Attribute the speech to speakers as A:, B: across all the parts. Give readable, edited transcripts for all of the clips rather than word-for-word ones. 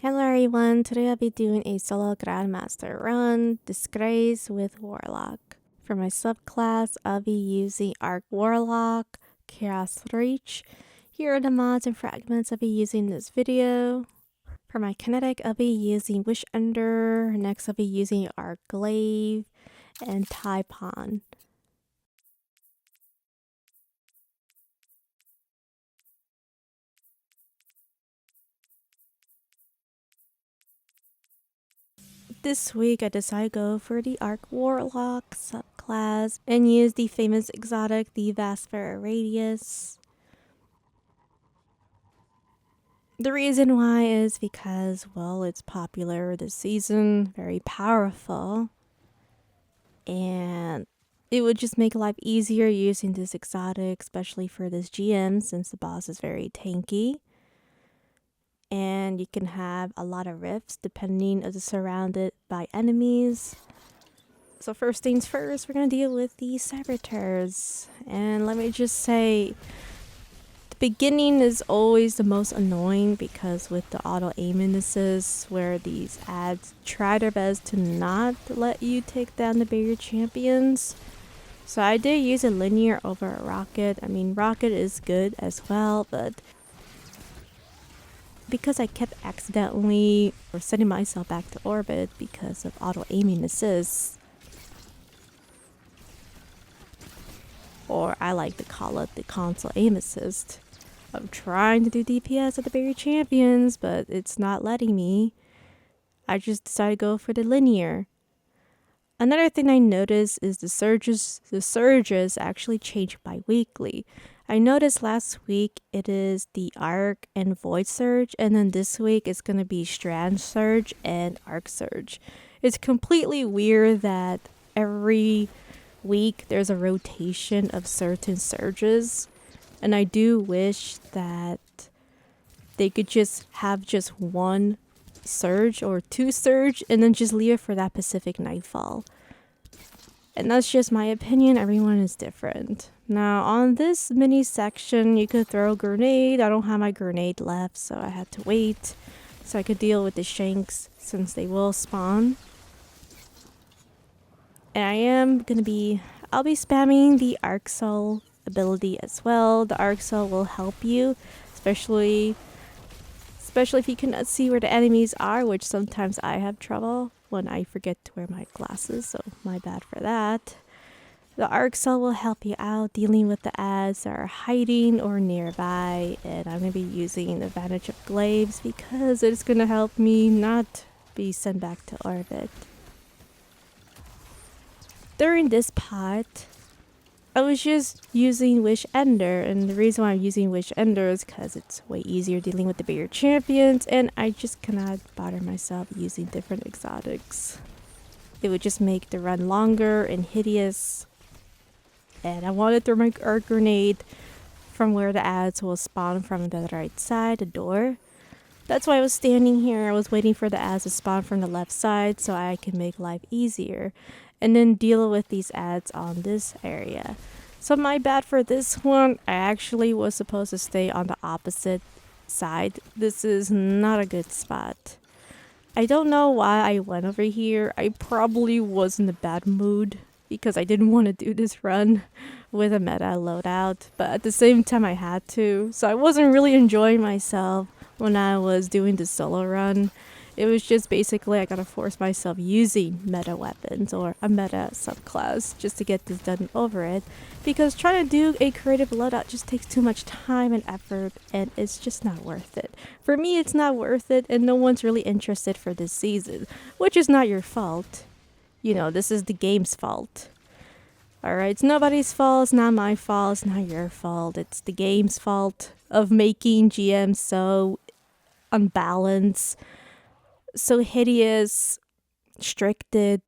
A: Hello everyone, today I'll be doing a solo Grandmaster run, Disgraced with Warlock. For my subclass, I'll be using Arc Warlock, Chaos Reach. Here are the mods and fragments I'll be using in this video. For my kinetic, I'll be using Wish Ender, next I'll be using Arc Glaive, and Typon. This week I decided to go for the Arc Warlock subclass and use the famous exotic, the Vasper Radius. The reason why is because, well, it's popular this season, very powerful, and it would just make life easier using this exotic, especially for this GM since the boss is very tanky. And you can have a lot of rifts depending if it's surrounded by enemies. So first things first, we're going to deal with the saboteurs. And let me just say, the beginning is always the most annoying because with the auto aim assist where these ads try their best to not let you take down the bigger champions. So I did use a linear over a rocket. I mean, rocket is good as well, but because I kept accidentally or sending myself back to orbit because of auto aiming assists, or I like to call it the console aim assist. I'm trying to do DPS at the bigger champions, but it's not letting me. I just decided to go for the linear. Another thing I noticed is the surges actually change bi-weekly. I noticed last week it is the Arc and Void Surge, and then this week it's going to be Strand Surge and Arc Surge. It's completely weird that every week there's a rotation of certain surges, and I do wish that they could just have just one surge or two surge and then just leave it for that Pacific Nightfall. And that's just my opinion, everyone is different. Now on this mini section you could throw a grenade. I don't have my grenade left, so I had to wait so I could deal with the shanks since they will spawn. And I'll be spamming the Arc Soul ability as well. The Arc Soul will help you, especially if you cannot see where the enemies are, which sometimes I have trouble when I forget to wear my glasses, so my bad for that. The Arc Soul will help you out dealing with the ads that are hiding or nearby, and I'm going to be using the advantage of glaives because it's going to help me not be sent back to orbit. During this part, I was just using Wish Ender, and the reason why I'm using Wish Ender is because it's way easier dealing with the bigger champions, and I just cannot bother myself using different exotics. It would just make the run longer and hideous, and I wanted to throw my Arc Grenade from where the ads will spawn from the right side, the door. That's why I was standing here. I was waiting for the ads to spawn from the left side so I can make life easier and then deal with these ads on this area. So my bad for this one. I actually was supposed to stay on the opposite side. This is not a good spot. I don't know why I went over here. I probably was in a bad mood because I didn't want to do this run with a meta loadout, but at the same time I had to. So I wasn't really enjoying myself when I was doing the solo run. It was just basically I gotta force myself using meta weapons or a meta subclass just to get this done over it, because trying to do a creative loadout just takes too much time and effort, and it's just not worth it. For me, it's not worth it, and no one's really interested for this season, which is not your fault. You know, this is the game's fault. Alright, it's nobody's fault, it's not my fault, it's not your fault, it's the game's fault of making GM so unbalanced, so hideous, restricted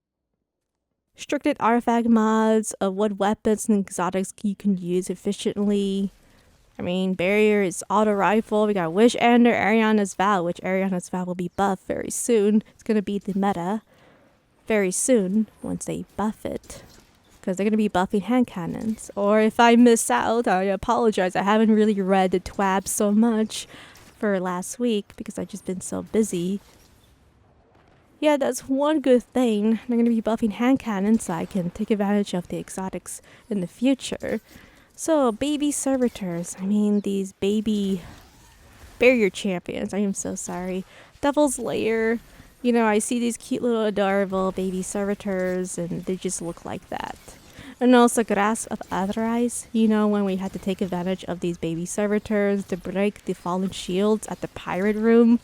A: artifact mods of what weapons and exotics you can use efficiently. I mean, barrier is auto rifle. We got Wish Ender, Ariana's Vow, which Ariana's Vow will be buffed very soon. It's gonna be the meta very soon once they buff it, because they're gonna be buffing hand cannons. Or if I miss out, I apologize. I haven't really read the TWAB so much for last week because I've just been so busy. Yeah, that's one good thing. I'm going to be buffing hand cannons so I can take advantage of the exotics in the future. So, baby servitors. I mean, these baby barrier champions. I am so sorry. Devil's Lair. You know, I see these cute little adorable baby servitors and they just look like that. And also Grasp of Authorized. You know, when we had to take advantage of these baby servitors to break the fallen shields at the pirate room.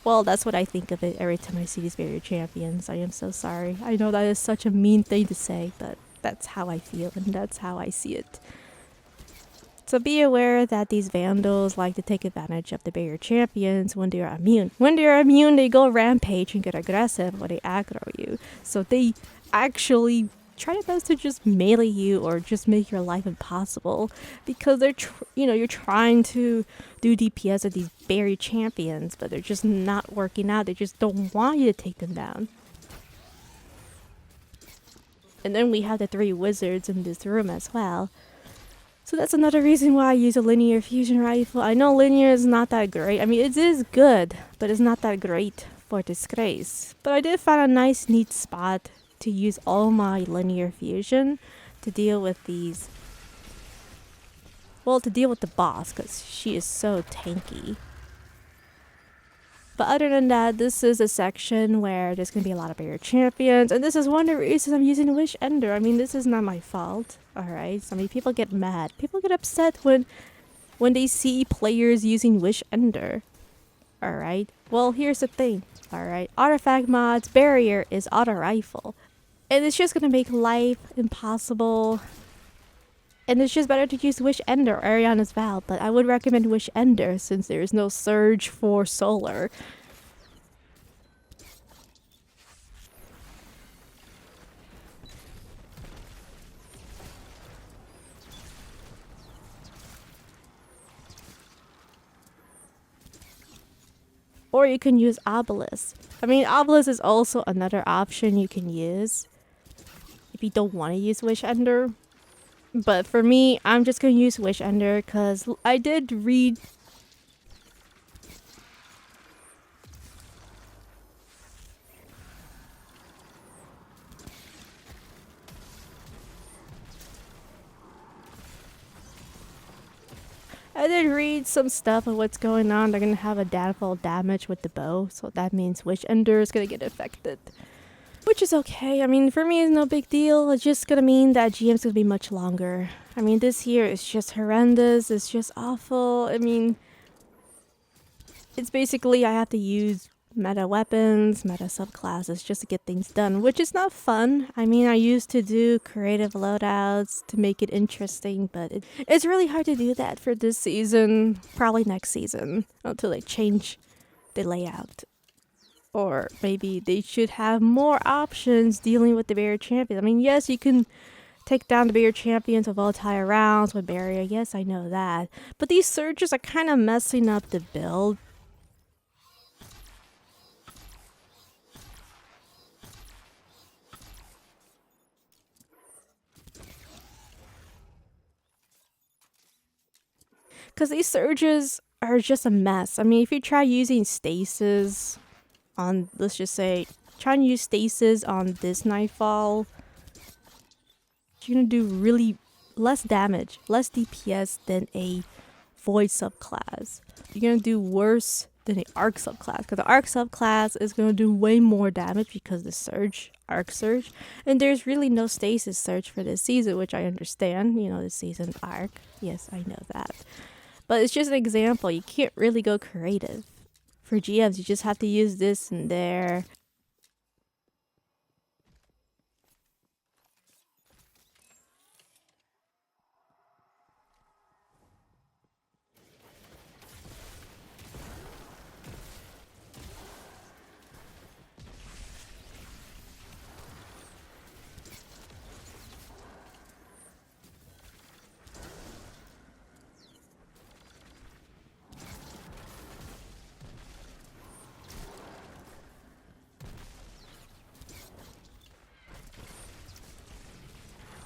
A: Well, that's what I think of it every time I see these barrier champions. I am so sorry. I know that is such a mean thing to say, but that's how I feel and that's how I see it. So be aware that these vandals like to take advantage of the barrier champions when they are immune. When they are immune, they go rampage and get aggressive when they aggro you. So they actually try their best to just melee you or just make your life impossible because they're you're trying to do DPS of these barrier champions, but they're just not working out. They just don't want you to take them down. And then we have the 3 wizards in this room as well. So that's another reason why I use a linear fusion rifle. I know linear is not that great. I mean, it is good, but it's not that great for Disgrace. But I did find a nice, neat spot to use all my linear fusion to deal with these. Well, to deal with the boss, because she is so tanky. But other than that, this is a section where there's going to be a lot of barrier champions. And this is one of the reasons I'm using Wish Ender. I mean, this is not my fault. Alright, so I mean, people get mad. People get upset when they see players using Wish Ender. Alright, well, here's the thing. Alright, Artifact mods, barrier is auto rifle. And it's just going to make life impossible. And it's just better to use Wish Ender or Ariana's Vow, but I would recommend Wish Ender since there is no surge for solar. Or you can use Obelisk. I mean, Obelisk is also another option you can use if you don't want to use Wish Ender. But for me, I'm just going to use Wish Ender because I did read. I did read some stuff of what's going on. They're going to have a downfall damage with the bow. So that means Wish Ender is going to get affected. Which is okay. I mean, for me, it's no big deal. It's just gonna mean that GM's gonna be much longer. I mean, this year is just horrendous. It's just awful. I mean, it's basically I have to use meta weapons, meta subclasses just to get things done, which is not fun. I mean, I used to do creative loadouts to make it interesting, but it's really hard to do that for this season. Probably next season until they change the layout. Or maybe they should have more options dealing with the barrier champions. I mean, yes, you can take down the barrier champions with volatile rounds with barrier. Yes, I know that. But these surges are kind of messing up the build. Because these surges are just a mess. I mean, if you try using stasis on, let's just say, try and use stasis on this Nightfall, you're gonna do really less damage, less DPS than a Void subclass. You're gonna do worse than the Arc subclass, because the Arc subclass is gonna do way more damage because the Surge, Arc Surge, and there's really no stasis surge for this season, which I understand. You know, this season Arc. Yes, I know that. But it's just an example. You can't really go creative. For GMs, you just have to use this and there.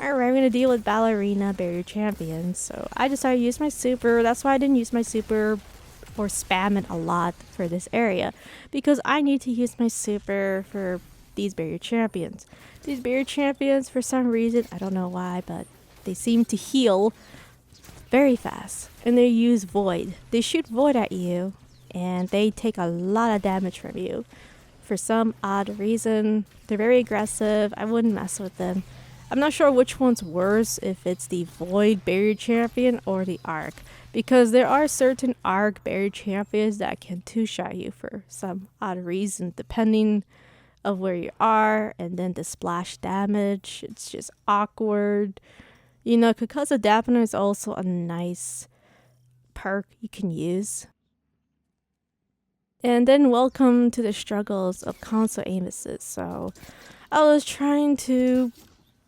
A: Alright, I'm gonna deal with Ballerina Barrier Champions. So I decided to use my super. That's why I didn't use my super or spam it a lot for this area because I need to use my super for these barrier champions. These barrier champions, for some reason, I don't know why, but they seem to heal very fast. And they use void. They shoot void at you and they take a lot of damage from you. For some odd reason, they're very aggressive. I wouldn't mess with them. I'm not sure which one's worse, if it's the Void Barrier Champion or the Arc. Because there are certain Arc Barrier Champions that can two-shot you for some odd reason, depending of where you are, and then the splash damage. It's just awkward. You know, Concussive Dampener is also a nice perk you can use. And then welcome to the struggles of console aim assist. So I was trying to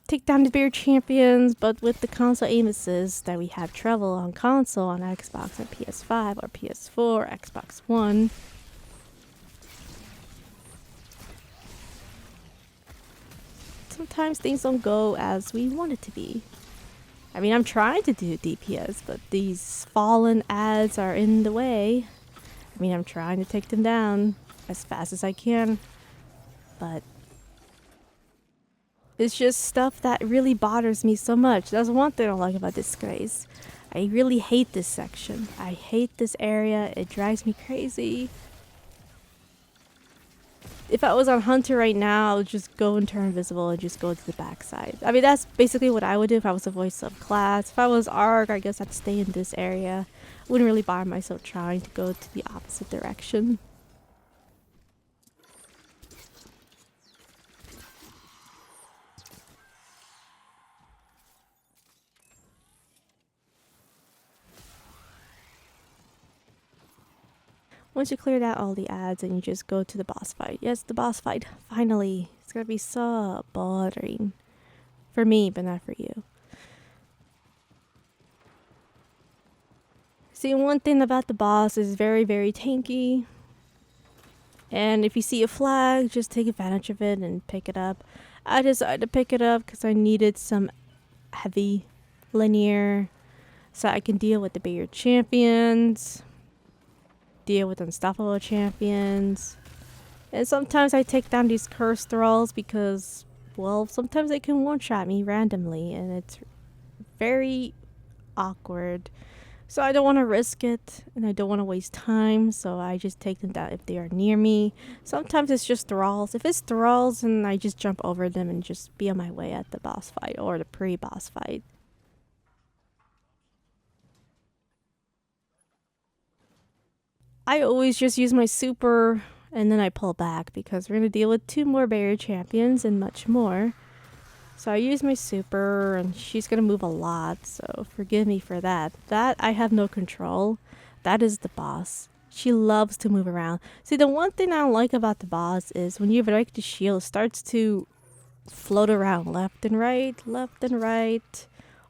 A: take down the barrier champions, but with the console aim assist that we have trouble on console, on Xbox and PS5 or PS4, Xbox One. Sometimes things don't go as we want it to be. I mean, I'm trying to do DPS, but these fallen ads are in the way. I mean, I'm trying to take them down as fast as I can, but it's just stuff that really bothers me so much. That's one thing I like about Disgraced. I really hate this section. I hate this area. It drives me crazy. If I was on Hunter right now, I would just go and turn invisible and just go to the backside. I mean, that's basically what I would do if I was a voice subclass. If I was Arc, I guess I'd stay in this area. Wouldn't really bother myself trying to go to the opposite direction. Once you cleared out all the ads and you just go to the boss fight. Yes, the boss fight, finally. It's gonna be so boring. For me, but not for you. See, one thing about the boss is very, very tanky. And if you see a flag, just take advantage of it and pick it up. I decided to pick it up because I needed some heavy linear so I can deal with the bigger champions, deal with unstoppable champions. And sometimes I take down these cursed thralls because, well, sometimes they can one-shot me randomly and it's very awkward. So I don't want to risk it and I don't want to waste time, so I just take them down if they are near me. Sometimes it's just thralls. If it's thralls, then I just jump over them and just be on my way at the boss fight or the pre-boss fight. I always just use my super and then I pull back because we're going to deal with 2 more barrier champions and much more. So I use my super and she's going to move a lot, so forgive me for that. That I have no control. That is the boss. She loves to move around. See, the one thing I don't like about the boss is when you break the shield, it starts to float around left and right,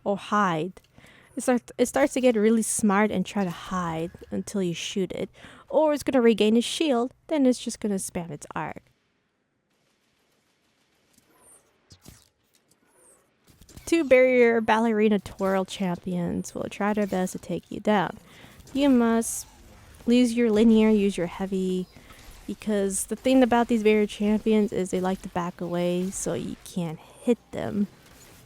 A: or hide. It starts to get really smart and try to hide until you shoot it. Or it's going to regain its shield, then it's just going to spam its arc. Two barrier ballerina twirl champions will try their best to take you down. You must use your linear, use your heavy, because the thing about these barrier champions is they like to back away so you can't hit them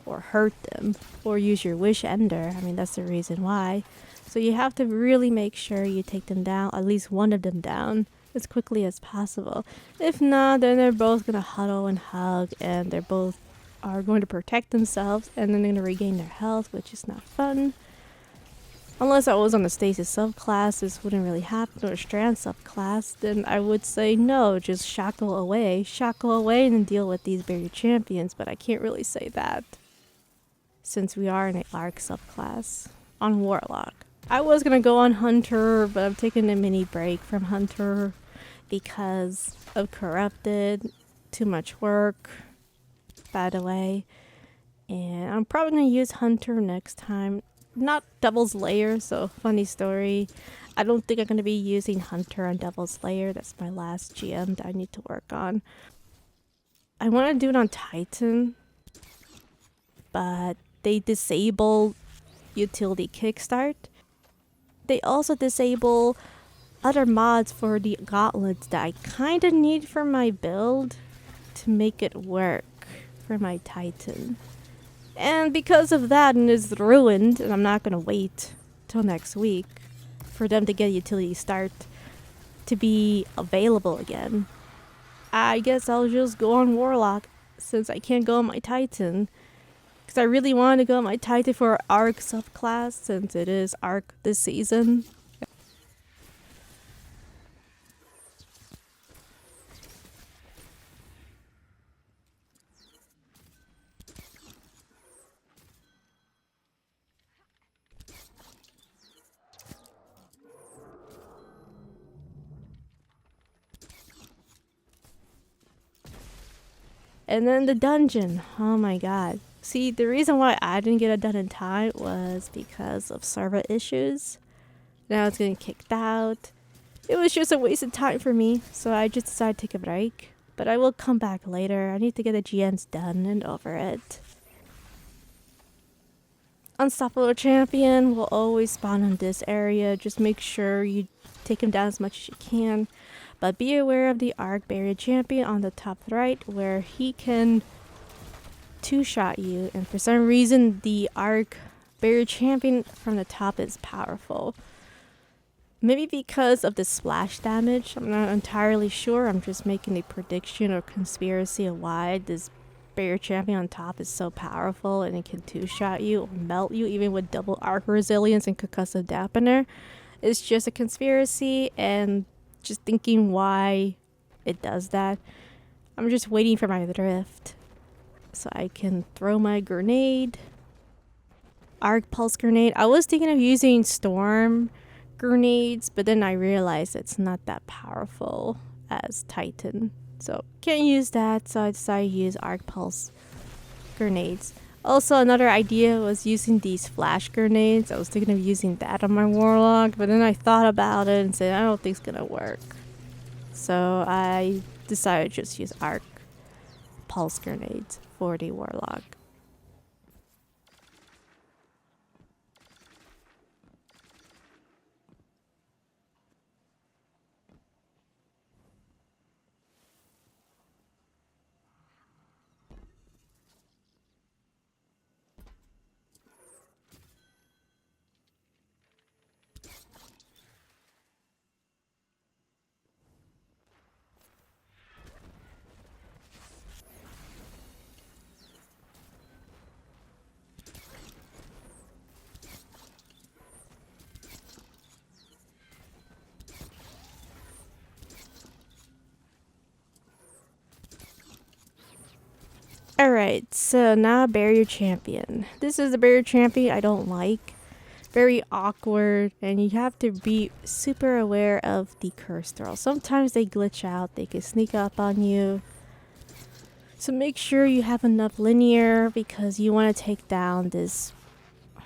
A: or hurt them, or use your wish ender. I mean, that's the reason why. So you have to really make sure you take them down, at least one of them down, as quickly as possible. If not, then they're both gonna huddle and hug, and they're both are going to protect themselves, and then they're going to regain their health, which is not fun. Unless I was on the stasis subclass, this wouldn't really happen, or a strand subclass, then I would say no, just shackle away and then deal with these barrier champions, but I can't really say that since we are in an arc subclass on Warlock. I was going to go on Hunter, but I'm taking a mini break from Hunter because of Corrupted, too much work, by the way, and I'm probably going to use Hunter next time. Not Devil's Lair, so funny story. I don't think I'm going to be using Hunter on Devil's Lair. That's my last GM that I need to work on. I want to do it on Titan, but they disable utility kickstart. They also disable other mods for the gauntlets that I kind of need for my build to make it work for my Titan. And because of that, and it's ruined, and I'm not gonna wait till next week for them to get utility start to be available again. I guess I'll just go on Warlock since I can't go on my Titan. Because I really want to go on my Titan for Arc subclass since it is Arc this season. And then the dungeon. Oh my god. See, the reason why I didn't get it done in time was because of server issues. Now it's getting kicked out. It was just a waste of time for me, so I just decided to take a break. But I will come back later. I need to get the GMs done and over it. Unstoppable champion will always spawn in this area. Just make sure you take him down as much as you can. But be aware of the Arc Barrier Champion on the top right, where he can two-shot you. And for some reason, the Arc Barrier Champion from the top is powerful. Maybe because of the splash damage. I'm not entirely sure. I'm just making a prediction or conspiracy of why this Barrier Champion on top is so powerful and it can two-shot you or melt you even with double Arc Resilience and Concussive Dampener. It's just a conspiracy and just thinking why it does that. I'm just waiting for my drift so I can throw my grenade. Arc Pulse Grenade. I was thinking of using Storm grenades, but then I realized it's not that powerful as Titan. So can't use that, so I decided to use Arc Pulse grenades. Also, another idea was using these flash grenades. I was thinking of using that on my Warlock, but then I thought about it and said, I don't think it's gonna work. So I decided to just use Arc Pulse grenades for the Warlock. Alright, so now Barrier Champion. This is the Barrier Champion I don't like. Very awkward, and you have to be super aware of the curse throw. Sometimes they glitch out, they can sneak up on you. So make sure you have enough linear because you want to take down this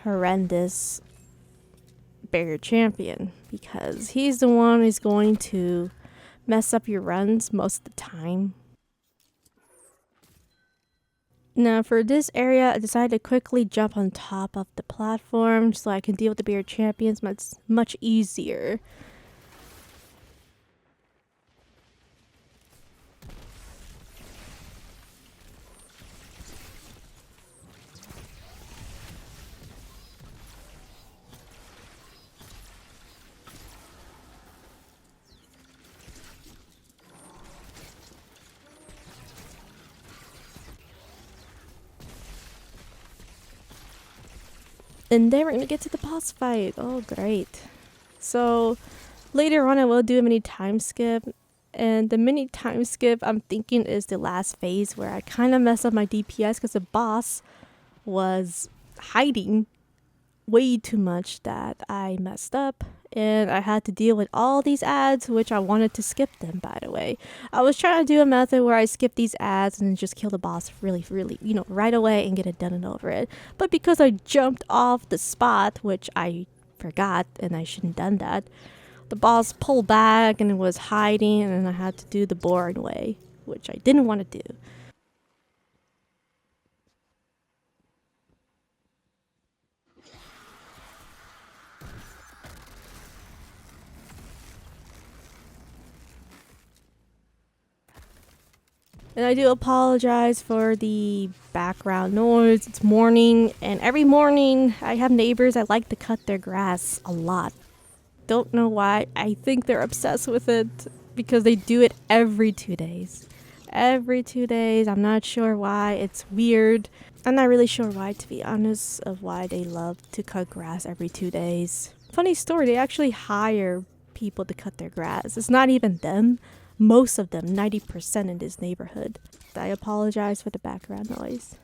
A: horrendous Barrier Champion. Because he's the one who's going to mess up your runs most of the time. Now for this area, I decided to quickly jump on top of the platform so I can deal with the Barrier Champions much easier. And then we're gonna get to the boss fight. Oh, great. So later on I will do a mini time skip. And the mini time skip I'm thinking is the last phase where I kind of mess up my DPS because the boss was hiding way too much that I messed up. And I had to deal with all these ads, which I wanted to skip them, by the way. I was trying to do a method where I skip these ads and just kill the boss really, right away and get it done and over it. But because I jumped off the spot, which I forgot and I shouldn't have done that, the boss pulled back and it was hiding and I had to do the boring way, which I didn't want to do. And I do apologize for the background noise. It's morning, and every morning I have neighbors that like to cut their grass a lot. Don't know why. I think they're obsessed with it because they do it every 2 days. Every 2 days. I'm not sure why. It's weird. I'm not really sure why, to be honest, of why they love to cut grass every 2 days. Funny story, they actually hire people to cut their grass. It's not even them. Most of them, 90% in this neighborhood. I apologize for the background noise.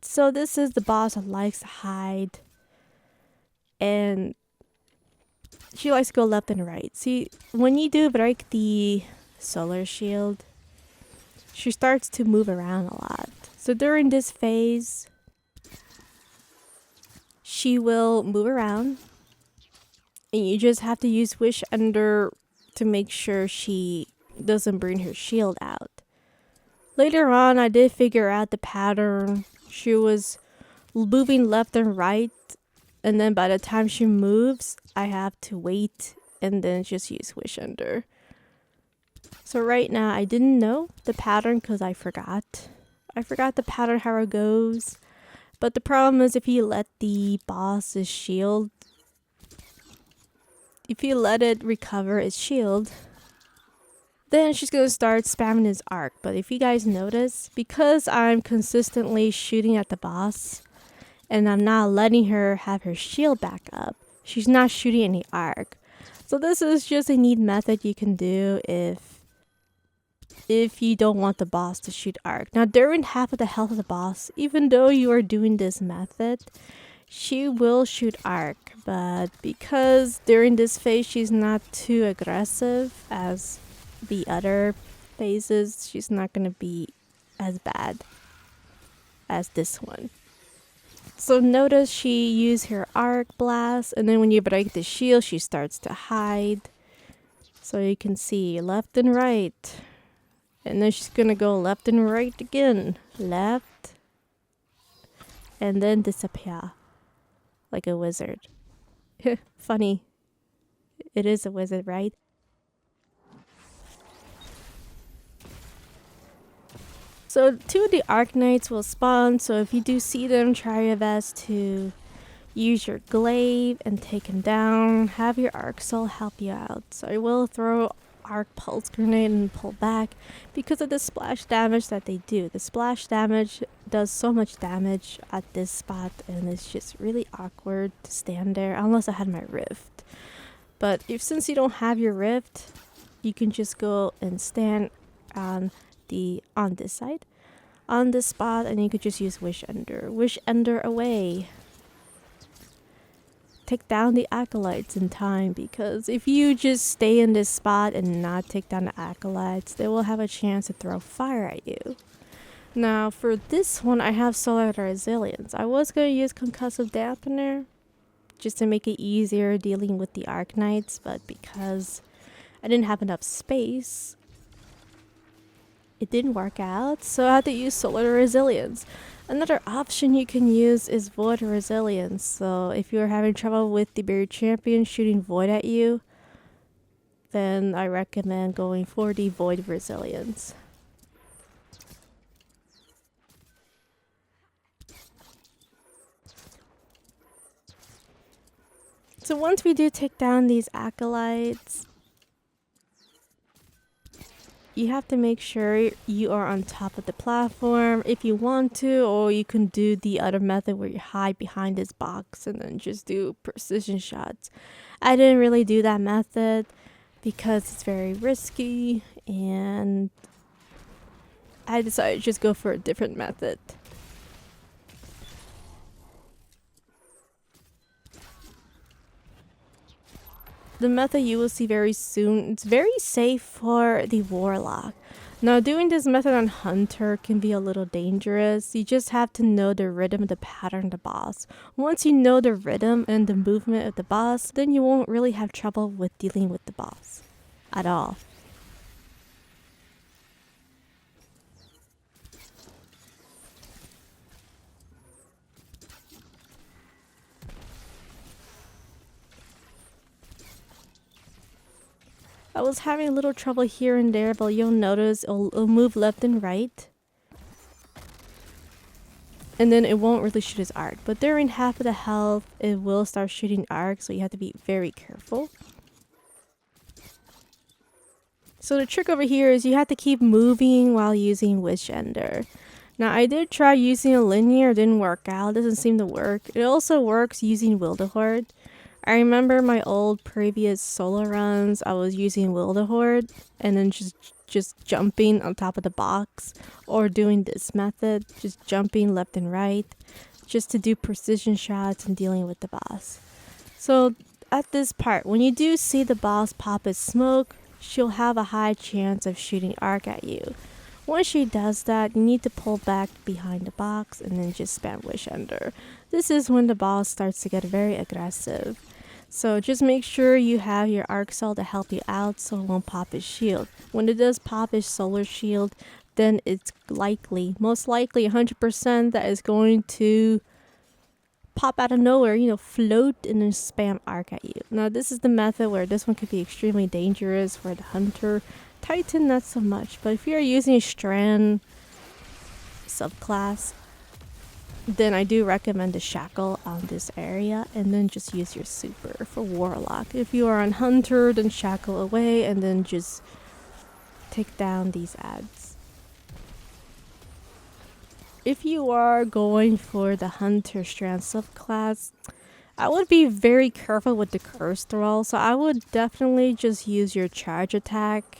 A: So this is the boss that likes to hide. And she likes to go left and right. See, when you do break the solar shield, she starts to move around a lot. So during this phase, she will move around. And you just have to use Wish Under to make sure she doesn't burn her shield out. Later on, I did figure out the pattern. She was moving left and right. And then by the time she moves, I have to wait and then just use Wish Under. So right now, I didn't know the pattern because I forgot. I forgot the pattern how it goes. But the problem is if you let the boss's shield, if you let it recover its shield, then she's going to start spamming his arc. But if you guys notice, because I'm consistently shooting at the boss, and I'm not letting her have her shield back up, she's not shooting any arc. So this is just a neat method you can do if you don't want the boss to shoot arc. Now during half of the health of the boss, even though you are doing this method, she will shoot arc. But because during this phase she's not too aggressive as the other phases, she's not going to be as bad as this one. So notice she used her arc blast, and then when you break the shield, she starts to hide. So you can see left and right. And then she's gonna go left and right again. Left. And then disappear. Like a wizard. Funny. It is a wizard, right? So 2 of the Arknights will spawn, so if you do see them, try your best to use your glaive and take him down. Have your Arc Soul help you out. So I will throw Arc Pulse Grenade and pull back because of the splash damage that they do. The splash damage does so much damage at this spot, and it's just really awkward to stand there unless I had my Rift. But since you don't have your Rift, you can just go and stand on this side, on this spot, and you could just use Wish Under away. Take down the acolytes in time, because if you just stay in this spot and not take down the acolytes, they will have a chance to throw fire at you. Now for this one, I have Solar Resilience. I was going to use Concussive Dampener just to make it easier dealing with the Arknights, but because I didn't have enough space, it didn't work out, so I had to use Solar Resilience. Another option you can use is Void Resilience. So if you're having trouble with the Bear Champion shooting Void at you, then I recommend going for the Void Resilience. So once we do take down these acolytes, you have to make sure you are on top of the platform if you want to, or you can do the other method where you hide behind this box and then just do precision shots. I didn't really do that method because it's very risky, and I decided to just go for a different method. The method you will see very soon, it's very safe for the Warlock. Now, doing this method on Hunter can be a little dangerous. You just have to know the rhythm and the pattern of the boss. Once you know the rhythm and the movement of the boss, then you won't really have trouble with dealing with the boss at all. I was having a little trouble here and there, but you'll notice it'll move left and right. And then it won't really shoot his arc. But during half of the health, it will start shooting arc, so you have to be very careful. So the trick over here is you have to keep moving while using Wish Ender. Now I did try using a linear, it didn't work out, it doesn't seem to work. It also works using Wildehorde. I remember my old previous solo runs, I was using Wildehorde and then just jumping on top of the box, or doing this method, just jumping left and right, just to do precision shots and dealing with the boss. So at this part, when you do see the boss pop his smoke, she'll have a high chance of shooting arc at you. Once she does that, you need to pull back behind the box and then just spam Wish Ender. This is when the boss starts to get very aggressive. So just make sure you have your arc cell to help you out so it won't pop his shield. When it does pop his solar shield, then it's likely, most likely 100% that is going to pop out of nowhere, float and then spam arc at you. Now this is the method where this one could be extremely dangerous for the Hunter. Titan not so much, but if you're using a Strand subclass, then I do recommend the Shackle on this area and then just use your super for Warlock. If you are on Hunter, then Shackle away and then just take down these ads. If you are going for the Hunter Strand subclass, I would be very careful with the curse roll, so I would definitely just use your charge attack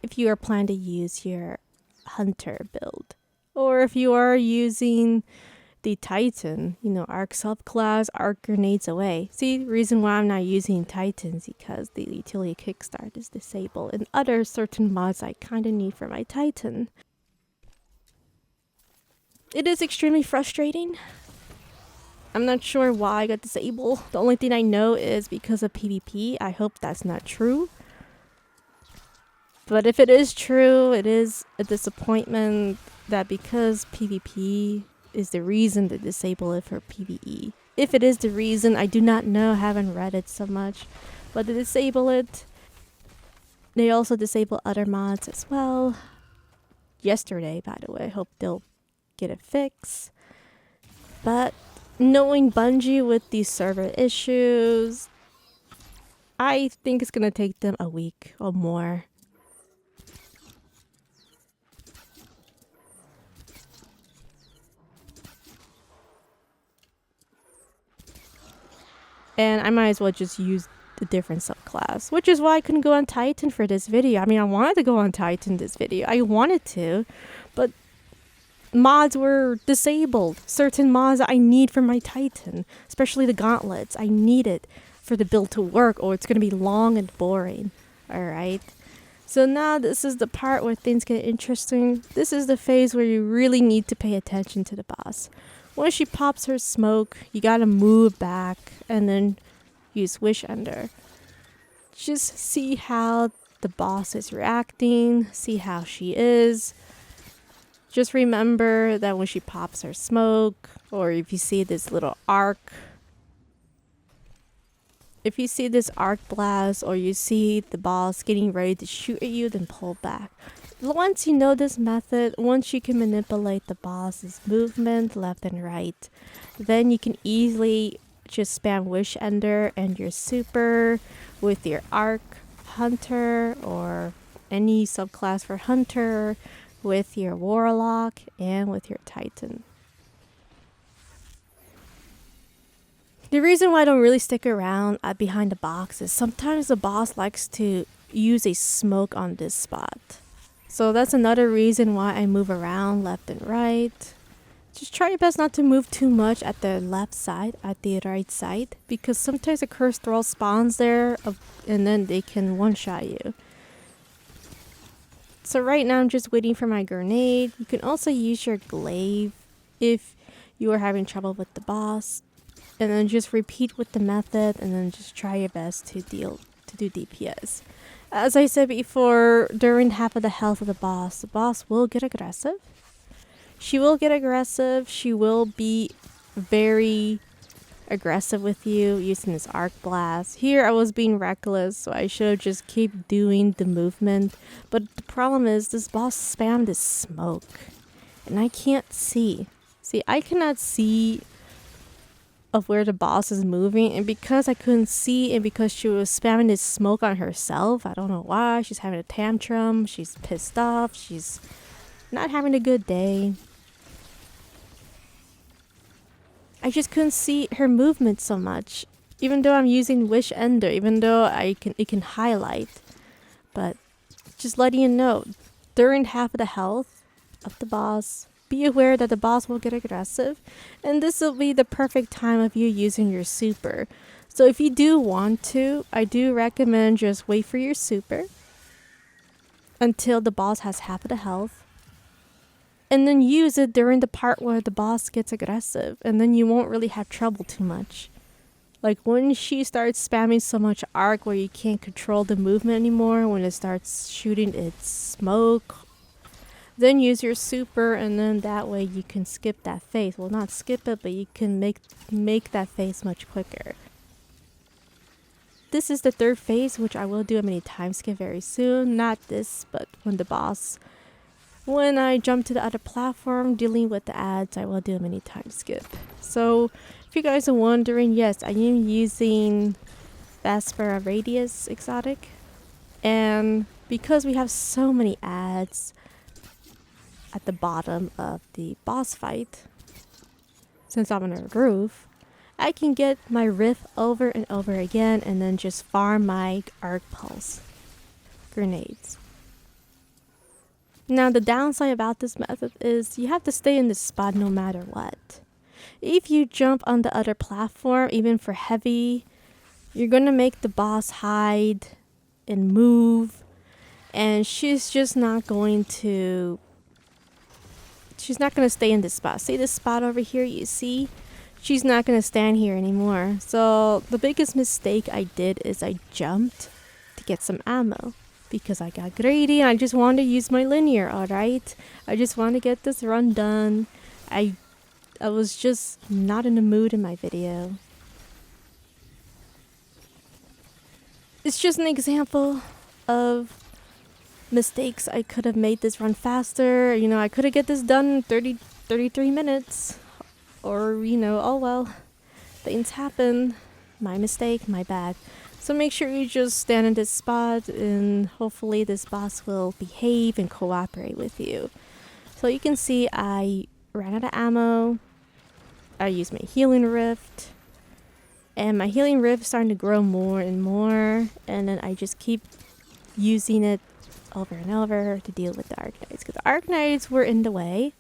A: if you are planning to use your Hunter build. Or if you are using the Titan, arc subclass, arc grenades away. See, the reason why I'm not using Titans because the utility kickstart is disabled and other certain mods I kind of need for my Titan. It is extremely frustrating. I'm not sure why I got disabled. The only thing I know is because of PvP. I hope that's not true. But if it is true, it is a disappointment that because PvP is the reason to disable it for PvE. If it is the reason, I do not know, I haven't read it so much. But to disable it, they also disable other mods as well. Yesterday, by the way, I hope they'll get a fix. But knowing Bungie with these server issues, I think it's gonna take them a week or more. And I might as well just use the different subclass, which is why I couldn't go on Titan for this video. I mean, I wanted to go on Titan this video. I wanted to, but mods were disabled. Certain mods I need for my Titan, especially the gauntlets. I need it for the build to work or it's going to be long and boring. Alright. So now this is the part where things get interesting. This is the phase where you really need to pay attention to the boss. Once she pops her smoke, you gotta move back and then use Wish Ender. Just see how the boss is reacting, see how she is. Just remember that when she pops her smoke, or if you see this little arc, if you see this arc blast, or you see the boss getting ready to shoot at you, then pull back. Once you know this method, once you can manipulate the boss's movement left and right, then you can easily just spam Wish Ender and your super with your arc Hunter or any subclass for Hunter, with your Warlock and with your Titan. The reason why I don't really stick around behind the box is sometimes the boss likes to use a smoke on this spot. So that's another reason why I move around left and right. Just try your best not to move too much at the left side, at the right side, because sometimes a cursed thrall spawns there and then they can one-shot you. So right now I'm just waiting for my grenade. You can also use your glaive if you are having trouble with the boss. And then just repeat with the method and then just try your best to do DPS. As I said before, during half of the health of the boss will get aggressive. She will get aggressive. She will be very aggressive with you using this arc blast. Here I was being reckless, so I should have just keep doing the movement. But the problem is this boss spammed this smoke. And I can't see. See, I cannot see of where the boss is moving, and because I couldn't see and because she was spamming this smoke on herself, I don't know why, she's having a tantrum, she's pissed off, she's not having a good day. I just couldn't see her movement so much, even though I'm using Wish Ender, even though it can highlight. But just letting you know, during half of the health of the boss, be aware that the boss will get aggressive, and this will be the perfect time of you using your super. So if you do want to, I do recommend just wait for your super until the boss has half of the health, and then use it during the part where the boss gets aggressive, and then you won't really have trouble too much. Like when she starts spamming so much arc where you can't control the movement anymore, when it starts shooting its smoke, then use your super, and then that way you can skip that phase. Well, not skip it, but you can make that phase much quicker. This is the third phase, which I will do a mini time skip very soon. Not this, but when I jump to the other platform dealing with the ads, I will do a mini time skip. So if you guys are wondering, yes, I am using Vesper Radius exotic, and because we have so many ads at the bottom of the boss fight, since I'm on a roof, I can get my rift over and over again and then just farm my arc pulse grenades. Now the downside about this method is you have to stay in this spot no matter what. If you jump on the other platform, even for heavy, you're gonna make the boss hide and move, and she's just not going to stay in this spot. See this spot over here you see? She's not going to stand here anymore. So the biggest mistake I did is I jumped to get some ammo because I got greedy and I just wanted to use my linear, alright? I just want to get this run done. I was just not in the mood in my video. It's just an example of mistakes. I could have made this run faster. You know, I could have get this done in 33 minutes. Or, you know, oh well, things happen. My mistake, my bad. So make sure you just stand in this spot and hopefully this boss will behave and cooperate with you. So you can see I ran out of ammo. I used my healing rift. And my healing rift is starting to grow more and more. And then I just keep using it over and over to deal with the Arknights, because the Arknights were in the way.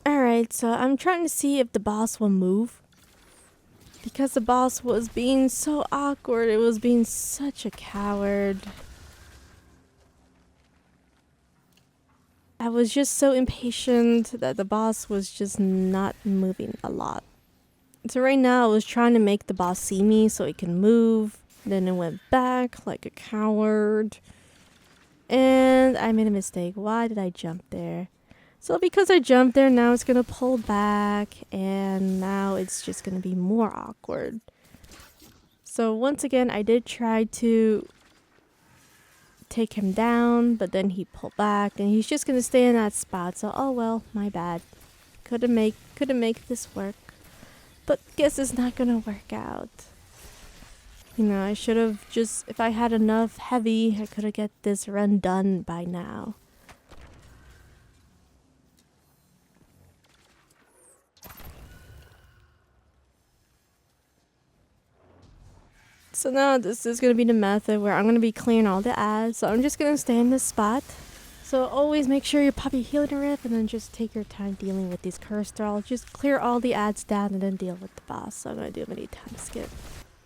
A: Alright, so I'm trying to see if the boss will move, because the boss was being so awkward. It was being such a coward. I was just so impatient that the boss was just not moving a lot. So right now I was trying to make the boss see me so it can move. Then it went back like a coward. And I made a mistake. Why did I jump there? So because I jumped there, now it's going to pull back. And now it's just going to be more awkward. So once again, I did try to take him down, but then he pulled back and he's just gonna stay in that spot. So oh well, my bad. Couldn't make this work, but guess it's not gonna work out. You know, I should have just, if I had enough heavy, I could have get this run done by now. So now this is going to be the method where I'm going to be clearing all the ads. So I'm just going to stay in this spot. So So always make sure you pop your healing rift and then just take your time dealing with these curse thralls. Just clear all the ads down and then deal with the boss. So I'm gonna do a mini time skip.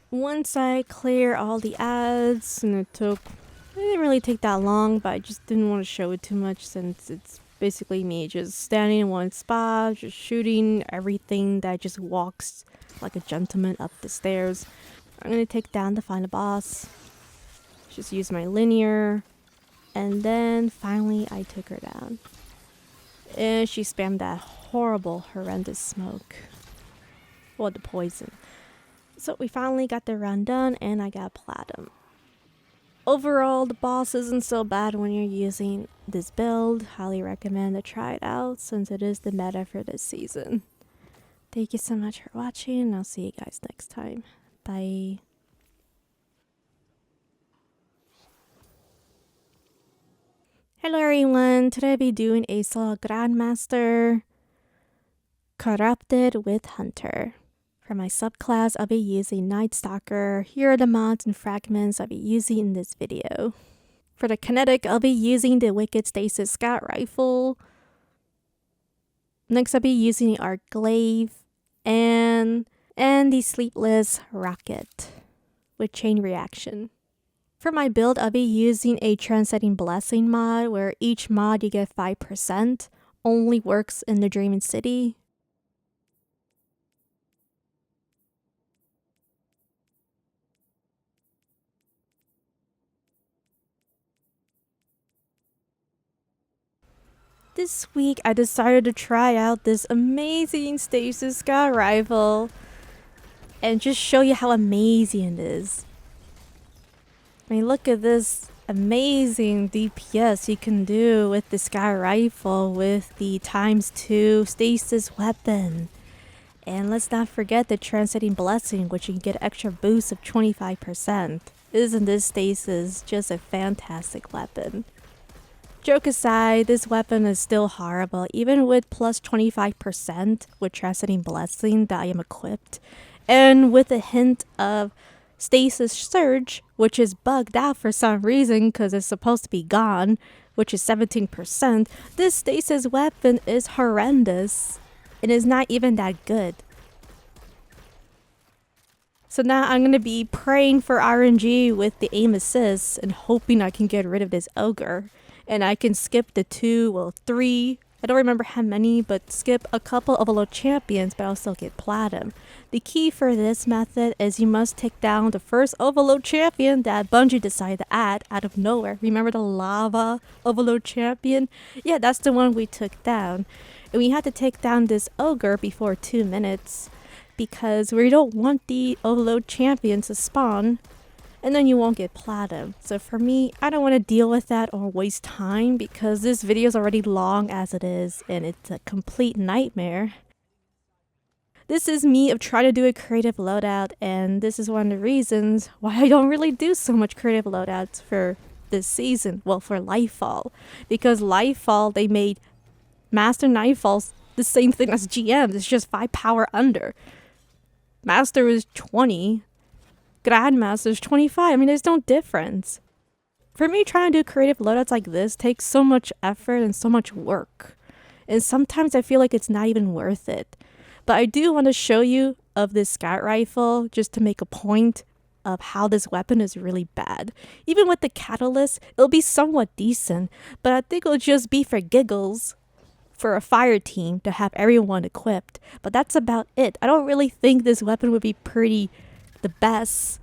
A: Once I clear all the ads, and it didn't really take that long, but I just didn't want to show it too much since it's basically me just standing in one spot, just shooting everything that just walks like a gentleman up the stairs. I'm gonna take down the final boss. Just use my linear. And then finally I took her down. And she spammed that horrible, horrendous smoke. Well, the poison. So we finally got the run done and I got platinum. Overall, the boss isn't so bad when you're using this build. Highly recommend to try it out since it is the meta for this season. Thank you so much for watching and I'll see you guys next time. Bye. Hello everyone, today I'll be doing a solo Grandmaster Corrupted with Hunter. For my subclass, I'll be using Night Stalker. Here are the mods and fragments I'll be using in this video. For the kinetic, I'll be using the Wicked Stasis Scout Rifle. Next, I'll be using the Arc Glaive and the Sleepless Rocket with Chain Reaction. For my build, I'll be using a Transcending Blessing mod where each mod you get 5%, only works in the Dreaming City. This week, I decided to try out this amazing Stasis Scout Rifle and just show you how amazing it is. I mean, look at this amazing DPS you can do with the Sky Rifle with the ×2 Stasis weapon. And let's not forget the Transcending Blessing, which you can get extra boost of 25%. Isn't this Stasis just a fantastic weapon? Joke aside, this weapon is still horrible, even with plus 25% with Transcending Blessing that I am equipped. And with a hint of Stasis Surge, which is bugged out for some reason because it's supposed to be gone, which is 17%, this Stasis weapon is horrendous and is not even that good. So now I'm going to be praying for RNG with the aim assist and hoping I can get rid of this ogre. And I can skip the 3, I don't remember how many, but skip a couple of overload champions, but I'll still get platinum. The key for this method is you must take down the first overload champion that Bungie decided to add out of nowhere. Remember the lava overload champion? Yeah, that's the one we took down. And we had to take down this ogre before 2 minutes because we don't want the overload champion to spawn and then you won't get platinum. So for me, I don't want to deal with that or waste time because this video is already long as it is and it's a complete nightmare. This is me of trying to do a creative loadout, and this is one of the reasons why I don't really do so much creative loadouts for this season. Well, for Nightfall, because Nightfall, they made Master Nightfall's the same thing as GM. It's just 5 power under. Master is 20. Grandmaster is 25. I mean, there's no difference. For me, trying to do creative loadouts like this takes so much effort and so much work. And sometimes I feel like it's not even worth it. But I do want to show you of this scout rifle just to make a point of how this weapon is really bad. Even with the catalyst, it'll be somewhat decent, but I think it'll just be for giggles for a fire team to have everyone equipped. But that's about it. I don't really think this weapon would be the best,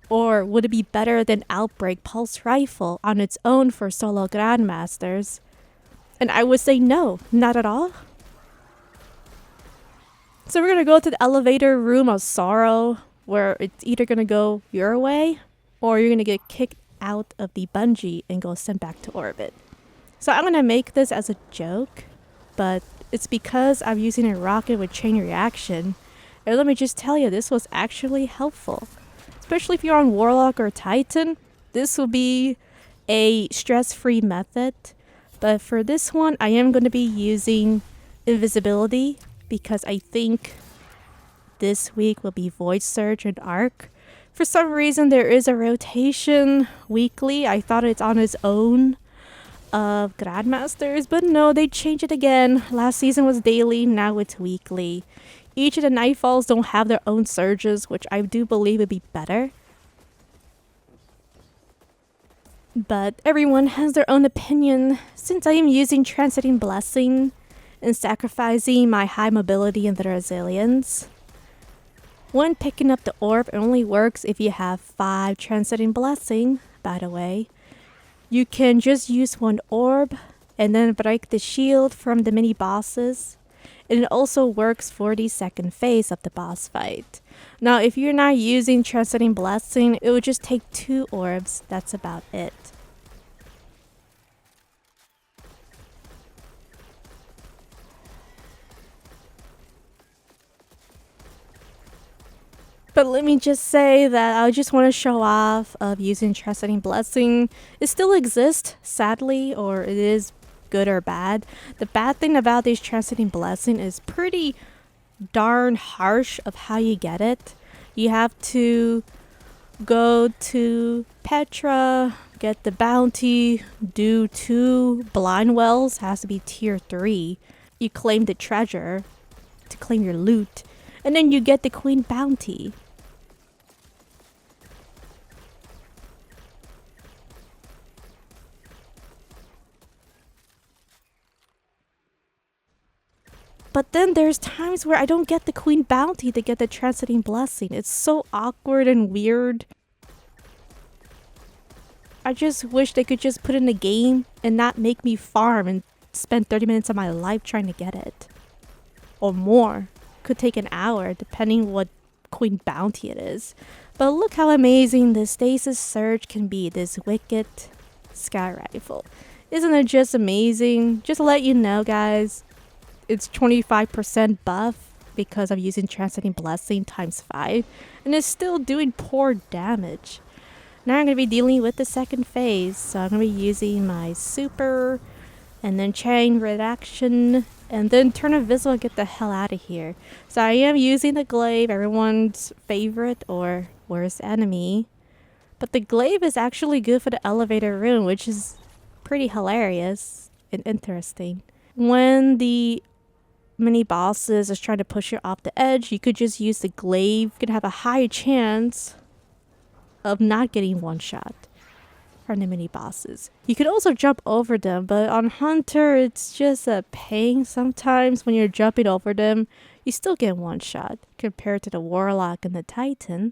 A: or would it be better than Outbreak Pulse Rifle on its own for solo Grandmasters? And I would say no, not at all. So we're gonna go to the elevator room of sorrow, where it's either gonna go your way, or you're gonna get kicked out of the bungee and go sent back to orbit. So I'm gonna make this as a joke, but it's because I'm using a rocket with chain reaction. And let me just tell you, this was actually helpful. Especially if you're on Warlock or Titan, this will be a stress-free method. But for this one, I am going to be using invisibility because I think this week will be Void Surge and Arc. For some reason, there is a rotation weekly. I thought it's on its own. of Grandmasters, but no, they changed it again. Last season was daily, now it's weekly. Each of the Nightfalls don't have their own surges, which I do believe would be better. But everyone has their own opinion. Since I am using Transcending Blessing and sacrificing my high mobility and the resilience, when picking up the orb, it only works if you have 5 Transcending Blessing, by the way. You can just use 1 orb and then break the shield from the mini bosses. And it also works for the second phase of the boss fight. Now, if you're not using Transcending Blessing, it would just take 2 orbs. That's about it. But let me just say that I just want to show off of using Transcending Blessing. It still exists, sadly, or it is good or bad. The bad thing about this Transcending Blessing is pretty darn harsh of how you get it. You have to go to Petra, get the bounty, do 2 blind wells, has to be tier 3. You claim the treasure to claim your loot, and then you get the queen bounty. But then there's times where I don't get the queen bounty to get the Transcending Blessing. It's so awkward and weird. I just wish they could just put in the game and not make me farm and spend 30 minutes of my life trying to get it. Or more. Could take an hour depending what queen bounty it is. But look how amazing this Stasis Surge can be. This wicked sky rifle. Isn't it just amazing? Just to let you know, guys, it's 25% buff because I'm using Transcending Blessing times 5, and it's still doing poor damage. Now I'm going to be dealing with the second phase, so I'm going to be using my super, and then chain reaction, and then turn invisible and get the hell out of here. So I am using the glaive, everyone's favorite or worst enemy, but the glaive is actually good for the elevator room, which is pretty hilarious and interesting. When the mini bosses is trying to push you off the edge, you could just use the glaive. You could have a high chance of not getting one shot from the mini bosses. You could also jump over them, but on Hunter it's just a pain sometimes when you're jumping over them. You still get one shot compared to the Warlock and the Titan.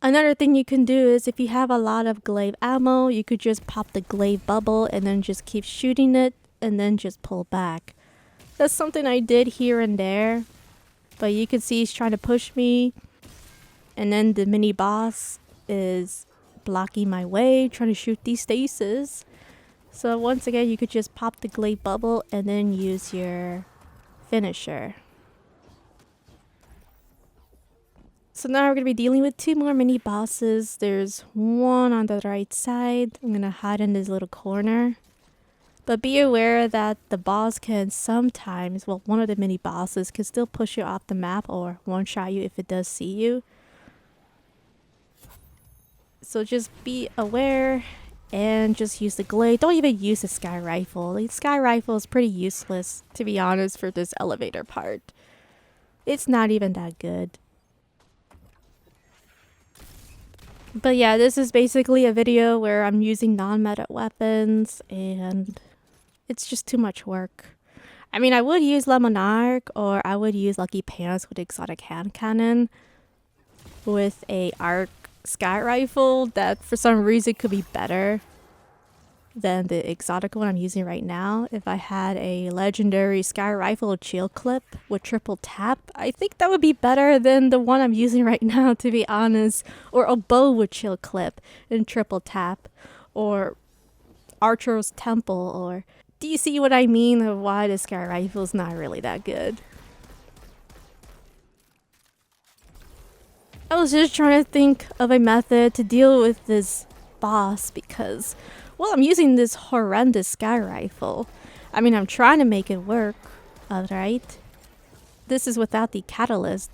A: Another thing you can do is if you have a lot of glaive ammo, you could just pop the glaive bubble and then just keep shooting it and then just pull back. That's something I did here and there, but you can see he's trying to push me, and then the mini boss is blocking my way, trying to shoot these stasis. So once again, you could just pop the glaive bubble and then use your finisher. So now we're going to be dealing with 2 more mini bosses. There's one on the right side. I'm going to hide in this little corner. But be aware that the boss can sometimes, well, one of the mini bosses can still push you off the map or one-shot you if it does see you. So just be aware and just use the glaive. Don't even use the sky rifle. The sky rifle is pretty useless, to be honest, for this elevator part. It's not even that good. But yeah, this is basically a video where I'm using non-meta weapons and it's just too much work. I mean, I would use Lemonarch or I would use Lucky Pants with exotic hand cannon with a arc sky rifle that for some reason could be better than the exotic one I'm using right now. If I had a legendary sky rifle chill clip with triple tap, I think that would be better than the one I'm using right now, to be honest. Or a bow with chill clip and triple tap, or Archer's Temple, or do you see what I mean of why the sky rifle is not really that good? I was just trying to think of a method to deal with this boss because, well, I'm using this horrendous sky rifle. I mean, I'm trying to make it work, alright? this is without the catalyst.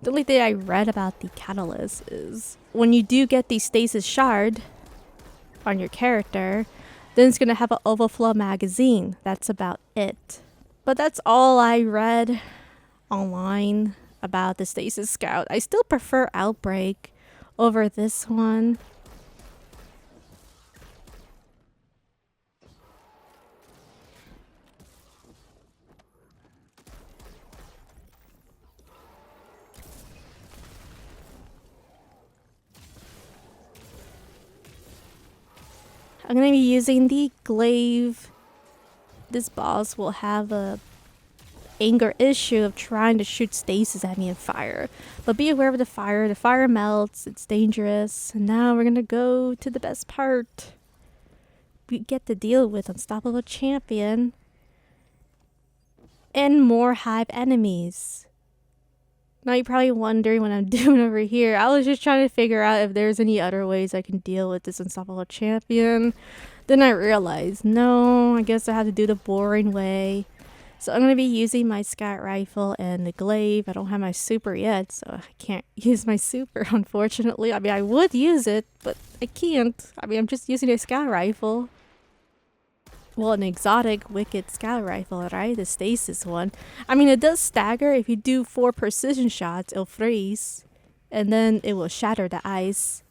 A: The only thing I read about the catalyst is when you do get the stasis shard on your character, then it's gonna have an overflow magazine. That's about it. But that's all I read online about the stasis scout. I still prefer Outbreak over this one. I'm going to be using the glaive. This boss will have a anger issue of trying to shoot stasis at me in fire. But be aware of the fire. The fire melts. It's dangerous. And now we're going to go to the best part. We get to deal with Unstoppable Champion and more hive enemies. Now you're probably wondering what I'm doing over here. I was just trying to figure out if there's any other ways I can deal with this Unstoppable Champion. Then I realized, no, I guess I have to do the boring way. So I'm going to be using my scout rifle and the glaive. I don't have my super yet, so I can't use my super, unfortunately. I mean, I would use it, but I can't. I mean, I'm just using a scout rifle. Well, an exotic wicked scout rifle, right? The stasis one. I mean, it does stagger. If you do 4 precision shots, it'll freeze. And then it will shatter the ice.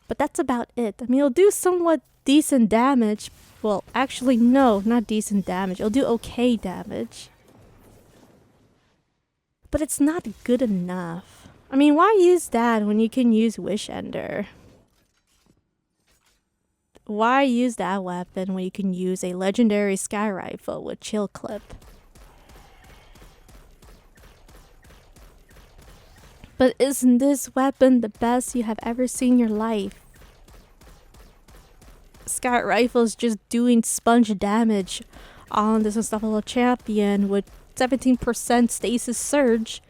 A: But that's about it. I mean, it'll do somewhat decent damage. Well, actually, no, not decent damage. It'll do okay damage. But it's not good enough. I mean, why use that when you can use Wish Ender? Why use that weapon when you can use a legendary sky rifle with chill clip? But isn't this weapon the best you have ever seen in your life? Scout rifle's just doing sponge damage on this Unstoppable Champion with 17% stasis surge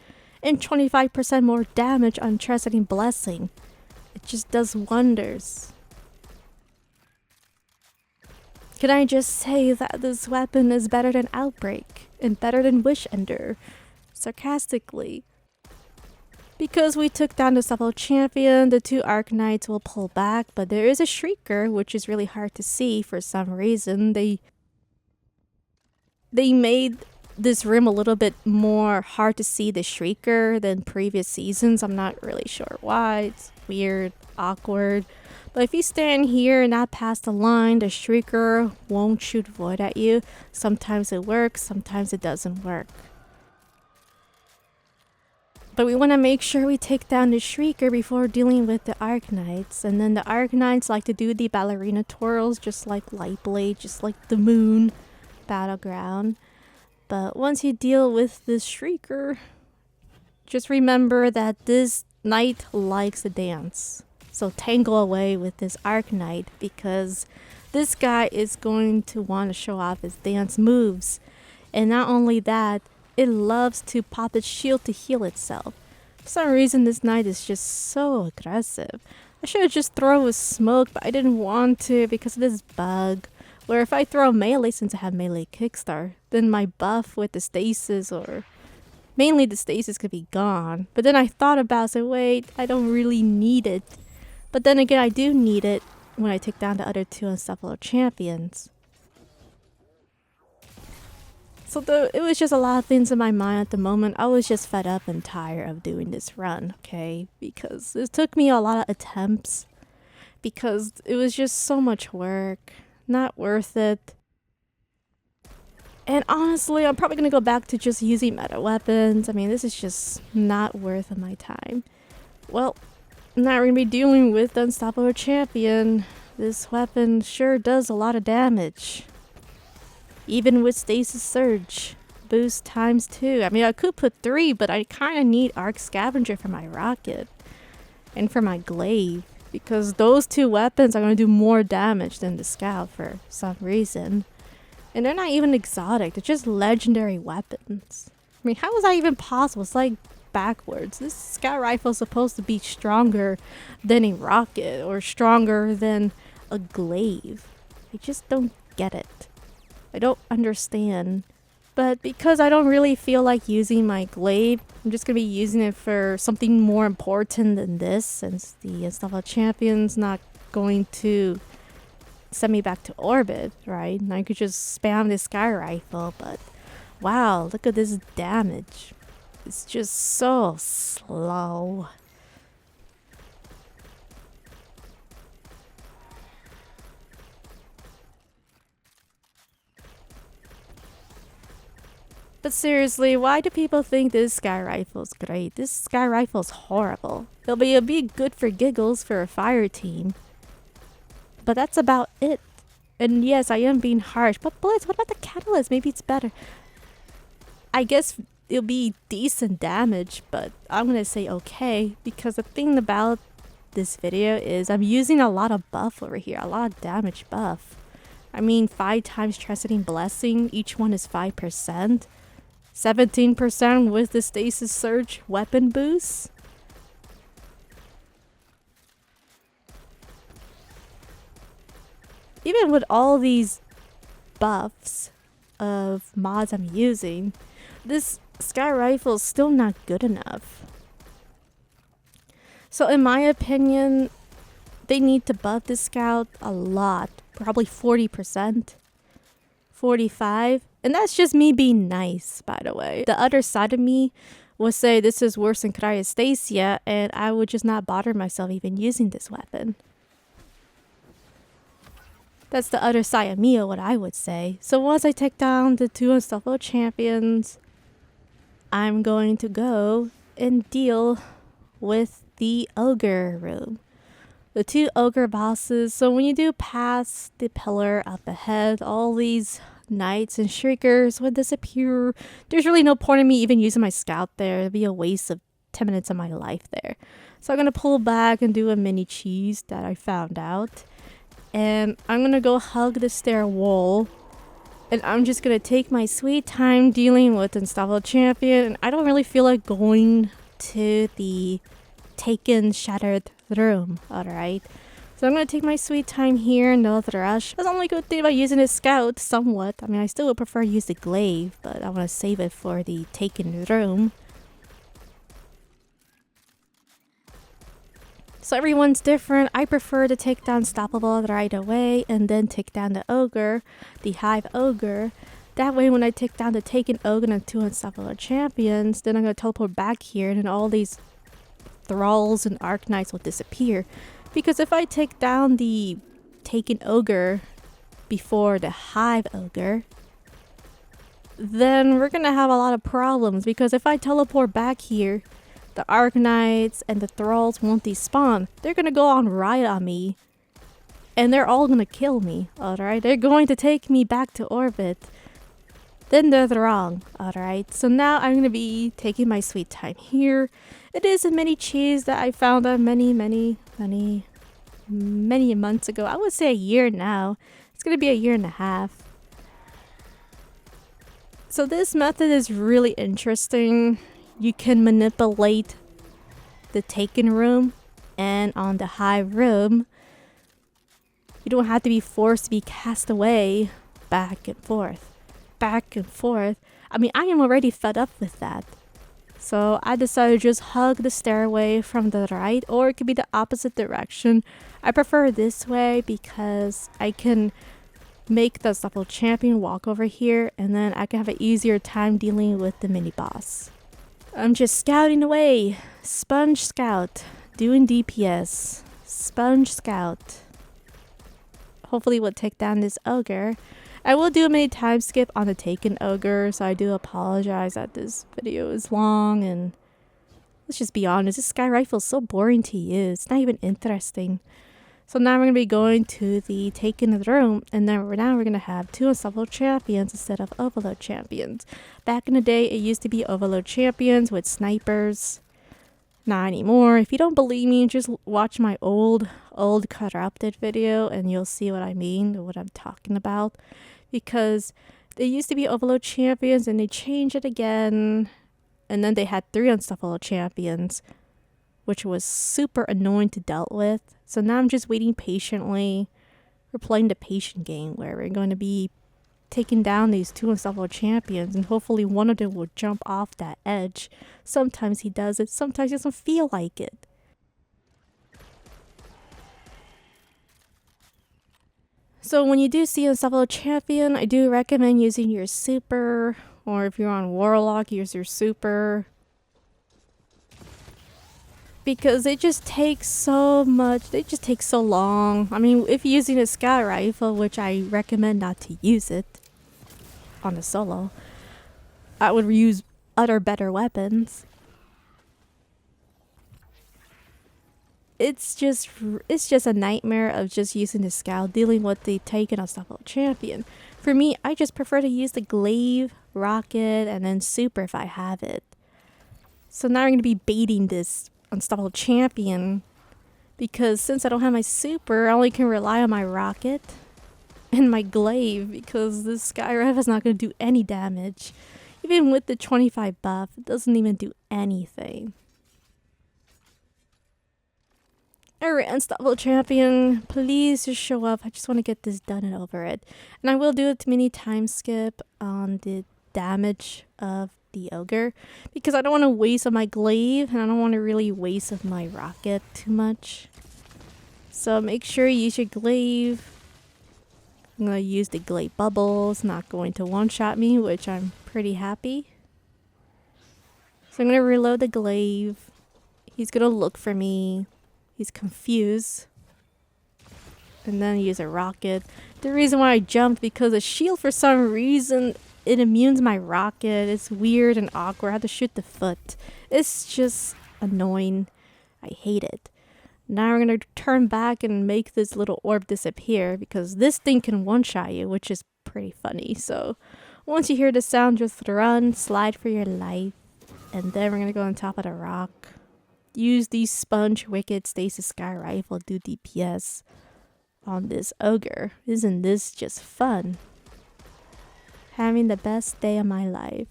A: and 25% more damage on Transcending Blessing. It just does wonders. Can I just say that this weapon is better than Outbreak and better than Wish Ender? Sarcastically. Because we took down the Unstoppable Champion, the 2 Arcanites will pull back, but there is a Shrieker, which is really hard to see for some reason. They made this room a little bit more hard to see the Shrieker than previous seasons. I'm not really sure why. It's weird, awkward. But if you stand here and not past the line, the Shrieker won't shoot void at you. Sometimes it works, sometimes it doesn't work. But we want to make sure we take down the Shrieker before dealing with the Arcanites. And then the Arcanites like to do the ballerina twirls, just like Lightblade, just like the moon, Battleground. But once you deal with this Shrieker, just remember that this knight likes to dance. So tangle away with this Arcanite because this guy is going to want to show off his dance moves. And not only that, it loves to pop its shield to heal itself. For some reason, this knight is just so aggressive. I should have just thrown with smoke, but I didn't want to because of this bug. Where if I throw melee, since I have melee kickstart, then my buff with the stasis or mainly the stasis could be gone. But then I thought about it, so wait, I don't really need it. But then again, I do need it when I take down the other 2 Unstoppable Champions. So it was just a lot of things in my mind at the moment. I was just fed up and tired of doing this run, okay? Because it took me a lot of attempts. Because it was just so much work. Not worth it. And honestly, I'm probably going to go back to just using meta weapons. I mean, this is just not worth my time. Well, now we're going to be dealing with the Unstoppable Champion. This weapon sure does a lot of damage. Even with Stasis Surge. Boost times 2. I mean, I could put 3, but I kind of need Arc Scavenger for my rocket. And for my glaive. Because those 2 weapons are going to do more damage than the scout for some reason. And they're not even exotic. They're just legendary weapons. I mean, how is that even possible? It's like backwards. This scout rifle is supposed to be stronger than a rocket. Or stronger than a glaive. I just don't get it. I don't understand But because I don't really feel like using my glaive, I'm just going to be using it for something more important than this, since the Unstoppable Champion's not going to send me back to orbit, right? And I could just spam this Sky Rifle, but wow, look at this damage. It's just so slow. But seriously, why do people think this Sky Rifle's great? This Sky Rifle's horrible. It'll be good for giggles for a fire team. But that's about it. And yes, I am being harsh. But Blitz, what about the catalyst? Maybe it's better. I guess it'll be decent damage, but I'm gonna say okay. Because the thing about this video is I'm using a lot of buff over here. A lot of damage buff. I mean, 5 times Transcending Blessing. Each one is 5%. 17% with the Stasis Surge weapon boost. Even with all these buffs of mods I'm using, this Sky Rifle is still not good enough. So in my opinion, they need to buff this Scout a lot. Probably 40%. 45%. And that's just me being nice, by the way. The other side of me would say this is worse than Cryostasia, and I would just not bother myself even using this weapon. That's the other side of me, what I would say. So once I take down the 2 Unstoppable Champions, I'm going to go and deal with the Ogre room. The 2 Ogre bosses. So when you do pass the pillar up ahead, all these Knights and Shriekers would disappear. There's really no point in me even using my Scout there. It'd be a waste of 10 minutes of my life there. So I'm going to pull back and do a mini cheese that I found out. And I'm going to go hug the stair wall. And I'm just going to take my sweet time dealing with Unstoppable Champion. And I don't really feel like going to the Taken Shattered room. Alright. So I'm going to take my sweet time here, no rush. That's the only good thing about using a Scout, somewhat. I mean, I still would prefer to use the glaive, but I want to save it for the Taken room. So everyone's different. I prefer to take down Stoppable right away and then take down the Ogre, the Hive Ogre. That way when I take down the Taken Ogre and 2 Unstoppable Champions, then I'm going to teleport back here and then all these Thralls and Arknights will disappear. Because if I take down the Taken Ogre before the Hive Ogre, then we're going to have a lot of problems. Because if I teleport back here, the Arknights and the Thralls won't despawn. They're going to go on riot on me. And they're all going to kill me. Alright? They're going to take me back to orbit. Then they're wrong. Alright? So now I'm going to be taking my sweet time here. It is a mini cheese that I found out many months ago. I would say a year now. It's going to be a year and a half. So this method is really interesting. You can manipulate the Taken room and on the Hive room. You don't have to be forced to be cast away back and forth. Back and forth. I mean, I am already fed up with that. So I decided to just hug the stairway from the right, or it could be the opposite direction. I prefer this way because I can make the Unstoppable Champion walk over here, and then I can have an easier time dealing with the mini boss. I'm just scouting away. Sponge Scout. Doing DPS. Sponge Scout. Hopefully we'll take down this Ogre. I will do a mini time skip on the Taken Ogre, so I do apologize that this video is long, and let's just be honest, this Sky Rifle is so boring to use. It's not even interesting. So now we're going to be going to the Taken room, and then now we're going to have 2 Unstoppable Champions instead of Overload Champions. Back in the day, it used to be Overload Champions with snipers. Not anymore. If you don't believe me, just watch my old corrupted video and you'll see what I mean, what I'm talking about. Because they used to be Overload Champions and they changed it again. And then they had 3 Unstoppable Champions, which was super annoying to deal with. So now I'm just waiting patiently. We're playing the patient game where we're going to be taking down these two unstoppable champions, and hopefully one of them will jump off that edge. Sometimes he does it, sometimes he doesn't feel like it. So when you do see an unstoppable champion, I do recommend using your super, or if you're on Warlock, use your super. Because it just takes so much, they just take so long. I mean, if you're using a scout rifle, which I recommend not to use it on a solo, I would use other better weapons. It's just a nightmare of just using the scout, dealing with the taken unstoppable champion. For me, I just prefer to use the glaive, rocket, and then super if I have it. So now I'm going to be baiting this unstoppable champion, because since I don't have my super, I only can rely on my rocket and my glaive, because this sky rifle is not going to do any damage. Even with the 25 buff, it doesn't even do anything. Alright, unstoppable champion, please just show up. I just want to get this done and over it. And I will do a mini time skip on the damage of the ogre, because I don't want to waste of my glaive, and I don't want to really waste of my rocket too much. So make sure you use your glaive. I'm going to use the glaive bubbles, not going to one-shot me, which I'm pretty happy. So I'm going to reload the glaive. He's going to look for me. He's confused. And then use a rocket. The reason why I jumped, because a shield for some reason, it immunes my rocket. It's weird and awkward. I have to shoot the foot. It's just annoying. I hate it. Now we're going to turn back and make this little orb disappear, because this thing can one-shot you, which is pretty funny. So once you hear the sound, just run, slide for your life, and then we're going to go on top of the rock. Use the Sponge Wicked Stasis Sky Rifle, do DPS on this ogre. Isn't this just fun? Having the best day of my life.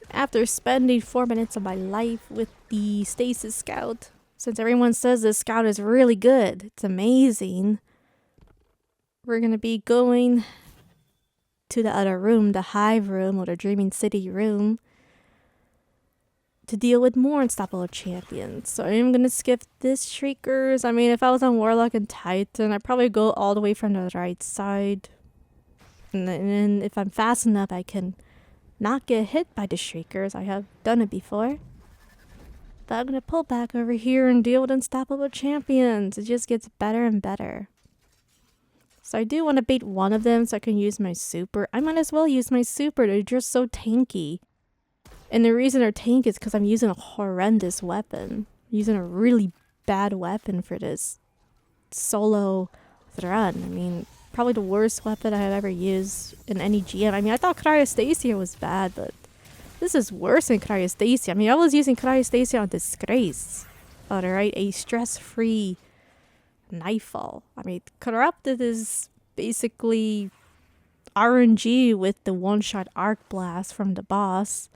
A: After spending 4 minutes of my life with the Stasis Scout, since everyone says this scout is really good, it's amazing, we're gonna be going to the other room, the Hive room, or the Dreaming City room, to deal with more unstoppable champions. So I'm gonna skip this Shriekers. I mean, if I was on Warlock and Titan, I'd probably go all the way from the right side. And then if I'm fast enough, I can not get hit by the Shriekers. I have done it before. But I'm going to pull back over here and deal with unstoppable champions. It just gets better and better. So I do want to bait one of them so I can use my super. I might as well use my super. They're just so tanky. And the reason they're tanky is because I'm using a horrendous weapon. I'm using a really bad weapon for this solo run. I mean, probably the worst weapon I have ever used in any GM. I mean, I thought Cryostasia was bad, but this is worse than Cryostasia. I mean, I was using Cryostasia on Disgraced. Alright, a stress-free Nightfall. I mean, Corrupted is basically RNG with the one-shot arc blast from the boss.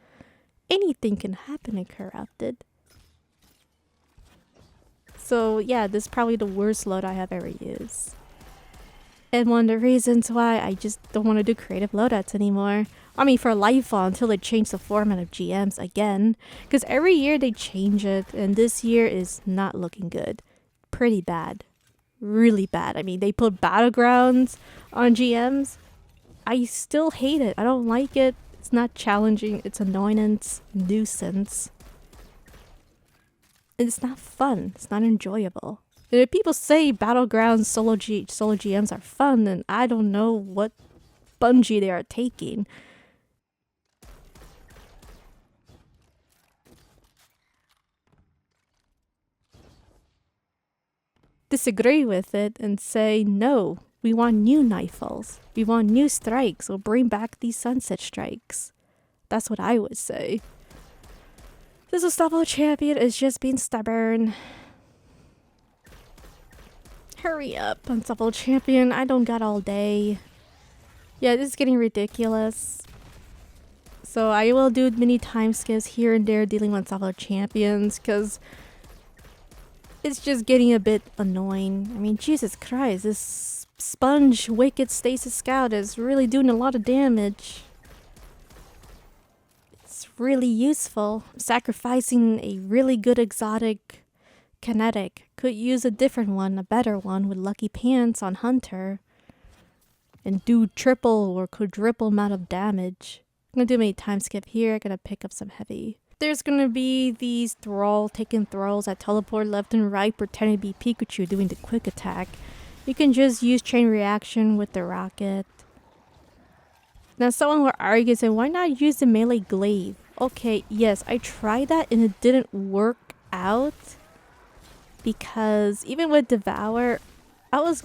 A: Anything can happen in Corrupted. So yeah, this is probably the worst load I have ever used. And one of the reasons why I just don't want to do creative loadouts anymore. I mean, for Lightfall, until they change the format of GMs again. Because every year they change it, and this year is not looking good. Pretty bad. Really bad. I mean, they put Battlegrounds on GMs. I still hate it. I don't like it. It's not challenging. It's annoyance, nuisance. And it's not fun. It's not enjoyable. And if people say Battleground solo GMs are fun, then I don't know what Bungie they are taking. Disagree with it and say, no, we want new Nightfalls. We want new strikes. We'll bring back these sunset strikes. That's what I would say. This unstoppable champion is just being stubborn. Hurry up, unstoppable champion. I don't got all day. Yeah, this is getting ridiculous. So I will do mini time skips here and there dealing with unstoppable champions, because it's just getting a bit annoying. I mean, Jesus Christ, this sponge wicked stasis scout is really doing a lot of damage. It's really useful. Sacrificing a really good exotic kinetic. Could use a different one, a better one with lucky pants on hunter. And do triple or quadruple amount of damage. I'm gonna do my time skip here. I'm gonna pick up some heavy. There's gonna be these taking thralls that teleport left and right pretending to be Pikachu doing the quick attack. You can just use chain reaction with the rocket. Now someone will argue and why not use the melee glaive? Okay, yes, I tried that and it didn't work out. Because even with Devour, I was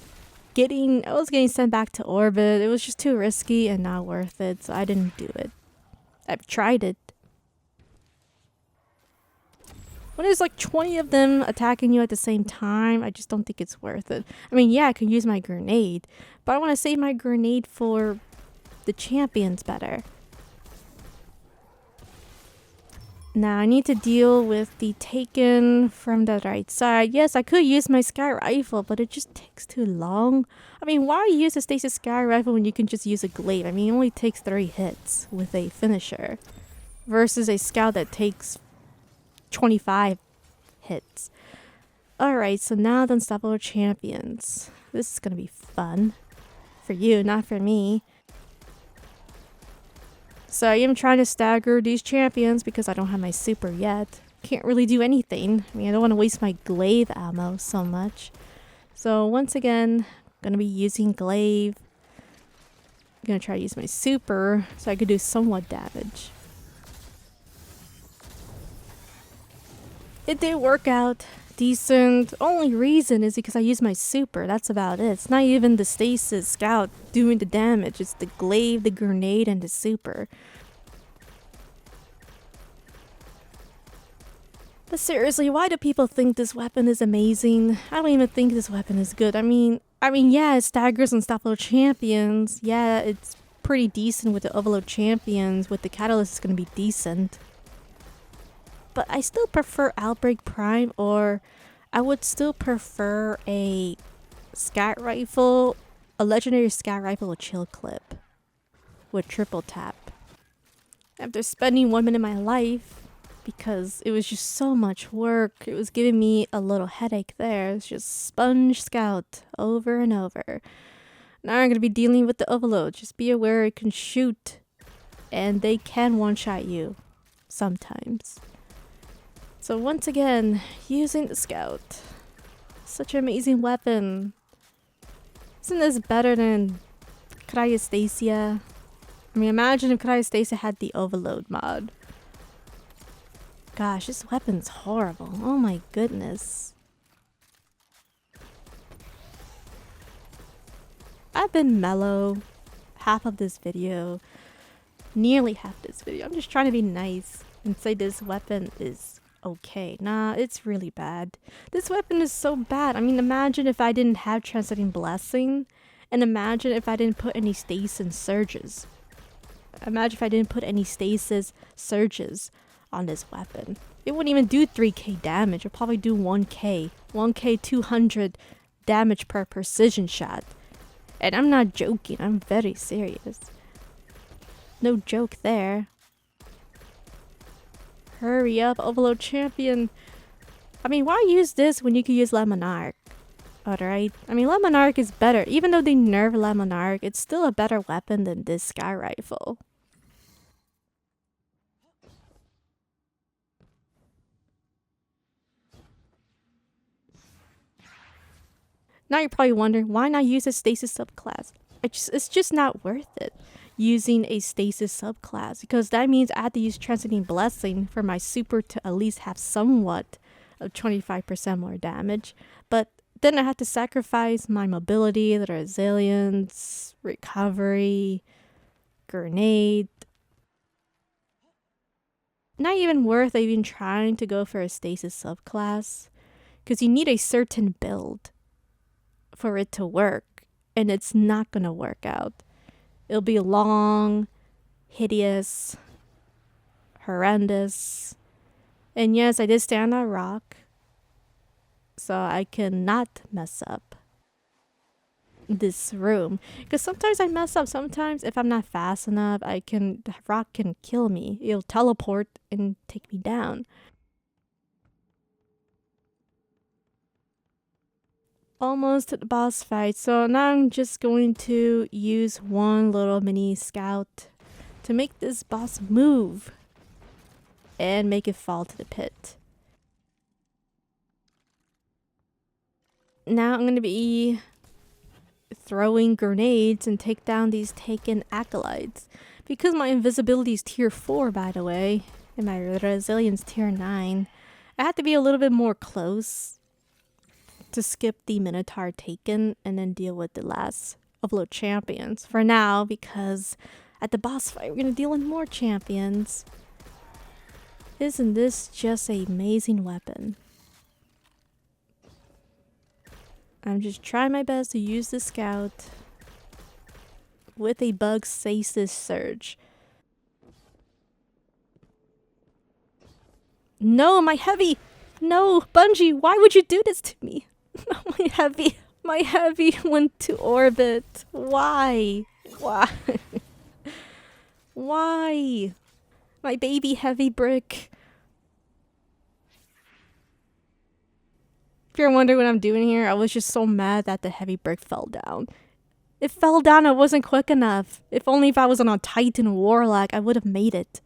A: getting sent back to orbit. It was just too risky and not worth it, so I didn't do it. I've tried it. When there's like 20 of them attacking you at the same time, I just don't think it's worth it. I mean, yeah, I can use my grenade, but I want to save my grenade for the champions better. Now I need to deal with the taken from the right side. Yes, I could use my sky rifle, but it just takes too long. I mean, why use a stasis sky rifle when you can just use a glaive? I mean, it only takes 3 hits with a finisher versus a scout that takes 25 hits. Alright, so now the Unstoppable Champions. This is gonna be fun. For you, not for me. So I am trying to stagger these champions because I don't have my super yet. Can't really do anything. I mean, I don't want to waste my glaive ammo so much. So once again, I'm going to be using glaive. I'm going to try to use my super so I could do somewhat damage. It did work out decent. Only reason is because I used my super. That's about it. It's not even the stasis scout doing the damage. It's the glaive, the grenade, and the super. But seriously, why do people think this weapon is amazing? I don't even think this weapon is good. I mean, yeah, it staggers Unstoppable Champions. Yeah, it's pretty decent with the Overload Champions. With the Catalyst, it's gonna be decent. But I still prefer Outbreak Prime, or I would still prefer a scat rifle, a legendary scat rifle with chill clip with triple tap. After spending 1 minute of my life, because it was just so much work, it was giving me a little headache there. It's just sponge scout over and over. Now I'm going to be dealing with the overload. Just be aware it can shoot and they can one-shot you sometimes. So once again, using the scout. Such an amazing weapon. Isn't this better than Cryostasia? I mean, imagine if Cryostasia had the overload mod. Gosh, this weapon's horrible. Oh my goodness. I've been mellow half of this video. Nearly half this video. I'm just trying to be nice and say this weapon is okay. Nah, it's really bad. This weapon is so bad. I mean, imagine if I didn't have Transcending Blessing. And imagine if I didn't put any stasis surges. Imagine if I didn't put any stasis surges on this weapon. It wouldn't even do 3k damage. It'll probably do 1k. 1k 200 damage per precision shot. And I'm not joking. I'm very serious. No joke there. Hurry up, Overload Champion. I mean, why use this when you could use Lemonarch? Alright. I mean, Lemonarch is better. Even though they nerf Lemonarch, it's still a better weapon than this Sky Rifle. Now you're probably wondering, why not use a stasis subclass? It's just not worth it using a stasis subclass, because that means I have to use Transcending Blessing for my super to at least have somewhat of 25% more damage. But then I have to sacrifice my mobility, the resilience, recovery, grenade. Not even worth even trying to go for a stasis subclass, because you need a certain build for it to work, and it's not gonna work out. It'll be long, hideous, horrendous. And yes, I did stand on a rock, so I cannot mess up. this room. Because sometimes I mess up. Sometimes if I'm not fast enough, the rock can kill me. It'll teleport and take me down. Almost at the boss fight. So now I'm just going to use one little mini scout to make this boss move and make it fall to the pit. Now I'm going to be throwing grenades and take down these taken acolytes. Because my invisibility is tier 4, by the way, and my resilience tier 9, I have to be a little bit more close to skip the Minotaur taken and then deal with the last upload champions. For now, because at the boss fight, we're going to deal with more champions. Isn't this just an amazing weapon? I'm just trying my best to use the scout with a bug stasis surge. No, my heavy! No, Bungie, why would you do this to me? No, my heavy went to orbit. Why? Why? Why? My baby heavy brick. If you're wondering what I'm doing here, I was just so mad that the heavy brick fell down. It fell down, it wasn't quick enough. If I was on a Titan Warlock, I would have made it.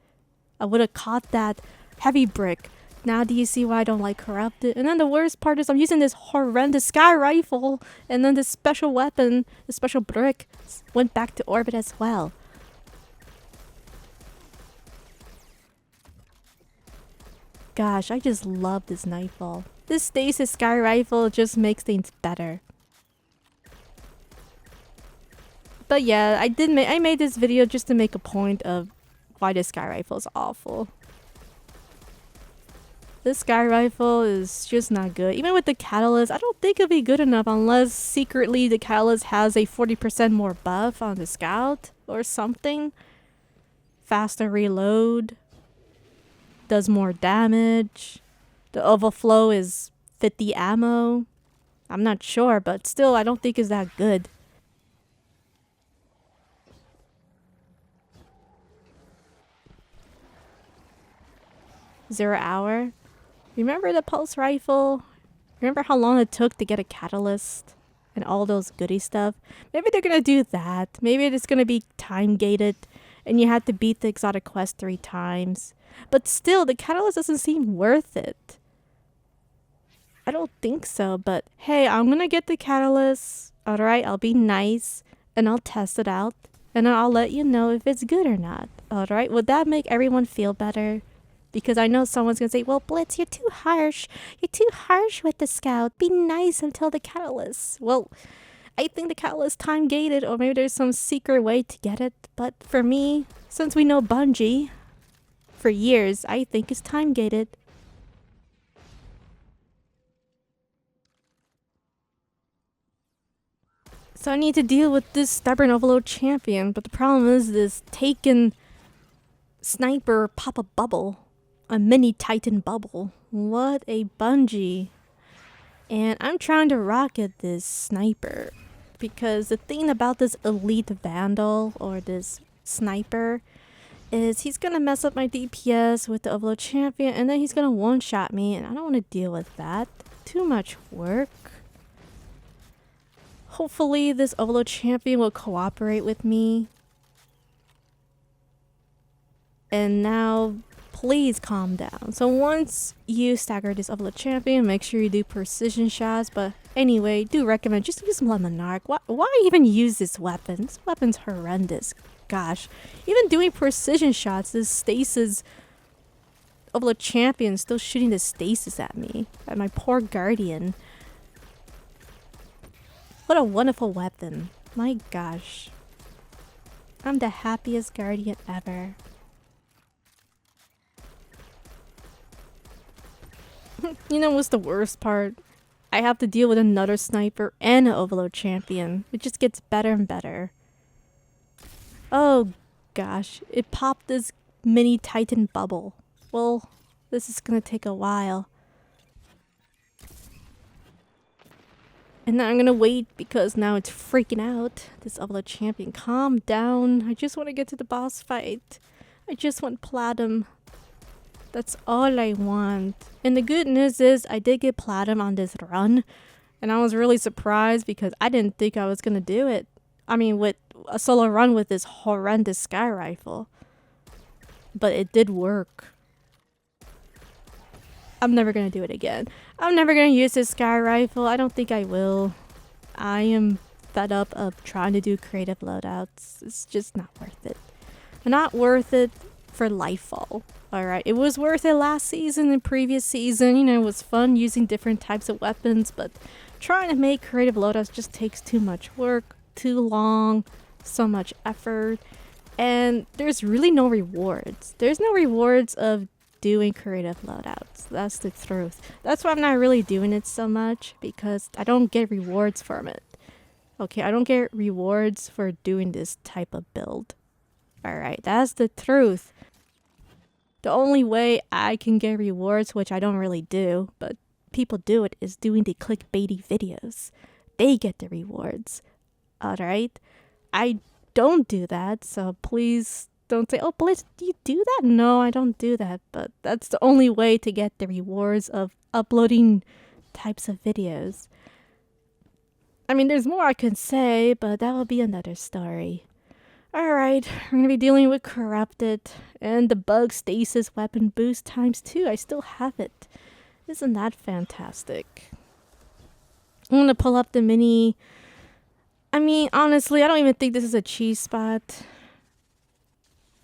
A: I would have caught that heavy brick. Now do you see why I don't like Corrupted? And then the worst part is I'm using this horrendous sky rifle, and then this special weapon, the special brick, went back to orbit as well. Gosh, I just love this Nightfall. This stasis sky rifle just makes things better. But yeah, I made this video just to make a point of why this sky rifle is awful. This sky rifle is just not good. Even with the catalyst, I don't think it'll be good enough unless secretly the catalyst has a 40% more buff on the scout or something. Faster reload. Does more damage. The overflow is 50 ammo. I'm not sure, but still I don't think it's that good. Zero hour. Remember the pulse rifle? Remember how long it took to get a catalyst and all those goody stuff? Maybe they're gonna do that. Maybe it's gonna be time gated and you have to beat the exotic quest 3 times. But still, the catalyst doesn't seem worth it. I don't think so, but hey, I'm gonna get the catalyst. Alright, I'll be nice and I'll test it out and then I'll let you know if it's good or not. Alright, would that make everyone feel better? Because I know someone's gonna say, well, Blitz, you're too harsh. You're too harsh with the scout. Be nice until the catalyst. Well, I think the catalyst time gated, or maybe there's some secret way to get it. But for me, since we know Bungie for years, I think it's time gated. So I need to deal with this stubborn overload champion. But the problem is this taken sniper pop a bubble. A mini Titan bubble. What a Bungie. And I'm trying to rocket this sniper. Because the thing about this elite vandal or this sniper is he's gonna mess up my DPS with the overload champion and then he's gonna one-shot me and I don't want to deal with that. Too much work. Hopefully this overload champion will cooperate with me. And now please calm down. So once you stagger this overload champion, make sure you do precision shots. But anyway, do recommend just use Monarch. Why even use this weapon? This weapon's horrendous. Gosh, even doing precision shots, this stasis overload champion still shooting the stasis at me, at my poor guardian. What a wonderful weapon. My gosh, I'm the happiest guardian ever. You know what's the worst part? I have to deal with another sniper and an overload champion. It just gets better and better. Oh gosh, it popped this mini Titan bubble. Well, this is gonna take a while. And now I'm gonna wait because now it's freaking out. This upload champion, calm down. I just want to get to the boss fight. I just want platinum. That's all I want. And the good news is I did get platinum on this run. And I was really surprised because I didn't think I was gonna do it. I mean, with a solo run with this horrendous sky rifle. But it did work. I'm never gonna do it again. I'm never gonna use this sky rifle. I don't think I will. I am fed up of trying to do creative loadouts. It's just not worth it. Not worth it for Lightfall. Alright, it was worth it last season and previous season. You know, it was fun using different types of weapons, but trying to make creative loadouts just takes too much work, too long, so much effort, and there's really no rewards. There's no rewards of doing creative loadouts. That's the truth. That's why I'm not really doing it so much, because I don't get rewards from it. Okay, I don't get rewards for doing this type of build. Alright, that's the truth. The only way I can get rewards, which I don't really do, but people do it, is doing the clickbaity videos. They get the rewards. Alright? I don't do that, so please don't say, oh, Blitz, do you do that? No, I don't do that, but that's the only way to get the rewards of uploading types of videos. I mean, there's more I can say, but that will be another story. Alright, we're gonna be dealing with Corrupted and the bug stasis weapon boost ×2. I still have it. Isn't that fantastic? I'm gonna pull up the mini. I mean, honestly, I don't even think this is a cheese spot.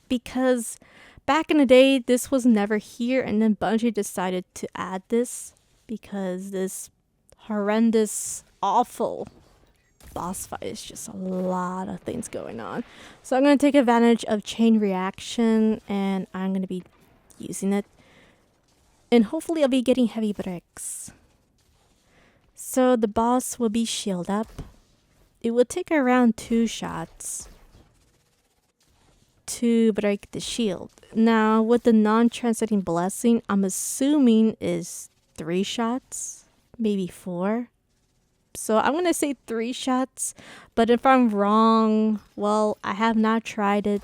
A: Because back in the day, this was never here, and then Bungie decided to add this because this horrendous, awful boss fight is just a lot of things going on. So I'm going to take advantage of chain reaction, and I'm going to be using it. And hopefully I'll be getting heavy bricks. So the boss will be shield up. It will take around 2 shots to break the shield. Now with the non-translating blessing, I'm assuming is 3 shots, maybe 4. So I'm gonna say 3 shots, but if I'm wrong, well, I have not tried it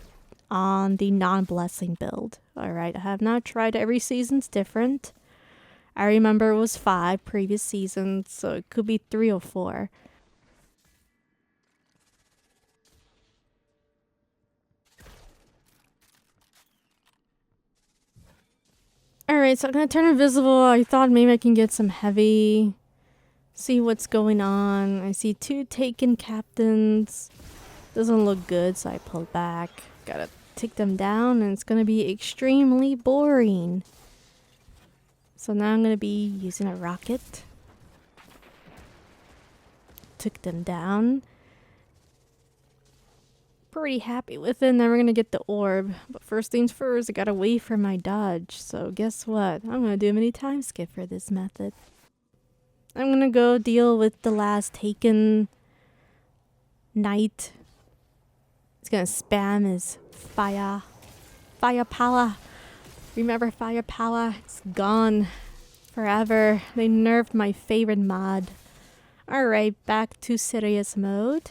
A: on the non-blessing build. Alright, I have not tried it. Every season's different. I remember it was 5 previous seasons, so it could be 3 or 4. Alright, so I'm gonna turn invisible. I thought maybe I can get some heavy. See what's going on. I see 2 taken captains. Doesn't look good, so I pulled back. Gotta take them down, and it's gonna be extremely boring. So now I'm gonna be using a rocket. Took them down. Pretty happy with it. Now we're gonna get the orb. But first things first, I gotta wait for my dodge. So guess what? I'm gonna do a mini time skip for this method. I'm gonna go deal with the last taken knight. He's gonna spam his fire power. Remember fire power? It's gone forever. They nerfed my favorite mod. Alright, back to serious mode.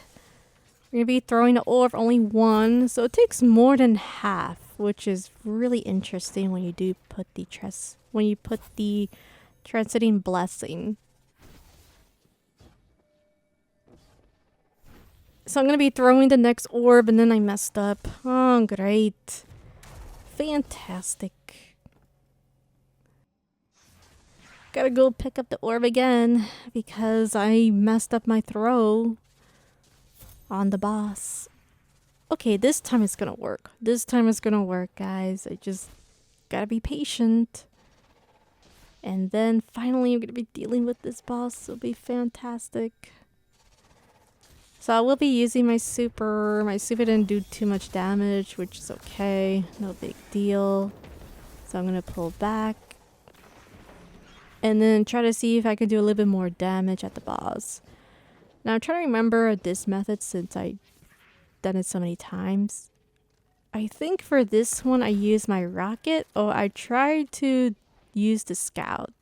A: We're gonna be throwing the orb only 1, so it takes more than half, which is really interesting when you do put the transiting blessing. So I'm going to be throwing the next orb, and then I messed up. Oh, great. Fantastic. Gotta go pick up the orb again, because I messed up my throw on the boss. Okay, this time it's going to work. This time it's going to work, guys. I just gotta be patient. And then finally I'm going to be dealing with this boss. It'll be fantastic. So I will be using my super. My super didn't do too much damage, which is okay. No big deal. So I'm going to pull back. And then try to see if I can do a little bit more damage at the boss. Now I'm trying to remember this method since I've done it so many times. I think for this one I used my rocket, or I tried to use the scout.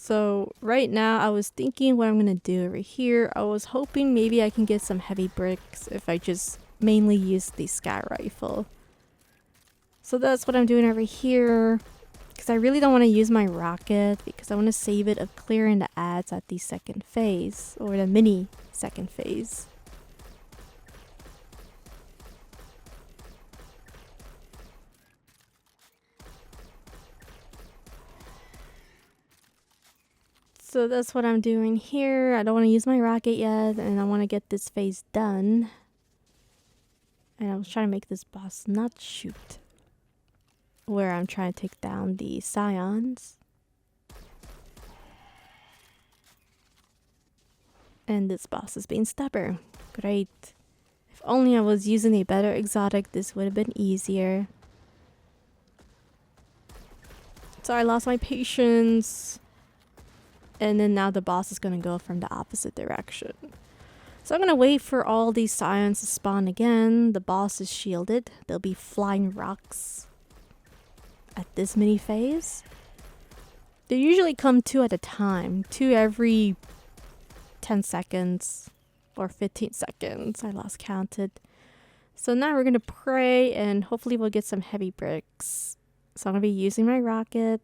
A: So right now I was thinking what I'm gonna do over here. I was hoping maybe I can get some heavy bricks if I just mainly use the sky rifle. So that's what I'm doing over here. Because I really don't want to use my rocket because I want to save it of clearing the ads at the second phase. Or the mini second phase. So that's what I'm doing here. I don't want to use my rocket yet, and I want to get this phase done. And I was trying to make this boss not shoot. Where I'm trying to take down the scions. And this boss is being stubborn. Great. If only I was using a better exotic, this would have been easier. So I lost my patience. And then now the boss is going to go from the opposite direction. So I'm going to wait for all these scions to spawn again. The boss is shielded. There'll be flying rocks at this mini phase. They usually come 2 at a time. 2 every 10 seconds or 15 seconds. I lost counted. So now we're going to pray and hopefully we'll get some heavy bricks. So I'm going to be using my rocket.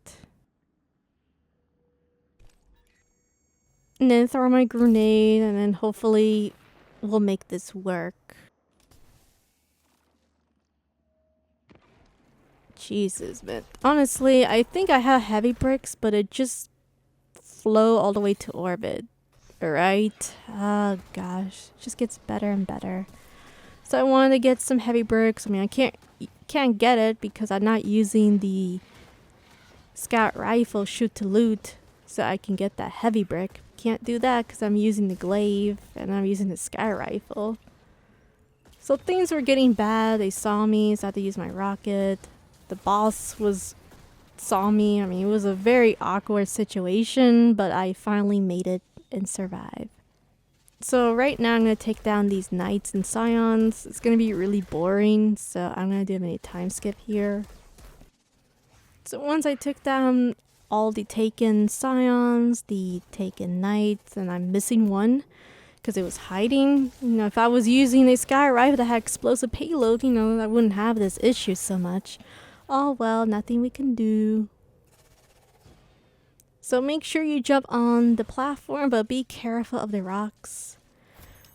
A: And then throw my grenade, and then hopefully we'll make this work. Jesus, man. Honestly, I think I have heavy bricks, but it just flow all the way to orbit. Alright? Oh gosh. It just gets better and better. So I wanted to get some heavy bricks. I mean, I can't get it because I'm not using the scout rifle shoot to loot. So I can get that heavy brick. Can't do that because I'm using the glaive and I'm using the sky rifle. So things were getting bad. They saw me, so I had to use my rocket. The boss saw me. I mean, it was a very awkward situation, but I finally made it and survived. So right now I'm going to take down these knights and scions. It's going to be really boring, so I'm going to do a mini time skip here. So once I took down all the taken scions, the taken knights, and I'm missing one because it was hiding. You know, if I was using a sky rifle that had explosive payload, you know, I wouldn't have this issue so much. Oh well, nothing we can do. So make sure you jump on the platform, but be careful of the rocks.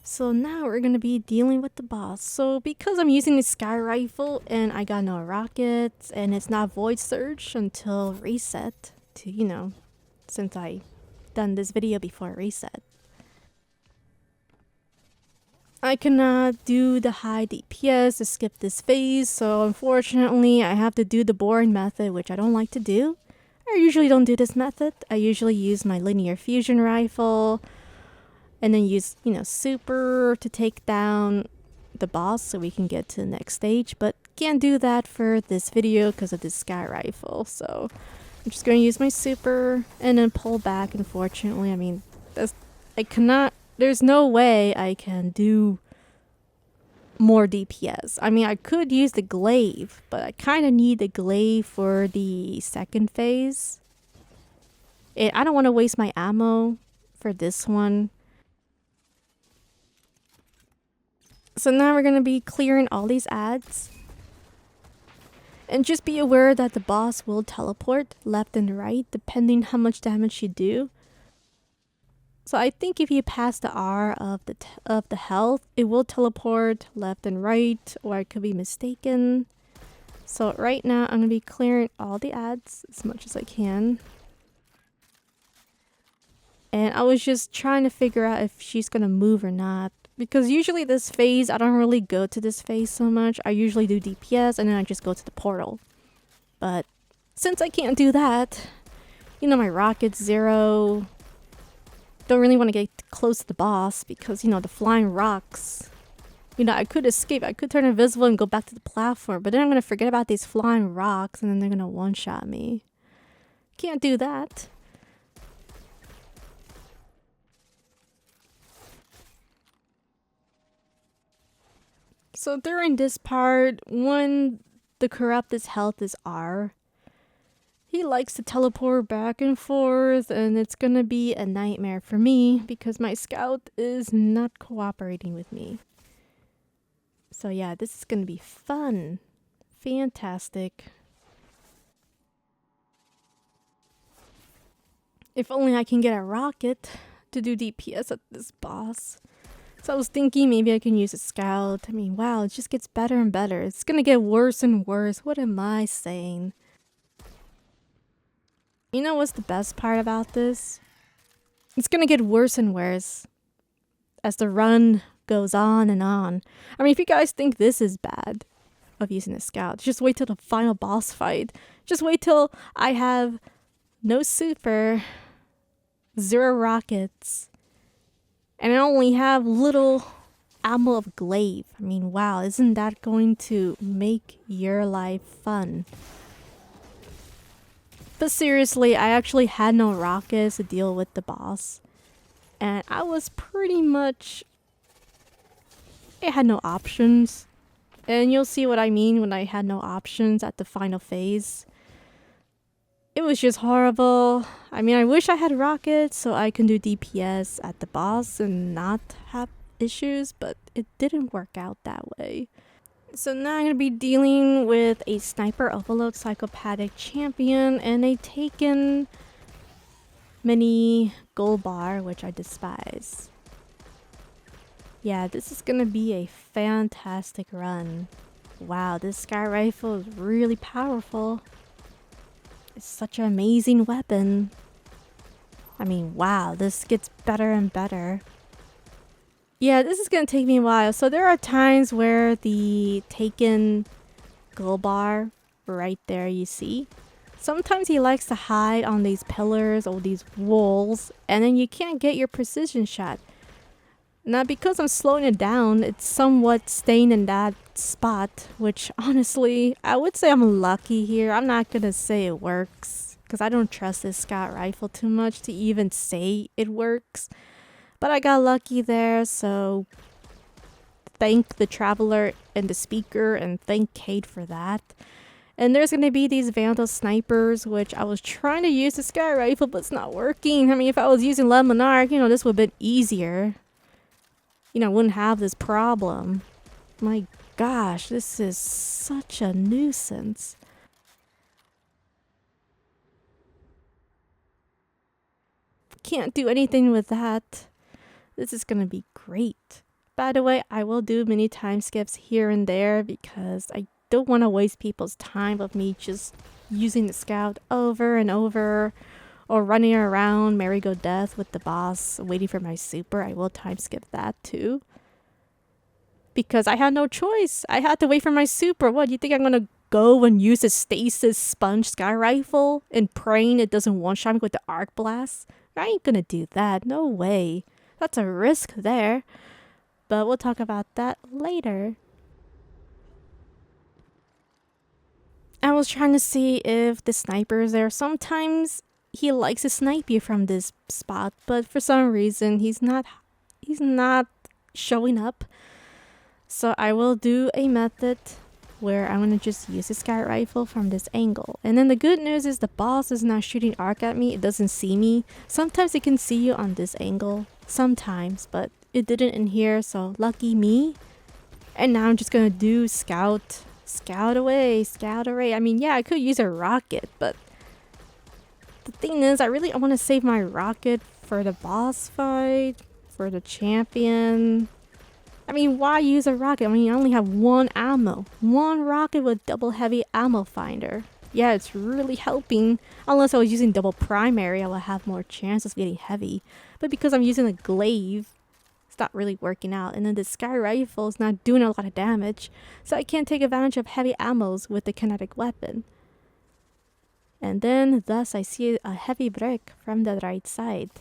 A: So now we're going to be dealing with the boss. So because I'm using the sky rifle and I got no rockets and it's not void surge until reset to, you know, since I done this video before reset. I cannot do the high DPS to skip this phase, so unfortunately I have to do the boring method, which I don't like to do. I usually don't do this method. I usually use my linear fusion rifle and then use, you know, super to take down the boss so we can get to the next stage, but can't do that for this video because of this sky rifle. So I'm just going to use my super and then pull back. Unfortunately, I mean, there's no way I can do more DPS. I mean, I could use the glaive, but I kind of need the glaive for the second phase. I don't want to waste my ammo for this one. So now we're going to be clearing all these ads. And just be aware that the boss will teleport left and right depending how much damage you do. So I think if you pass the R of the health, it will teleport left and right, or I could be mistaken. So right now I'm going to be clearing all the ads as much as I can. And I was just trying to figure out if she's going to move or not. Because usually this phase, I don't really go to this phase so much. I usually do DPS and then I just go to the portal. But since I can't do that, you know, my rocket's 0. Don't really want to get close to the boss because, you know, the flying rocks. You know, I could escape. I could turn invisible and go back to the platform. But then I'm going to forget about these flying rocks and then they're going to one-shot me. Can't do that. So during this part, when the corrupted's health is R, He likes to teleport back and forth, and it's gonna be a nightmare for me because my scout is not cooperating with me. So yeah, this is gonna be fun. Fantastic. If only I can get a rocket to do DPS at this boss. So I was thinking maybe I can use a scout. I mean, wow, it just gets better and better. It's gonna get worse and worse. What am I saying? You know what's the best part about this? It's gonna get worse and worse as the run goes on and on. I mean, if you guys think this is bad of using a scout, just wait till the final boss fight. Just wait till I have no super, 0 rockets, and I only have little ammo of glaive. I mean, wow, isn't that going to make your life fun? But seriously, I actually had no rockets to deal with the boss. And I was pretty much... I had no options. And you'll see what I mean when I had no options at the final phase. It was just horrible. I mean, I wish I had rockets so I can do DPS at the boss and not have issues, but it didn't work out that way. So now I'm going to be dealing with a Sniper Overload Psychopathic Champion and a Taken Mini Gold Bar, which I despise. Yeah, this is going to be a fantastic run. Wow, this Sky Rifle is really powerful. It's such an amazing weapon. I mean, wow, this gets better and better. Yeah, this is going to take me a while. So there are times where the Taken Gold Bar, right there you see, sometimes he likes to hide on these pillars or these walls, and then you can't get your precision shot. Now, because I'm slowing it down, it's somewhat staying in that spot, which honestly, I would say I'm lucky here. I'm not going to say it works, because I don't trust this Scout Rifle too much to even say it works. But I got lucky there, so thank the Traveler and the Speaker, and thank Kate for that. And there's going to be these Vandal Snipers, which I was trying to use the Sky Rifle, but it's not working. I mean, if I was using Le Monarch, you know, this would have been easier. You know, wouldn't have this problem. My gosh, this is such a nuisance. Can't do anything with that. This is gonna be great. By the way, I will do mini time skips here and there because I don't want to waste people's time of me just using the scout over and over or running around merry-go-death with the boss waiting for my super. I will time skip that too. Because I had no choice. I had to wait for my super. What, you think I'm gonna go and use a stasis sponge Sky Rifle and praying it doesn't one-shot me with the arc blast? I ain't gonna do that. No way. That's a risk there. But we'll talk about that later. I was trying to see if the sniper is there. Sometimes he likes to snipe you from this spot, but for some reason he's not showing up. So I will do a method where I'm going to just use the Sky Rifle from this angle. And then the good news is the boss is not shooting arc at me. It doesn't see me. Sometimes it can see you on this angle. Sometimes, but it didn't in here, so lucky me. And now I'm just going to do scout. Scout away, scout away. I mean, yeah, I could use a rocket, but the thing is, I want to save my rocket for the boss fight, for the champion. I mean, why use a rocket? I mean, I only have 1 ammo. 1 rocket with double heavy ammo finder. Yeah, it's really helping. Unless I was using double primary, I would have more chances of getting heavy. But because I'm using a glaive, it's not really working out. And then the Sky Rifle is not doing a lot of damage, so I can't take advantage of heavy ammos with the kinetic weapon. And then, thus, I see a heavy brick from the right side.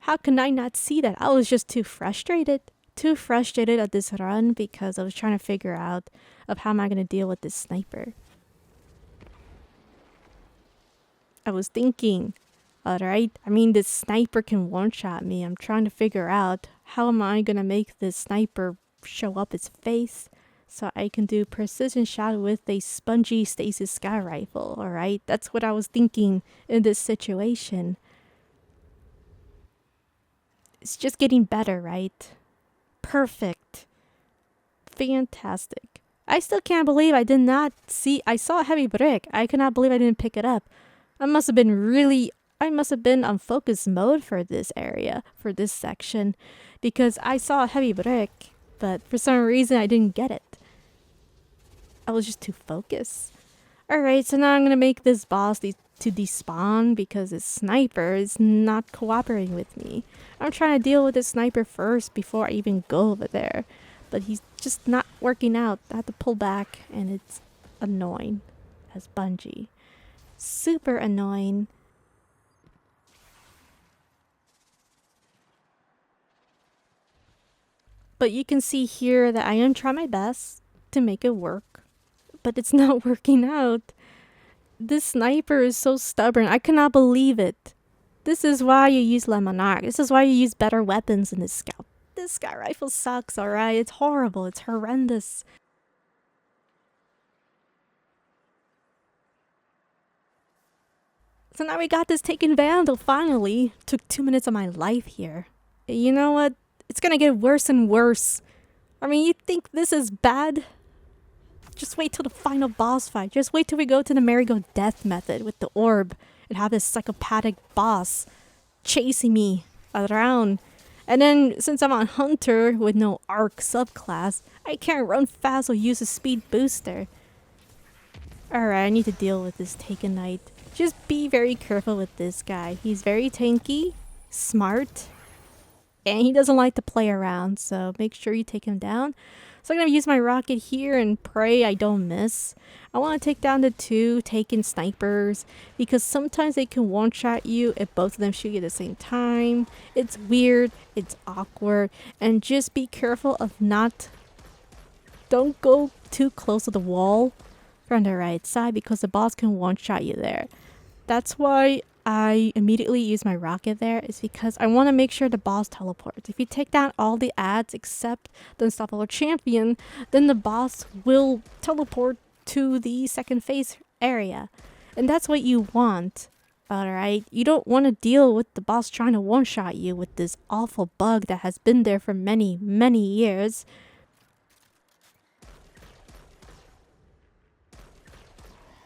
A: How can I not see that? I was just too frustrated. Too frustrated at this run because I was trying to figure out of how am I going to deal with this sniper. I was thinking, alright, I mean this sniper can one-shot me. I'm trying to figure out how am I going to make this sniper show up its face. so I can do precision shot with a spongy stasis sky rifle, alright? That's what I was thinking in this situation. It's just getting better, right? Perfect. Fantastic. I still can't believe I did not see. I saw a heavy brick. I cannot believe I didn't pick it up. I must have been on focus mode for this area, for this section, because I saw a heavy brick, but for some reason I didn't get it. I was just too focused. Alright, so now I'm gonna make this boss to despawn because this sniper is not cooperating with me. I'm trying to deal with this sniper first before I even go over there. But he's just not working out. I have to pull back and it's annoying as Bungie. Super annoying. But you can see here that I am trying my best to make it work. But it's not working out. This sniper is so stubborn. I cannot believe it. This is why you use Le Monarch. This is why you use better weapons in this scout. This sky rifle sucks, alright? It's horrible. It's horrendous. So now we got this taken Vandal, finally. Took 2 minutes of my life here. You know what? It's gonna get worse and worse. I mean, you think this is bad? Just wait till the final boss fight. Just wait till we go to the merry-go death method with the orb and have this psychopathic boss chasing me around. And then, since I'm on Hunter with no Arc subclass, I can't run fast or use a speed booster. Alright, I need to deal with this Taken Knight. Just be very careful with this guy. He's very tanky, smart, and he doesn't like to play around, so make sure you take him down. So I'm going to use my rocket here and pray I don't miss. I want to take down the 2 Taken snipers because sometimes they can one-shot you if both of them shoot you at the same time. It's weird, it's awkward, and just be careful of don't go too close to the wall from the right side because the boss can one-shot you there. That's why I immediately use my rocket there, is because I want to make sure the boss teleports. If you take down all the ads except the Unstoppable Champion, then the boss will teleport to the second phase area. And that's what you want, alright? You don't want to deal with the boss trying to one-shot you with this awful bug that has been there for many, many years.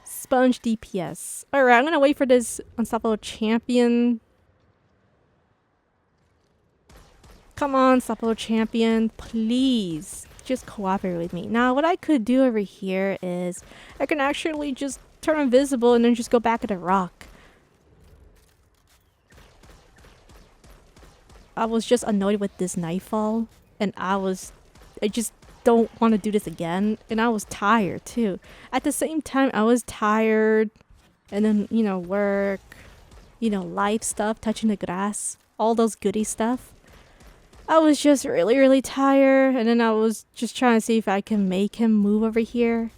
A: Sponge DPS. Alright, I'm gonna wait for this Unstoppable Champion. Come on, Unstoppable Champion. Please, just cooperate with me. Now, what I could do over here is I can actually just turn invisible and then just go back at the rock. I was just annoyed with this Nightfall, and I just don't want to do this again, and I was tired too. At the same time, I was tired, and then, you know, work, you know, life stuff, touching the grass, all those goody stuff. I was just really, really tired, and then I was just trying to see if I can make him move over here.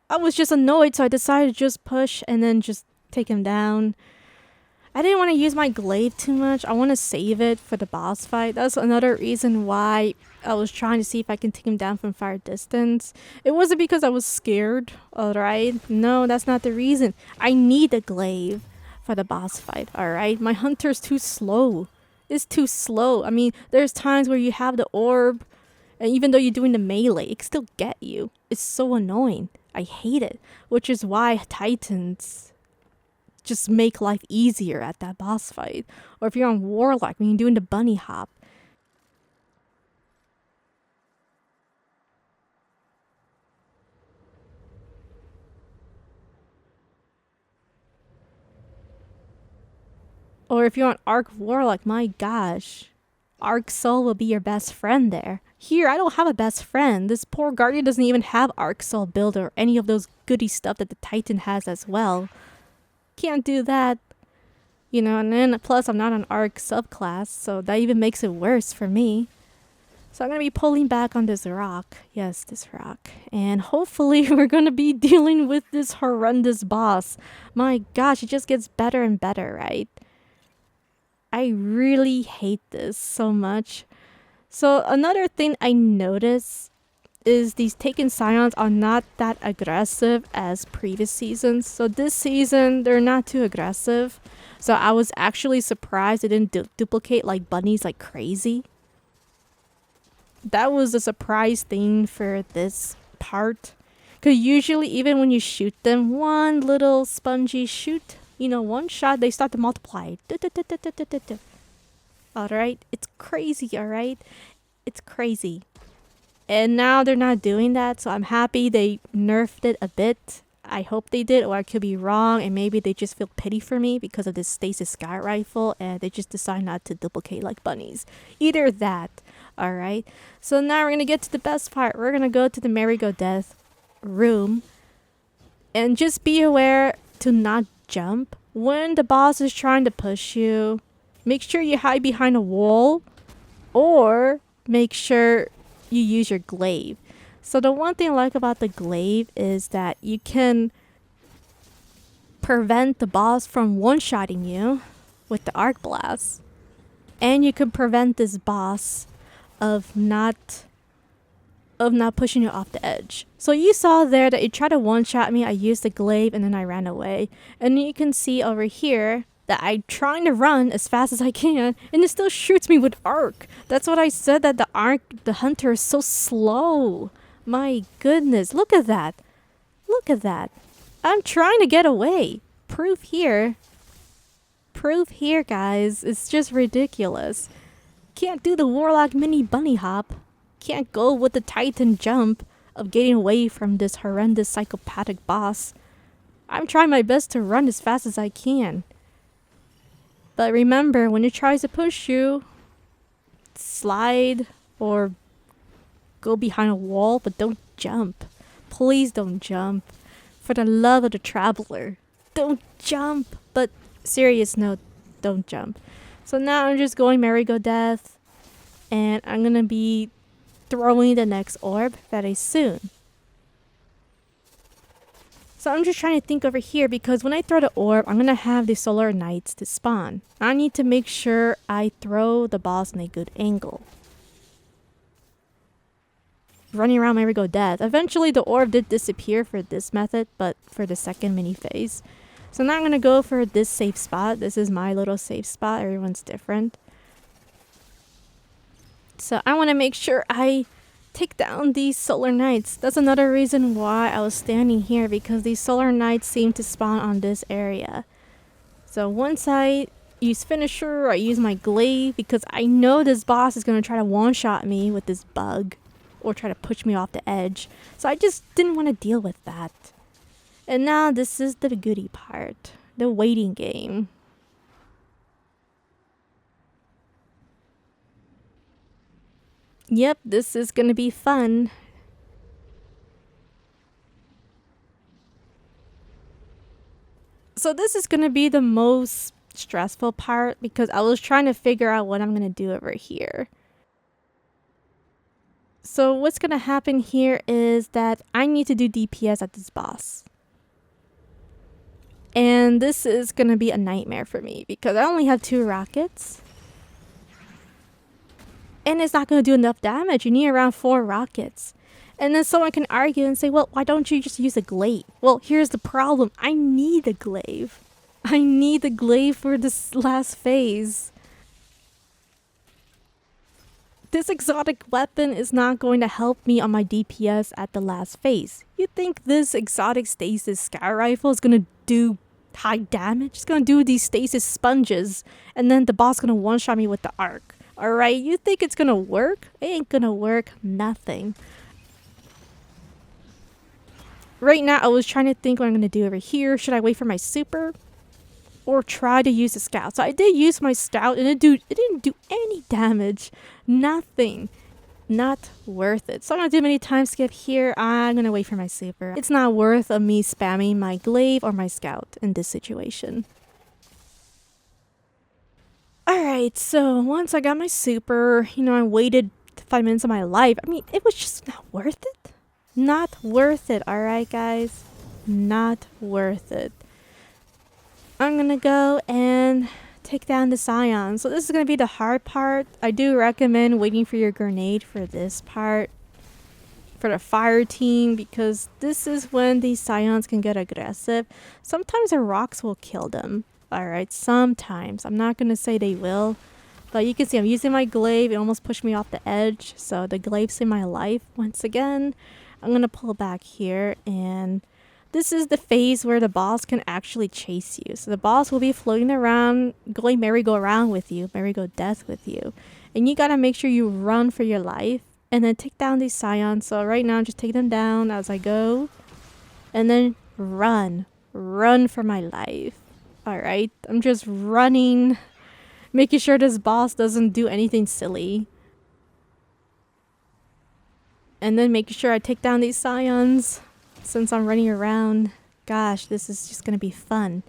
A: I was just annoyed, so I decided to just push and then just take him down. I didn't want to use my glaive too much. I want to save it for the boss fight. That's another reason why I was trying to see if I can take him down from fire distance. It wasn't because I was scared, alright? No, that's not the reason. I need a glaive for the boss fight, alright? My hunter's too slow. It's too slow. I mean, there's times where you have the orb, and even though you're doing the melee, it can still get you. It's so annoying. I hate it. Which is why Titans just make life easier at that boss fight. Or if you're on Warlock, when you're doing the bunny hop. Or if you're on Arc Warlock, my gosh. Arc Soul will be your best friend there. Here, I don't have a best friend. This poor Guardian doesn't even have Arc Soul Builder or any of those goody stuff that the Titan has as well. Can't do that. You know, and then plus I'm not an Arc subclass, so that even makes it worse for me. So I'm going to be pulling back on this rock. Yes, this rock. And hopefully we're going to be dealing with this horrendous boss. My gosh, it just gets better and better, right? I really hate this so much. So another thing I noticed is these Taken Scions are not that aggressive as previous seasons. So this season, they're not too aggressive. So I was actually surprised it didn't duplicate like bunnies like crazy. That was a surprise thing for this part. Because usually even when you shoot them, one little spongy shoot, you know, one shot, they start to multiply. Alright? It's crazy, alright? It's crazy. And now they're not doing that, so I'm happy they nerfed it a bit. I hope they did, or I could be wrong, and maybe they just feel pity for me because of this stasis scout rifle, and they just decide not to duplicate like bunnies. Either that, alright? So now we're gonna get to the best part. We're gonna go to the Merry-Go-Death room, and just be aware to not jump. When the boss is trying to push you, make sure you hide behind a wall, or make sure you use your glaive. So the one thing I like about the glaive is that you can prevent the boss from one-shotting you with the arc blast, and you can prevent this boss of not pushing you off the edge. So you saw there that it tried to one-shot me. I used the glaive and then I ran away, and you can see over here that I'm trying to run as fast as I can, and it still shoots me with arc. That's what I said, that the hunter is so slow. My goodness, look at that. Look at that. I'm trying to get away. Proof here. Proof here, guys. It's just ridiculous. Can't do the Warlock mini bunny hop. Can't go with the Titan jump of getting away from this horrendous psychopathic boss. I'm trying my best to run as fast as I can. But remember, when it tries to push you, slide or go behind a wall, but don't jump. Please don't jump. For the love of the traveler, don't jump. But serious note, don't jump. So now I'm just going Merry-Go-Death, and I'm gonna be throwing the next orb very soon. So I'm just trying to think over here, because when I throw the orb, I'm gonna have the Solar Knights to spawn. I need to make sure I throw the boss in a good angle. Running around Merry-Go-Death. Eventually the orb did disappear for this method, but for the second mini phase. So now I'm gonna go for this safe spot. This is my little safe spot. Everyone's different. So I want to make sure I take down these Solar Knights. That's another reason why I was standing here, because these Solar Knights seem to spawn on this area. So once I use Finisher, I use my glaive, because I know this boss is going to try to one-shot me with this bug or try to push me off the edge. So I just didn't want to deal with that. And now this is the goody part, the waiting game. Yep, this is gonna be fun. So this is gonna be the most stressful part, because I was trying to figure out what I'm gonna do over here. So what's gonna happen here is that I need to do DPS at this boss. And this is gonna be a nightmare for me, because I only have 2 rockets. And it's not going to do enough damage. You need around 4 rockets. And then someone can argue and say, well, why don't you just use a glaive? Well, here's the problem. I need a glaive. I need the glaive for this last phase. This exotic weapon is not going to help me on my DPS at the last phase. You think this exotic stasis scout rifle is going to do high damage? It's going to do these stasis sponges. And then the boss is going to one-shot me with the arc. Alright, you think it's gonna work? It ain't gonna work. Nothing. Right now, I was trying to think what I'm gonna do over here. Should I wait for my super? Or try to use the scout? So I did use my scout, and it didn't do any damage. Nothing. Not worth it. So I'm gonna do many time skip here. I'm gonna wait for my super. It's not worth me spamming my glaive or my scout in this situation. Alright, so once I got my super, I waited 5 minutes of my life. I mean, it was just not worth it. Not worth it, alright guys? Not worth it. I'm gonna go and take down the Scion. So this is going to be the hard part. I do recommend waiting for your grenade for this part, for the fire team, because this is when these Scions can get aggressive. Sometimes the rocks will kill them. Alright, sometimes. I'm not going to say they will. But you can see I'm using my glaive. It almost pushed me off the edge. So the glaive saved my life. Once again, I'm going to pull back here, and this is the phase where the boss can actually chase you. So the boss will be floating around, going merry-go-round with you, merry-go-death with you. And you gotta make sure you run for your life and then take down these Scions. So right now I'm just taking them down as I go. And then run. Run for my life. Alright, I'm just running, making sure this boss doesn't do anything silly. And then making sure I take down these Scions. Since I'm running around, gosh, this is just gonna be fun.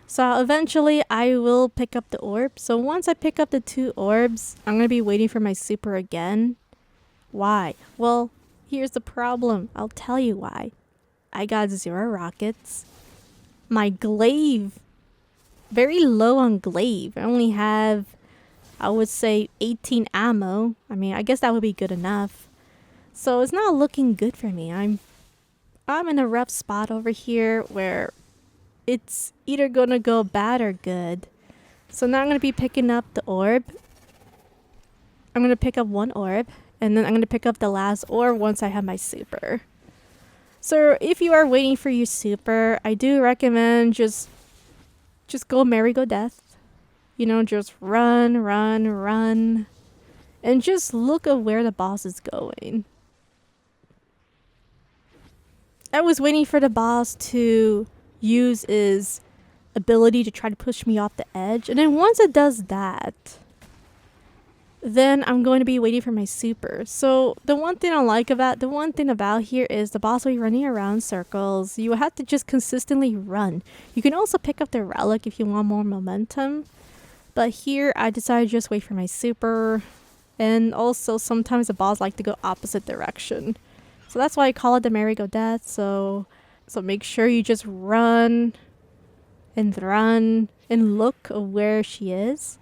A: So eventually I will pick up the orb. So once I pick up the 2 orbs, I'm gonna be waiting for my super again. Why? Well, here's the problem. I'll tell you why. I got 0 rockets. My glaive, very low on glaive. I only have, I would say, 18 ammo. I mean, I guess that would be good enough. So it's not looking good for me. I'm in a rough spot over here where it's either gonna go bad or good. So now I'm gonna be picking up the orb. I'm gonna pick up 1 orb, and then I'm gonna pick up the last orb once I have my super. So if you are waiting for your super, I do recommend just go merry-go-death. You know, just run, and just look at where the boss is going. I was waiting for the boss to use his ability to try to push me off the edge. And then once it does that, then I'm going to be waiting for my super. So the one thing about here is the boss will be running around circles. You have to just consistently run. You can also pick up the relic if you want more momentum. But here I decided to just wait for my super. And also sometimes the boss like to go opposite direction. So that's why I call it the merry-go-death. So make sure you just run and look at where she is.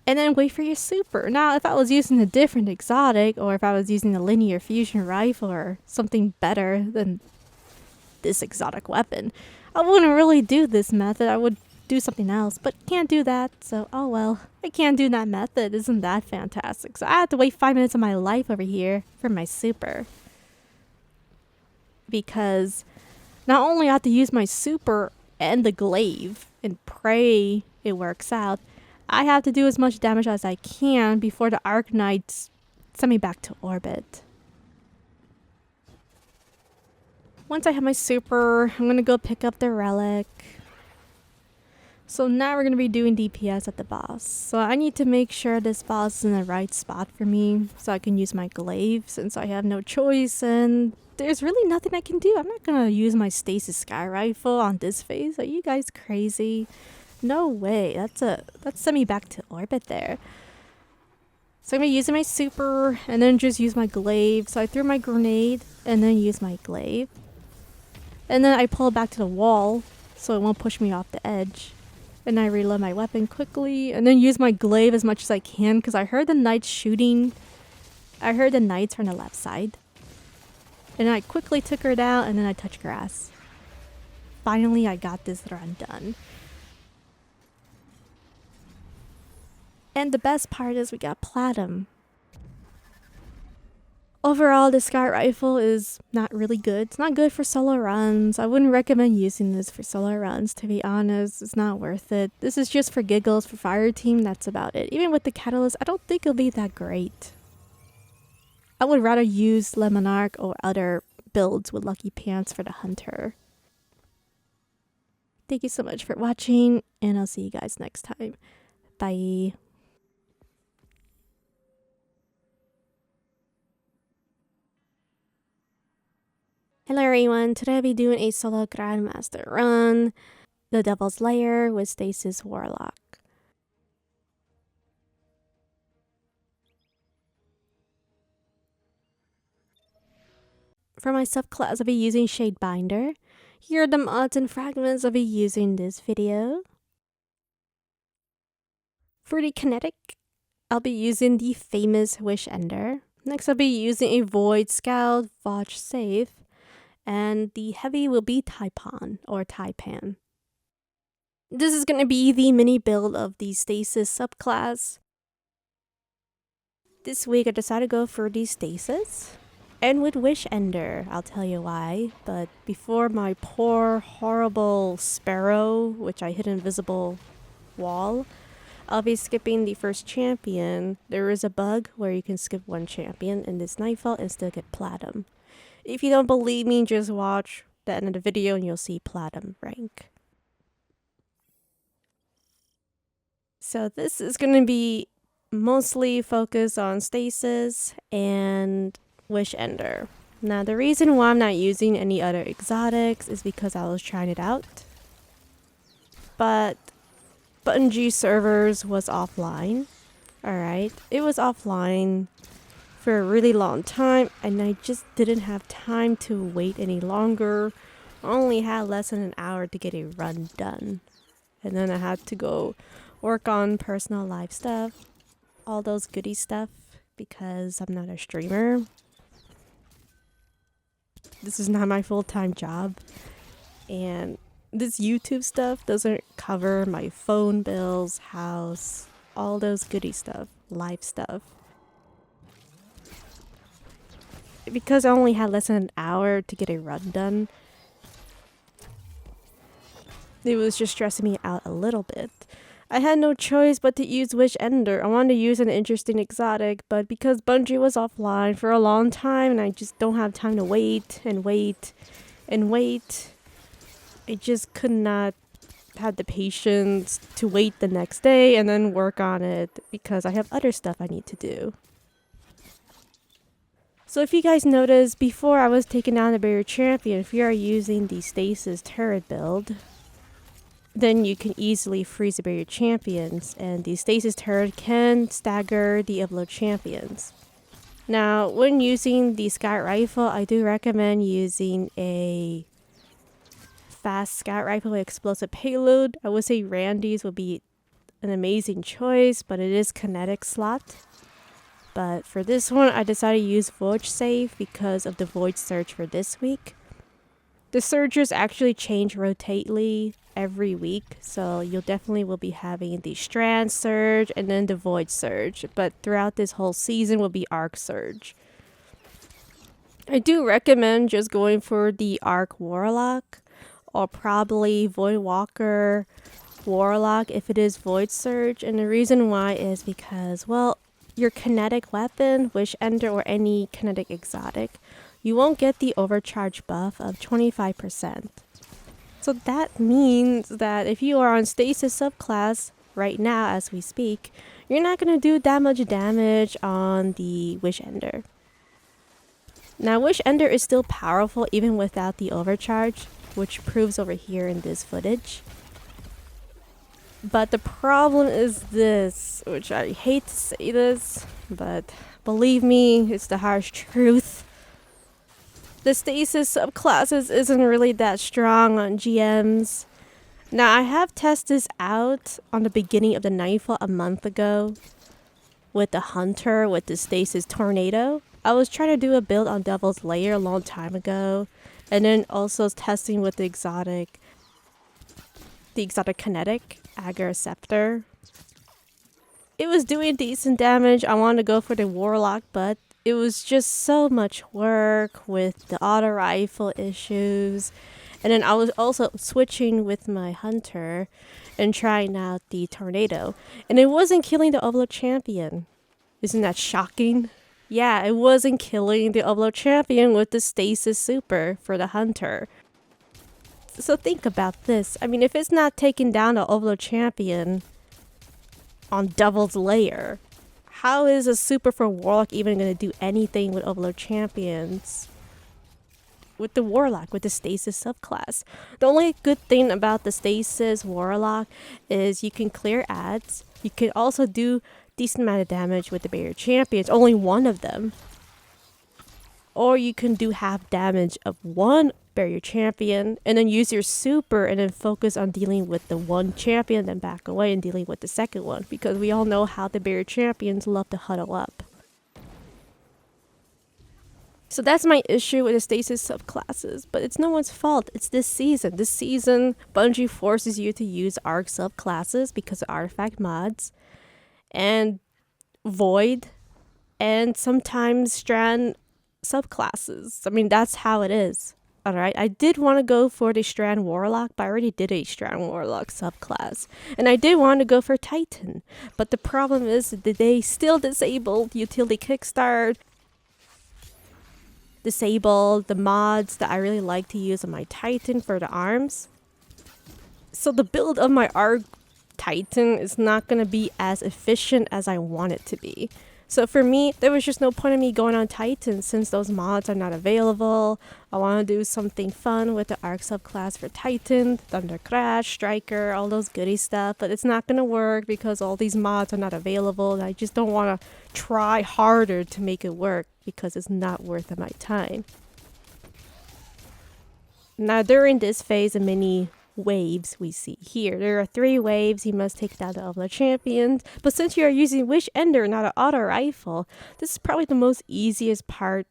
A: And then wait for your super. Now, if I was using a different exotic, or if I was using a linear fusion rifle or something better than this exotic weapon, I wouldn't really do this method. I would do something else, but can't do that. So, oh well. I can't do that method. Isn't that fantastic? So I had to wait 5 minutes of my life over here for my super. Because not only I have to use my super and the glaive and pray it works out, I have to do as much damage as I can before the Arknights send me back to orbit. Once I have my super, I'm going to go pick up the relic. So now we're going to be doing DPS at the boss. So I need to make sure this boss is in the right spot for me so I can use my glaive since I have no choice, and there's really nothing I can do. I'm not going to use my stasis sky rifle on this phase. Are you guys crazy? No way. That's send me back to orbit there. So I'm going to be using my super and then just use my glaive. So I threw my grenade and then use my glaive. And then I pull it back to the wall so it won't push me off the edge. And I reload my weapon quickly and then use my glaive as much as I can because I heard the knights shooting. I heard the knights from the left side. And I quickly took her down and then I touched grass. Finally, I got this run done. And the best part is we got platinum. Overall, the scout rifle is not really good. It's not good for solo runs. I wouldn't recommend using this for solo runs, to be honest. It's not worth it. This is just for giggles, for fire team, that's about it. Even with the catalyst, I don't think it'll be that great. I would rather use Lemonarch or other builds with Lucky Pants for the hunter. Thank you so much for watching, and I'll see you guys next time. Bye. Hello everyone, today I'll be doing a solo Grandmaster run, the Devil's Lair with Stasis Warlock. For my subclass, I'll be using Shadebinder. Here are the mods and fragments I'll be using in this video. For the kinetic, I'll be using the famous Wish Ender. Next, I'll be using a Void Scout, Vouchsafe, and the heavy will be Taipan or Taipan. This is going to be the mini build of the Stasis subclass. This week I decided to go for the Stasis. And with Wish Ender, I'll tell you why. But before my poor, horrible Sparrow, which I hit an invisible wall, I'll be skipping the first champion. There is a bug where you can skip one champion in this Nightfall and still get Platinum. If you don't believe me, just watch the end of the video and you'll see Platinum rank. So this is going to be mostly focused on Stasis and Wish Ender. Now the reason why I'm not using any other exotics is because I was trying it out. But Button G servers was offline. Alright, it was offline for a really long time and I just didn't have time to wait any longer. I only had less than an hour to get a run done. And then I had to go work on personal life stuff, all those goody stuff, because I'm not a streamer. This is not my full-time job. And this YouTube stuff doesn't cover my phone bills, house, all those goody stuff, life stuff. Because I only had less than an hour to get a run done, it was just stressing me out a little bit. I had no choice but to use Wish Ender. I wanted to use an interesting exotic, but because Bungie was offline for a long time and I just don't have time to wait and wait and wait, I just could not have the patience to wait the next day and then work on it because I have other stuff I need to do. So if you guys noticed, before I was taking down the barrier champion, if you are using the Stasis turret build, then you can easily freeze the barrier champions, and the Stasis turret can stagger the upload champions. Now, when using the scout rifle, I do recommend using a fast scout rifle with explosive payload. I would say Randy's would be an amazing choice, but it is kinetic slot. But for this one, I decided to use Vouchsafe because of the Void Surge for this week. The surges actually change rotately every week, so you'll definitely will be having the Strand Surge and then the Void Surge, but throughout this whole season will be Arc Surge. I do recommend just going for the Arc Warlock or probably Void Walker Warlock if it is Void Surge, and the reason why is because, well, your kinetic weapon, Wish Ender or any kinetic exotic, you won't get the overcharge buff of 25%. So that means that if you are on Stasis subclass right now as we speak, you're not going to do that much damage on the Wish Ender. Now Wish Ender is still powerful even without the overcharge, which proves over here in this footage. But the problem is this, which I hate to say this, but believe me, it's the harsh truth. The Stasis subclasses isn't really that strong on GMs. Now, I have tested this out on the beginning of the Nightfall a month ago with the Hunter with the Stasis Tornado. I was trying to do a build on Devil's Lair a long time ago, and then also testing with the exotic kinetic, Agar Scepter. It was doing decent damage. I wanted to go for the Warlock, but it was just so much work with the auto rifle issues. And then I was also switching with my Hunter and trying out the Tornado. And it wasn't killing the Overload Champion. Isn't that shocking? Yeah, it wasn't killing the Overload Champion with the Stasis Super for the Hunter. So think about this. I mean, if it's not taking down the Overload Champion on Devil's Lair, how is a super for Warlock even going to do anything with Overload Champions? With the Warlock, with the Stasis subclass. The only good thing about the Stasis Warlock is you can clear ads. You can also do decent amount of damage with the barrier champions, only one of them. Or you can do half damage of one barrier champion, and then use your super and then focus on dealing with the one champion, then back away and dealing with the second one, because we all know how the barrier champions love to huddle up. So that's my issue with the stasis subclasses, but it's no one's fault. It's this season. This season, Bungie forces you to use ARC subclasses because of artifact mods, and Void, and sometimes Strand subclasses. I mean, that's how it is. Alright, I did want to go for the Strand Warlock, but I already did a Strand Warlock subclass. And I did want to go for Titan, but the problem is that they still disabled utility kickstart, disable the mods that I really like to use on my Titan for the arms. So the build of my ARC Titan is not going to be as efficient as I want it to be. So for me, there was just no point in me going on Titan since those mods are not available. I want to do something fun with the ARC subclass for Titan, Thunder Crash, Striker, all those goody stuff. But it's not going to work because all these mods are not available. And I just don't want to try harder to make it work because it's not worth my time. Now during this phase of mini waves we see here, there are 3 waves. You must take down the other champions, but since you are using Wish Ender, not an auto rifle, this is probably the most easiest part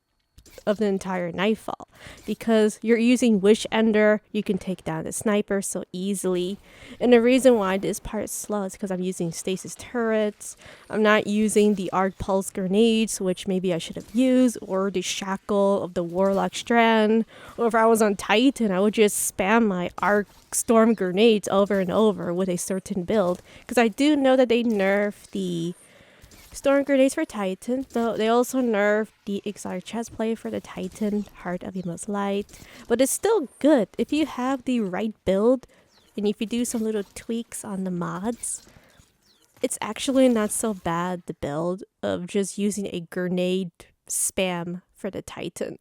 A: of the entire Nightfall, because you're using Wish Ender, you can take down the sniper so easily. And the reason why this part is slow is because I'm using stasis turrets. I'm not using the arc pulse grenades, which maybe I should have used, or the shackle of the Warlock Strand. Or if I was on Titan, I would just spam my arc storm grenades over and over with a certain build, because I do know that they nerfed the storm grenades for Titan, though they also nerfed the exotic chest plate for the Titan, Heart of the Most Light. But it's still good if you have the right build, and if you do some little tweaks on the mods. It's actually not so bad, the build of just using a grenade spam for the Titan.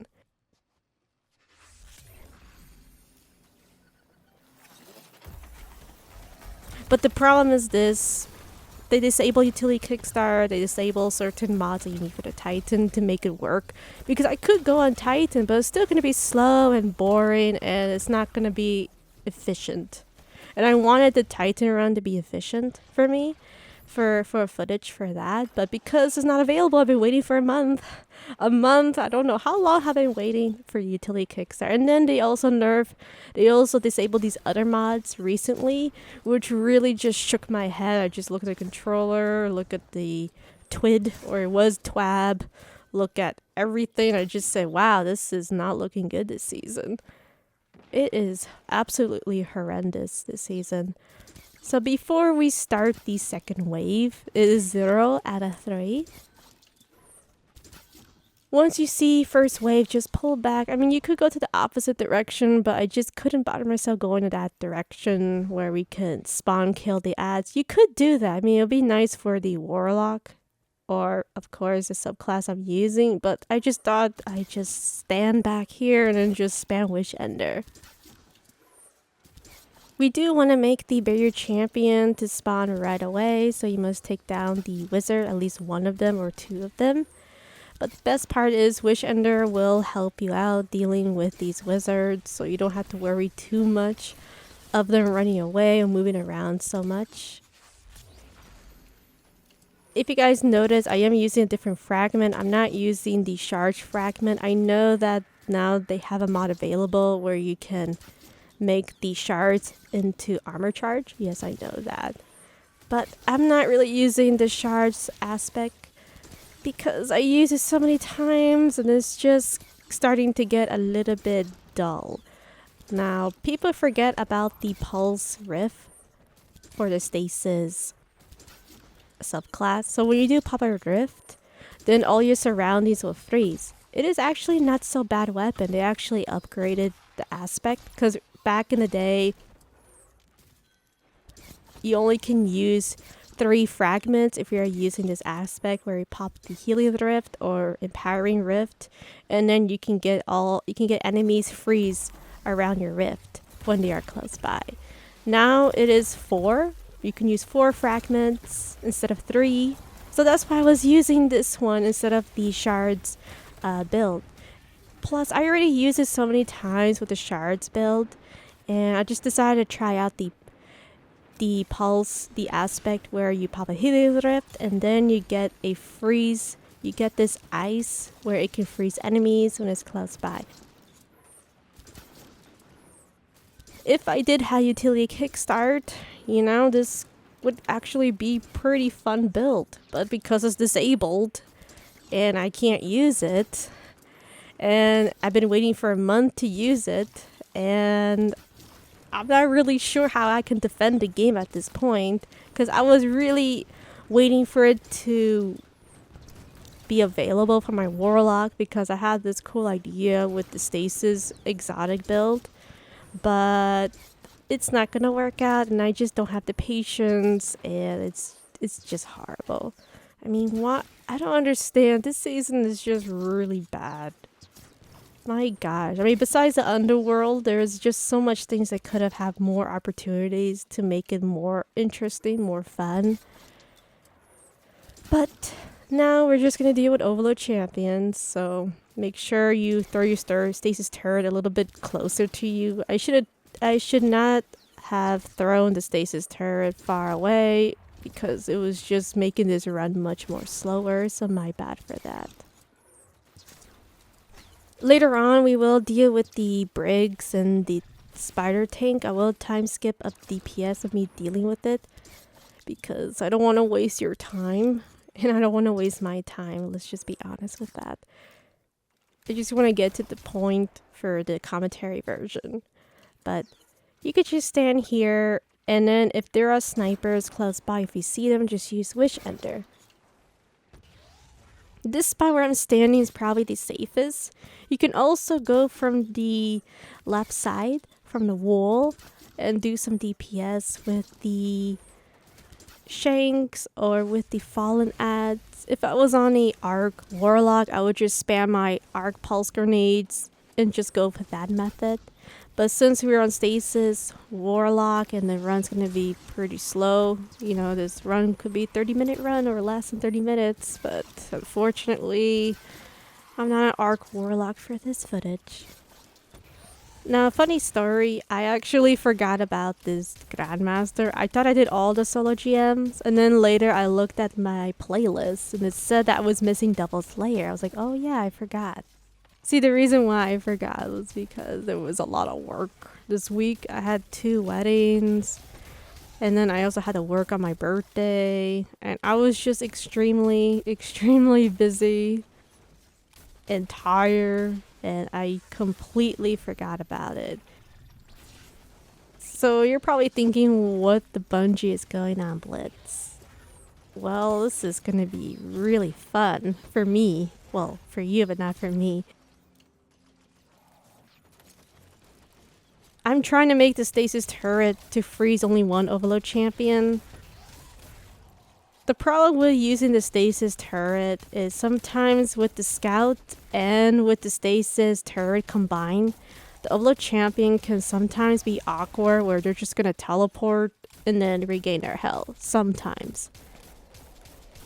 A: But the problem is this: they disable utility kickstart, they disable certain mods that you need for the Titan to make it work. Because I could go on Titan, but it's still going to be slow and boring, and it's not going to be efficient. And I wanted the Titan run to be efficient for me, for footage for that. But because it's not available, I've been waiting for a month. I don't know how long I've been waiting for utility kickstart. And then they also disabled these other mods recently, which really just shook my head. I just look at the controller, look at the TWID, or it was TWAB, look at everything. I just say, wow, this is not looking good this season. It is absolutely horrendous this season. So before we start the second wave, it is 0 out of 3. Once you see first wave, just pull back. I mean, you could go to the opposite direction, but I just couldn't bother myself going to that direction where we can spawn kill the ads. You could do that. I mean, it would be nice for the Warlock, or of course the subclass I'm using, but I just thought I'd just stand back here and then just spam Wish Ender. We do want to make the barrier champion to spawn right away, so you must take down the wizard, at least one of them or 2 of them. But the best part is Wish Ender will help you out dealing with these wizards, so you don't have to worry too much of them running away or moving around so much. If you guys notice, I am using a different fragment. I'm not using the charge fragment. I know that now they have a mod available where you can make the shards into armor charge. Yes, I know that. But I'm not really using the shards aspect because I use it so many times and it's just starting to get a little bit dull. Now, people forget about the pulse rift for the stasis subclass. So when you do pop a rift, then all your surroundings will freeze. It is actually not so bad weapon. They actually upgraded the aspect, because back in the day, you only can use 3 fragments if you're using this aspect where you pop the healing rift or empowering rift, and then you can get enemies freeze around your rift when they are close by. Now it is 4. You can use 4 fragments instead of 3. So that's why I was using this one instead of the shards build. Plus, I already used it so many times with the shards build, and I just decided to try out the pulse, the aspect where you pop a Helios Rift, and then you get a freeze. You get this ice where it can freeze enemies when it's close by. If I did have utility kickstart, you know, this would actually be pretty fun build. But because it's disabled and I can't use it, and I've been waiting for a month to use it, and I'm not really sure how I can defend the game at this point, because I was really waiting for it to be available for my Warlock, because I had this cool idea with the Stasis exotic build, but it's not gonna work out, and I just don't have the patience, and it's just horrible. I mean, what? I don't understand. This season is just really bad. My gosh. I mean, besides the underworld, there's just so much things that could have had more opportunities to make it more interesting, more fun. But now we're just going to deal with Overload Champions, so make sure you throw your Stasis turret a little bit closer to you. I should not have thrown the Stasis turret far away, because it was just making this run much more slower, so my bad for that. Later on, we will deal with the Briggs and the Spider Tank. I will time skip up DPS of me dealing with it, because I don't want to waste your time, and I don't want to waste my time. Let's just be honest with that. I just want to get to the point for the commentary version. But you could just stand here, and then if there are snipers close by, if you see them, just use Wish Ender. This spot where I'm standing is probably the safest. You can also go from the left side, from the wall, and do some DPS with the Shanks or with the Fallen ads. If I was on a Arc Warlock, I would just spam my Arc Pulse Grenades and just go for that method. But since we're on Stasis Warlock and the run's going to be pretty slow, you know, this run could be a 30-minute run or less than 30 minutes, but unfortunately, I'm not an Arc Warlock for this footage. Now, funny story, I actually forgot about this Grandmaster. I thought I did all the solo GMs, and then later I looked at my playlist, and it said that I was missing Devil's Lair. I was like, oh yeah, I forgot. See, the reason why I forgot was because there was a lot of work this week. I had 2 weddings, and then I also had to work on my birthday, and I was just extremely busy and tired, and I completely forgot about it. So you're probably thinking, what the Bungie is going on, Blitz? Well, this is going to be really fun for me. Well, for you, but not for me. I'm trying to make the Stasis turret to freeze only one Overload champion. The problem with using the Stasis turret is sometimes with the Scout and with the Stasis turret combined, the Overload champion can sometimes be awkward where they're just going to teleport and then regain their health, sometimes.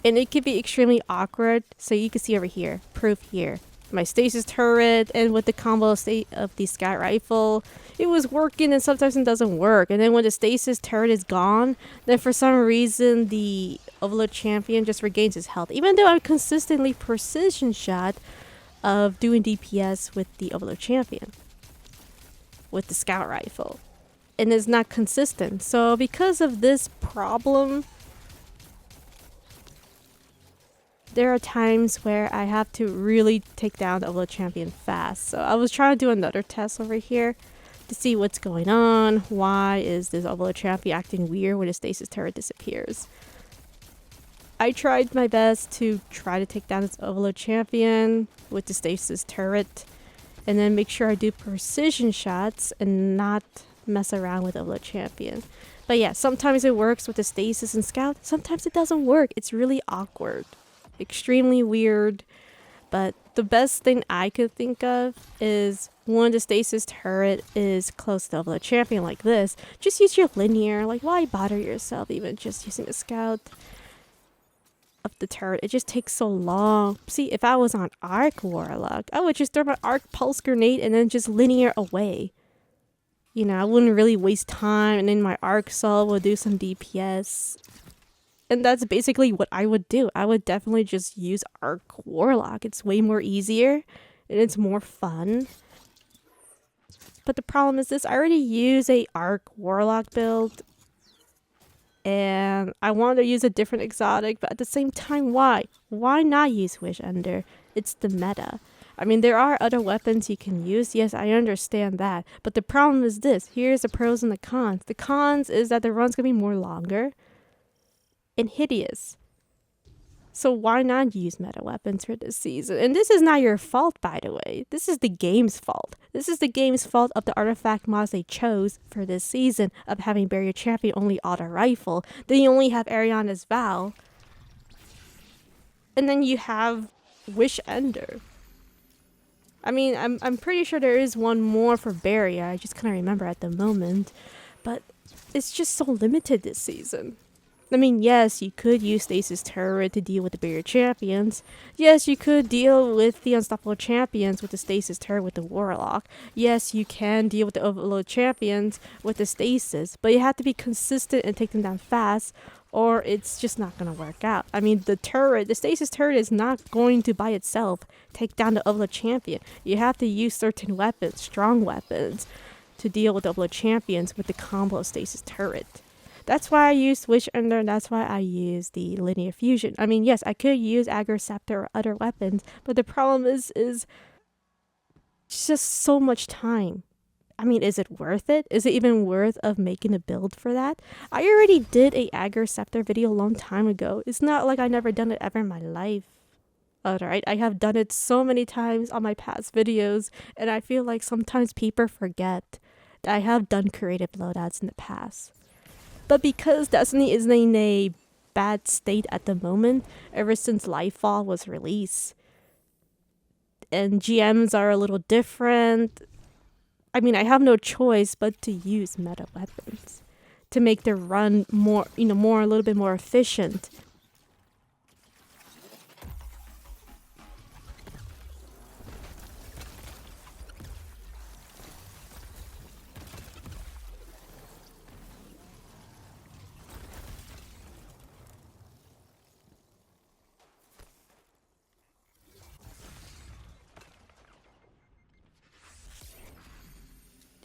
A: And it can be extremely awkward, so you can see over here, proof here. My Stasis turret and with the combo of the Scout rifle, it was working and sometimes it doesn't work. And then when the Stasis turret is gone, then for some reason the Overload champion just regains his health. Even though I'm consistently precision shot of doing DPS with the Overload champion, with the Scout rifle. And it's not consistent. So because of this problem, there are times where I have to really take down the Overload champion fast. So I was trying to do another test over here to see what's going on. Why is this Overload champion acting weird when the Stasis turret disappears? I tried my best to try to take down this Overload champion with the Stasis turret, and then make sure I do precision shots and not mess around with Overload champion. But yeah, sometimes it works with the Stasis and Scout. Sometimes it doesn't work. It's really awkward. Extremely weird, but the best thing I could think of is when the Stasis turret is close to Overload champion like this, just use your linear. Like, why bother yourself even just using a Scout? of the turret. It just takes so long. See, if I was on Arc Warlock, I would just throw my Arc Pulse Grenade and then just linear away. You know, I wouldn't really waste time, and then my Arc Soul will do some DPS. And that's basically what I would do. I would definitely just use Arc Warlock. It's way more easier, and it's more fun. But the problem is this, I already use a Arc Warlock build, and I wanted to use a different exotic, but at the same time, why? Why not use Wish Ender? It's the meta. I mean, there are other weapons you can use. Yes, I understand that. But the problem is this. Here's the pros and the cons. The cons is that the run's going to be more longer and hideous. So why not use meta weapons for this season? And this is not your fault, by the way. This is the game's fault. This is the game's fault of the artifact mods they chose for this season of having Barrier Champion only auto rifle. Then you only have Ariana's Vow. And then you have Wish Ender. I mean, I'm pretty sure there is one more for Barrier. I just can't remember at the moment. But it's just so limited this season. I mean, yes, you could use Stasis Turret to deal with the Barrier Champions. Yes, you could deal with the Unstoppable Champions with the Stasis Turret with the Warlock. Yes, you can deal with the Overload Champions with the Stasis. But you have to be consistent and take them down fast, or it's just not going to work out. I mean, the Stasis Turret is not going to by itself take down the Overload Champion. You have to use certain weapons, strong weapons, to deal with the Overload Champions with the combo Stasis Turret. That's why I use Wish Ender, that's why I use the Linear Fusion. I mean, yes, I could use Aggro Scepter or other weapons, but the problem is just so much time. I mean, is it worth it? Is it even worth of making a build for that? I already did a Aggro Scepter video a long time ago. It's not like I never done it ever in my life. Alright, I have done it so many times on my past videos, and I feel like sometimes people forget that I have done creative loadouts in the past. But because Destiny is in a bad state at the moment, ever since Lightfall was released, and GMs are a little different, I mean, I have no choice but to use meta weapons to make the run more, a little bit more efficient.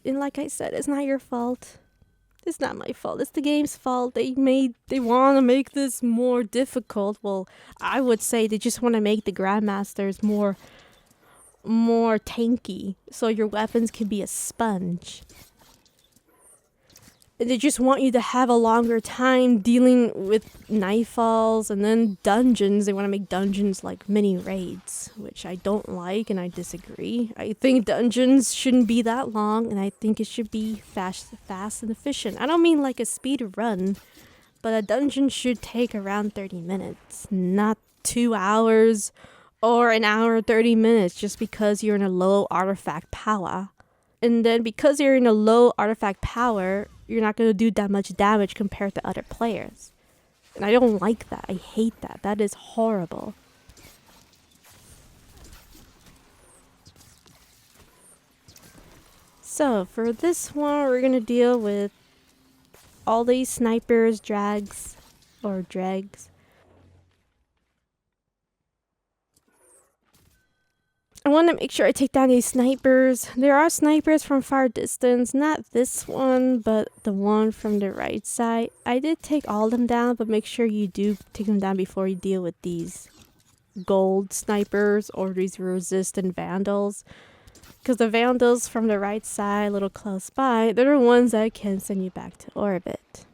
A: And like I said, it's not your fault. It's not my fault. It's the game's fault. They want to make this more difficult. Well, I would say they just want to make the Grandmasters more tanky, so your weapons can be a sponge. They just want you to have a longer time dealing with nightfalls and then dungeons. They want to make dungeons like mini raids, which I don't like and I disagree. I think dungeons shouldn't be that long, and I think it should be fast and efficient. I don't mean like a speed run, but a dungeon should take around 30 minutes, not 2 hours or an hour 30 minutes just because you're in a low artifact power. And then because you're in a low artifact power, you're not going to do that much damage compared to other players. And I don't like that. I hate that. That is horrible. So for this one, we're going to deal with all these snipers, dregs. I want to make sure I take down these snipers. There are snipers from far distance. Not this one, but the one from the right side. I did take all of them down, but make sure you do take them down before you deal with these gold snipers or these resistant vandals. Because the vandals from the right side, a little close by, they're the ones that can send you back to orbit.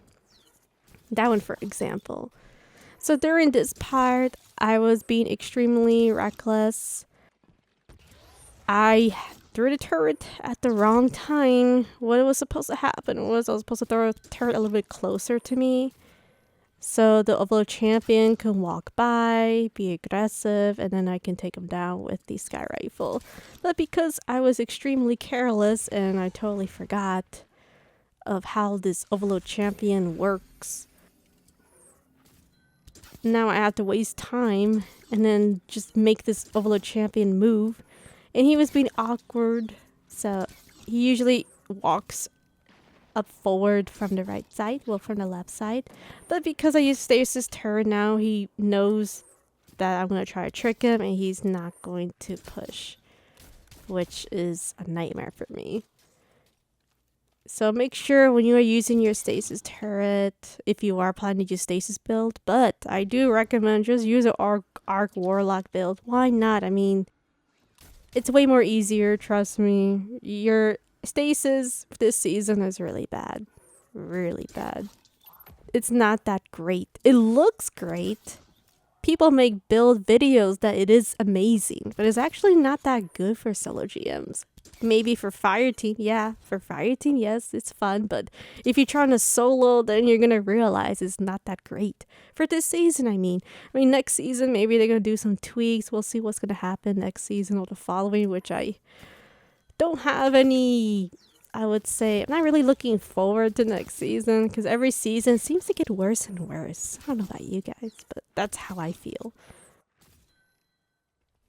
A: That one, for example. So during this part, I was being extremely reckless. I threw the turret at the wrong time. What was supposed to happen was I was supposed to throw a turret a little bit closer to me, so the Overload Champion can walk by, be aggressive, and then I can take him down with the Sky Rifle. But because I was extremely careless and I totally forgot of how this Overload Champion works, Now I have to waste time and then just make this Overlord champion move. And he was being awkward, so he usually walks up forward from the right side, well, from the left side. But because I use Stasis Turret now, he knows that I'm going to try to trick him and he's not going to push, which is a nightmare for me. So make sure when you are using your Stasis Turret, if you are planning to use Stasis build, but I do recommend just use an Arc Warlock build. Why not? I mean, it's way more easier, trust me. Your Stasis this season is really bad. Really bad. It's not that great. It looks great. People make build videos that it is amazing, but it's actually not that good for solo GMs. Maybe for fire team, yeah. For fire team, yes, it's fun, but if you're trying to solo, then you're gonna realize it's not that great. For this season, I mean next season, maybe they're gonna do some tweaks. We'll see what's gonna happen next season or the following, which I don't have any, I would say, I'm not really looking forward to next season because every season seems to get worse and worse. I don't know about you guys, but that's how I feel.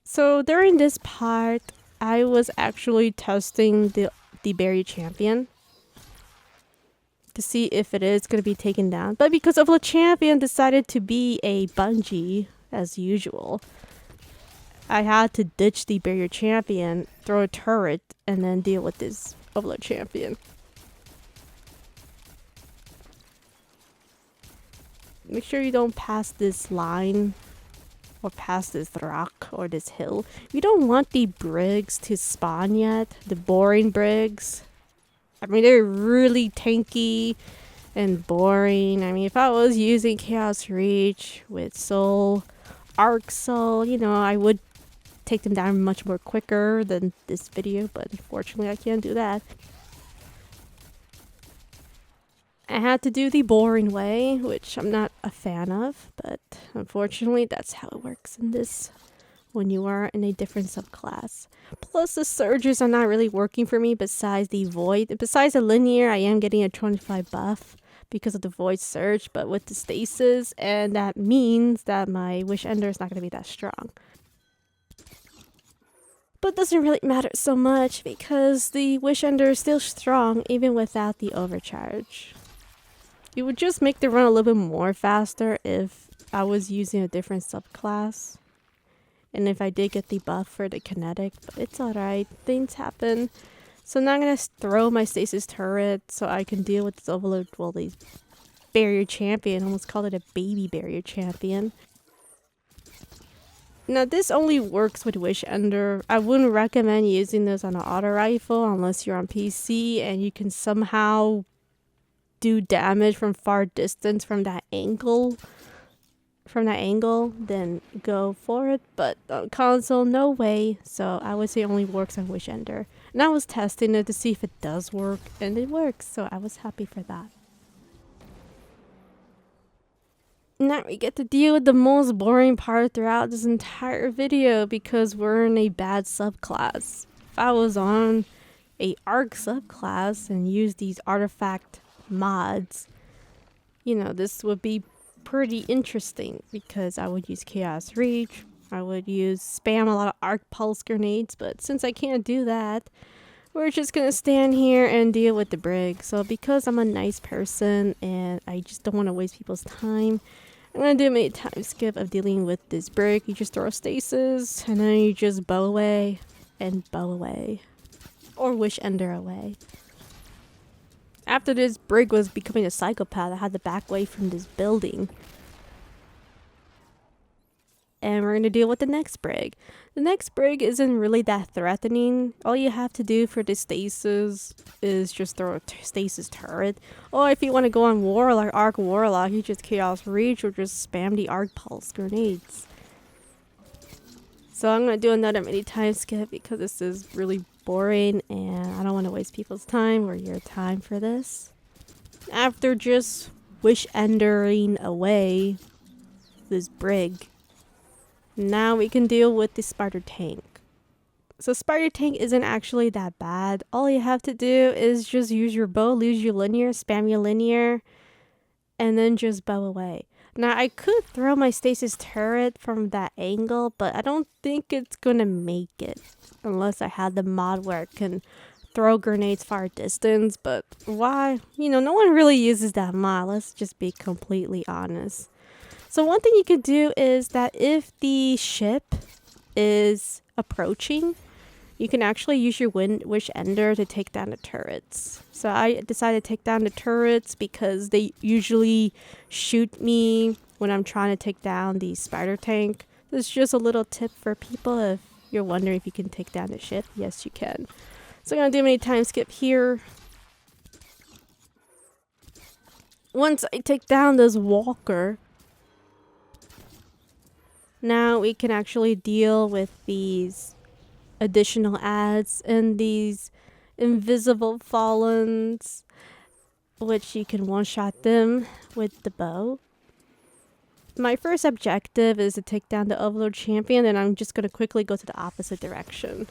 A: So during this part, I was actually testing the Barrier Champion to see if it is going to be taken down. But because of the champion decided to be a bungee, as usual, I had to ditch the Barrier Champion, throw a turret, and then deal with this Overlord Champion. Make sure you don't pass this line or past this rock or this hill. You don't want the brigs to spawn yet. The boring brigs. I mean, they're really tanky and boring. I mean, if I was using Chaos Reach with Soul, Arc Soul, you know, I would take them down much more quicker than this video, but unfortunately I can't do that. I had to do the boring way, which I'm not a fan of, but unfortunately that's how it works in this when you are in a different subclass. Plus the surges are not really working for me besides the void. Besides the linear, I am getting a 25 buff because of the void surge, but with the stasis, and that means that my Wish Ender is not going to be that strong. But it doesn't really matter so much because the Wish Ender is still strong even without the overcharge. It would just make the run a little bit more faster if I was using a different subclass. And if I did get the buff for the kinetic, but it's alright, things happen. So now I'm going to throw my stasis turret so I can deal with this overload, well, the barrier champion. I almost called it a baby barrier champion. Now this only works with Wish Ender. I wouldn't recommend using this on an auto rifle unless you're on PC and you can somehow do damage from far distance from that angle. Then go for it, but on console, no way. So I would say it only works on Wish Ender. And I was testing it to see if it does work, and it works, so I was happy for that. Now we get to deal with the most boring part throughout this entire video because we're in a bad subclass. If I was on a Arc subclass and used these artifact mods, you know, this would be pretty interesting because I would use Chaos Reach, I would spam a lot of Arc Pulse grenades, but since I can't do that, we're just gonna stand here and deal with the brig. So because I'm a nice person and I just don't want to waste people's time, I'm gonna do a time skip of dealing with this brig. You just throw stasis and then you just bow away and bow away, or Wish Ender away. After this brig was becoming a psychopath, I had to back away from this building. And we're going to deal with the next brig. The next brig isn't really that threatening. All you have to do for this stasis is just throw a stasis turret. Or if you want to go on Warlock, Arc Warlock, you just Chaos Reach or just spam the Arc Pulse grenades. So I'm going to do another mini time skip because this is really boring and I don't want to waste people's time or your time for this. After just Wish Endering away this brig, now we can deal with the spider tank. So spider tank isn't actually that bad. All you have to do is just use your bow, use your linear, spam your linear, and then just bow away. Now, I could throw my stasis turret from that angle, but I don't think it's gonna make it. Unless I had the mod where I can throw grenades far distance, but why? You know, no one really uses that mod, let's just be completely honest. So one thing you could do is that if the ship is approaching, you can actually use your Wish Ender to take down the turrets. So I decided to take down the turrets because they usually shoot me when I'm trying to take down the spider tank. This is just a little tip for people if you're wondering if you can take down the ship. Yes, you can. So I'm going to do a mini time skip here. Once I take down this walker, now we can actually deal with these additional ads and these invisible fallens, which you can one-shot them with the bow. My first objective is to take down the Overlord champion, and I'm just going to quickly go to the opposite direction.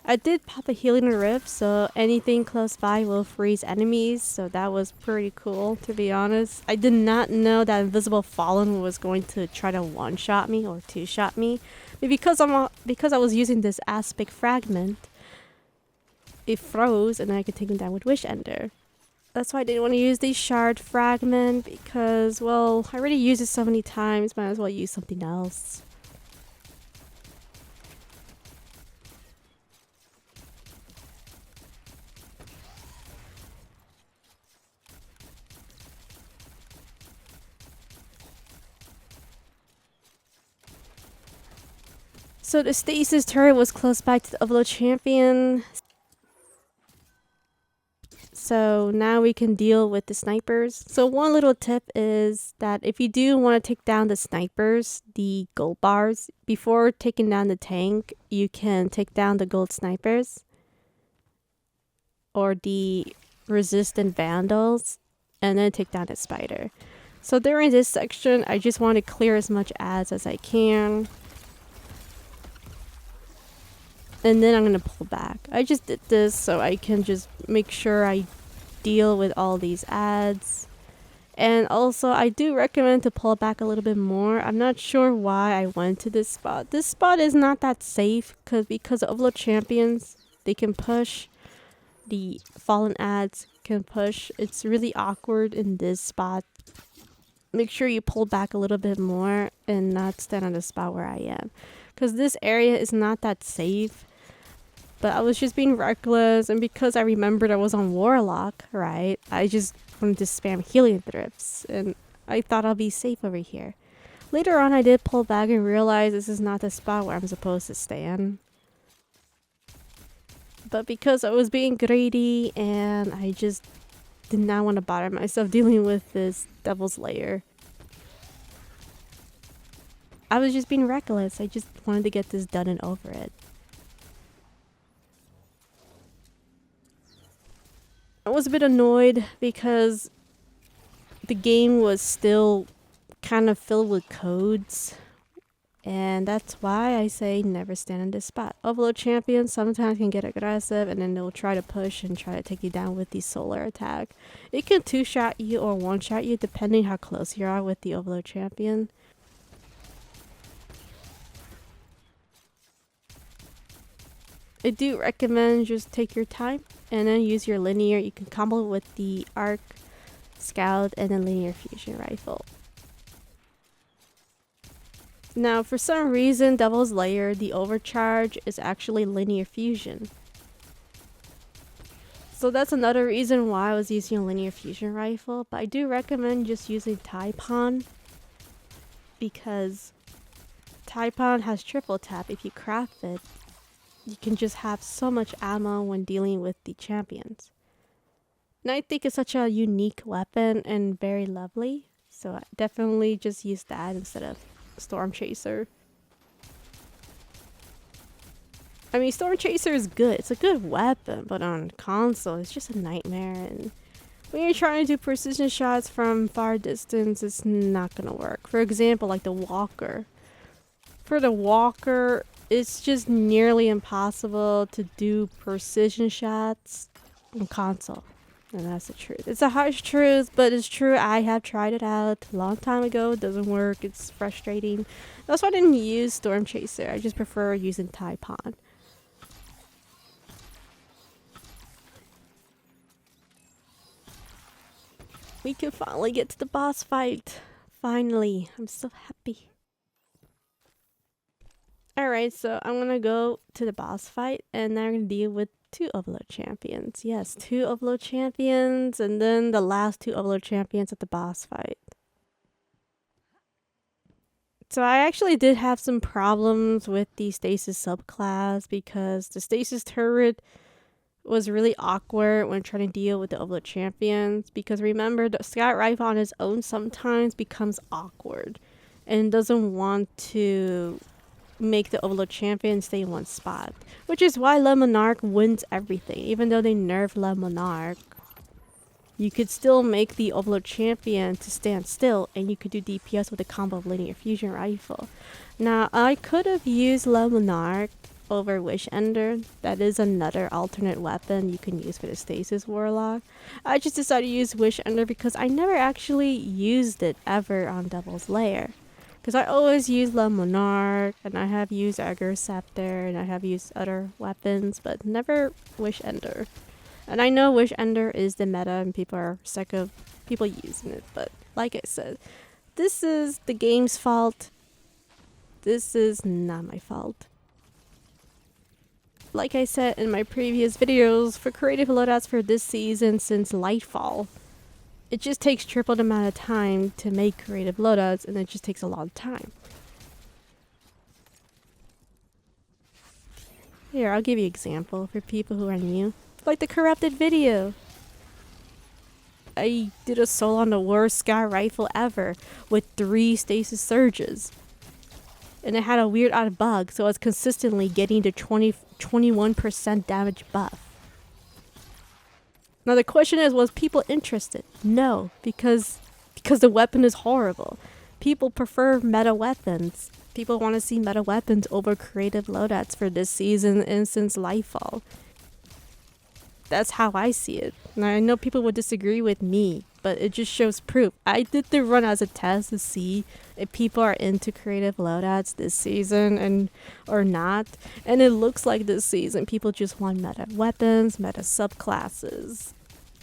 A: I did pop a healing rift, so anything close by will freeze enemies, so that was pretty cool, to be honest. I did not know that invisible fallen was going to try to one-shot me or two-shot me. But because I was using this aspect fragment, it froze and I could take him down with Wish Ender. That's why I didn't want to use the shard fragment because, well, I already used it so many times, might as well use something else. So the stasis turret was close by to the Overlord champion. So now we can deal with the snipers. So one little tip is that if you do want to take down the snipers, the gold bars, before taking down the tank, you can take down the gold snipers or the resistant vandals and then take down the spider. So during this section, I just want to clear as much ads as I can. And then I'm going to pull back. I just did this so I can just make sure I deal with all these ads. And also, I do recommend to pull back a little bit more. I'm not sure why I went to this spot. This spot is not that safe because of Overlord champions, they can push. The fallen ads can push. It's really awkward in this spot. Make sure you pull back a little bit more and not stand on the spot where I am. Because this area is not that safe. But I was just being reckless, and because I remembered I was on Warlock, right, I just wanted to spam healing thrifts, and I thought I'll be safe over here. Later on, I did pull back and realize this is not the spot where I'm supposed to stand. But because I was being greedy, and I just did not want to bother myself dealing with this Devil's Lair, I was just being reckless. I just wanted to get this done and over it. I was a bit annoyed because the game was still kind of filled with codes, and that's why I say never stand in this spot. Overlord champions sometimes can get aggressive and then they'll try to push and try to take you down with the solar attack. It can two-shot you or one-shot you depending how close you are with the Overlord champion. I do recommend just take your time and then use your linear. You can combo with the arc, scout, and then linear fusion rifle. Now, for some reason, Devil's Lair, the overcharge is actually linear fusion. So that's another reason why I was using a linear fusion rifle. But I do recommend just using Taipan because Taipan has triple tap. If you craft it, you can just have so much ammo when dealing with the champions. And I think it's such a unique weapon and very lovely. So I definitely just use that instead of Storm Chaser. I mean, Storm Chaser is good. It's a good weapon, but on console, it's just a nightmare. And when you're trying to do precision shots from far distance, it's not gonna work. For example, like the Walker. For the Walker, it's just nearly impossible to do precision shots on console. And that's the truth. It's a harsh truth, but it's true. I have tried it out a long time ago. It doesn't work. It's frustrating. That's why I didn't use Storm Chaser. I just prefer using Taipon. We can finally get to the boss fight. Finally. I'm so happy. Alright, so I'm gonna go to the boss fight, and now I'm gonna deal with 2 Overload champions. Yes, 2 Overload champions, and then the last 2 Overload champions at the boss fight. So I actually did have some problems with the Stasis subclass because the Stasis turret was really awkward when trying to deal with the Overload champions, because remember, the Scout Rifle on its own sometimes becomes awkward and doesn't want to make the Overload champion stay in one spot, which is why Le Monarch wins everything. Even though they nerfed Le Monarch, you could still make the Overload champion to stand still, and you could do DPS with a combo of linear fusion rifle. Now, I could have used Le Monarch over Wish Ender. That is another alternate weapon you can use for the Stasis Warlock. I just decided to use Wish Ender because I never actually used it ever on Devil's Lair. Because I always use Le Monarch, and I have used Agar Scepter, and I have used other weapons, but never Wish Ender. And I know Wish Ender is the meta, and people are sick of people using it, but like I said, this is the game's fault. This is not my fault. Like I said in my previous videos, for creative loadouts for this season since Lightfall, it just takes triple the amount of time to make creative loadouts, and it just takes a long time. Here, I'll give you an example for people who are new. Like the corrupted video. I did a solo on the worst Scout Rifle ever with 3 Stasis Surges. And it had a weird odd bug, so I was consistently getting the 21% damage buff. Now the question is, was people interested? No, because the weapon is horrible. People prefer meta weapons. People want to see meta weapons over creative loadouts for this season and since Lightfall. That's how I see it. Now I know people would disagree with me, but it just shows proof. I did the run as a test to see if people are into creative loadouts this season or not. And it looks like this season people just want meta weapons, meta subclasses.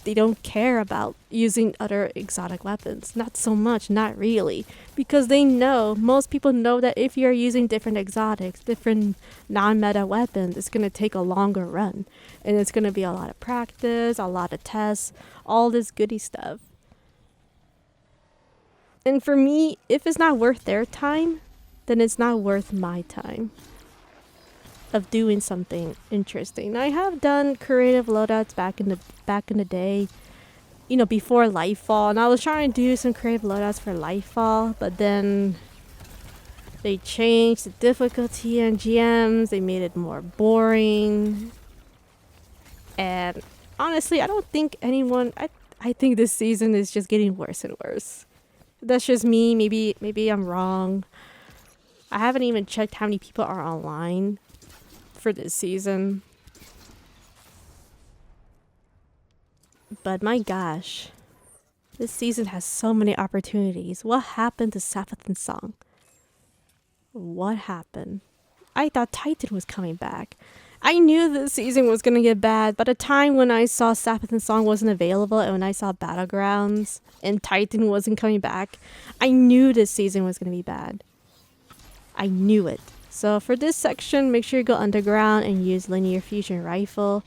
A: They don't care about using other exotic weapons. Not so much, not really. Because they know, most people know that if you're using different exotics, different non-meta weapons, it's going to take a longer run. And it's going to be a lot of practice, a lot of tests, all this goody stuff. And for me, if it's not worth their time, then it's not worth my time of doing something interesting. Now, I have done creative loadouts back in the day, you know, before Lightfall, and I was trying to do some creative loadouts for Lightfall, but then they changed the difficulty and GMs. They made it more boring, and honestly, I don't think anyone. I think this season is just getting worse and worse. That's just me. Maybe I'm wrong. I haven't even checked how many people are online for this season. But my gosh, this season has so many opportunities. What happened to Sapphire Song? What happened? I thought Titan was coming back. I knew this season was going to get bad. By the time when I saw Sapphire Song wasn't available, and when I saw Battlegrounds and Titan wasn't coming back, I knew this season was going to be bad. I knew it. So for this section, make sure you go underground and use linear fusion rifle.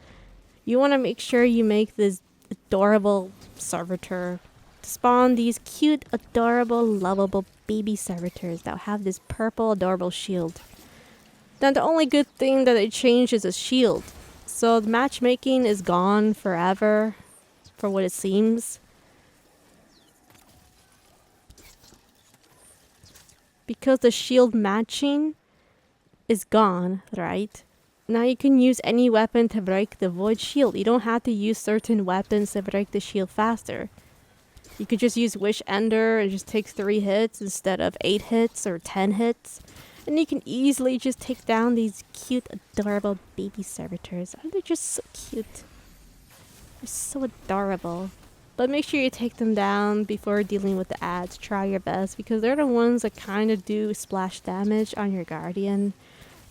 A: You want to make sure you make this adorable servitor to spawn these cute, adorable, lovable baby servitors that have this purple, adorable shield. Then the only good thing that they changed is a shield. So the matchmaking is gone forever, for what it seems. Because the shield matching is gone, right? Now you can use any weapon to break the void shield. You don't have to use certain weapons to break the shield faster. You could just use Wish Ender and just take 3 hits instead of 8 hits or 10 hits. And you can easily just take down these cute, adorable baby servitors. Aren't they just so cute? They're so adorable. But make sure you take them down before dealing with the ads. Try your best because they're the ones that kind of do splash damage on your guardian.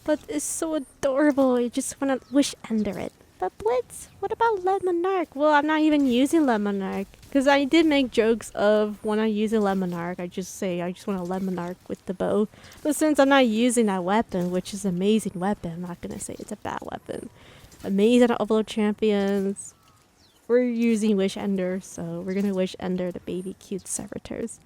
A: But it's so adorable. You just want to wish ender it. But Blitz, what about Lemonarch? Well, I'm not even using Lemonarch. Because I did make jokes of when I use a Lemonarch, I just say I just want a Lemonarch with the bow. But since I'm not using that weapon, which is an amazing weapon, I'm not going to say it's a bad weapon. Amazing Overload Champions. We're using Wish Ender, so we're going to Wish Ender the baby cute servitors.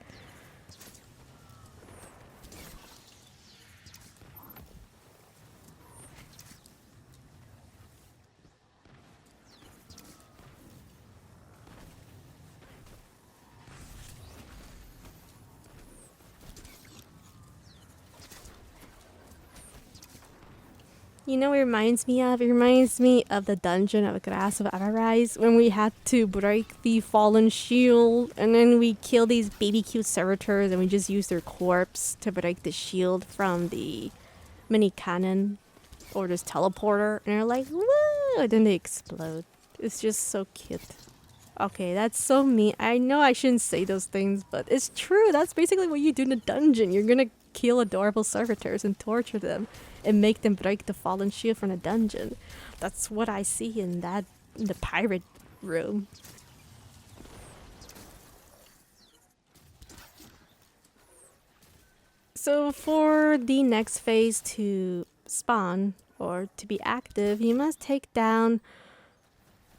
A: You know what it reminds me of? It reminds me of the dungeon of Grass of Avarise when we had to break the fallen shield and then we kill these baby cute servitors and we just use their corpse to break the shield from the mini cannon or this teleporter and they're like, woo! And then they explode. It's just so cute. Okay, that's so mean. I know I shouldn't say those things, but it's true. That's basically what you do in a dungeon. You're gonna kill adorable servitors and torture them and make them break the fallen shield from a dungeon. That's what I see in the pirate room. So for the next phase to spawn or to be active, you must take down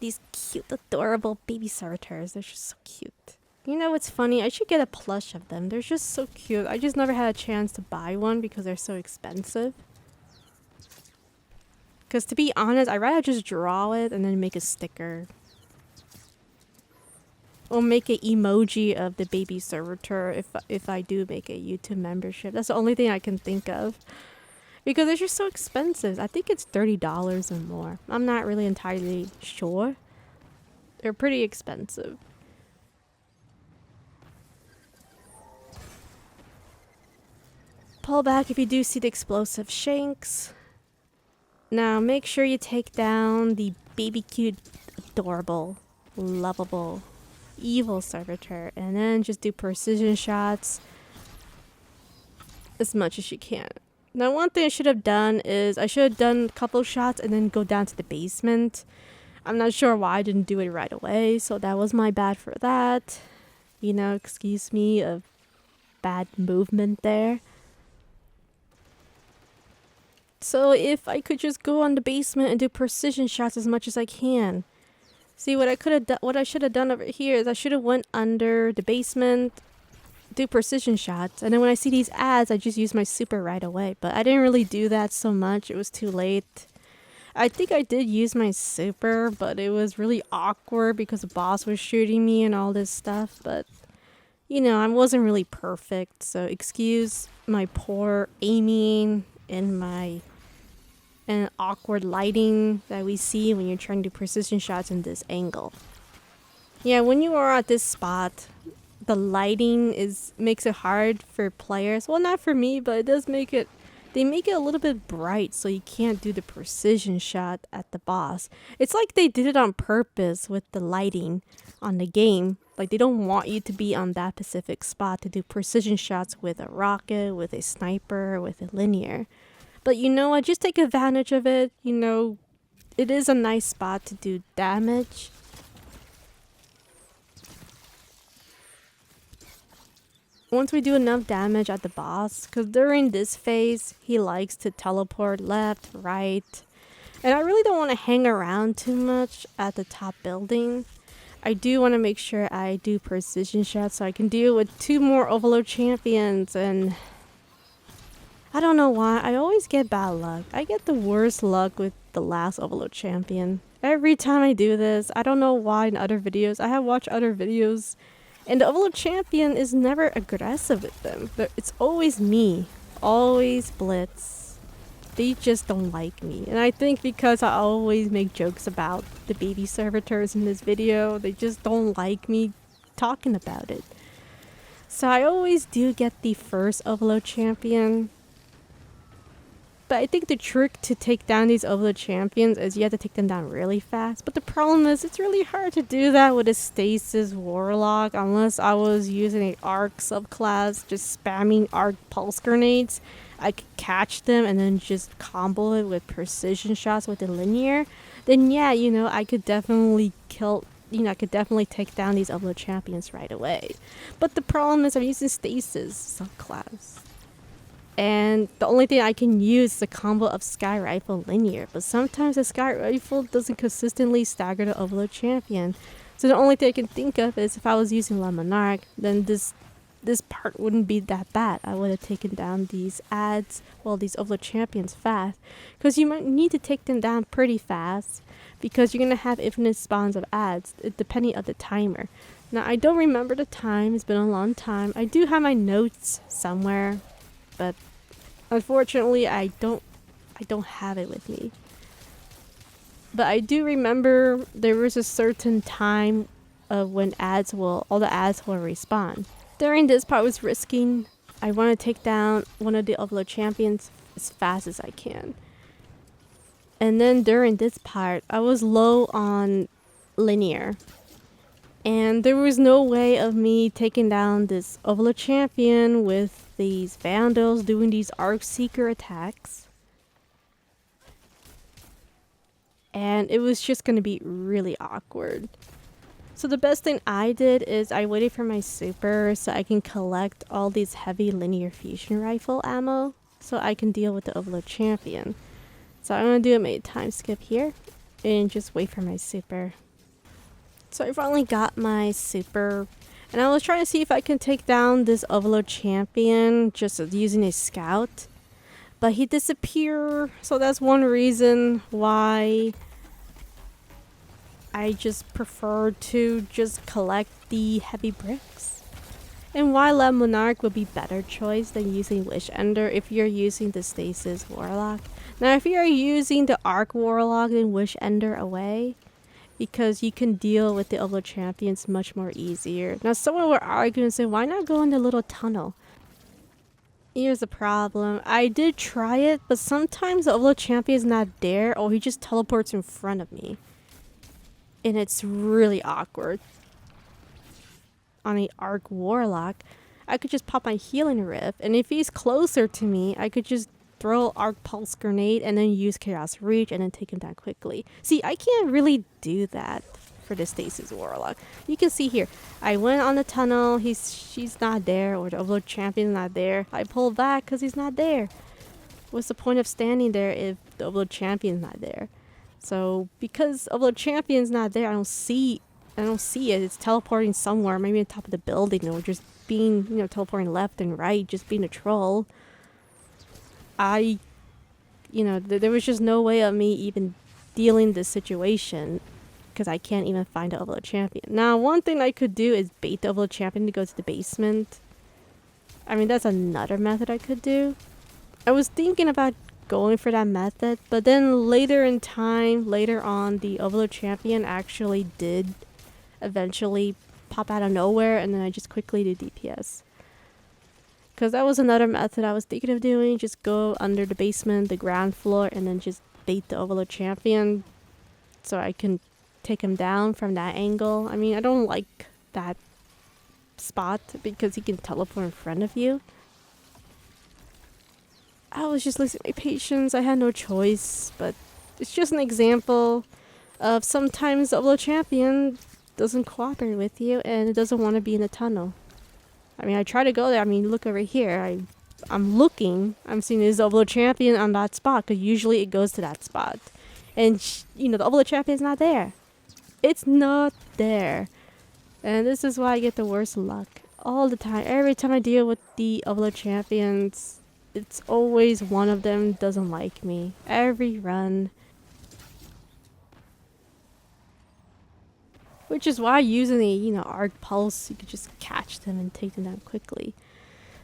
A: these cute, adorable baby servitors. They're just so cute. You know what's funny? I should get a plush of them. They're just so cute. I just never had a chance to buy one because they're so expensive. Because to be honest, I'd rather just draw it and then make a sticker. Or make an emoji of the baby servitor if I do make a YouTube membership. That's the only thing I can think of. Because they're just so expensive. I think it's $30 or more. I'm not really entirely sure. They're pretty expensive. Pull back if you do see the explosive shanks. Now make sure you take down the baby cute, adorable, lovable, evil servitor. And then just do precision shots as much as you can. Now one thing I should have done is I should have done a couple shots and then go down to the basement. I'm not sure why I didn't do it right away, so that was my bad for that. You know, excuse me of bad movement there. So if I could just go on the basement and do precision shots as much as I can. See what I could have done, what I should have done over here is I should have went under the basement, do precision shots, and then when I see these ads, I just use my super right away. But I didn't really do that so much. It was too late. I think I did use my super, but it was really awkward because the boss was shooting me and all this stuff. But, you know, I wasn't really perfect, so excuse my poor aiming and awkward lighting that we see when you're trying to do precision shots in this angle. Yeah, when you are at this spot, the lighting makes it hard for players. Well, not for me, but it does make it. They make it a little bit bright so you can't do the precision shot at the boss. It's like they did it on purpose with the lighting on the game. Like they don't want you to be on that specific spot to do precision shots with a rocket, with a sniper, with a linear. But you know what? Just take advantage of it. You know, it is a nice spot to do damage. Once we do enough damage at the boss, because during this phase, he likes to teleport left, right. And I really don't want to hang around too much at the top building. I do want to make sure I do precision shots so I can deal with 2 more Overload champions. And I don't know why, I always get bad luck. I get the worst luck with the last Overload champion. Every time I do this, I don't know why in other videos. I have watched other videos. And the Overload champion is never aggressive with them. It's always me. Always Blitz. They just don't like me. And I think because I always make jokes about the baby servitors in this video, they just don't like me talking about it. So I always do get the first Overload champion. But I think the trick to take down these overload champions is you have to take them down really fast. But the problem is it's really hard to do that with a stasis warlock unless I was using an arc subclass, just spamming arc pulse grenades. I could catch them and then just combo it with precision shots with the linear. Then yeah, you know, I could definitely I could definitely take down these overload champions right away. But the problem is I'm using stasis subclass. And the only thing I can use is a combo of Sky Rifle linear. But sometimes the Sky Rifle doesn't consistently stagger the overload champion. So the only thing I can think of is if I was using La Monarch, then this part wouldn't be that bad. I would have taken down these these overload champions fast. Because you might need to take them down pretty fast. Because you're going to have infinite spawns of ads, depending on the timer. Now, I don't remember the time. It's been a long time. I do have my notes somewhere. But unfortunately, I don't have it with me. But I do remember there was a certain time of when all the ads will respawn. During this part, I was risking. I want to take down one of the overload champions as fast as I can. And then during this part, I was low on linear. And there was no way of me taking down this overload champion with these vandals doing these arc seeker attacks. And it was just going to be really awkward. So the best thing I did is I waited for my super so I can collect all these heavy linear fusion rifle ammo so I can deal with the overload champion. So I'm going to do a mid time skip here and just wait for my super. So I finally got my super and I was trying to see if I can take down this overload champion just using a scout. But he disappeared, so that's one reason why I just prefer to just collect the heavy bricks. And why La Monarch would be better choice than using Wish Ender if you're using the Stasis Warlock. Now if you're using the Arc Warlock, then Wish Ender away. Because you can deal with the overload champions much more easier. Now someone will argue and say, why not go in the little tunnel? Here's the problem. I did try it, but sometimes the overload champion is not there or he just teleports in front of me. And it's really awkward. On a Arc Warlock, I could just pop my healing rift, and if he's closer to me, I could just throw Arc Pulse Grenade and then use Chaos Reach and then take him down quickly. See, I can't really do that for the Stasis Warlock. You can see here, I went on the tunnel, she's not there, or the overload champion's not there. I pulled back because he's not there. What's the point of standing there if the overload champion's not there? So because overload champion's not there, I don't see it. It's teleporting somewhere, maybe on top of the building, or just being, teleporting left and right, just being a troll. There was just no way of me even dealing this situation because I can't even find the overload champion. Now, one thing I could do is bait the overload champion to go to the basement. I mean, that's another method I could do. I was thinking about going for that method, but then later on, the overload champion actually did eventually pop out of nowhere, and then I just quickly did DPS. Because that was another method I was thinking of doing. Just go under the basement, the ground floor, and then just bait the overload champion so I can take him down from that angle. I mean, I don't like that spot because he can teleport in front of you. I was just losing my patience. I had no choice, but it's just an example of sometimes the overload champion doesn't cooperate with you and it doesn't want to be in the tunnel. I mean, I try to go there. I mean, look over here. I'm looking. I'm seeing this overload champion on that spot because usually it goes to that spot. And, the overload champion's not there. It's not there. And this is why I get the worst luck all the time. Every time I deal with the overload champions, it's always one of them doesn't like me. Every run. Which is why using the, Arc Pulse, you could just catch them and take them down quickly.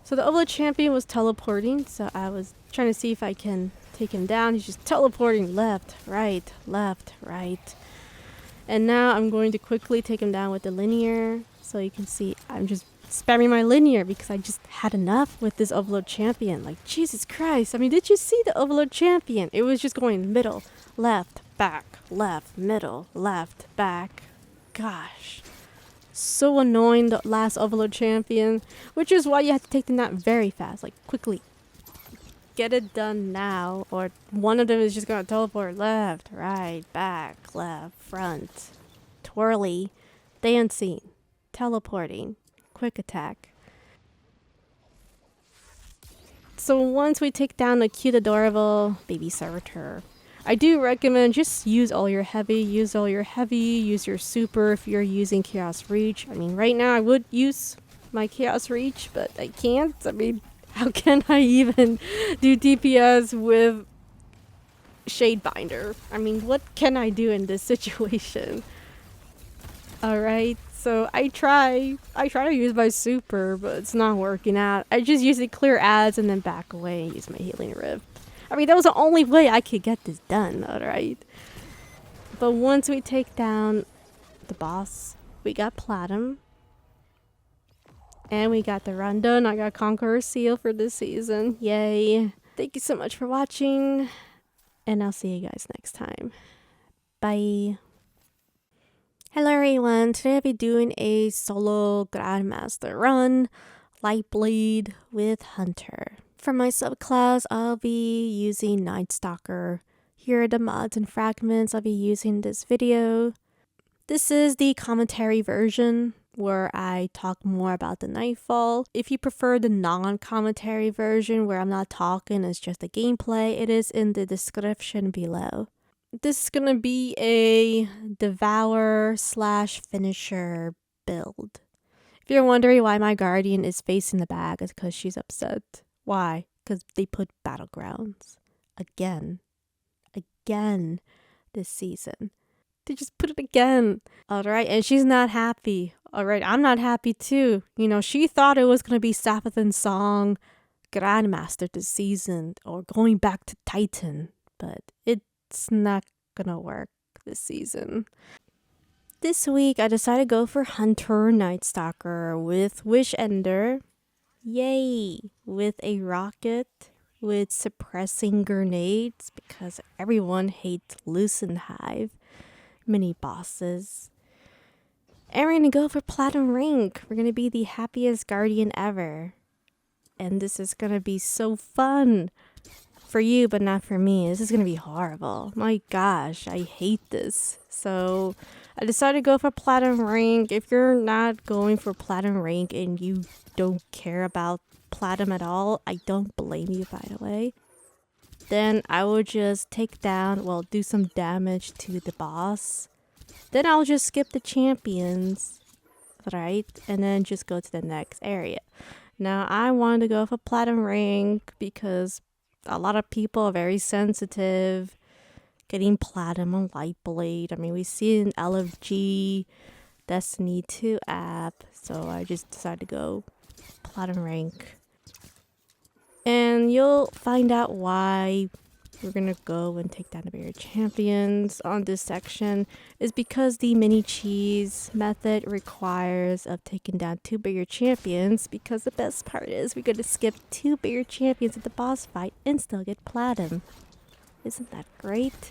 A: So the overload champion was teleporting, so I was trying to see if I can take him down. He's just teleporting left, right. And now I'm going to quickly take him down with the linear. So you can see I'm just spamming my linear because I just had enough with this Overload Champion. Like, Jesus Christ. I mean, did you see the Overload Champion? It was just going middle, left, back, left, middle, left, back. Gosh. So annoying, the last Overload Champion. Which is why you have to take the nap very fast. Like, quickly. Get it done now, or one of them is just gonna teleport left, right, back, left, front, twirly, dancing, teleporting, quick attack. So once we take down the cute, adorable baby servitor, I do recommend just use all your heavy, use your super if you're using Chaos Reach. I mean, right now I would use my Chaos Reach, but I can't. I mean, how can I even do DPS with Shadebinder? I mean, what can I do in this situation? Alright, so I try to use my super, but it's not working out. I just usually clear ads and then back away and use my healing rift. I mean, that was the only way I could get this done, alright? But once we take down the boss, we got Platinum. And we got the run done. I got Conqueror Seal for this season. Yay. Thank you so much for watching. And I'll see you guys next time. Bye. Hello everyone. Today I'll be doing a solo Grandmaster run. Lightblade with Hunter. For my subclass, I'll be using Night Stalker. Here are the mods and fragments I'll be using in this video. This is the commentary version, where I talk more about the Nightfall. If you prefer the non-commentary version where I'm not talking, it's just the gameplay, it is in the description below. This is gonna be a Devour / Finisher build. If you're wondering why my Guardian is facing the back, it's because she's upset. Why? Because they put Battlegrounds. Again this season. They just put it again. Alright, and she's not happy. Alright, I'm not happy too. You know, she thought it was going to be Sapathan's song, Grandmaster this season, or going back to Titan. But it's not going to work this season. This week, I decided to go for Hunter Night Stalker with Wish Ender. Yay! With a rocket, with suppressing grenades, because everyone hates Lucent Hive. Mini bosses. And we're gonna go for Platinum rank. We're gonna be the happiest guardian ever. And this is gonna be so fun. For you, but not for me. This is gonna be horrible. My gosh, I hate this. So I decided to go for Platinum rank. If you're not going for Platinum rank and you don't care about Platinum at all, I don't blame you, by the way. Then I will just take down, well, do some damage to the boss. Then I'll just skip the champions, right? And then just go to the next area. Now, I wanted to go for Platinum rank because a lot of people are very sensitive getting Platinum on Lightblade. I mean, we see it in LFG, Destiny 2 app. So I just decided to go Platinum rank. And you'll find out why we're gonna go and take down the bigger champions on this section is because the mini cheese method requires of taking down 2 bigger champions, because the best part is we're gonna skip 2 bigger champions at the boss fight and still get Platinum. Isn't that great?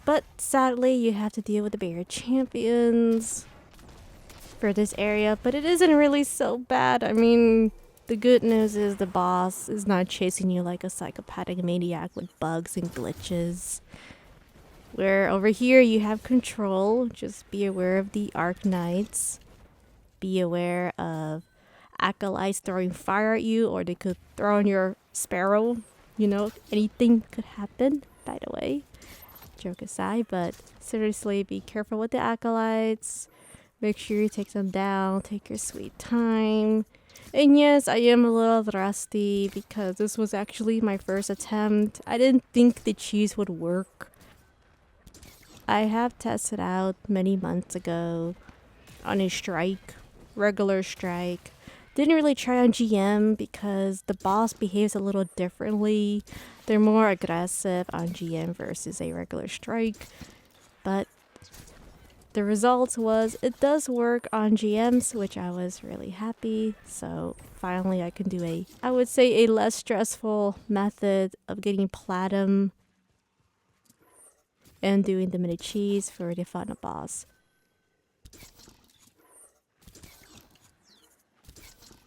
A: But sadly you have to deal with the bigger champions for this area, but it isn't really so bad. I mean, the good news is the boss is not chasing you like a psychopathic maniac with bugs and glitches. Where over here you have control. Just be aware of the Arc Knights. Be aware of acolytes throwing fire at you, or they could throw on your sparrow. You know, anything could happen, by the way. Joke aside, but seriously, be careful with the acolytes. Make sure you take them down. Take your sweet time. And yes, I am a little rusty because this was actually my first attempt. I didn't think the cheese would work. I have tested out many months ago on a strike, regular strike. Didn't really try on GM because the boss behaves a little differently. They're more aggressive on GM versus a regular strike. But the result was it does work on GMs, which I was really happy. So finally I can do I would say a less stressful method of getting platinum and doing the mini cheese for the final boss.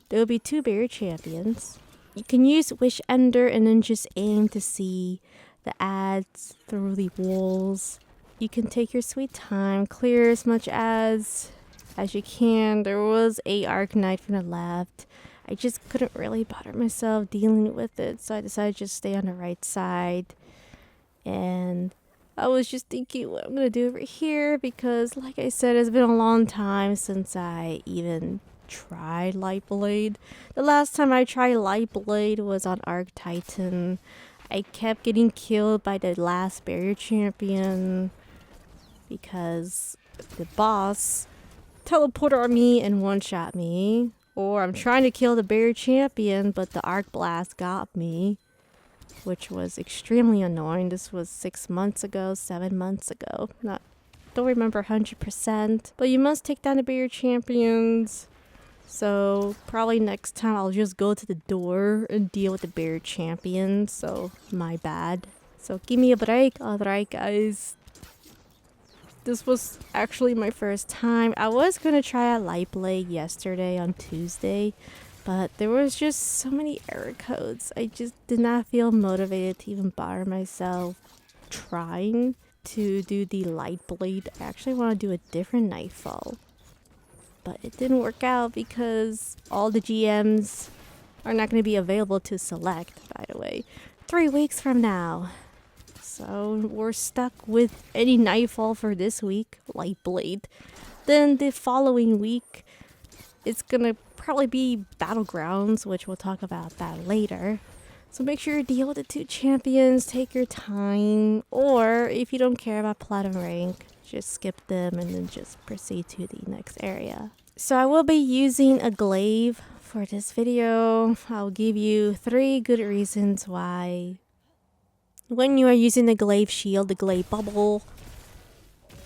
A: There will be 2 barrier champions. You can use Wish Ender and then just aim to see the ads through the walls. You can take your sweet time, clear as much as you can. There was a Arc Knight from the left. I just couldn't really bother myself dealing with it, so I decided to just stay on the right side. And I was just thinking what I'm gonna do over here because, like I said, it's been a long time since I even tried Lightblade. The last time I tried Lightblade was on Arc Titan. I kept getting killed by the last barrier champion because the boss teleported on me and one-shot me. Or I'm trying to kill the barrier champion, but the arc blast got me, which was extremely annoying. This was 6 months ago, 7 months ago. Don't remember 100%. But you must take down the barrier champions. So probably next time I'll just go to the door and deal with the barrier champions. So my bad. So give me a break. Alright guys. This was actually my first time. I was gonna try a Lightblade yesterday on Tuesday, but there was just so many error codes. I just did not feel motivated to even bother myself trying to do the Lightblade. I actually want to do a different Nightfall, but it didn't work out because all the GMs are not going to be available to select, by the way, 3 weeks from now. So we're stuck with any Nightfall for this week, Lightblade. Then the following week, it's gonna probably be Battlegrounds, which we'll talk about that later. So make sure you deal with the 2 champions, take your time, or if you don't care about platinum rank, just skip them and then just proceed to the next area. So I will be using a glaive for this video. I'll give you 3 good reasons why. When you are using the glaive shield, the glaive bubble,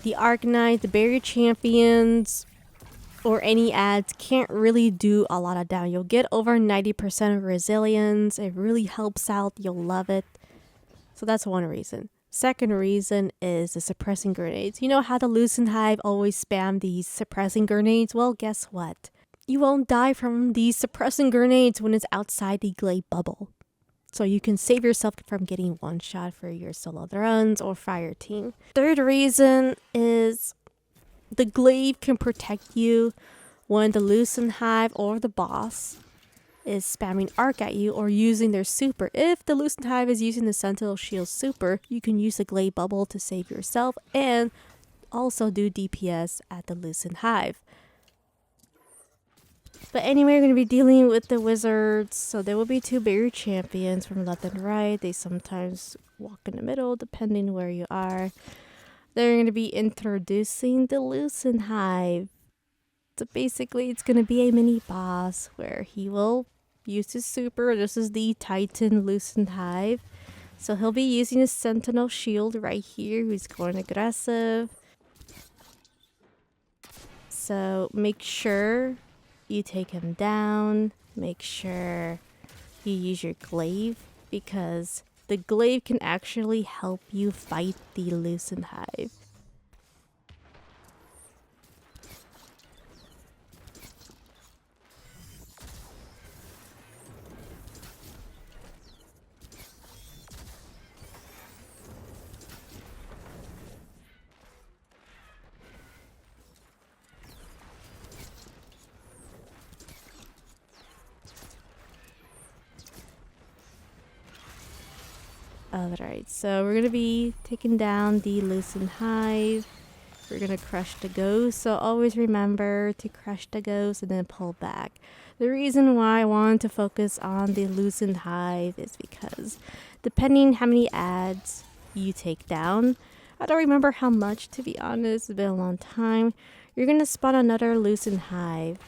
A: the Arc Knight, the barrier champions, or any ads can't really do a lot of damage. You'll get over 90% of resilience. It really helps out. You'll love it. So that's one reason. Second reason is the suppressing grenades. You know how the Lucent Hive always spam these suppressing grenades? Well, guess what? You won't die from these suppressing grenades when it's outside the glaive bubble. So you can save yourself from getting one shot for your solo runs or fire team. Third reason is the glaive can protect you when the Lucent Hive or the boss is spamming arc at you or using their super. If the Lucent Hive is using the Sentinel Shield super, you can use the glaive bubble to save yourself and also do DPS at the Lucent Hive. But anyway, we're going to be dealing with the wizards. So there will be 2 barrier champions from left and right. They sometimes walk in the middle depending where you are. They're going to be introducing the Lucent Hive. So basically, it's going to be a mini boss where he will use his super. This is the Titan Lucent Hive. So he'll be using his Sentinel Shield right here, who's going aggressive. So make sure you take him down. Make sure you use your glaive, because the glaive can actually help you fight the Lucent Hive. Alright, so we're going to be taking down the Lucent Hive. We're going to crush the ghost, so always remember to crush the ghost and then pull back. The reason why I wanted to focus on the Lucent Hive is because depending how many ads you take down, I don't remember how much, to be honest, it's been a long time, you're going to spawn another Lucent Hive.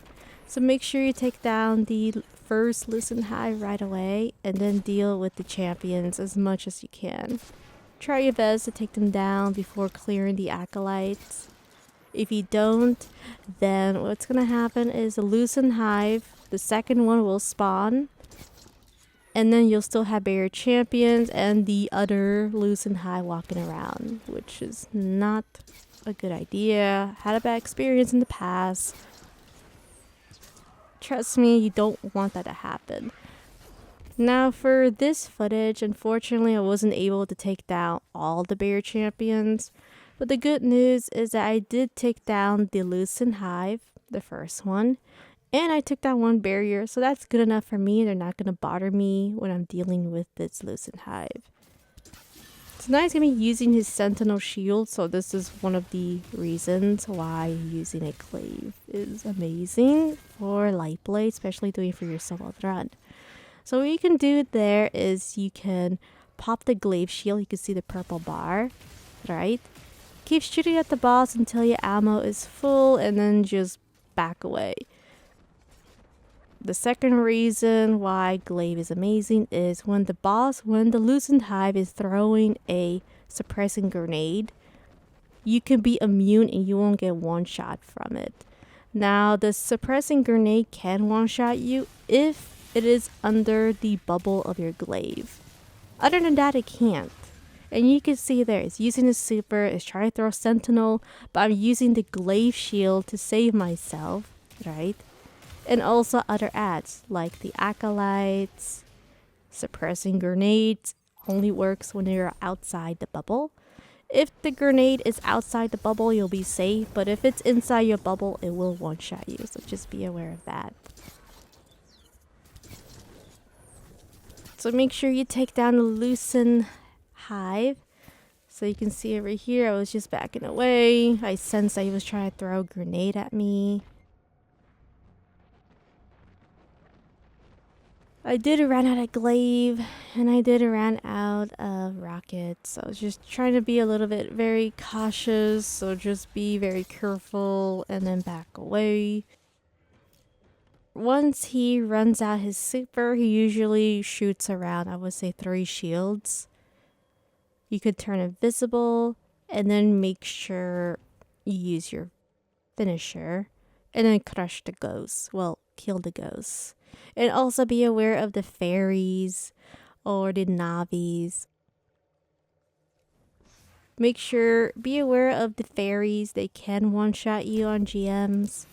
A: So make sure you take down the first Lucent Hive right away and then deal with the champions as much as you can. Try your best to take them down before clearing the acolytes. If you don't, then what's gonna happen is a loosened hive, the second one will spawn, and then you'll still have barrier champions and the other loosened hive walking around, which is not a good idea. Had a bad experience in the past. Trust me, you don't want that to happen. Now for this footage, unfortunately I wasn't able to take down all the barrier champions, but the good news is that I did take down the loosened hive, the first one, and I took down one barrier, so that's good enough for me. They're not going to bother me when I'm dealing with this loosened hive. So now he's going to be using his sentinel shield, so this is one of the reasons why using a glaive is amazing for Lightblade, especially doing it for your solo run. So what you can do there is you can pop the glaive shield. You can see the purple bar, right? Keep shooting at the boss until your ammo is full and then just back away. The second reason why glaive is amazing is when the loosened hive is throwing a suppressing grenade, you can be immune and you won't get one shot from it. Now the suppressing grenade can one shot you if it is under the bubble of your glaive. Other than that, it can't. And you can see there, it's using the super, it's trying to throw sentinel, but I'm using the glaive shield to save myself, right? And also other ads like the acolytes, suppressing grenades only works when you're outside the bubble. If the grenade is outside the bubble, you'll be safe, but if it's inside your bubble, it will one-shot you, so just be aware of that. So make sure you take down the loosened hive. So you can see over here, I was just backing away. I sensed that he was trying to throw a grenade at me. I did run out of glaive, and I did run out of rockets. So I was just trying to be a little bit very cautious. So just be very careful and then back away. Once he runs out his super, he usually shoots around, I would say 3 shields. You could turn invisible and then make sure you use your finisher and then crush the ghost. Well, kill the ghost. And also be aware of the fairies or the navis. Be aware of the fairies. They can one-shot you on GMs.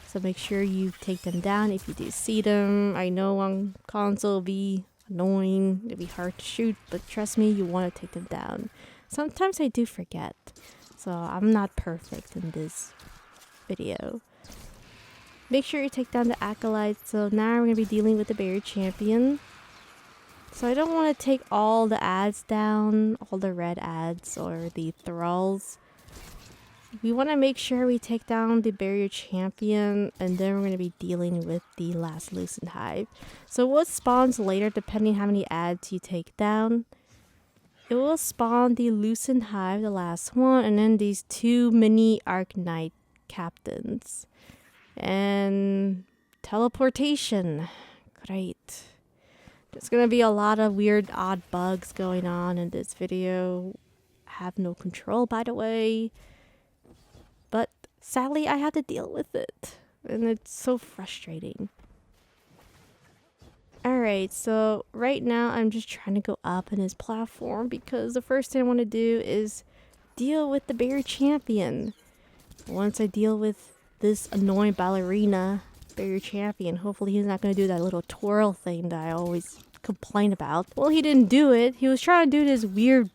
A: So make sure you take them down if you do see them. I know on console it'll be annoying, it'll be hard to shoot, but trust me, you want to take them down. Sometimes I do forget, so I'm not perfect in this video. Make sure you take down the acolytes. So now we're going to be dealing with the barrier champion. So I don't want to take all the ads down, all the red ads or the thralls. We want to make sure we take down the barrier champion, and then we're going to be dealing with the last loosened hive. So what spawns later, depending how many ads you take down, it will spawn the loosened hive, the last one, and then these 2 mini Arc Knight captains. And teleportation. Great. There's going to be a lot of weird, odd bugs going on in this video. I have no control, by the way. But sadly, I had to deal with it. And it's so frustrating. Alright, so right now I'm just trying to go up in his platform because the first thing I want to do is deal with the barrier champion. Once I deal with this annoying ballerina barrier champion, hopefully he's not going to do that little twirl thing that I always complain about. Well, he didn't do it. He was trying to do this weird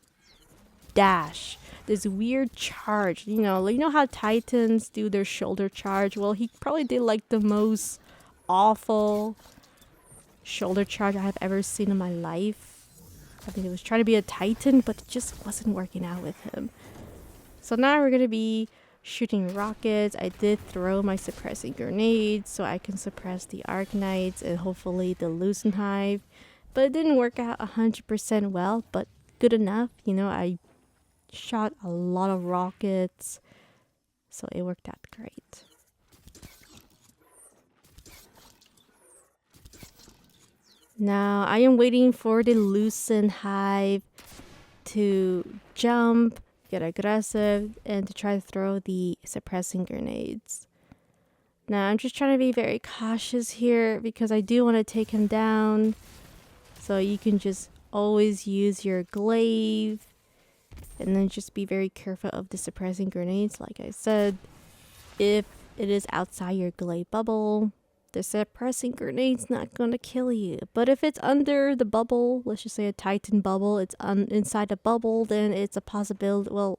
A: dash. This weird charge, you know how Titans do their shoulder charge? Well, he probably did like the most awful shoulder charge I have ever seen in my life. I think he was trying to be a Titan, but it just wasn't working out with him. So now we're going to be shooting rockets. I did throw my suppressing grenades so I can suppress the Arc Knights and hopefully the loosened hive. But it didn't work out 100% well, but good enough. I shot a lot of rockets, so it worked out great. Now I am waiting for the loosened hive to jump get aggressive, and to try to throw the suppressing grenades. Now I'm just trying to be very cautious here because I do want to take him down. So you can just always use your glaive and then just be very careful of the suppressing grenades. Like I said, if it is outside your glaive bubble, the suppressing grenade's not gonna kill you. But if it's under the bubble, let's just say a Titan bubble, it's inside the bubble, then it's a possibility, well,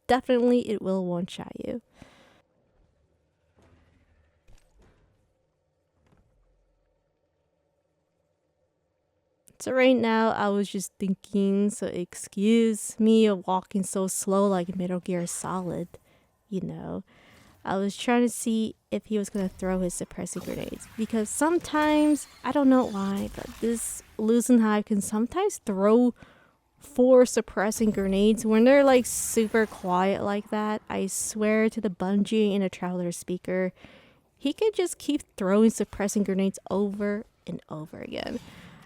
A: definitely it will one-shot you. So right now, I was just thinking, so excuse me of walking so slow like Metal Gear Solid, you know. I was trying to see if he was going to throw his suppressing grenades. Because sometimes, I don't know why, but this Lusenhive can sometimes throw 4 suppressing grenades when they're like super quiet like that. I swear to the Bungie and a Traveler speaker, he could just keep throwing suppressing grenades over and over again.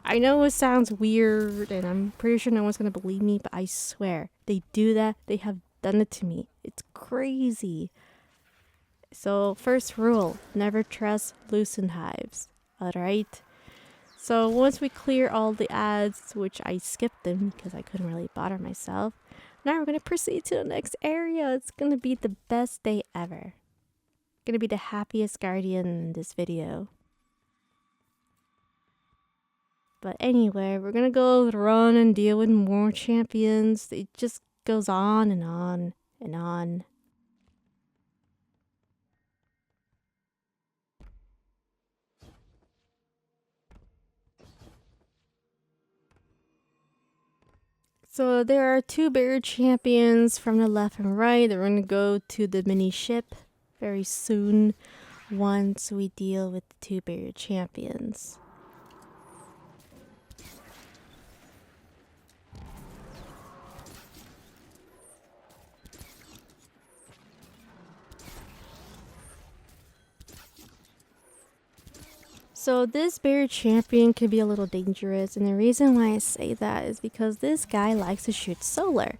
A: I know it sounds weird and I'm pretty sure no one's going to believe me, but I swear they do that. They have done it to me. It's crazy. So first rule, never trust Lusenhives. Alright? So once we clear all the ads, which I skipped them because I couldn't really bother myself, now we're going to proceed to the next area. It's going to be the best day ever. Going to be the happiest guardian in this video. But anyway, we're gonna go run and deal with more champions. It just goes on and on and on. So there are 2 barrier champions from the left and right. They're gonna go to the mini ship very soon once we deal with the 2 barrier champions. So this barrier champion can be a little dangerous, and the reason why I say that is because this guy likes to shoot solar.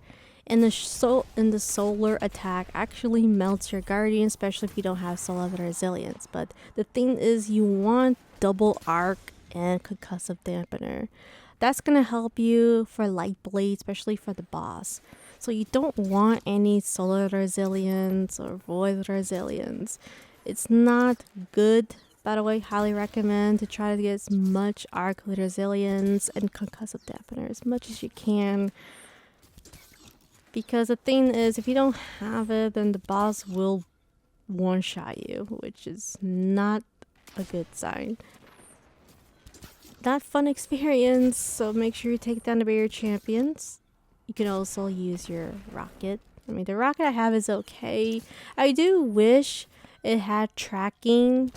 A: And the solar attack actually melts your guardian, especially if you don't have solar resilience. But the thing is, you want double arc and concussive dampener. That's gonna help you for Lightblade, especially for the boss. So you don't want any solar resilience or void resilience. It's not good. By the way, highly recommend to try to get as much arc resilience and concussive dampener as much as you can. Because the thing is, if you don't have it, then the boss will one-shot you, which is not a good sign. Not fun experience, so make sure you take down the barrier champions. You can also use your rocket. I mean, the rocket I have is okay. I do wish it had tracking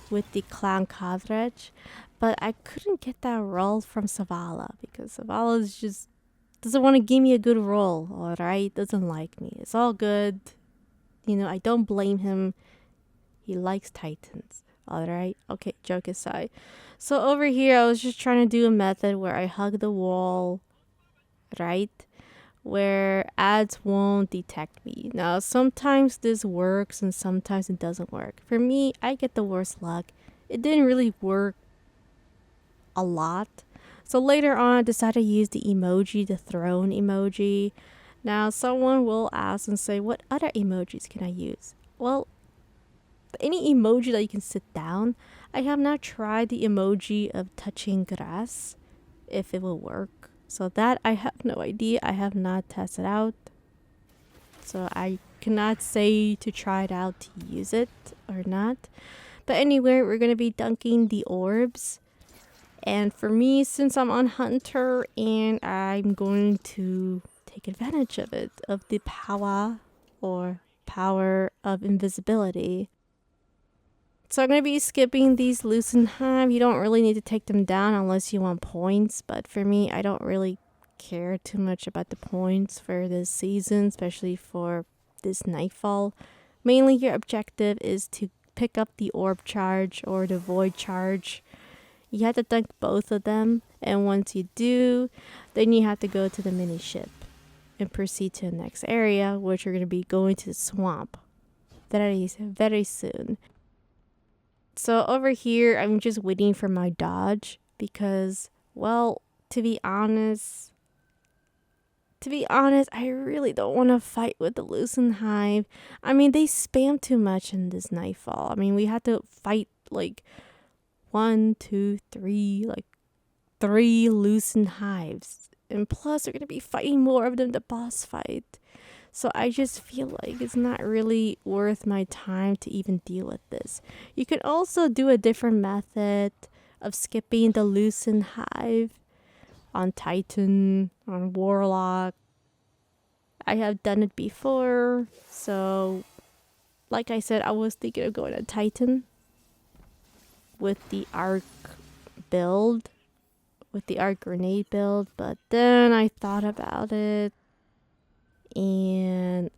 A: with the clown cartridge, but I couldn't get that roll from Zavala because Zavala is just doesn't want to give me a good roll. Alright, doesn't like me. It's all good, you know. I don't blame him. He likes Titans. Alright, okay, joke aside. So over here I was just trying to do a method where I hug the wall, right, where ads won't detect me. Now, sometimes this works and sometimes it doesn't work. For me, I get the worst luck. It didn't really work a lot. So later on, I decided to use the emoji, the throne emoji. Now, someone will ask and say, what other emojis can I use? Well, any emoji that you can sit down. I have not tried the emoji of touching grass, if it will work. So that I have no idea. I have not tested out. So I cannot say to try it out to use it or not. But anyway, we're going to be dunking the orbs. And for me, since I'm on Hunter and I'm going to take advantage of it, of the power of invisibility. So I'm going to be skipping these Lusenhive. You don't really need to take them down unless you want points. But for me, I don't really care too much about the points for this season, especially for this Nightfall. Mainly your objective is to pick up the orb charge or the void charge. You have to dunk both of them. And once you do, then you have to go to the mini ship. and proceed to the next area, which we're going to be going to the swamp very soon. So over here, I'm just waiting for my dodge because, well, to be honest, I really don't want to fight with the Lucent Hive. I mean, they spam too much in this Nightfall. I mean, we had to fight like 1, 2, 3, like 3 Lucent Hives. And plus, we're going to be fighting more of them the boss fight. So I just feel like it's not really worth my time to even deal with this. You can also do a different method of skipping the Lucent Hive on Titan, on Warlock. I have done it before. So, like I said, I was thinking of going to Titan with the arc build, with the arc grenade build, but then I thought about it and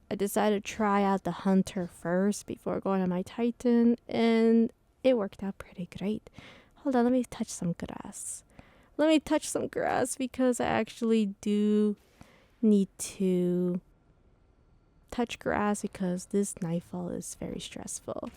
A: I decided to try out the hunter first before going to my Titan, and it worked out pretty great. Hold on, let me touch some grass. Because I actually do need to touch grass because this Nightfall is very stressful.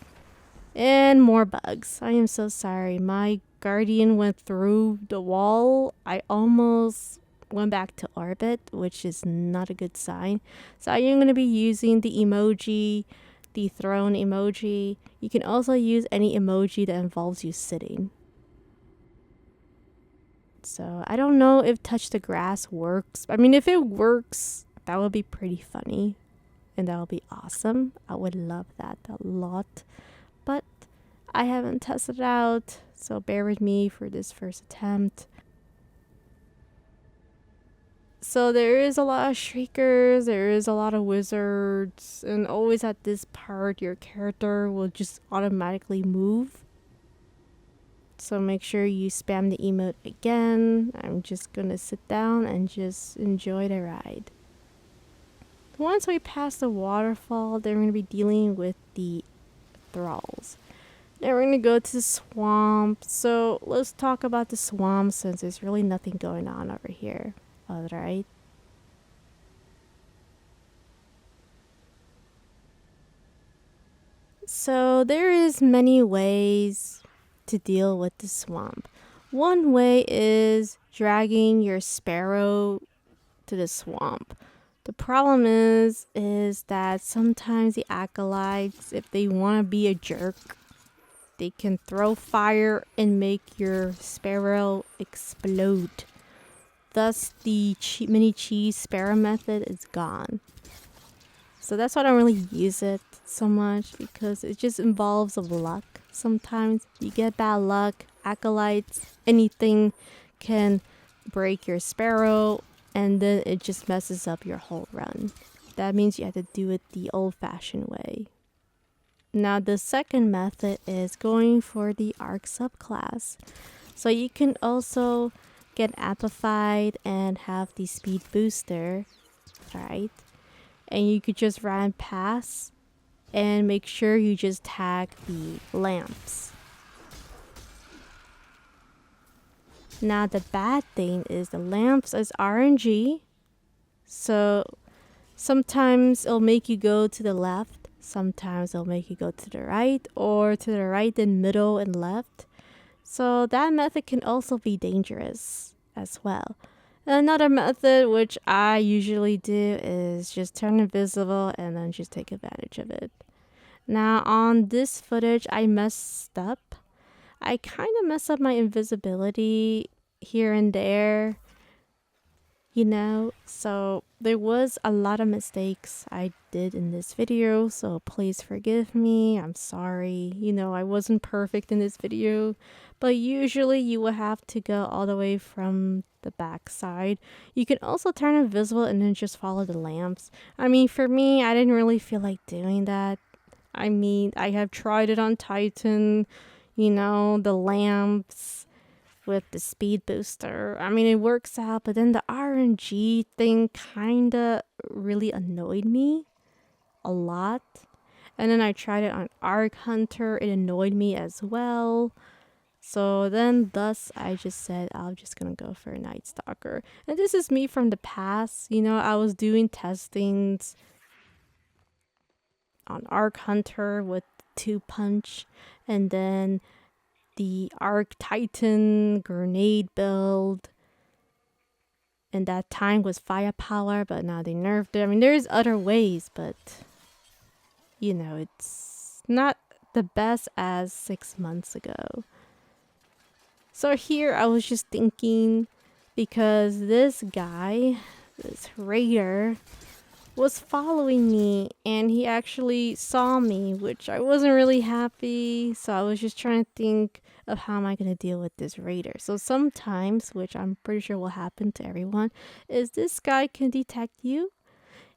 A: And more bugs. I am so sorry. My guardian went through the wall. I almost went back to orbit, which is not a good sign. So I am going to be using the emoji, the throne emoji. You can also use any emoji that involves you sitting. So I don't know if touch the grass works. I mean, if it works, that would be pretty funny. And that would be awesome. I would love that a lot. But I haven't tested it out, so bear with me for this first attempt. So there is a lot of shriekers, there is a lot of wizards, and always at this part your character will just automatically move. So make sure you spam the emote again. I'm just gonna sit down and just enjoy the ride. Once we pass the waterfall, then we're gonna be dealing with the thralls. Then we're gonna go to the swamp. So let's talk about the swamp since there's really nothing going on over here. Alright. So there is many ways to deal with the swamp. One way is dragging your sparrow to the swamp. The problem is that sometimes the acolytes, if they want to be a jerk, they can throw fire and make your sparrow explode. Thus, the mini cheese sparrow method is gone. So that's why I don't really use it so much, because it just involves of luck. Sometimes you get bad luck, acolytes, anything can break your sparrow, and then it just messes up your whole run. That means you have to do it the old-fashioned way. Now the second method is going for the arc subclass. So you can also get amplified and have the speed booster, right? And you could just run past and make sure you just tag the lamps. Now the bad thing is the lamps is RNG. So sometimes it'll make you go to the left, sometimes it'll make you go to the right, or to the right then middle and left. So that method can also be dangerous as well. Another method which I usually do is just turn invisible and then just take advantage of it. Now on this footage I messed up. I kind of messed up my invisibility here and there, you know, so there was a lot of mistakes I did in this video, so please forgive me. I'm sorry, you know, I wasn't perfect in this video, but usually you will have to go all the way from the back side. You can also turn invisible and then just follow the lamps. I mean, for me, I didn't really feel like doing that. I mean, I have tried it on Titan, you know, the lamps with the speed booster. I mean, it works out, but then the RNG thing kind of really annoyed me a lot. And then I tried it on Arc Hunter. It annoyed me as well. So then thus I just said I'm just gonna go for a Night Stalker. And this is me from the past. You know, I was doing testings on Arc Hunter with 2-punch, and then the Arc Titan grenade build. And that time was firepower, but now they nerfed it. I mean, there's other ways, but you know, it's not the best as 6 months ago. So here I was just thinking, because this guy, this raider, was following me and he actually saw me, which I wasn't really happy. So I was just trying to think of how am I going to deal with this raider. So sometimes, which I'm pretty sure will happen to everyone, is this guy can detect you.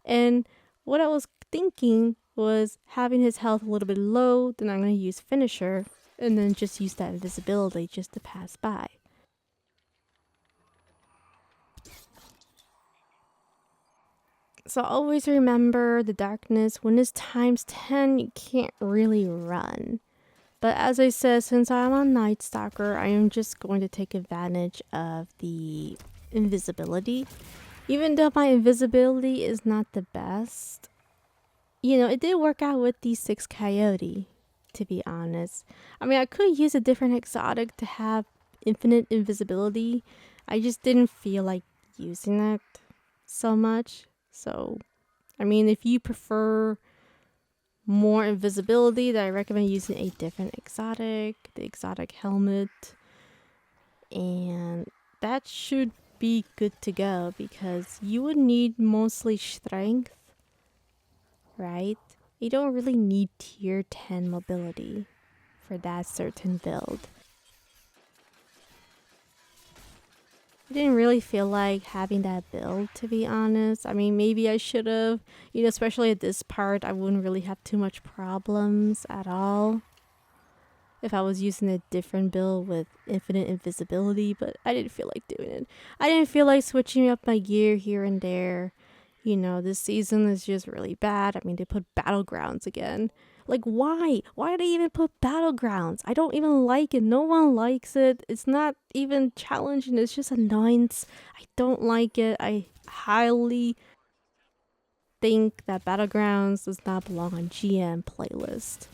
A: And what I was thinking was having his health a little bit low, then I'm going to use finisher and then just use that invisibility just to pass by. So always remember the darkness. When it's times 10, you can't really run. But as I said, since I'm on Night Stalker, I am just going to take advantage of the invisibility. Even though my invisibility is not the best, you know, it did work out with the 6 Coyote, to be honest. I mean, I could use a different exotic to have infinite invisibility. I just didn't feel like using it so much. So, I mean, if you prefer more invisibility, then I recommend using a different exotic, the exotic helmet. And that should be good to go because you would need mostly strength, right? You don't really need tier 10 mobility for that certain build. I didn't really feel like having that build, to be honest. I mean, maybe I should have, you know, especially at this part, I wouldn't really have too much problems at all if I was using a different build with infinite invisibility, but I didn't feel like doing it. I didn't feel like switching up my gear here and there. You know, this season is just really bad. I mean, they put Battlegrounds again. Like, why? Why do they even put Battlegrounds? I don't even like it. No one likes it. It's not even challenging. It's just annoyance. I don't like it. I highly think that Battlegrounds does not belong on GM playlist.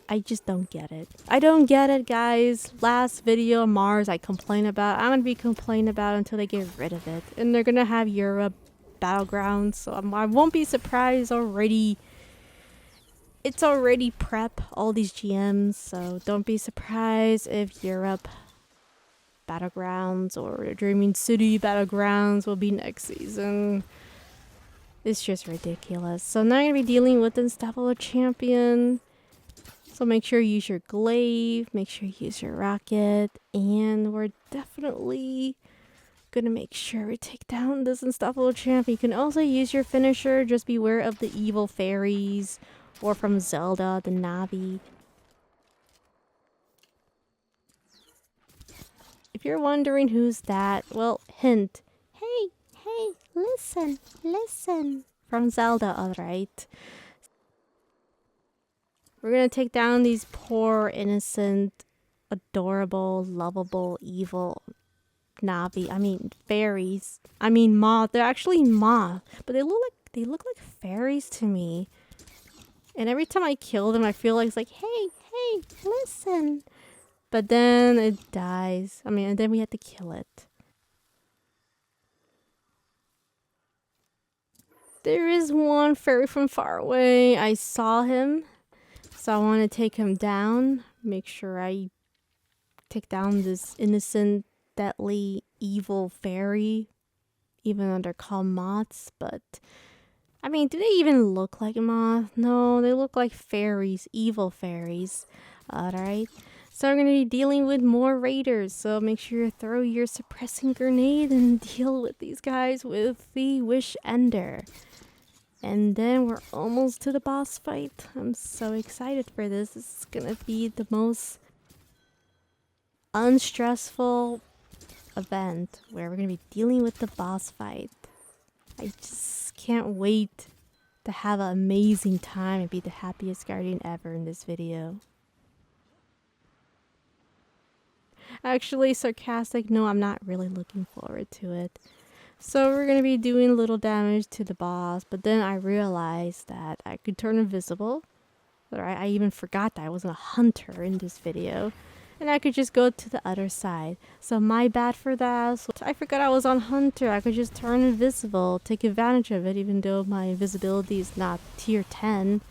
A: I just don't get it. I don't get it, guys. Last video on Mars I complained about. I'm going to be complaining about it until they get rid of it. And they're going to have Europe Battlegrounds. So I won't be surprised already. It's already prep, all these GMs. So don't be surprised if Europe Battlegrounds or Dreaming City Battlegrounds will be next season. It's just ridiculous. So now I'm going to be dealing with Unstoppable Champion. So make sure you use your glaive, make sure you use your rocket, and we're definitely gonna make sure we take down this Unstoppable Champ. You can also use your finisher, just beware of the evil fairies, or from Zelda, the Navi. If you're wondering who's that, well, hint. Hey, listen. From Zelda, alright. We're gonna take down these poor, innocent, adorable, lovable, evil Navi. I mean, fairies. I mean, moth. They're actually moth, but they look like fairies to me. And every time I kill them, I feel like it's like, hey, listen. But then it dies. I mean, and then we have to kill it. There is one fairy from far away. I saw him. So I want to take him down, make sure I take down this innocent, deadly, evil fairy, even though they're called moths. But, I mean, do they even look like a moth? No, they look like fairies, evil fairies. Alright, so we're going to be dealing with more raiders. So make sure you throw your suppressing grenade and deal with these guys with the Wish Ender. And then we're almost to the boss fight. I'm so excited for this. This is gonna be the most unstressful event where we're gonna be dealing with the boss fight. I just can't wait to have an amazing time and be the happiest guardian ever in this video. Actually, sarcastic. No, I'm not really looking forward to it. So we're going to be doing little damage to the boss, but then I realized that I could turn invisible. Right? I even forgot that I wasn't a hunter in this video. And I could just go to the other side. So my bad for that. So I forgot I was on hunter. I could just turn invisible, take advantage of it even though my invisibility is not tier 10.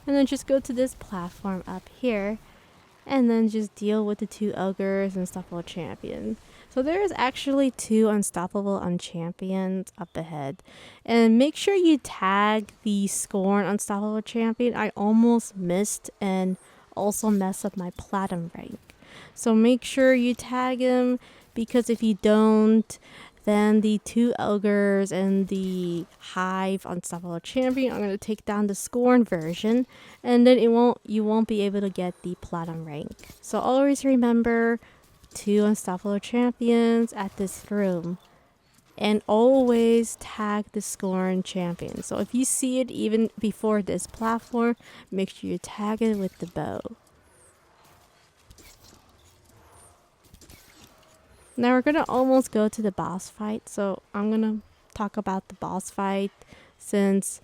A: And then just go to this platform up here. And then just deal with the 2 ogres and unstoppable champion. So there's actually 2 unstoppable unchampions up ahead. And make sure you tag the Scorn unstoppable champion. I almost missed and also messed up my platinum rank. So make sure you tag him, because if you don't, then the 2 ogres and the Hive unstoppable champion are going to take down the Scorn version, and then you won't be able to get the platinum rank. So always remember 2 unstoppable champions at this room, and always tag the Scorn champion. So if you see it even before this platform, make sure you tag it with the bow. Now we're gonna almost go to the boss fight, so I'm gonna talk about the boss fight, since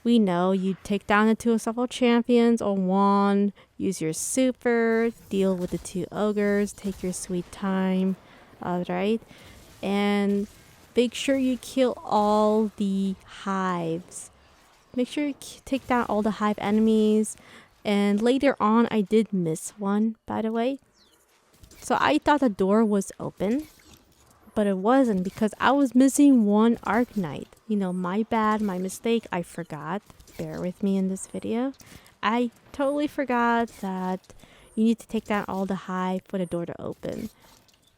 A: we know you take down the 2 unstoppable champions on 1, use your super, deal with the 2 ogres, take your sweet time, alright? And make sure you kill all the hives. Make sure you take down all the hive enemies. And later on, I did miss one, by the way. So I thought the door was open, but it wasn't, because I was missing 1 Arknight. You know, my bad, my mistake, I forgot. Bear with me in this video. I totally forgot that you need to take down all the hive for the door to open.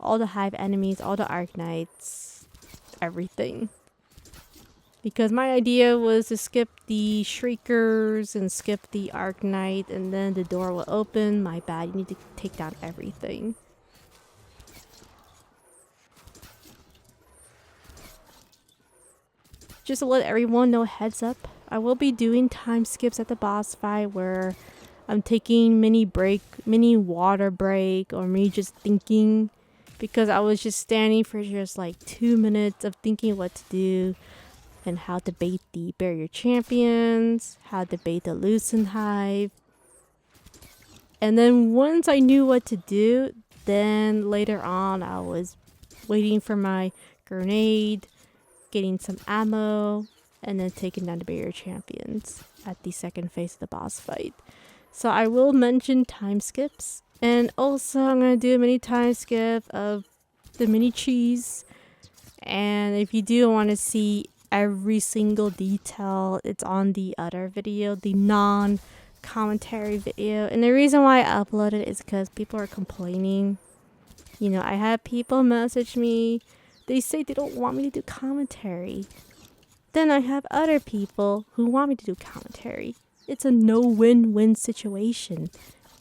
A: All the hive enemies, all the Arknights, everything. Because my idea was to skip the Shriekers and skip the Arknight, and then the door will open. My bad, you need to take down everything. Just to let everyone know, heads up, I will be doing time skips at the boss fight where I'm taking mini water break, or me just thinking, because I was just standing for just like 2 minutes of thinking what to do and how to bait the barrier champions, how to bait the loosened hive. And then once I knew what to do, then later on I was waiting for my grenade, getting some ammo, and then taking down the barrier champions at the second phase of the boss fight. So I will mention time skips, and also I'm going to do a mini time skip of the mini cheese. And if you do want to see every single detail, it's on the other video, the non-commentary video. And the reason why I uploaded it is because people are complaining. You know, I had people message me. They say they don't want me to do commentary. Then I have other people who want me to do commentary. It's a no-win-win situation.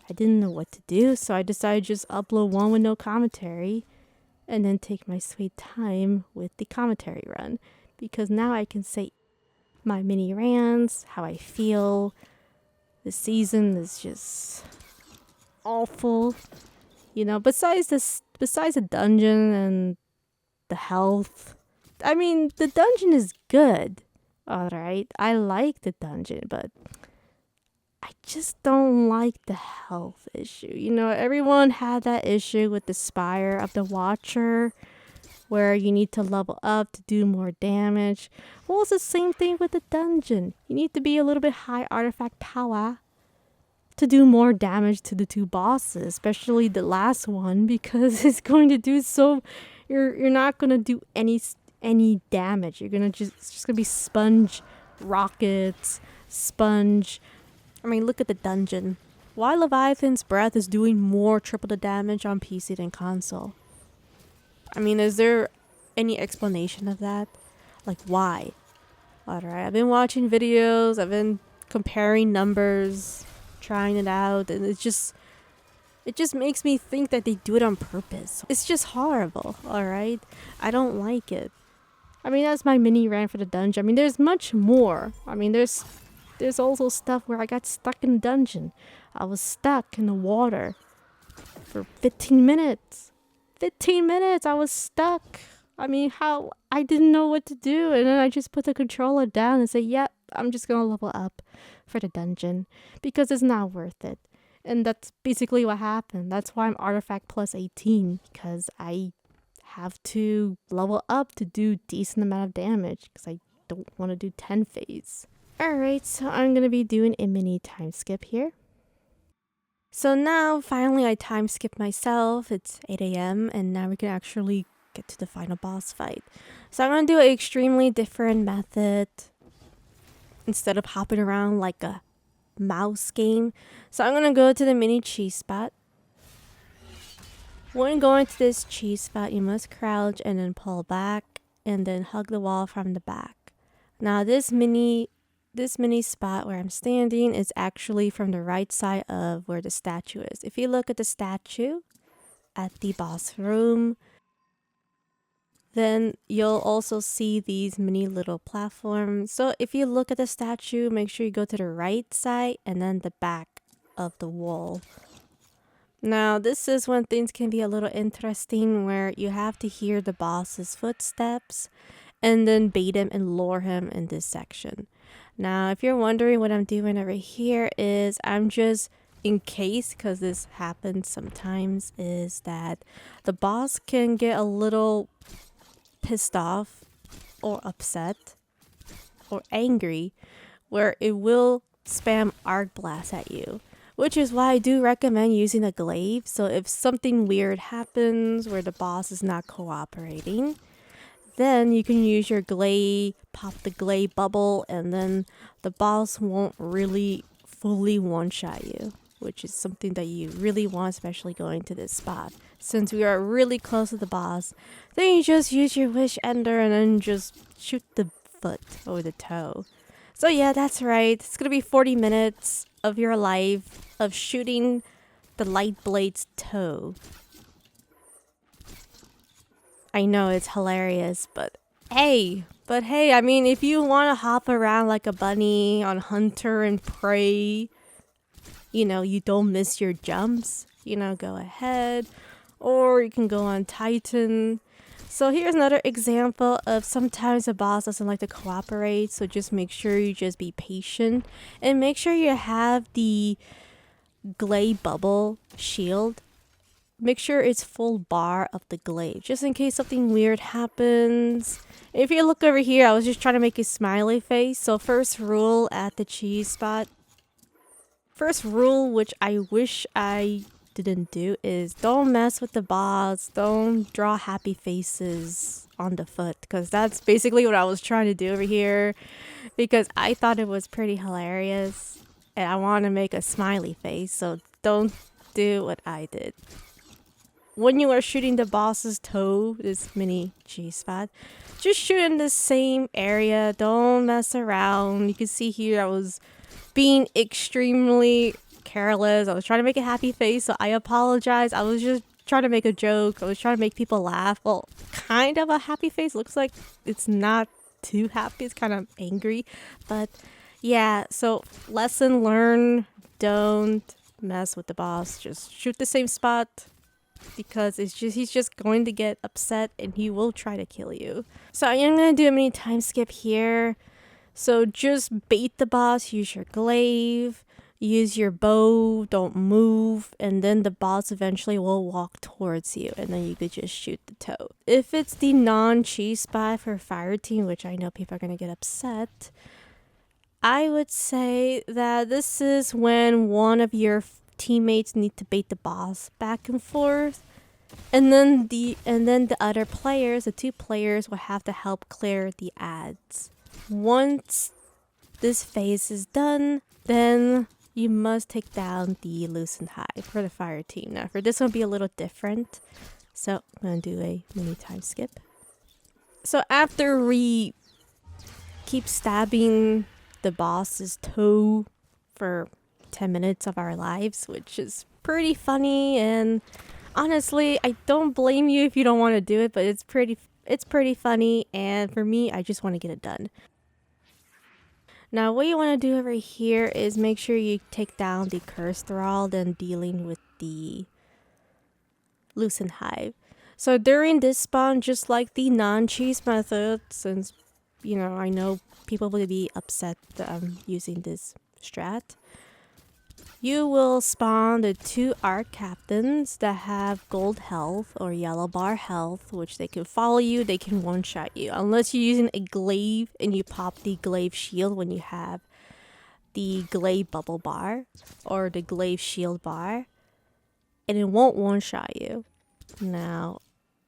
A: I didn't know what to do, so I decided to just upload one with no commentary and then take my sweet time with the commentary run. Because now I can say my mini rants, how I feel. The season is just awful. You know, besides the dungeon and the health. I mean, the dungeon is good. Alright, I like the dungeon, but I just don't like the health issue. You know, everyone had that issue with the Spire of the Watcher, where you need to level up to do more damage. Well, it's the same thing with the dungeon. You need to be a little bit high artifact power to do more damage to the 2 bosses, especially the last one, because it's going to do so. You're not gonna do any damage. You're gonna it's just gonna be sponge rockets, sponge. I mean, look at the dungeon. Why Leviathan's Breath is doing more triple the damage on PC than console? I mean, is there any explanation of that? Like, why? Alright, I've been watching videos, I've been comparing numbers, trying it out, and it just makes me think that they do it on purpose. It's just horrible, alright? I don't like it. I mean, that's my mini rant for the dungeon. I mean, there's much more. I mean, there's also stuff where I got stuck in the dungeon. I was stuck in the water for 15 minutes. 15 minutes, I was stuck. I mean, how I didn't know what to do, and then I just put the controller down and say, yep, I'm just gonna level up for the dungeon because it's not worth it. And that's basically what happened. That's why I'm artifact plus 18, because I have to level up to do decent amount of damage because I don't want to do 10 phase. Alright, so I'm gonna be doing a mini time skip here. So now, finally, I time skipped myself. It's 8 a.m. and now we can actually get to the final boss fight. So I'm going to do an extremely different method instead of hopping around like a mouse game. So I'm going to go to the mini cheese spot. When going to this cheese spot, you must crouch and then pull back and then hug the wall from the back. Now this mini spot where I'm standing is actually from the right side of where the statue is. If you look at the statue at the boss room, then you'll also see these mini little platforms. So if you look at the statue, make sure you go to the right side and then the back of the wall. Now this is when things can be a little interesting, where you have to hear the boss's footsteps and then bait him and lure him in this section. Now, if you're wondering what I'm doing over here is I'm just, in case, because this happens sometimes, is that the boss can get a little pissed off or upset or angry, where it will spam arc blast at you. Which is why I do recommend using a glaive. So if something weird happens where the boss is not cooperating, then you can use your glaive, pop the glaive bubble, and then the boss won't really fully one-shot you, which is something that you really want, especially going to this spot. Since we are really close to the boss, then you just use your wish ender and then just shoot the foot or the toe. So yeah, that's right. It's gonna be 40 minutes of your life of shooting the Lightblade's toe. I know it's hilarious, but hey, I mean, if you want to hop around like a bunny on hunter and prey, you know, you don't miss your jumps, you know, go ahead. Or you can go on Titan. So here's another example of sometimes a boss doesn't like to cooperate, so just make sure you just be patient and make sure you have the glaive bubble shield. Make sure it's full bar of the glaive, just in case something weird happens. If you look over here, I was just trying to make a smiley face. So first rule at the cheese spot. First rule, which I wish I didn't do, is don't mess with the boss. Don't draw happy faces on the foot, because that's basically what I was trying to do over here, because I thought it was pretty hilarious and I want to make a smiley face. So don't do what I did. When you are shooting the boss's toe, this mini cheese spot, just shoot in the same area. Don't mess around. You can see here I was being extremely careless. I was trying to make a happy face, so I apologize. I was just trying to make a joke. I was trying to make people laugh. Well, kind of a happy face. Looks like it's not too happy. It's kind of angry. But yeah, so lesson learned. Don't mess with the boss. Just shoot the same spot, because he's just going to get upset and he will try to kill you. So I'm going to do a mini time skip here. So just bait the boss, use your glaive, use your bow, don't move, and then the boss eventually will walk towards you, and then you could just shoot the toe. If it's the non-cheese spot for fire team, which I know people are going to get upset, I would say that this is when one of your teammates need to bait the boss back and forth, and then the other players, the two players, will have to help clear the ads. Once this phase is done, then you must take down the loosened hive for the fire team. Now for this one, be a little different, so I'm gonna do a mini time skip. So after we keep stabbing the boss's toe for 10 minutes of our lives, which is pretty funny, and honestly I don't blame you if you don't want to do it, but it's pretty funny, and for me, I just want to get it done. Now what you want to do over here is make sure you take down the curse thrall, then dealing with the Loosen Hive. So during this spawn, just like the non-cheese method, since, I know people will be upset that I'm using this strat, you will spawn the 2 arc captains that have gold health or yellow bar health, which they can follow you, they can one-shot you. Unless you're using a glaive and you pop the glaive shield when you have the glaive bubble bar or the glaive shield bar, and it won't one-shot you. Now,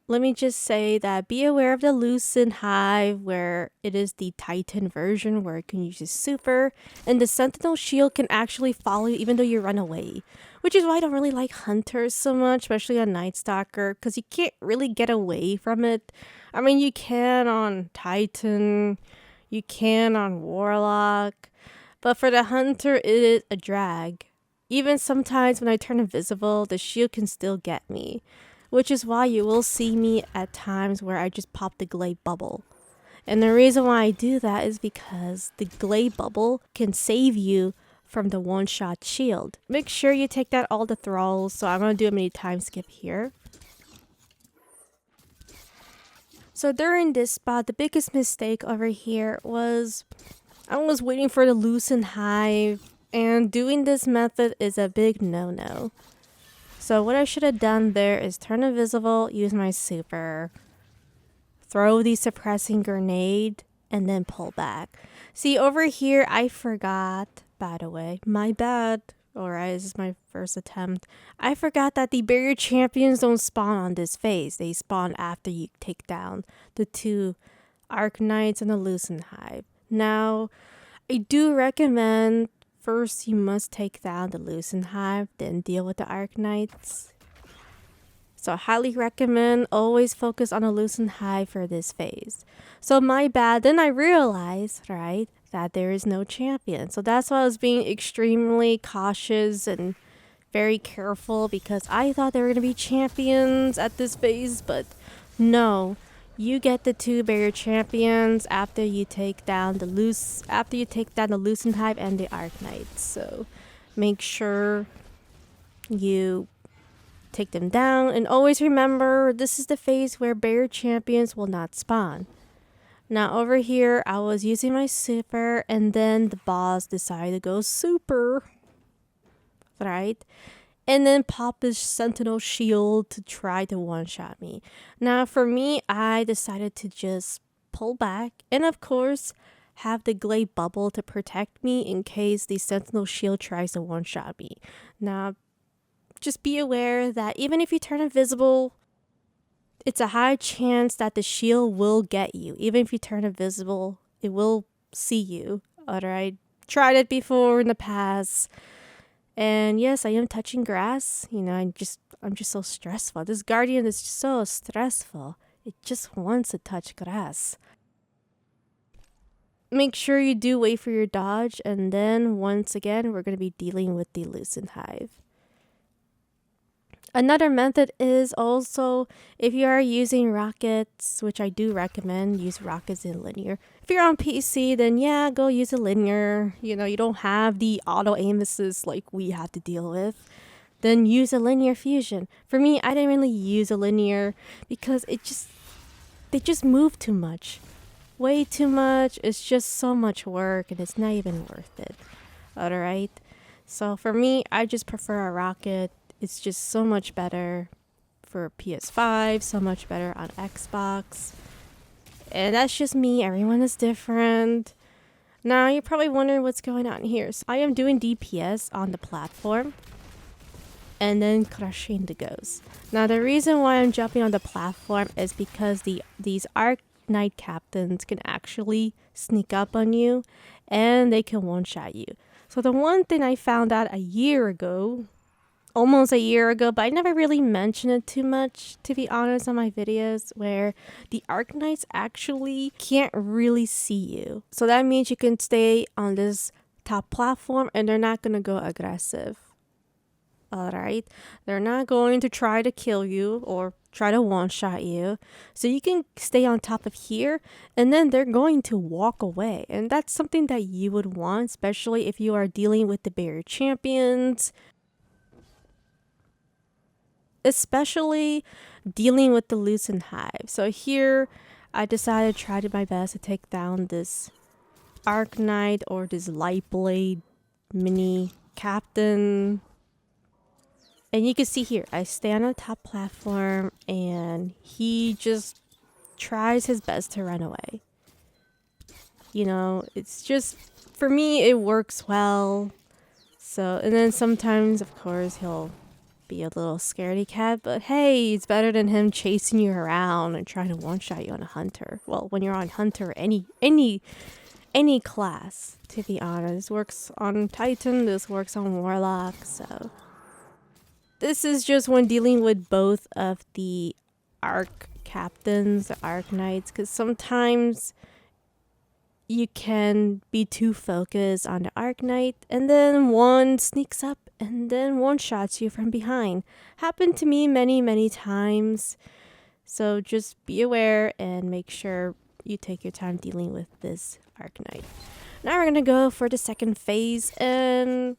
A: let me just say that be aware of the Loosen Hive, where it is the Titan version where it can use its super, and the Sentinel Shield can actually follow you even though you run away. Which is why I don't really like Hunters so much, especially on Night Stalker, because you can't really get away from it. I mean, you can on Titan, you can on Warlock, but for the Hunter, it is a drag. Even sometimes when I turn invisible, the shield can still get me. Which is why you will see me at times where I just pop the glaive bubble. And the reason why I do that is because the glaive bubble can save you from the one-shot shield. Make sure you take that all the thralls, so I'm going to do a mini time skip here. So during this spot, the biggest mistake over here was I was waiting for the Loosen Hive, and doing this method is a big no-no. So what I should have done there is turn invisible, use my super, throw the suppressing grenade, and then pull back. See, over here, I forgot, by the way, my bad. Alright, this is my first attempt. I forgot that the barrier champions don't spawn on this phase. They spawn after you take down the 2 Arc Knights and the Loosen Hive. Now, I do recommend first, you must take down the Loosen Hive, then deal with the Arc Knights. So I highly recommend always focus on the Loosen Hive for this phase. So my bad, then I realized, right, that there is no champion. So that's why I was being extremely cautious and very careful, because I thought there were going to be champions at this phase, but no. You get the 2 barrier champions after you take down the Loosen Hive and the Arc Knights. So make sure you take them down, and always remember this is the phase where barrier champions will not spawn. Now over here I was using my super, and then the boss decided to go super, right? And then pop his Sentinel Shield to try to one-shot me. Now for me, I decided to just pull back, and of course have the glaive bubble to protect me in case the Sentinel Shield tries to one-shot me. Now just be aware that even if you turn invisible, it's a high chance that the shield will get you. Even if you turn invisible, it will see you. Alright, tried it before in the past. And yes, I am touching grass. I'm just so stressful. This guardian is just so stressful. It just wants to touch grass. Make sure you do wait for your dodge, and then once again, we're going to be dealing with the Loosen Hive. Another method is also, if you are using rockets, which I do recommend, use rockets in linear. If you're on PC, then yeah, go use a linear. You don't have the auto aim assist like we have to deal with. Then use a linear fusion. For me, I didn't really use a linear because they just move too much. Way too much. It's just so much work, and it's not even worth it. Alright? So for me, I just prefer a rocket. It's just so much better for PS5, so much better on Xbox. And that's just me. Everyone is different. Now, you're probably wondering what's going on here. So I am doing DPS on the platform and then crushing the ghosts. Now, the reason why I'm jumping on the platform is because these Arc Knight captains can actually sneak up on you, and they can one-shot you. So the one thing I found out almost a year ago, but I never really mentioned it too much, to be honest, on my videos, where the Arc Knights actually can't really see you. So that means you can stay on this top platform and they're not going to go aggressive. Alright? They're not going to try to kill you or try to one-shot you. So you can stay on top of here, and then they're going to walk away. And that's something that you would want, especially if you are dealing with the barrier champions. especially dealing with the loosened hive. So here I decided to try my best to take down this Arc Knight or this Lightblade mini captain. And you can see here, I stand on the top platform and he just tries his best to run away. You know, it's just, for me, it works well. So, and then sometimes, of course, he'll be a little scaredy cat, but hey, it's better than him chasing you around and trying to one-shot you on a hunter. Well, when you're on hunter, any class, to be honest. This works on Titan, this works on Warlock, so. This is just when dealing with both of the Arc Captains, the Arc Knights, because sometimes you can be too focused on the Arc Knight, and then one sneaks up and then one shots you from behind. Happened to me many times. So just be aware and make sure you take your time dealing with this Arc Knight. Now we're gonna go for the second phase, and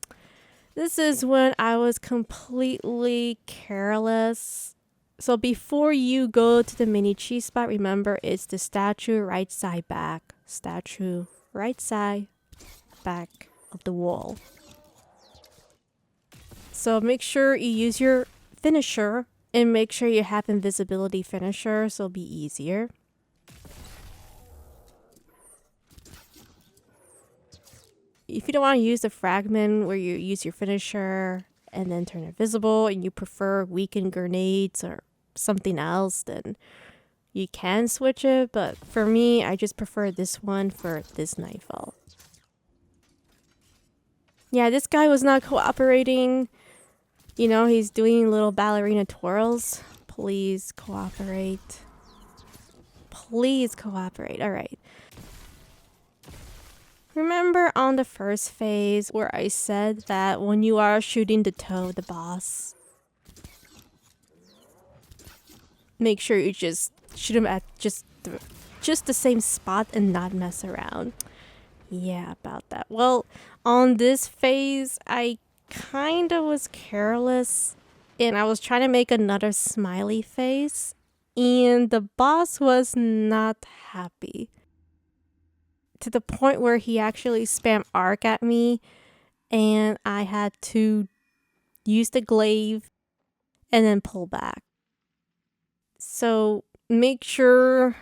A: this is when I was completely careless. So before you go to the mini cheese spot, remember it's the statue right side back. Statue right side back of the wall. So make sure you use your finisher and make sure you have invisibility finisher so it'll be easier. If you don't want to use the fragment where you use your finisher and then turn invisible and you prefer weakened grenades or something else, then you can switch it. But for me, I just prefer this one for this Nightfall. Yeah, this guy was not cooperating. You know, he's doing little ballerina twirls. Please cooperate. Please cooperate. All right. Remember on the first phase where I said that when you are shooting the toe, the boss, make sure you just shoot him at just the same spot and not mess around. Yeah, about that. Well, on this phase, I kind of was careless and I was trying to make another smiley face and the boss was not happy. To the point where he actually spammed arc at me and I had to use the glaive and then pull back. So make sure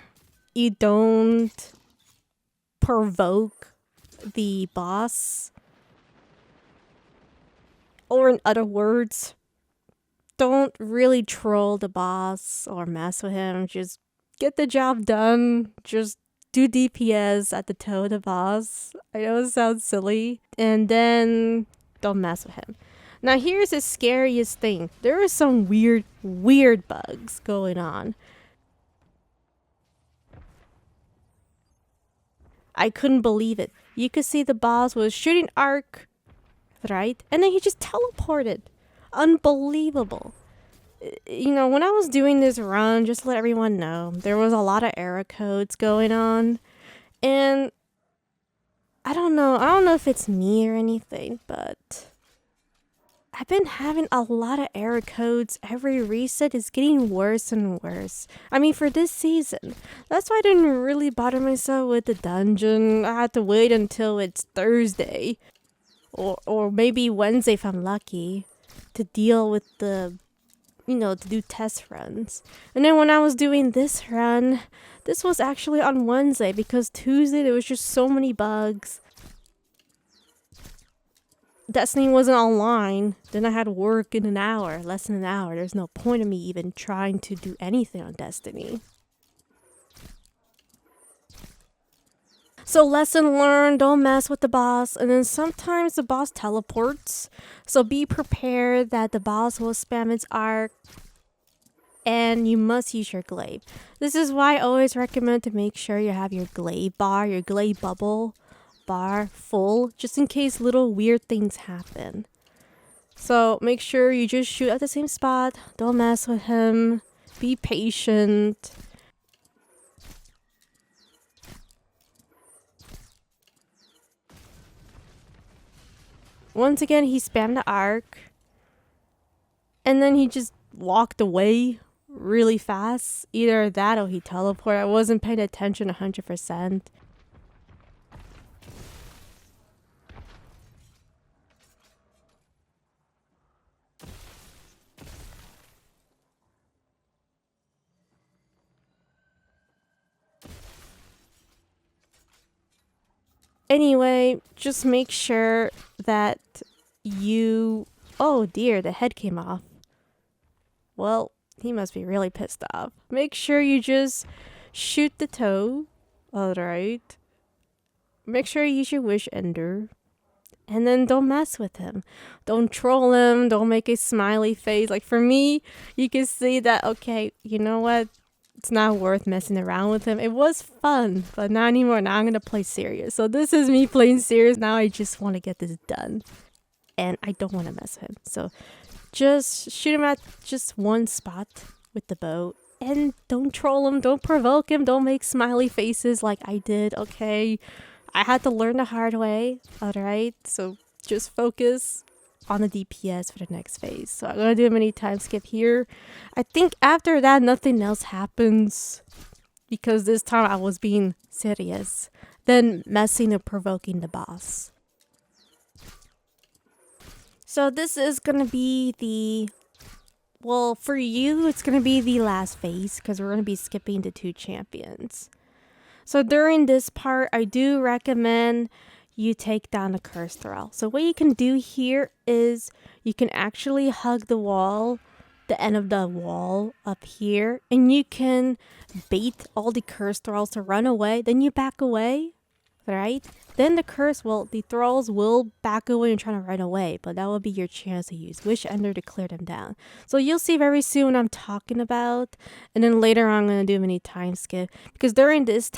A: you don't provoke the boss. Or in other words, don't really troll the boss or mess with him. Just get the job done. Just do DPS at the toe of the boss. I know it sounds silly. And then don't mess with him. Now here's the scariest thing. There are some weird bugs going on. I couldn't believe it. You could see the boss was shooting arc, right? And then he just teleported. Unbelievable. You know, when I was doing this run, just to let everyone know, there was a lot of error codes going on. And I don't know if it's me or anything, but I've been having a lot of error codes. Every reset is getting worse and worse. I mean, for this season. That's why I didn't really bother myself with the dungeon. I had to wait until it's Thursday. Or maybe Wednesday if I'm lucky. To deal with the, to do test runs. And then when I was doing this run, this was actually on Wednesday because Tuesday there was just so many bugs. Destiny wasn't online. Then I had work in an hour, less than an hour. There's no point in me even trying to do anything on Destiny. So lesson learned, don't mess with the boss. And then sometimes the boss teleports. So be prepared that the boss will spam its arc. And you must use your glaive. This is why I always recommend to make sure you have your glaive bar, your glaive bubble bar full, just in case little weird things happen. So make sure you just shoot at the same spot. Don't mess with him. Be patient. Once again, he spammed the arc. And then he just walked away really fast. Either that or he teleported. I wasn't paying attention 100%. Anyway, just make sure that you... Oh dear, the head came off. Well, he must be really pissed off. Make sure you just shoot the toe. Alright. Make sure you use your wish ender. And then don't mess with him. Don't troll him. Don't make a smiley face. Like for me, you can see that, okay, you know what? It's not worth messing around with him. It was fun, but not anymore. Now I'm going to play serious. So this is me playing serious. Now I just want to get this done. And I don't want to mess with him. So just shoot him at just one spot with the bow. And don't troll him. Don't provoke him. Don't make smiley faces like I did. Okay. I had to learn the hard way. Alright. So just focus on the DPS for the next phase. So I'm going to do a mini time skip here. I think after that, nothing else happens. Because this time I was being serious. Then messing and provoking the boss. So this is going to be the... Well, for you, it's going to be the last phase. Because we're going to be skipping the 2 champions. So during this part, I do recommend you take down a curse thrall. So what you can do here is you can actually hug the wall, the end of the wall up here, and you can bait all the curse thralls to run away. Then you back away, right? Then the thralls will back away and try to run away, but that will be your chance to use Wish Ender to clear them down. So you'll see very soon what I'm talking about, and then later on I'm going to do a mini time skip, because during this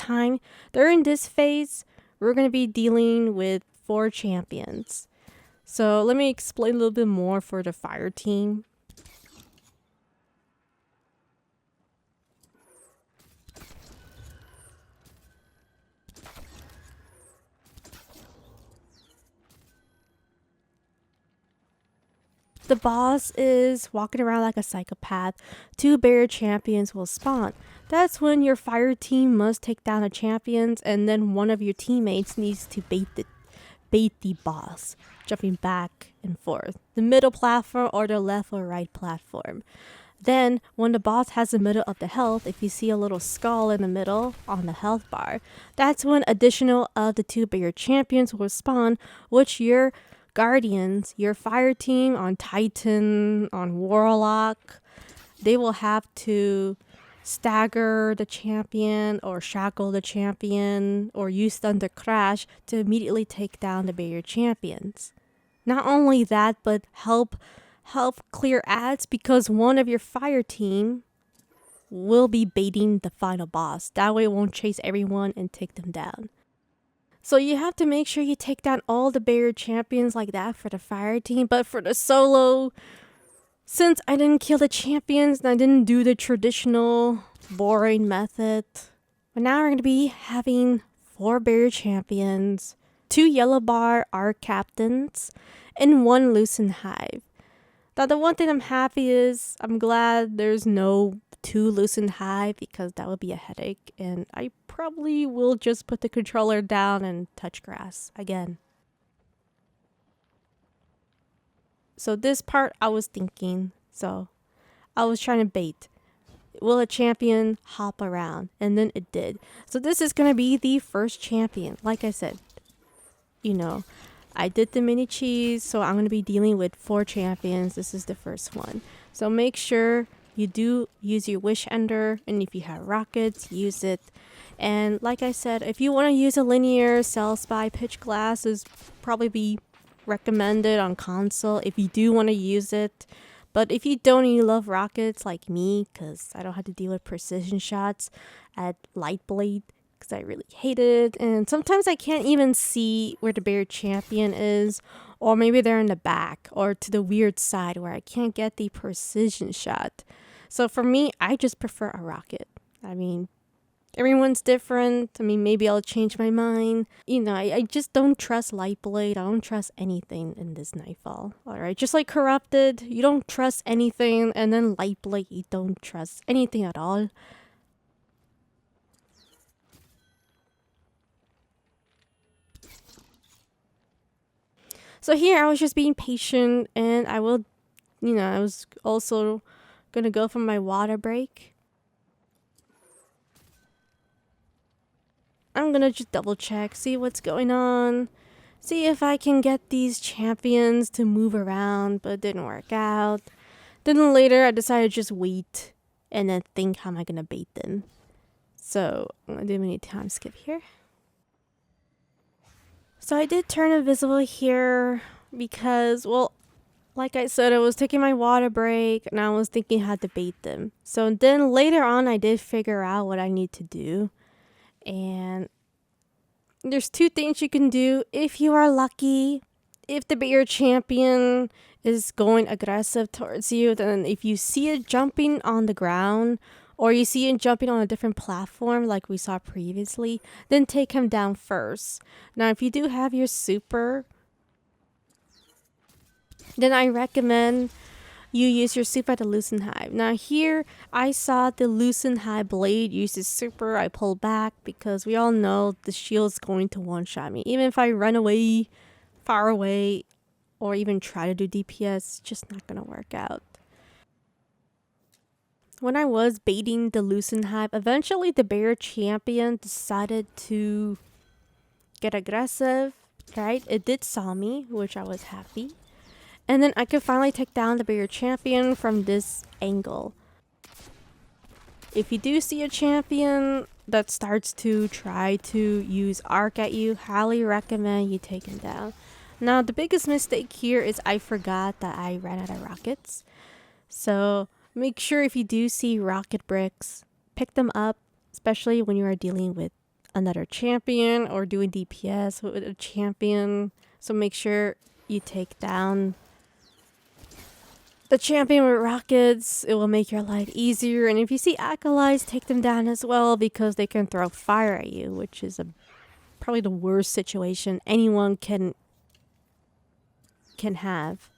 A: phase, we're going to be dealing with 4 champions. So let me explain a little bit more for the fire team. The boss is walking around like a psychopath. 2 barrier champions will spawn. That's when your fire team must take down the champions, and then one of your teammates needs to bait the boss, jumping back and forth. The middle platform or the left or right platform. Then, when the boss has the middle of the health, if you see a little skull in the middle on the health bar, that's when additional of the 2 barrier champions will spawn, which your guardians, your fire team on Titan, on Warlock, they will have to stagger the champion or shackle the champion or use Thunder Crash to immediately take down the barrier champions. Not only that, but help clear ads, because one of your fire team will be baiting the final boss. That way it won't chase everyone and take them down. So you have to make sure you take down all the barrier champions like that for the fire team. But for the solo, since I didn't kill the champions and I didn't do the traditional boring method, but now we're going to be having 4 barrier champions, 2 yellow bar arc captains, and 1 loosened hive. Now the one thing I'm happy is I'm glad there's no 2 loosened hive, because that would be a headache, and I probably will just put the controller down and touch grass again. So this part I was thinking, so I was trying to bait. Will a champion hop around? And then it did. So this is going to be the first champion. Like I said, you know, I did the mini cheese, so I'm going to be dealing with 4 champions. This is the first one. So make sure you do use your Wish Ender, and if you have rockets, use it. And like I said, if you want to use a linear Cell Spy Pitch Glass, is probably be recommended on console if you do want to use it. But if you don't and you love rockets like me, because I don't have to deal with precision shots at Lightblade, because I really hate it, and sometimes I can't even see where the barrier champion is, or maybe they're in the back or to the weird side where I can't get the precision shot. So for me, I just prefer a rocket. I mean, Everyone's different. I mean, maybe I'll change my mind. You know, I just don't trust Lightblade. I don't trust anything in this Nightfall. Alright, just like Corrupted, you don't trust anything, and then Lightblade, you don't trust anything at all. So here I was just being patient, and I will, you know, I was also gonna go for my water break. I'm gonna just double check, see what's going on, see if I can get these champions to move around, but it didn't work out. Then later I decided to just wait and then think how am I gonna bait them. So I'm gonna do a mini time skip here. So I did turn invisible here because, well, like I said, I was taking my water break and I was thinking how to bait them. So then later on I did figure out what I need to do. And there's two things you can do if you are lucky. If the bear champion is going aggressive towards you, then if you see it jumping on the ground or you see it jumping on a different platform like we saw previously, then take him down first. Now, if you do have your super, then I recommend you use your super to loosen hive. Now here, I saw the loosen hive blade use his super. I pulled back because we all know the shield's going to one-shot me. Even if I run away, far away, or even try to do DPS, it's just not gonna work out. When I was baiting the loosen hive, eventually the bear champion decided to get aggressive, right? It did saw me, which I was happy. And then I could finally take down the bear champion from this angle. If you do see a champion that starts to try to use arc at you, highly recommend you take him down. Now, the biggest mistake here is I forgot that I ran out of rockets. So make sure if you do see rocket bricks, pick them up, especially when you are dealing with another champion or doing DPS with a champion. So make sure you take down the champion with rockets. It will make your life easier. And if you see acolytes, take them down as well because they can throw fire at you, which is probably the worst situation anyone can have.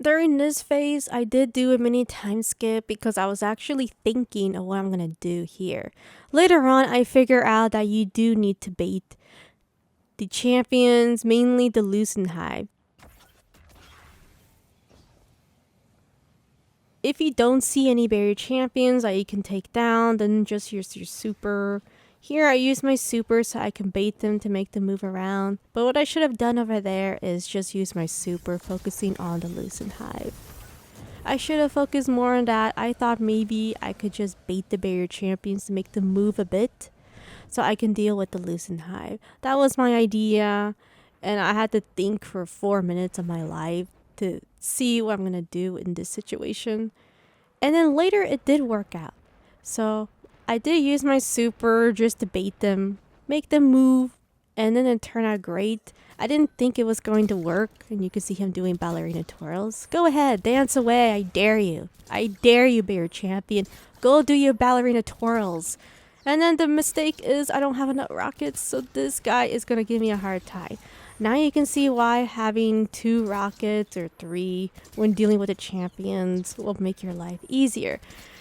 A: During this phase, I did do a mini time skip because I was actually thinking of what I'm gonna do here. Later on, I figure out that you do need to bait the champions, mainly the loosen hive. If you don't see any barrier champions that you can take down, then just use your super. Here I use my super so I can bait them to make them move around. But what I should have done over there is just use my super, focusing on the loosen hive. I should have focused more on that. I thought maybe I could just bait the barrier champions to make them move a bit so I can deal with the loosen hive. That was my idea, and I had to think for 4 minutes of my life to see what I'm gonna do in this situation. And then later it did work out. So I did use my super just to bait them, make them move, and then it turned out great. I didn't think it was going to work, and you can see him doing ballerina twirls. Go ahead, dance away, I dare you. I dare you, bear champion. Go do your ballerina twirls. And then the mistake is I don't have enough rockets, so this guy is going to give me a hard time. Now you can see why having 2 rockets or 3 when dealing with the champions will make your life easier.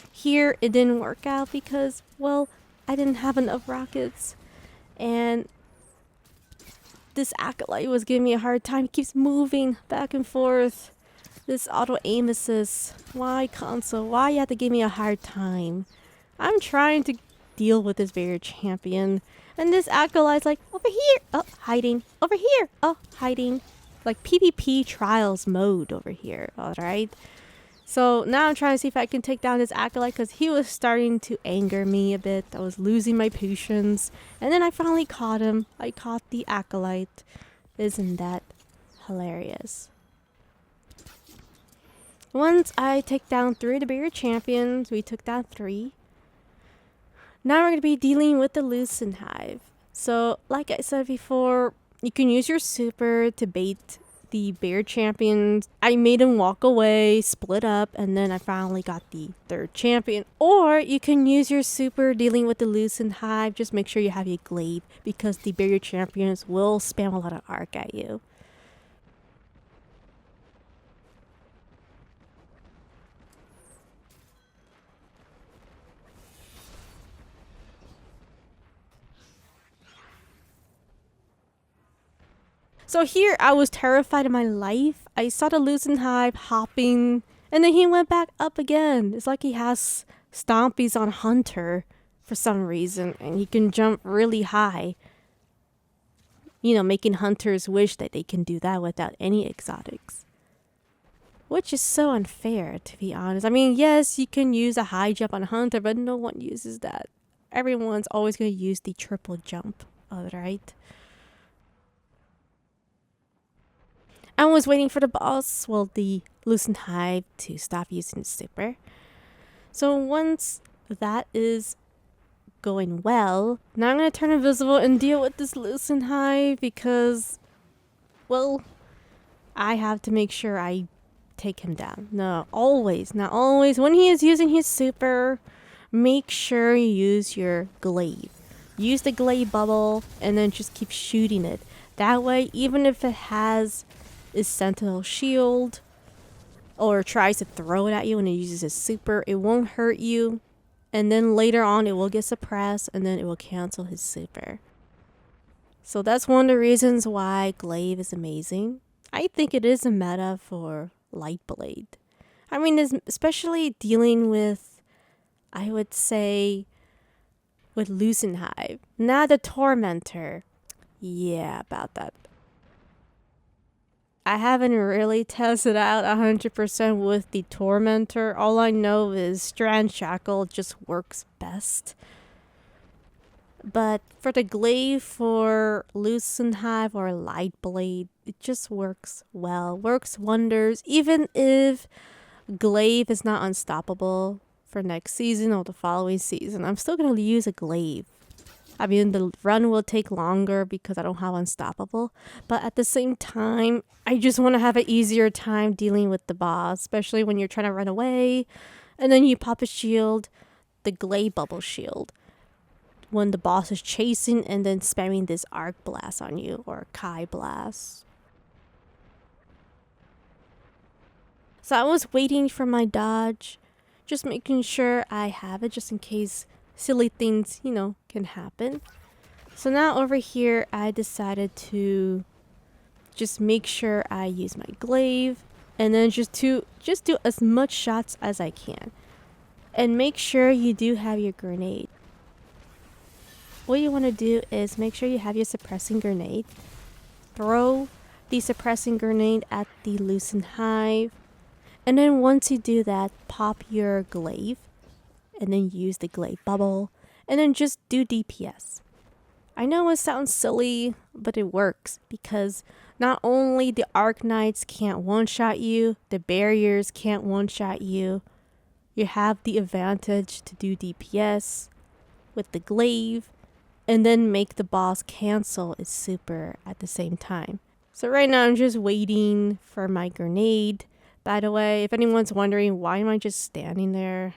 A: Here, it didn't work out because, well, I didn't have enough rockets. And this acolyte was giving me a hard time. He keeps moving back and forth. This auto aim assist. Why, console? Why you have to give me a hard time? I'm trying to deal with this barrier champion. And this acolyte's like, over here. Oh, hiding. Over here. Oh, hiding. Like PvP trials mode over here. Alright. So now I'm trying to see if I can take down this acolyte because he was starting to anger me a bit. I was losing my patience. And then I finally caught him. I caught the acolyte. Isn't that hilarious? Once I take down 3 of the barrier champions, we took down 3. Now we're going to be dealing with the loosen hive. So like I said before, you can use your super to bait the bear champions. I made him walk away, split up, and then I finally got the third champion. Or you can use your super dealing with the loosened hive. Just make sure you have your glaive because the barrier champions will spam a lot of arc at you. So here I was terrified of my life. I saw the loosened hive hopping and then he went back up again. It's like he has stompies on Hunter for some reason and he can jump really high. You know, making hunters wish that they can do that without any exotics. Which is so unfair, to be honest. I mean, yes, you can use a high jump on Hunter, but no one uses that. Everyone's always going to use the triple jump, alright? I was waiting for the boss, well, the loosened hive, to stop using super. So once that is going well, now I'm going to turn invisible and deal with this loosened hive because, well, I have to make sure I take him down. Not always. When he is using his super, make sure you use your glaive. Use the glaive bubble and then just keep shooting it. That way, even if it has his sentinel shield or tries to throw it at you when it uses his super, it won't hurt you. And then later on, it will get suppressed and then it will cancel his super. So that's one of the reasons why glaive is amazing. I think it is a meta for Lightblade. I mean, especially dealing with, I would say, with loosened hive. Not the tormentor. Yeah, about that. I haven't really tested out 100% with the tormentor. All I know is strand shackle just works best. But for the glaive for loosened hive or Lightblade, it just works well, works wonders. Even if glaive is not unstoppable for next season or the following season, I'm still gonna use a glaive. I mean, the run will take longer because I don't have unstoppable, but at the same time, I just want to have an easier time dealing with the boss, especially when you're trying to run away and then you pop a shield, the glaive bubble shield, when the boss is chasing and then spamming this arc blast on you or Kai blast. So I was waiting for my dodge, just making sure I have it just in case silly things, you know, can happen. So now over here, I decided to just make sure I use my glaive and then just do as much shots as I can. And make sure you do have your grenade. What you want to do is make sure you have your suppressing grenade. Throw the suppressing grenade at the loosened hive. And then once you do that, pop your glaive. And then use the glaive bubble. And then just do DPS. I know it sounds silly, but it works. Because not only the Arc Knights can't one-shot you, the barriers can't one-shot you. You have the advantage to do DPS with the glaive. And then make the boss cancel its super at the same time. So right now I'm just waiting for my grenade. By the way, if anyone's wondering why am I just standing there?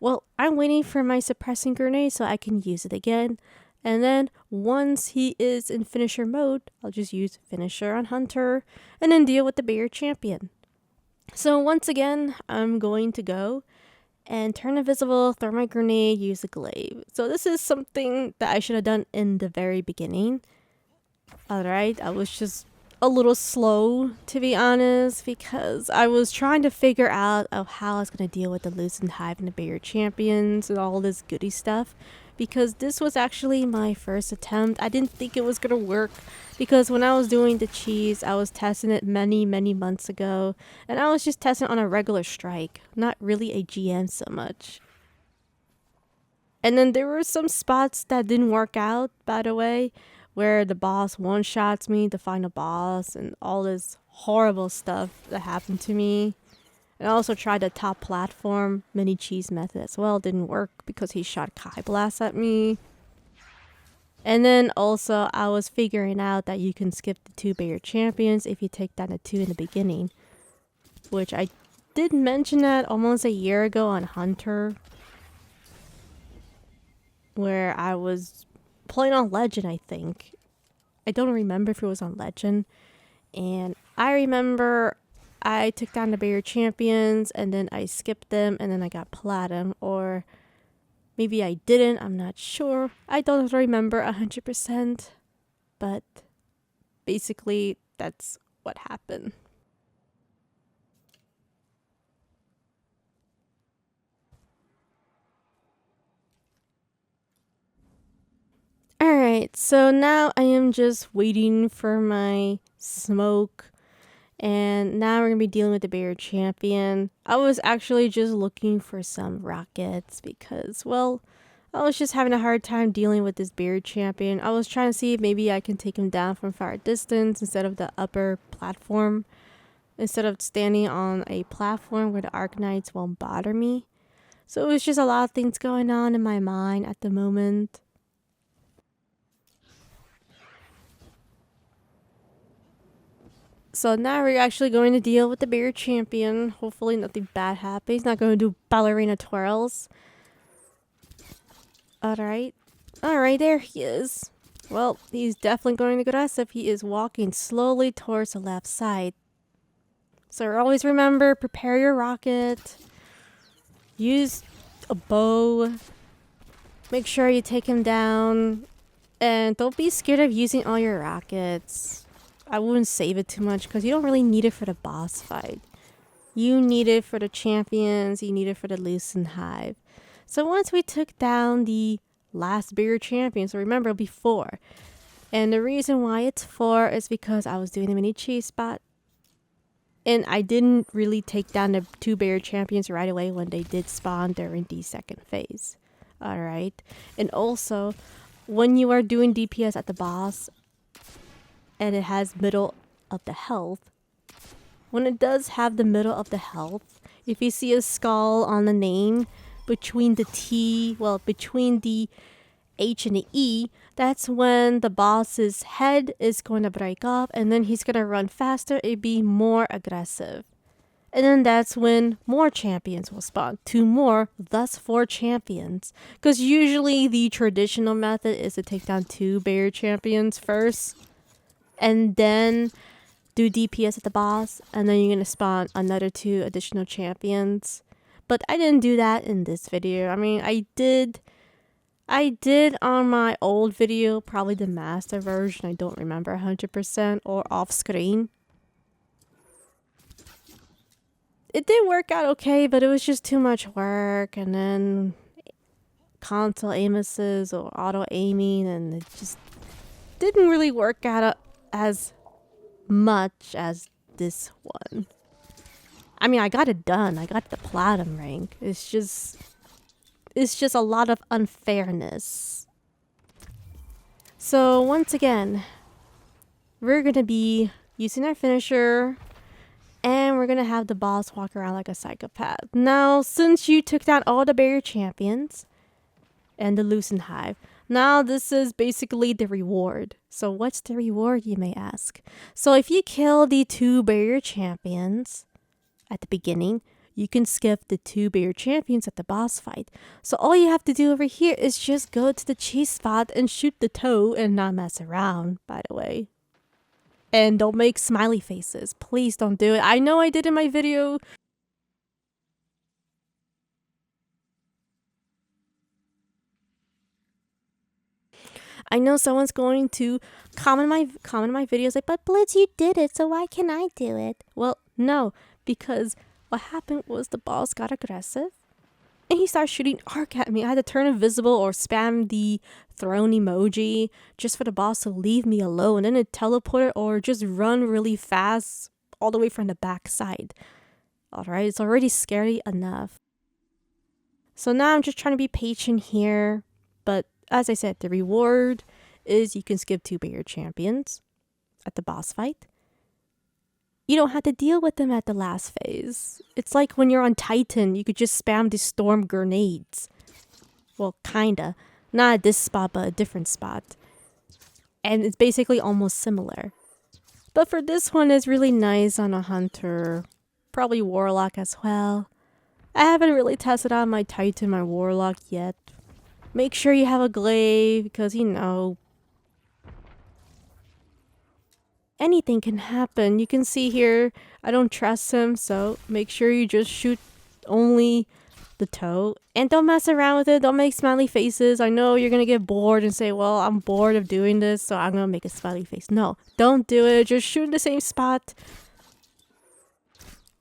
A: Well, I'm waiting for my suppressing grenade so I can use it again. And then once he is in finisher mode, I'll just use finisher on Hunter and then deal with the barrier champion. So once again, I'm going to go and turn invisible, throw my grenade, use the glaive. So this is something that I should have done in the very beginning. Alright, I was just a little slow, to be honest, because I was trying to figure out how I was going to deal with the loosened hive and the barrier champions and all this goody stuff. Because this was actually my first attempt. I didn't think it was going to work because when I was doing the cheese, I was testing it many months ago. And I was just testing on a regular strike, not really a GM so much. And then there were some spots that didn't work out, by the way, where the boss one-shots me, the final boss, and all this horrible stuff that happened to me. And I also tried the top platform mini cheese method as well. Didn't work because he shot Kai Blast at me. And then also I was figuring out that you can skip the 2 barrier champions if you take down the 2 in the beginning, which I did mention that almost a year ago on Hunter, where I was playing on Legend, I think. I don't remember if it was on Legend. And I remember I took down the barrier champions and then I skipped them and then I got platinum, or maybe I didn't, I'm not sure. I don't remember 100%, but basically that's what happened. Alright, so now I am just waiting for my smoke. And now we're going to be dealing with the barrier champion. I was actually just looking for some rockets because, well, I was just having a hard time dealing with this barrier champion. I was trying to see if maybe I can take him down from far distance instead of the upper platform. Instead of standing on a platform where the Arcanites won't bother me. So it was just a lot of things going on in my mind at the moment. So now we're actually going to deal with the barrier champion. Hopefully nothing bad happens. He's not going to do ballerina twirls. Alright. Alright, there he is. Well, he's definitely going aggressive. He is walking slowly towards the left side. So always remember, prepare your rocket. Use a bow. Make sure you take him down. And don't be scared of using all your rockets. I wouldn't save it too much because you don't really need it for the boss fight. You need it for the champions. You need it for the Loosened Hive. So once we took down the last barrier champion, so remember it'll be 4. And the reason why it's 4 is because I was doing a mini cheese spot. And I didn't really take down the 2 barrier champions right away when they did spawn during the second phase. Alright. And also, when you are doing DPS at the boss, and it has middle of the health, when it does have the middle of the health, if you see a skull on the name between the T, well, between the H and the E, that's when the boss's head is going to break off and then he's going to run faster, it'd be more aggressive. And then that's when more champions will spawn. 2 more, thus 4 champions. Because usually the traditional method is to take down 2 barrier champions first, and then do DPS at the boss, and then you're going to spawn another 2 additional champions. But I didn't do that in this video. I mean, I did on my old video, probably the master version, I don't remember 100%, or off screen. It did work out okay, but it was just too much work, and then console aim assist or auto aiming, and it just didn't really work out as much as this one. I mean, I got it done. I got the platinum rank. It's just a lot of unfairness. So once again, we're gonna be using our finisher, and we're gonna have the boss walk around like a psychopath. Now, since you took down all the barrier champions and the Loosened Hive, now this is basically the reward. So what's the reward, you may ask? So if you kill the 2 barrier champions at the beginning, you can skip the 2 barrier champions at the boss fight. So all you have to do over here is just go to the cheese spot and shoot the toe and not mess around, by the way. And don't make smiley faces. Please don't do it. I know I did in my video. I know someone's going to comment my videos like, but Blitz, you did it, so why can't I do it? Well, no, because what happened was the boss got aggressive and he started shooting arc at me. I had to turn invisible or spam the throne emoji just for the boss to leave me alone, and then it teleported or just run really fast all the way from the back side. Alright, it's already scary enough. So now I'm just trying to be patient here, but as I said, the reward is you can skip 2 barrier champions at the boss fight. You don't have to deal with them at the last phase. It's like when you're on Titan, you could just spam the storm grenades. Well, kinda. Not at this spot, but a different spot. and it's basically almost similar. But for this one, it's really nice on a hunter, probably warlock as well. I haven't really tested out my titan, my warlock yet. Make sure you have a glaive because you know anything can happen. You can see here I don't trust him, so make sure you just shoot only the toe and don't mess around with it. Don't make smiley faces. I know you're gonna get bored and say, well, I'm bored of doing this, so I'm gonna make a smiley face. No, don't do it. Just shoot in the same spot.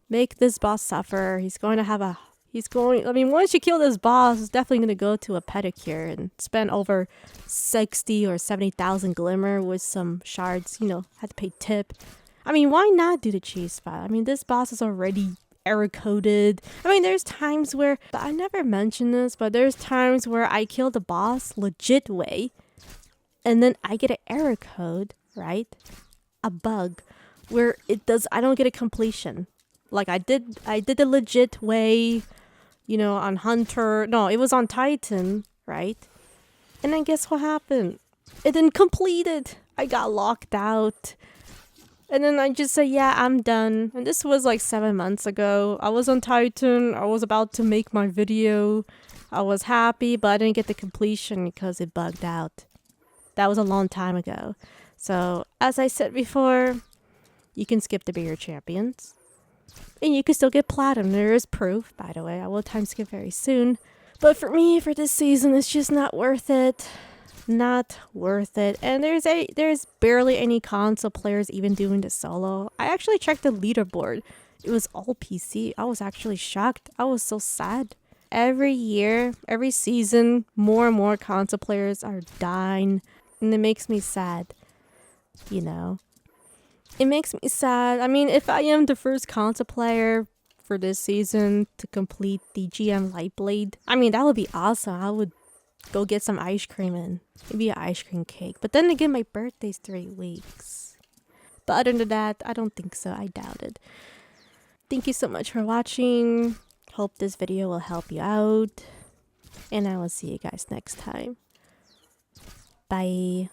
A: Make this boss suffer. I mean, once you kill this boss, it's definitely going to go to a pedicure and spend over 60 or 70,000 glimmer with some shards, you know, had to pay tip. I mean, why not do the cheese spot? I mean, this boss is already error coded. I mean, there's times where, but I never mentioned this, but there's times where I kill the boss legit way and then I get an error code, right? A bug where I don't get a completion. Like I did the legit way, you know, on Hunter. No, it was on Titan, right? And then guess what happened? It didn't complete it. I got locked out. And then I just said, yeah, I'm done. And this was like 7 months ago. I was on Titan. I was about to make my video. I was happy, but I didn't get the completion because it bugged out. That was a long time ago. So, as I said before, you can skip the bigger champions. And you can still get platinum. There is proof, by the way. I will time skip very soon. But for me, for this season, it's just not worth it. Not worth it. And there's barely any console players even doing the solo. I actually checked the leaderboard. It was all PC. I was actually shocked. I was so sad. Every year, every season, more and more console players are dying. And it makes me sad. You know? It makes me sad. I mean, if I am the first console player for this season to complete the GM Lightblade, I mean, that would be awesome. I would go get some ice cream and maybe an ice cream cake. But then again, my birthday's 3 weeks. But other than that, I don't think so. I doubt it. Thank you so much for watching. Hope this video will help you out. And I will see you guys next time. Bye.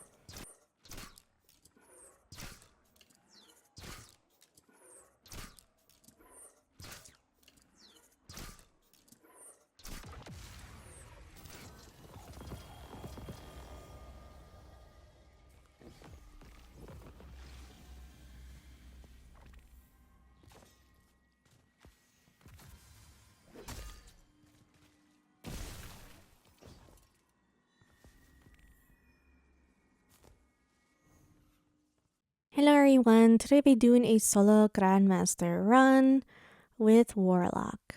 A: Hello everyone, today we'll be doing a solo Grandmaster run with Warlock.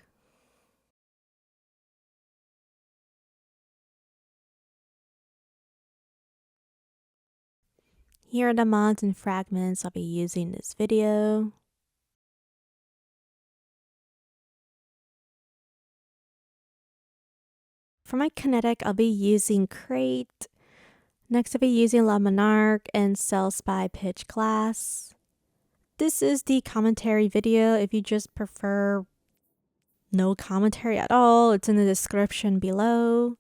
A: Here are the mods and fragments I'll be using in this video. For my kinetic, I'll be using Crate. Next, I'll be using La Monarch and Cell Spy Pitch class. This is the commentary video. If you just prefer no commentary at all, it's in the description below.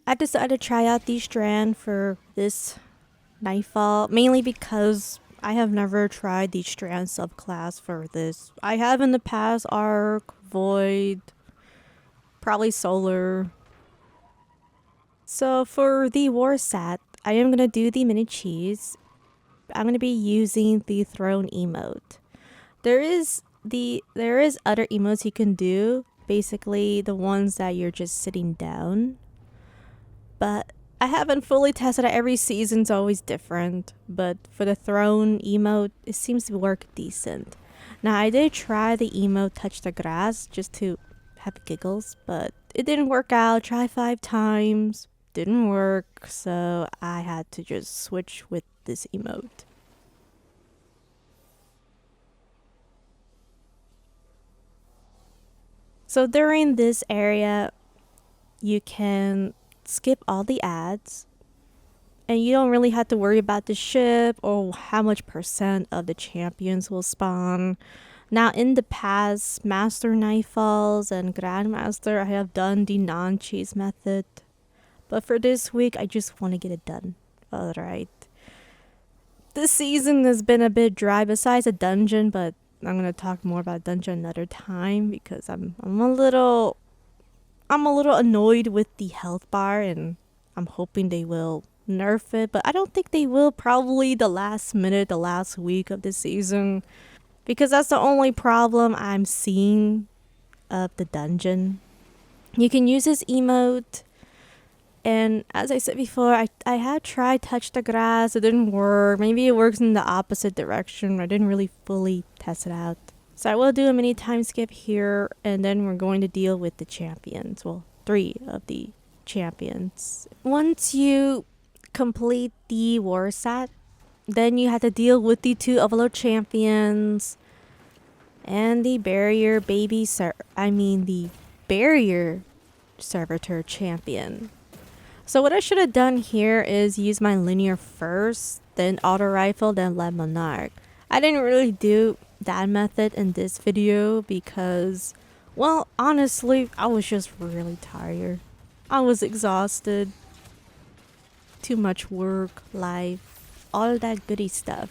A: I decided to try out the strand for this Nightfall, mainly because I have never tried the strand subclass for this. I have in the past Arc, Void, probably Solar. So for the war set, I am going to do the mini cheese. I'm going to be using the throne emote. There is other emotes you can do, basically the ones that you're just sitting down. But I haven't fully tested it. Every season's always different, but for the throne emote, it seems to work decent. Now, I did try the emote Touch the Grass just to have giggles, but it didn't work out. Try 5 times, didn't work, so I had to just switch with this emote. So during this area, you can skip all the ads and you don't really have to worry about the ship or how much % of the champions will spawn. Now in the past Master Nightfalls and Grandmaster, I have done the non-chase method. But for this week, I just want to get it done. Alright. This season has been a bit dry besides a dungeon, but I'm gonna talk more about dungeon another time because I'm a little annoyed with the health bar, and I'm hoping they will nerf it, but I don't think they will. Probably the last minute, the last week of the season, because that's the only problem I'm seeing of the dungeon. You can use this emote, and as I said before, I had tried touch the grass. It didn't work. Maybe it works in the opposite direction. I didn't really fully test it out. So I will do a mini time skip here, and then we're going to deal with the champions. Well, 3 of the champions. Once you complete the war set, then you have to deal with the 2 overload champions and the barrier the barrier servitor champion. So what I should have done here is use my linear first, then auto rifle, then lead monarch. I didn't really do that method in this video because, well, honestly, I was just really tired. I was exhausted. Too much work, life, all that goody stuff.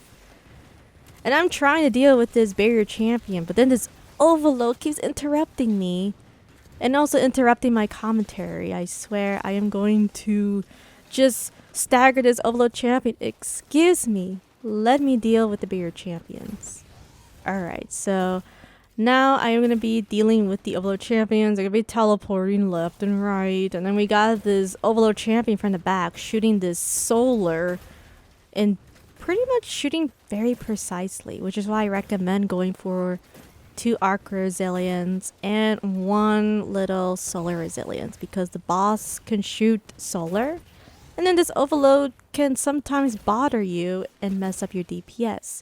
A: And I'm trying to deal with this barrier champion, but then this overload keeps interrupting me. And also interrupting my commentary. I swear I am going to just stagger this overload champion. Excuse me. Let me deal with the barrier champions. Alright, so now I am going to be dealing with the overload champions. They're going to be teleporting left and right. And then we got this overload champion from the back shooting this solar and pretty much shooting very precisely, which is why I recommend going for 2 arc resilience and 1 little solar resilience, because the boss can shoot solar, and then this overload can sometimes bother you and mess up your DPS.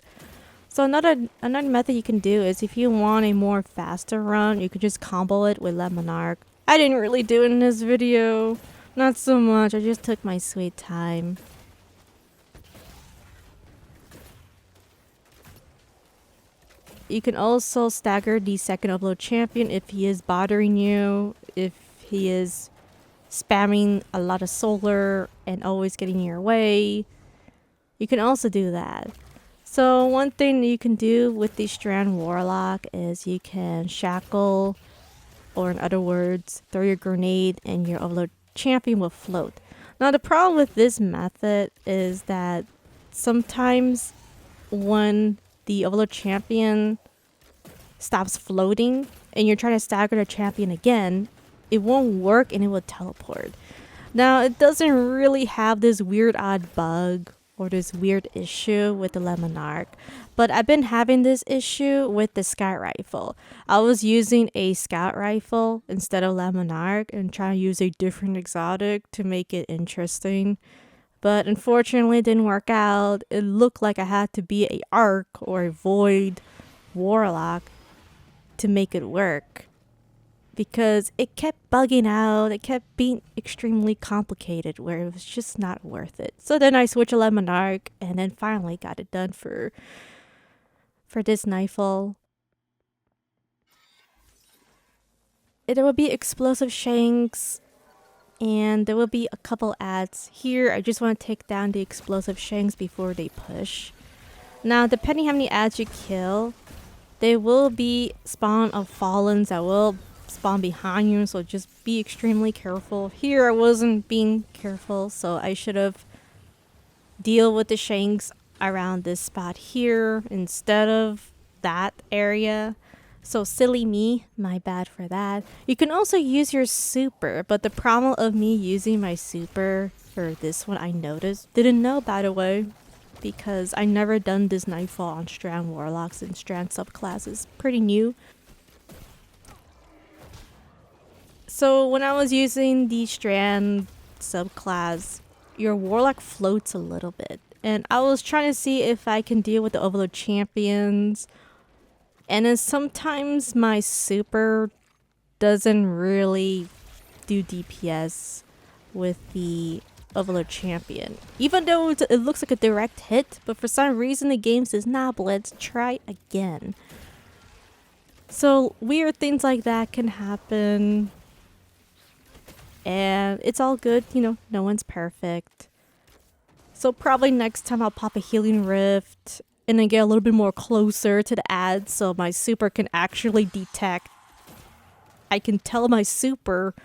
A: So another method you can do is, if you want a more faster run, you could just combo it with lead monarch. I didn't really do it in this video, not so much. I just took my sweet time. You can also stagger the second overload champion if he is bothering you, if he is spamming a lot of solar and always getting in your way. You can also do that. So one thing you can do with the Strand Warlock is you can shackle, or in other words, throw your grenade and your overload champion will float. Now the problem with this method is that sometimes when the overload champion stops floating and you're trying to stagger the champion again, it won't work and it will teleport. Now it doesn't really have this weird odd bug or this weird issue with the lead monarch, but I've been having this issue with the scout rifle. I was using a scout rifle instead of lead monarch and trying to use a different exotic to make it interesting. But unfortunately, it didn't work out. It looked like I had to be a arc or a void warlock to make it work, because it kept bugging out. It kept being extremely complicated where it was just not worth it. So then I switched to lead monarch and then finally got it done for this Nightfall. There will be explosive shanks, and there will be a couple ads here. I just want to take down the explosive shanks before they push. Now, depending how many ads you kill, there will be spawn of fallens that will spawn behind you, so just be extremely careful. Here I wasn't being careful, so I should have deal with the shanks around this spot here instead of that area. So silly me, my bad for that. You can also use your super, but the problem of me using my super for this one, I noticed, didn't know by the way, because I never done this Nightfall on Strand Warlocks and Strand subclasses. Pretty new. So when I was using the Strand subclass, your Warlock floats a little bit. And I was trying to see if I can deal with the Overload champions. And then sometimes my super doesn't really do DPS with the Overload champion. Even though it looks like a direct hit, but for some reason the game says, nah, Blitz, try again. So weird things like that can happen. And it's all good, you know, no one's perfect. So probably next time I'll pop a healing rift and then get a little bit more closer to the ads so my super can actually detect. I can tell my super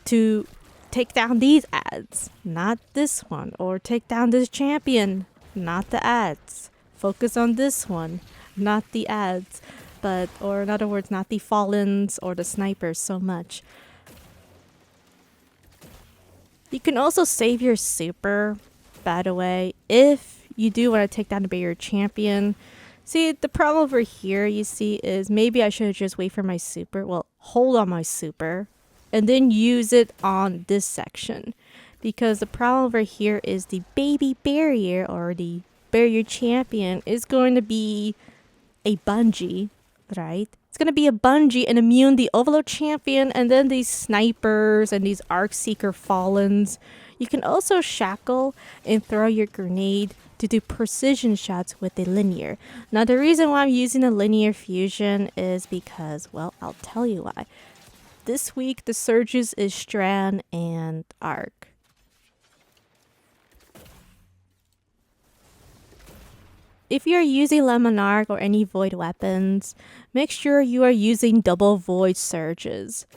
A: to take down these ads, not this one, or take down this champion, not the ads. Focus on this one, not the ads, but, or in other words, not the fallens or the snipers so much. You can also save your super, by the way, if you do want to take down a barrier champion. See, the problem over here, you see, is maybe I should just wait for my super. Well, hold on my super and then use it on this section. Because the problem over here is the baby barrier or the barrier champion is going to be a bungee, right? It's going to be a bungee and immune the Overload champion and then these snipers and these Arc Seeker Fallens. You can also shackle and throw your grenade to do precision shots with a linear. Now the reason why I'm using a linear fusion is because, well, I'll tell you why. This week the surges is Strand and Arc. If you're using Lemon Arc or any void weapons, make sure you are using double void surges.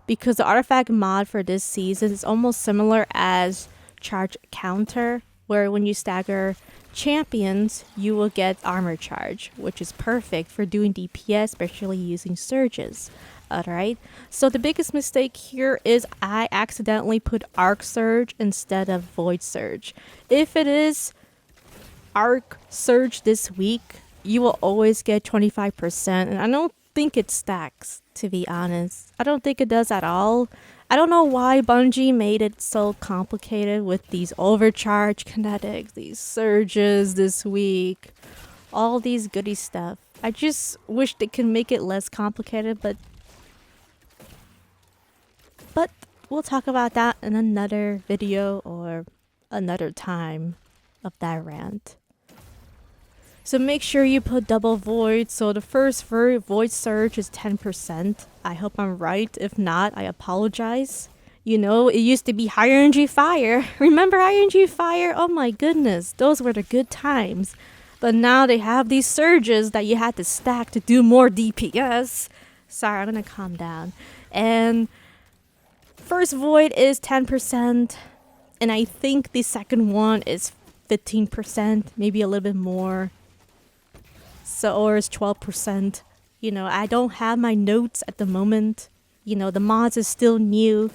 A: Because the artifact mod for this season is almost similar as charge counter, where when you stagger champions, you will get armor charge, which is perfect for doing DPS, especially using surges. Alright, so the biggest mistake here is I accidentally put Arc Surge instead of Void Surge. If it is Arc Surge this week, you will always get 25%, and I don't think it stacks, to be honest. I don't think it does at all. I don't know why Bungie made it so complicated with these overcharge kinetics, these surges this week, all these goody stuff. I just wish they could make it less complicated, but we'll talk about that in another video or another time of that rant. So make sure you put double void. So the first void surge is 10%. I hope I'm right. If not, I apologize. You know, it used to be higher energy fire. Remember higher energy fire? Oh my goodness, those were the good times. But now they have these surges that you had to stack to do more DPS. Sorry, I'm gonna calm down. And first void is 10%. And I think the second one is 15%, maybe a little bit more. So, or it's 12%. You know, I don't have my notes at the moment. You know, the mods is still new.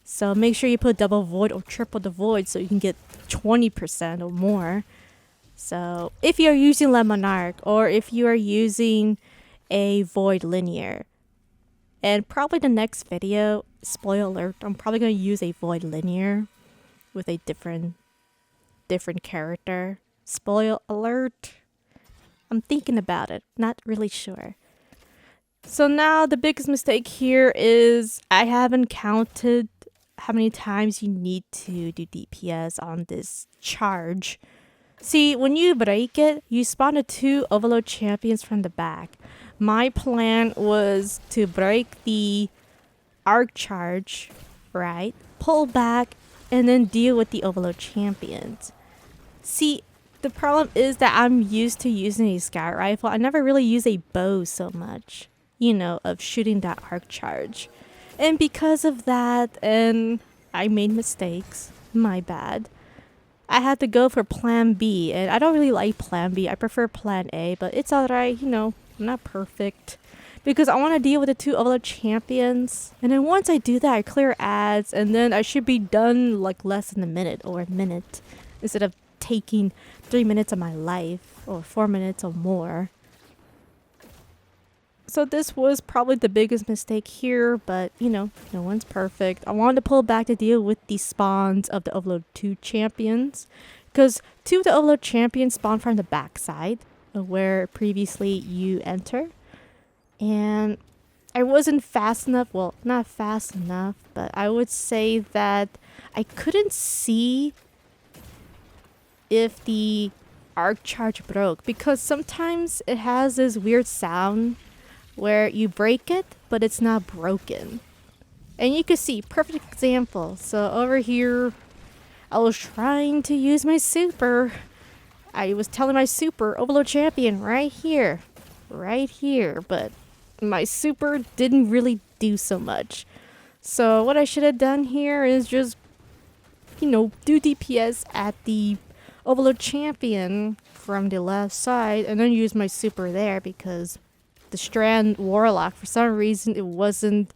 A: So make sure you put double void or triple the void so you can get 20% or more. So if you're using Lemon Arc or if you are using a void linear. And probably the next video, spoiler alert, I'm probably going to use a void linear with a different character. Spoiler alert. I'm thinking about it, not really sure. So now the biggest mistake here is I haven't counted how many times you need to do DPS on this charge. See, when you break it, you spawn the 2 Overload champions from the back. My plan was to break the Arc charge, right? Pull back and then deal with the Overload champions. See, the problem is that I'm used to using a scout rifle. I never really use a bow so much, you know, of shooting that arc charge. And because of that, and I made mistakes, my bad, I had to go for plan B. And I don't really like plan B. I prefer plan A, but it's alright, you know, I'm not perfect. Because I want to deal with the 2 Overload champions. And then once I do that, I clear ads. And then I should be done like less than a minute or a minute. Instead of taking 3 minutes of my life or 4 minutes or more. So this was probably the biggest mistake here, but you know, no one's perfect. I wanted to pull back to deal with the spawns of the Overload 2 champions, because 2 of the Overload champions spawn from the backside of where previously you enter. And I wasn't fast enough, well, not fast enough, but I would say that I couldn't see if the arc charge broke, because sometimes it has this weird sound where you break it, but it's not broken. And you can see, perfect example. So over here, I was trying to use my super. I was telling my super, Overload Champion, right here, but my super didn't really do so much. So what I should have done here is just, you know, do DPS at the Overload Champion from the left side and then use my super there, because the Strand Warlock, for some reason, it wasn't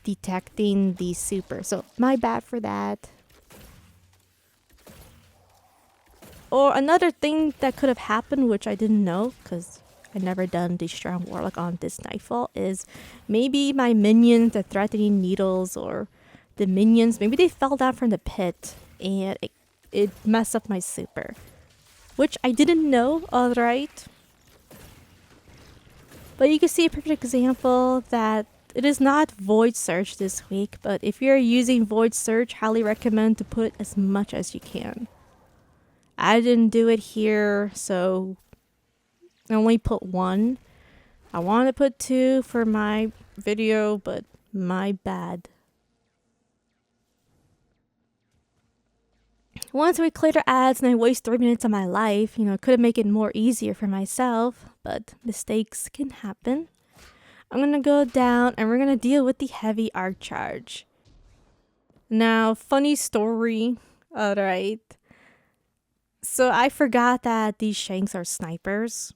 A: detecting the super. So my bad for that. Or another thing that could have happened, which I didn't know because I never done the Strand Warlock on this Nightfall, is maybe my minions, the threatening needles, or the minions, maybe they fell down from the pit and it messed up my super, which I didn't know. Alright, but you can see a perfect example that it is not Void Search this week, but if you're using Void Search, highly recommend to put as much as you can. I didn't do it here, so I only put 1. I wanted to put 2 for my video, but my bad. Once we clear the ads and I waste 3 minutes of my life, you know, could have made it more easier for myself, but mistakes can happen. I'm gonna go down and we're gonna deal with the heavy arc charge. Now, funny story, alright. So I forgot that these shanks are snipers.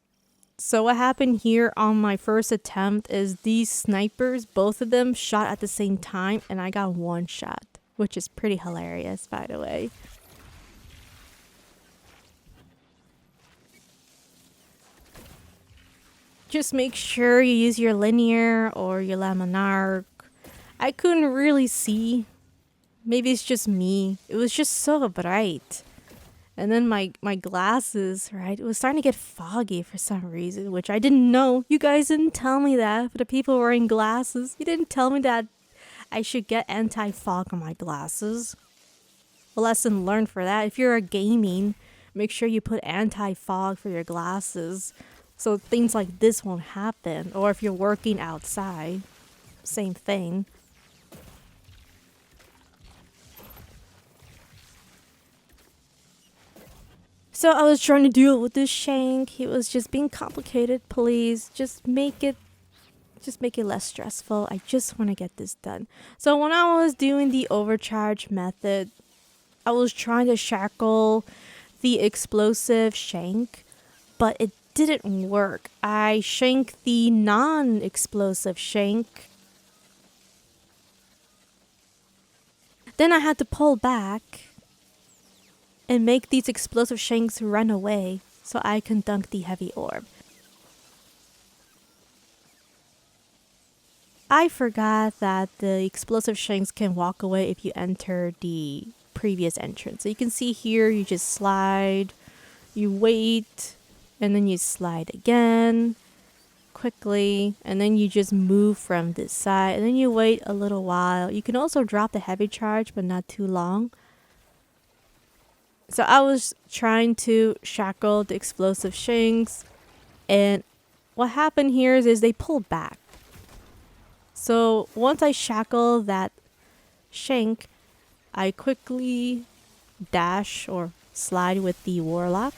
A: So what happened here on my first attempt is these snipers, both of them shot at the same time and I got 1 shot, which is pretty hilarious, by the way. Just make sure you use your linear or your Laminarch. I couldn't really see. Maybe it's just me. It was just so bright. And then my glasses, right? It was starting to get foggy for some reason, which I didn't know. You guys didn't tell me that. For the people wearing glasses, you didn't tell me that I should get anti-fog on my glasses. A lesson learned for that. If you're gaming, make sure you put anti-fog for your glasses, so things like this won't happen. Or if you're working outside, same thing. So I was trying to deal with this shank. He was just being complicated. Please, just make it less stressful. I just want to get this done. So when I was doing the overcharge method, I was trying to shackle the explosive shank, but it didn't work. I shanked the non-explosive shank. Then I had to pull back and make these explosive shanks run away so I can dunk the heavy orb. I forgot that the explosive shanks can walk away if you enter the previous entrance. So you can see here, you just slide, you wait, and then you slide again quickly, and then you just move from this side, and then you wait a little while. You can also drop the heavy charge, but not too long. So I was trying to shackle the explosive shanks, and what happened here is they pulled back. So once I shackle that shank, I quickly dash or slide with the Warlock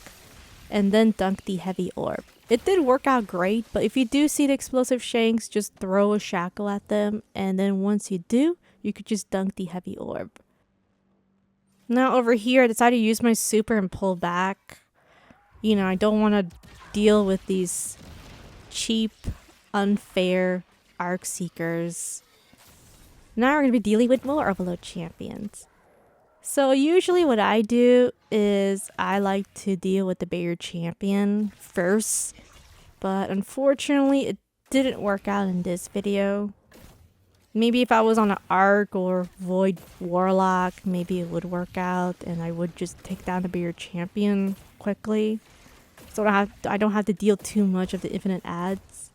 A: and then dunk the heavy orb. It did work out great, but if you do see the explosive shanks, just throw a shackle at them, and then once you do, you could just dunk the heavy orb. Now over here, I decided to use my super and pull back. You know, I don't want to deal with these cheap, unfair arc seekers. Now we're going to be dealing with more Overload champions. So usually what I do is I like to deal with the barrier champion first. But unfortunately, it didn't work out in this video. Maybe if I was on an Arc or Void Warlock, maybe it would work out and I would just take down the barrier champion quickly. So I don't have to deal too much of the infinite adds.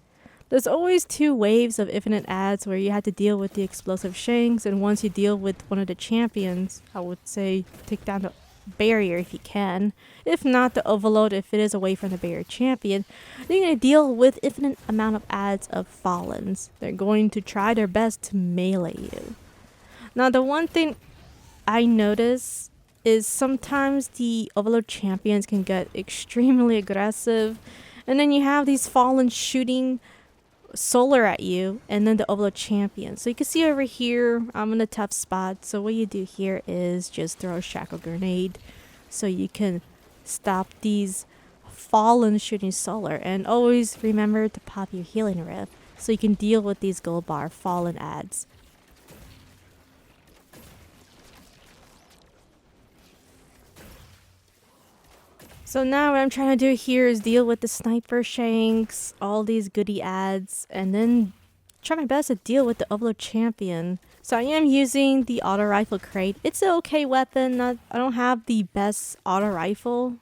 A: There's always 2 waves of infinite adds where you have to deal with the explosive shanks, and once you deal with one of the champions, I would say take down barrier if you can. If not, the overload if it is away from the barrier champion. They're going to deal with infinite amount of adds of Fallens. They're going to try their best to melee you. Now the one thing I notice is sometimes the overload champions can get extremely aggressive, and then you have these Fallen shooting solar at you, and then the overload champion. So you can see over here, I'm in a tough spot. So what you do here is just throw a shackle grenade so you can stop these Fallen shooting solar, and always remember to pop your healing rift so you can deal with these gold bar Fallen adds. So now what I'm trying to do here is deal with the sniper shanks, all these goodie adds, and then try my best to deal with the overload champion. So I am using the auto rifle crate. It's an okay weapon. I don't have the best auto rifle.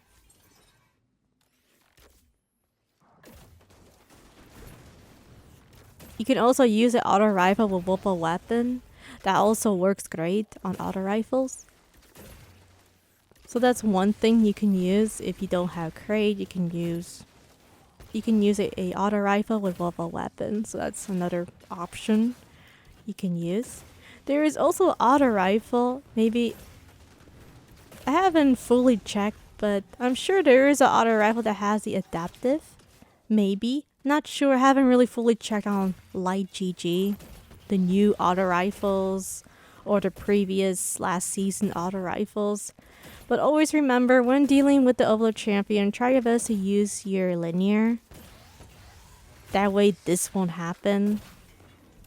A: You can also use an auto rifle with multiple weapon. That also works great on auto rifles. So that's one thing you can use if you don't have crate. You can use a auto rifle with multiple weapons. So that's another option you can use. There is also an auto rifle. Maybe I haven't fully checked, but I'm sure there is an auto rifle that has the adaptive. Maybe. Not sure. I haven't really fully checked on Light GG, the new auto rifles, or the previous last season auto rifles. But always remember, when dealing with the overload champion, try your best to use your linear. That way this won't happen.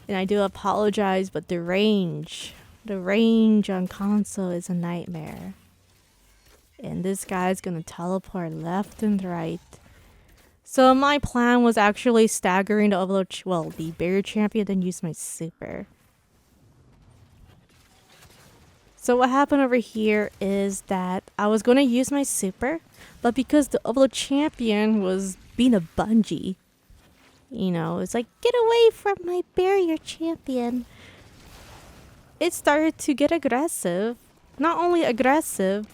A: And I do apologize, but the range on console is a nightmare. And this guy's gonna teleport left and right. So my plan was actually staggering the overload, the barrier champion, then use my super. So what happened over here is that I was going to use my super, but because the overload champion was being a bungee, you know, it's like, get away from my barrier champion. It started to get aggressive. Not only aggressive,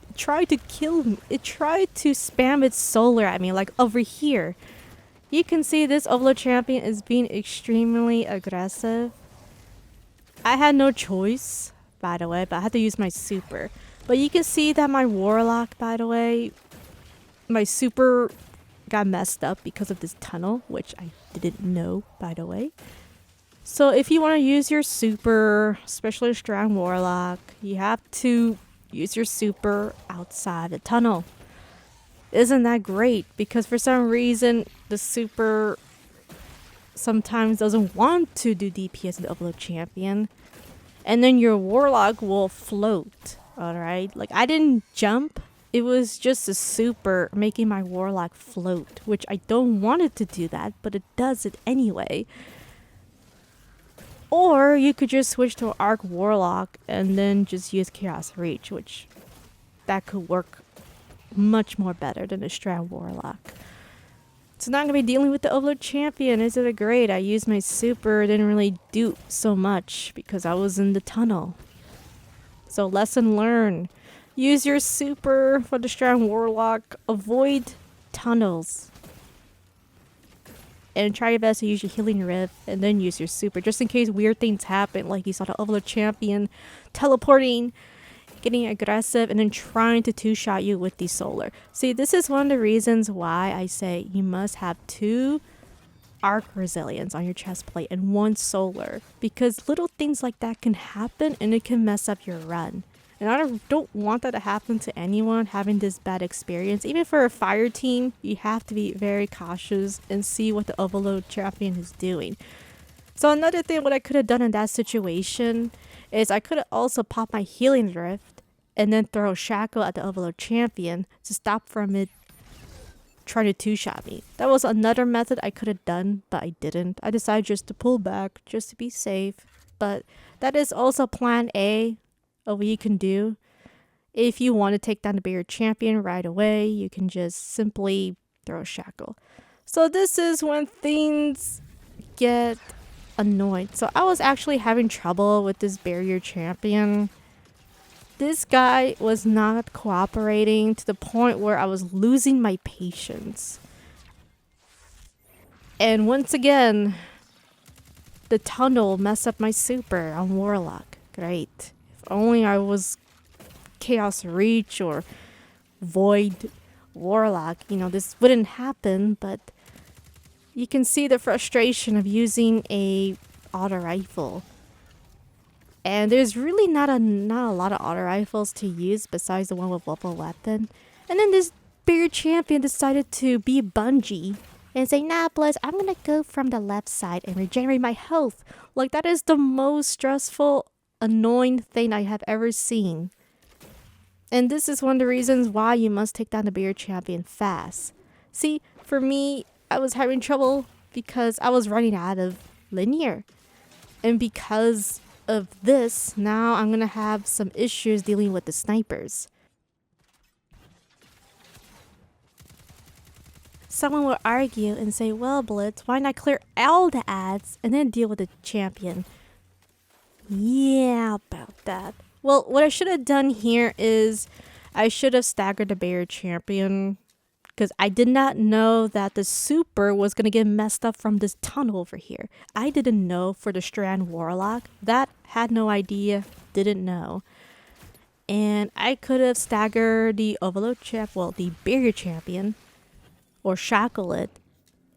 A: it tried to kill me. It tried to spam its solar at me, like over here. You can see this overload champion is being extremely aggressive. I had no choice, by the way, but I had to use my super. But you can see that my Warlock, by the way, my super got messed up because of this tunnel, which I didn't know, by the way. So if you want to use your super, especially a strong Warlock, you have to use your super outside the tunnel. Isn't that great? Because for some reason, the super sometimes doesn't want to do DPS in the overload champion. And then your Warlock will float, alright? Like, I didn't jump. It was just a super making my Warlock float, which I don't want it to do that, but it does it anyway. Or you could just switch to Arc Warlock and then just use Chaos Reach, which that could work much more better than a Strand Warlock. So now I'm going to be dealing with the overload champion. Is it great? I used my super, didn't really do so much because I was in the tunnel. So lesson learned. Use your super for the Strand Warlock. Avoid tunnels. And try your best to use your healing rift and then use your super. Just in case weird things happen, like you saw the overload champion teleporting, getting aggressive, and then trying to two-shot you with the solar. See, this is one of the reasons why I say you must have 2 arc resilience on your chest plate and 1 solar, because little things like that can happen and it can mess up your run. And I don't want that to happen to anyone having this bad experience. Even for a fire team, you have to be very cautious and see what the overload champion is doing. So another thing what I could have done in that situation is I could have also popped my healing rift and then throw a shackle at the overload champion to stop from it trying to two-shot me. That was another method I could have done, but I didn't. I decided just to pull back just to be safe. But that is also plan A of what you can do. If you want to take down the barrier champion right away, you can just simply throw a shackle. So this is when things get annoyed. So I was actually having trouble with this barrier champion. This guy was not cooperating to the point where I was losing my patience. And once again, the tunnel messed up my super on Warlock. Great. If only I was Chaos Reach or Void Warlock, you know, this wouldn't happen, but you can see the frustration of using a auto rifle. And there's really not a lot of auto rifles to use besides the one with level weapon. And then this bigger champion decided to be Bungie and say, nah, Blitz, I'm gonna go from the left side and regenerate my health. Like, that is the most stressful, annoying thing I have ever seen. And this is one of the reasons why you must take down the bigger champion fast. See, for me, I was having trouble because I was running out of linear. And because of this, now I'm gonna have some issues dealing with the snipers. Someone will argue and say, well, Blitz, why not clear all the ads and then deal with the champion? Yeah, about that. Well, what I should have done here is I should have staggered the barrier champion because I did not know that the super was going to get messed up from this tunnel over here. I didn't know for the Strand Warlock. That had no idea, didn't know. And I could have staggered the Overload champ, well, the barrier champion, or shackle it,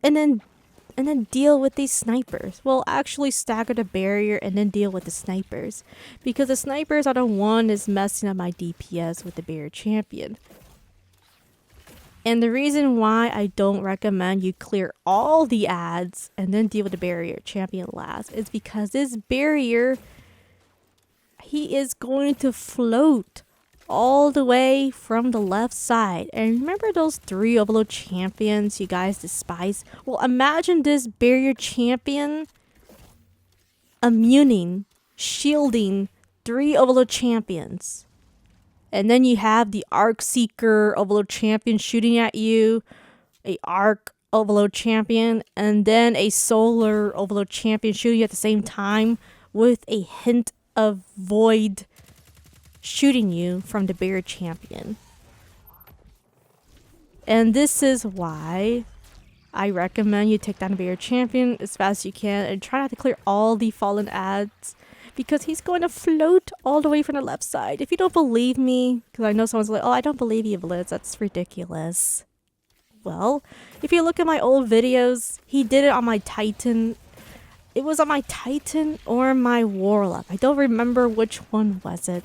A: and then deal with these snipers. Well, actually stagger the barrier and then deal with the snipers, because the snipers are the one is messing up my DPS with the barrier champion. And the reason why I don't recommend you clear all the ads and then deal with the barrier champion last is because this barrier, he is going to float all the way from the left side. And remember those 3 overload champions you guys despise? Well, imagine this barrier champion immuning, shielding 3 overload champions. And then you have the Arc Seeker Overload Champion shooting at you, a Arc Overload Champion, and then a Solar Overload Champion shooting you at the same time with a hint of Void shooting you from the Barrier Champion. And this is why I recommend you take down the Barrier Champion as fast as you can and try not to clear all the fallen ads, because he's going to float all the way from the left side. If you don't believe me, because I know someone's like, oh, I don't believe you, Blitz, that's ridiculous. Well, if you look at my old videos, he did it on my Titan. It was on my Titan or my Warlock. I don't remember which one was it.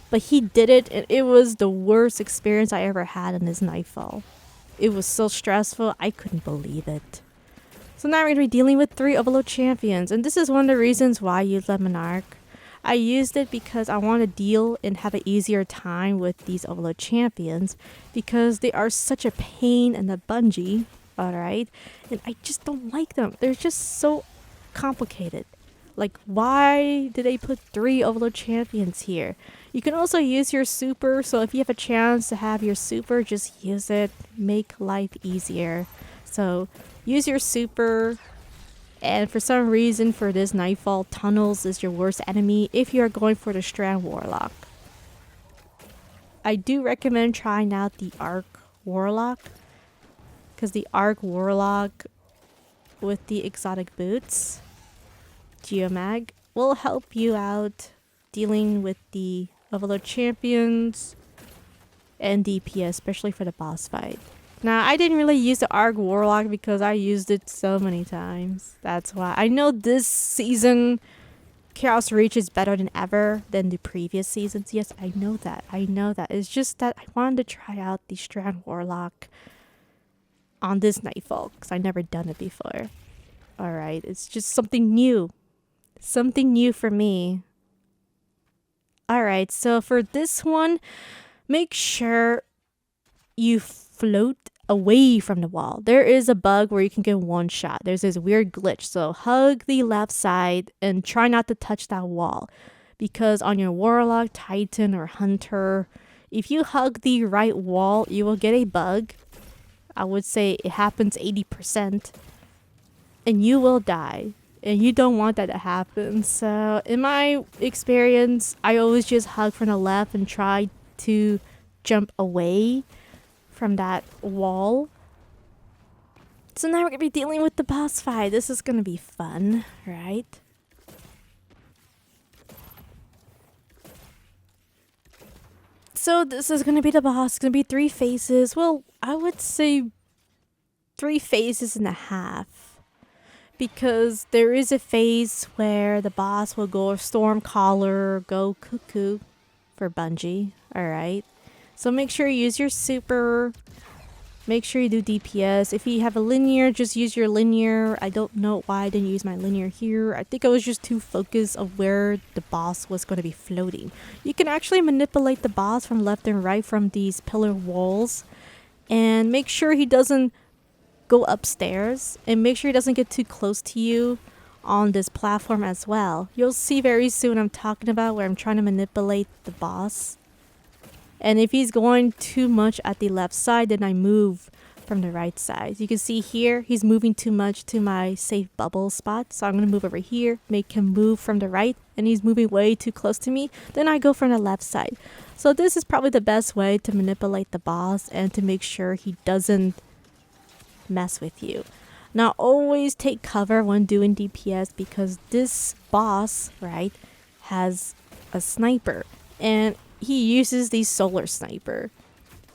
A: But he did it, and it was the worst experience I ever had in this Nightfall. It was so stressful, I couldn't believe it. So now we're going to be dealing with 3 Overload Champions, and this is one of the reasons why I use Monarch. I used it because I want to deal and have an easier time with these Overload Champions, because they are such a pain in the Bungie, alright? And I just don't like them. They're just so complicated. Like, why did they put 3 Overload Champions here? You can also use your super, so if you have a chance to have your super, just use it. Make life easier. So use your super, and for some reason for this Nightfall, tunnels is your worst enemy if you are going for the Strand Warlock. I do recommend trying out the Arc Warlock, because the Arc Warlock with the exotic boots, Geomag, will help you out dealing with the Overload Champions and DPS, especially for the boss fight. Now, I didn't really use the Arc Warlock because I used it so many times. That's why. I know this season, Chaos Reach is better than ever than the previous seasons. Yes, I know that. I know that. It's just that I wanted to try out the Strand Warlock on this Nightfall because I never done it before. Alright, it's just something new. Something new for me. Alright, so for this one, make sure you float away from the wall. There is a bug where you can get one shot. There's this weird glitch. So hug the left side and try not to touch that wall. Because on your Warlock, Titan, or Hunter, if you hug the right wall, you will get a bug. I would say it happens 80%. And you will die. And you don't want that to happen. So in my experience, I always just hug from the left and try to jump away from that wall. So now we're going to be dealing with the boss fight. This is going to be fun, right? So this is going to be the boss. It's going to be 3 phases. Well, I would say 3 phases and a half. Because there is a phase where the boss will go Stormcaller, go Cuckoo for Bungie. Alright. So make sure you use your super. Make sure you do DPS. If you have a linear, just use your linear. I don't know why I didn't use my linear here. I think I was just too focused of where the boss was going to be floating. You can actually manipulate the boss from left and right from these pillar walls. And make sure he doesn't go upstairs. And make sure he doesn't get too close to you on this platform as well. You'll see very soon I'm talking about where I'm trying to manipulate the boss. And if he's going too much at the left side, then I move from the right side. You can see here, he's moving too much to my safe bubble spot. So I'm going to move over here, make him move from the right. And he's moving way too close to me. Then I go from the left side. So this is probably the best way to manipulate the boss and to make sure he doesn't mess with you. Now always take cover when doing DPS because this boss, right, has a sniper. And he uses the solar sniper.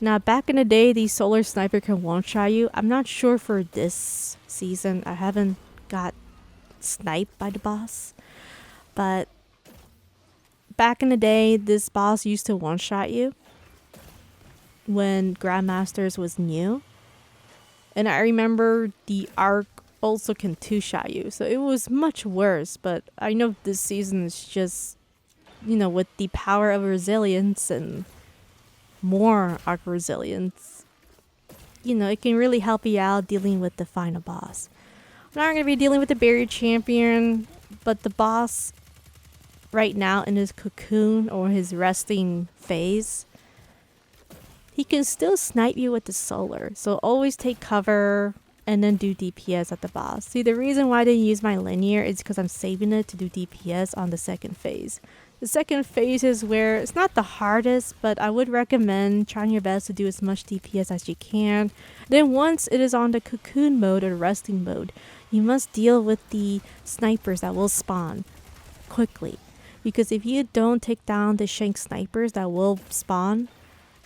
A: Now back in the day, the solar sniper can one-shot you. I'm not sure for this season. I haven't got sniped by the boss. But back in the day, this boss used to one-shot you when Grandmasters was new. And I remember the Arc also can two-shot you. So it was much worse. But I know this season is just, you know, with the power of resilience and more arc resilience, you know, it can really help you out dealing with the final boss. I'm not going to be dealing with the barrier champion, but the boss right now in his cocoon or his resting phase, he can still snipe you with the solar. So always take cover and then do DPS at the boss. See, the reason why I didn't use my linear is because I'm saving it to do DPS on the second phase. The second phase is where it's not the hardest, but I would recommend trying your best to do as much DPS as you can. Then once it is on the cocoon mode or resting mode, you must deal with the snipers that will spawn quickly. Because if you don't take down the shank snipers that will spawn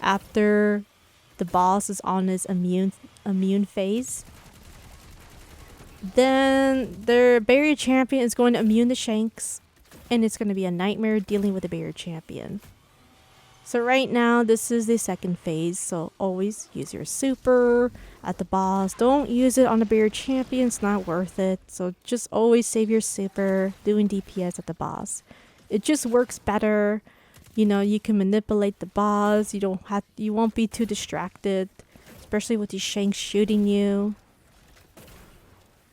A: after the boss is on his immune phase, then their barrier champion is going to immune the shanks. And it's going to be a nightmare dealing with the barrier champion. So right now, this is the second phase. So always use your super at the boss. Don't use it on the barrier champion. It's not worth it. So just always save your super doing DPS at the boss. It just works better. You know, you can manipulate the boss. You won't be too distracted, especially with these shanks shooting you.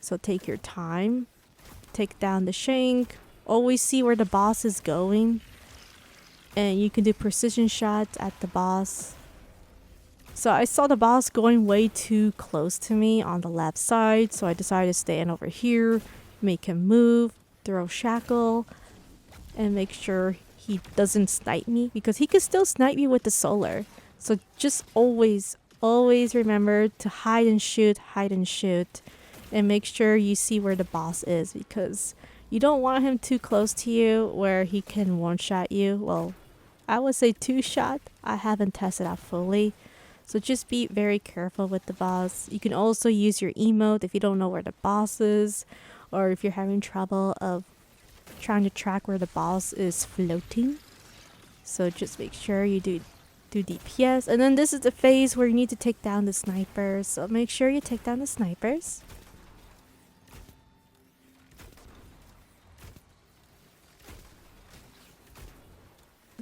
A: So take your time. Take down the shank. Always see where the boss is going. And you can do precision shots at the boss. So I saw the boss going way too close to me on the left side. So I decided to stand over here. Make him move. Throw shackle. And make sure he doesn't snipe me. Because he can still snipe you with the solar. So just always remember to hide and shoot. Hide and shoot. And make sure you see where the boss is. Because you don't want him too close to you where he can one-shot you. Well, I would say two-shot. I haven't tested out fully. So just be very careful with the boss. You can also use your emote if you don't know where the boss is. Or if you're having trouble of trying to track where the boss is floating. So just make sure you do DPS. And then this is the phase where you need to take down the snipers. So make sure you take down the snipers.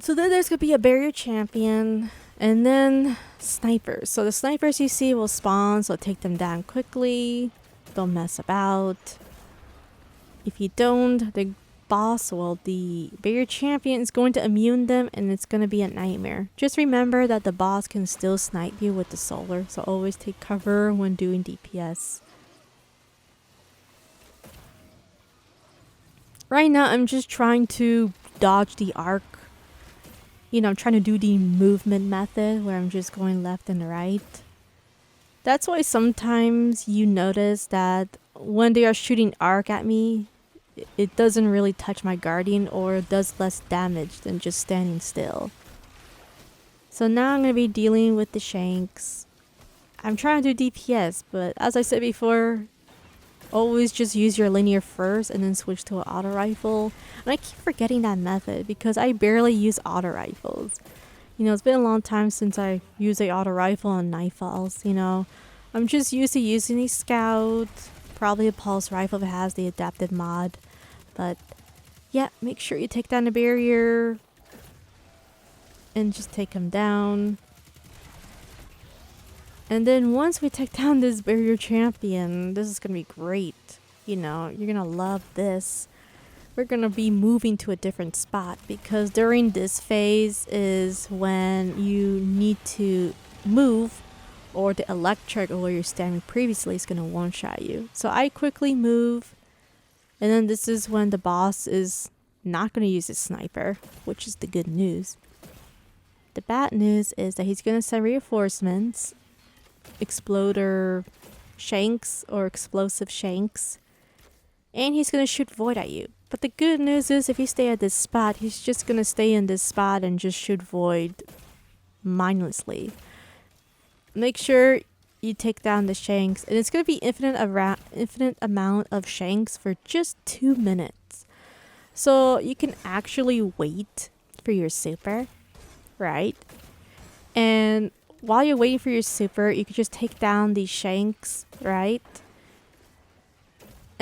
A: So then there's going to be a barrier champion and then snipers. So the snipers you see will spawn, so take them down quickly. Don't mess about. If you don't, the boss, well, the barrier champion is going to immune them and it's going to be a nightmare. Just remember that the boss can still snipe you with the solar, so always take cover when doing DPS. Right now, I'm just trying to dodge the arc. You know, I'm trying to do the movement method where I'm just going left and right. That's why sometimes you notice that when they are shooting arc at me, it doesn't really touch my guardian or does less damage than just standing still. So now I'm going to be dealing with the shanks. I'm trying to do DPS, but as I said before, always just use your linear first and then switch to an auto rifle. And I keep forgetting that method because I barely use auto rifles. You know, it's been a long time since I used a auto rifle on Nightfalls, you know. I'm just used to using a scout, probably a pulse rifle if it has the adaptive mod. But yeah, make sure you take down the barrier and just take him down. And then once we take down this barrier champion, this is going to be great. You know, you're going to love this. We're going to be moving to a different spot because during this phase is when you need to move or the electric or where you're standing previously is going to one-shot you. So I quickly move, and then this is when the boss is not going to use his sniper, which is the good news. The bad news is that he's going to send reinforcements, exploder shanks or explosive shanks, and he's going to shoot void at you. But the good news is if you stay at this spot, he's just going to stay in this spot and just shoot void mindlessly. Make sure you take down the shanks, and it's going to be infinite amount of shanks for just 2 minutes. So you can actually wait for your super, right? And while you're waiting for your super, you can just take down these shanks, right?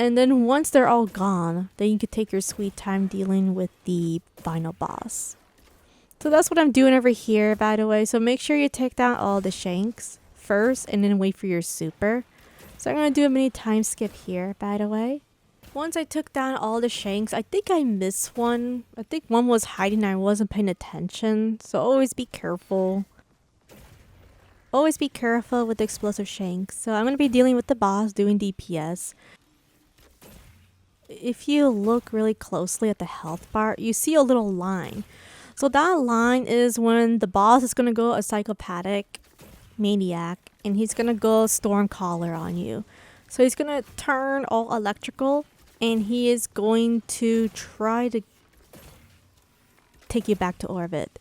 A: And then once they're all gone, then you can take your sweet time dealing with the final boss. So that's what I'm doing over here, by the way. So make sure you take down all the shanks first and then wait for your super. So I'm going to do a mini time skip here, by the way. Once I took down all the shanks, I think I missed one. I think one was hiding and I wasn't paying attention. So always be careful. Always be careful with the explosive shanks. So I'm going to be dealing with the boss doing DPS. If you look really closely at the health bar, you see a little line. So that line is when the boss is going to go a psychopathic maniac and he's going to go Stormcaller on you. So he's going to turn all electrical and he is going to try to take you back to orbit.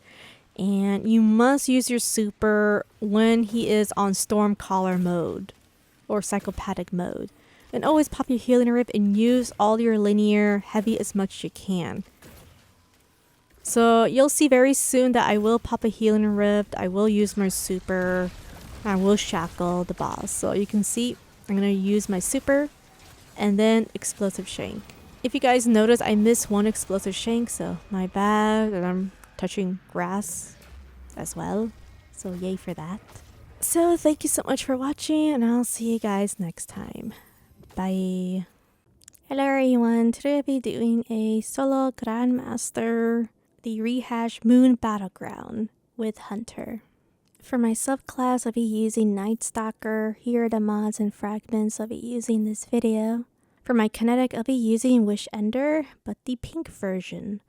A: And you must use your super when he is on Stormcaller mode or psychopathic mode. And always pop your healing rift and use all your linear heavy as much as you can. So you'll see very soon that I will pop a healing rift, I will use my super, I will shackle the boss. So you can see I'm going to use my super and then explosive shank. If you guys notice, I missed one explosive shank, so my bad, and I'm touching grass as well. So yay for that. So thank you so much for watching, and I'll see you guys next time. Bye. Hello everyone, today I'll be doing a solo Grandmaster, the rehash Moon Battleground with Hunter. For my subclass I'll be using Night Stalker, here are the mods and fragments I'll be using in this video. For my kinetic I'll be using Wish Ender, but the pink version.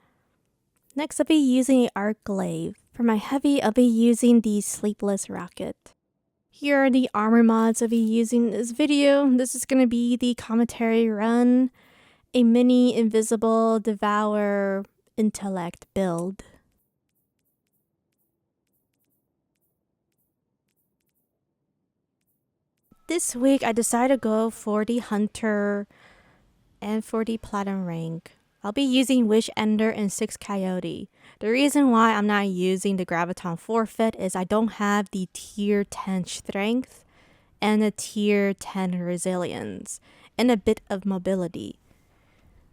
A: Next I'll be using a Arc Glaive. For my heavy I'll be using the Sleepless Rocket. Here are the armor mods I'll be using in this video. This is going to be the commentary run, a mini invisible devour intellect build. This week I decided to go for the Hunter and for the Platinum rank. I'll be using Wish Ender and 6 Coyote. The reason why I'm not using the Graviton Forfeit is I don't have the tier 10 strength and a tier 10 resilience and a bit of mobility.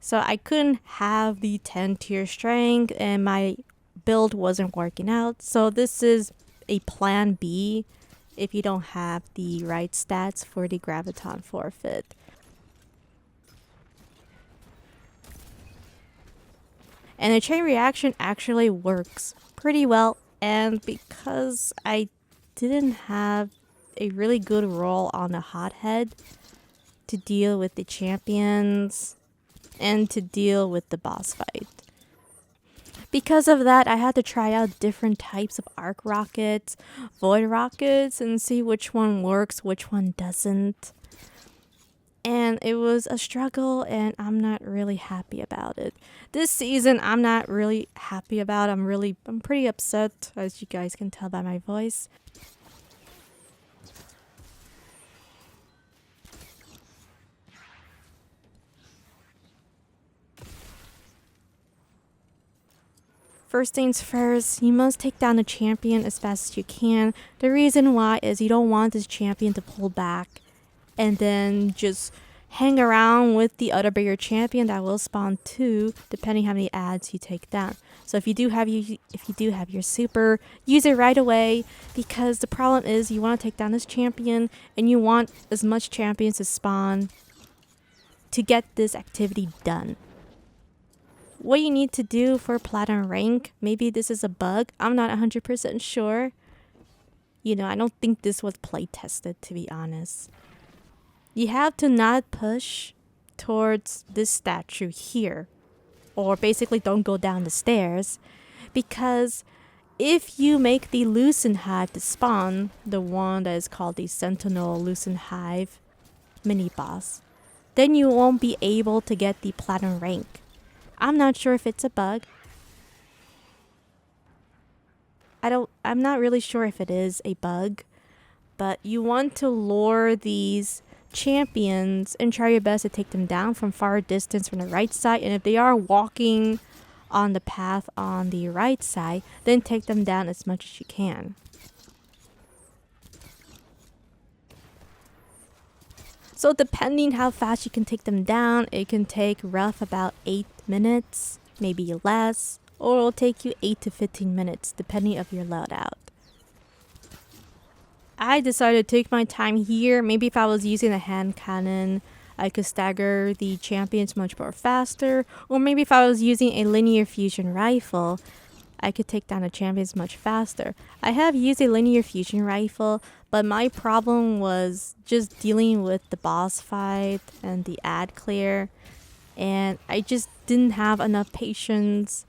A: So I couldn't have the 10 tier strength and my build wasn't working out. So this is a plan B if you don't have the right stats for the Graviton Forfeit. And the chain reaction actually works pretty well, and because I didn't have a really good role on the hothead to deal with the champions, and to deal with the boss fight. Because of that, I had to try out different types of arc rockets, void rockets, and see which one works, which one doesn't. And it was a struggle, and I'm not really happy about it. This season, I'm not really happy about. I'm pretty upset, as you guys can tell by my voice. First things first, you must take down the champion as fast as you can. The reason why is you don't want this champion to pull back and then just hang around with the other bigger champion that will spawn too, depending how many ads you take down. So if you do have your super, use it right away, because the problem is you want to take down this champion and you want as much champions to spawn to get this activity done. What you need to do for platinum rank, maybe this is a bug, I'm not 100% sure. You know, I don't think this was play tested, to be honest. You have to not push towards this statue here, or basically don't go down the stairs, because if you make the Lucent Hive to spawn, the one that is called the Sentinel Lucent Hive mini boss, then you won't be able to get the platinum rank. I'm not sure if it's a bug. I'm not really sure if it is a bug, but you want to lure these champions and try your best to take them down from far distance from the right side, and if they are walking on the path on the right side, then take them down as much as you can. So depending how fast you can take them down, it can take rough about 8 minutes, maybe less, or it'll take you 8 to 15 minutes depending of your loadout. I decided to take my time here. Maybe if I was using a hand cannon, I could stagger the champions much more faster, or maybe if I was using a linear fusion rifle, I could take down the champions much faster. I have used a linear fusion rifle, but my problem was just dealing with the boss fight and the ad clear, and I just didn't have enough patience,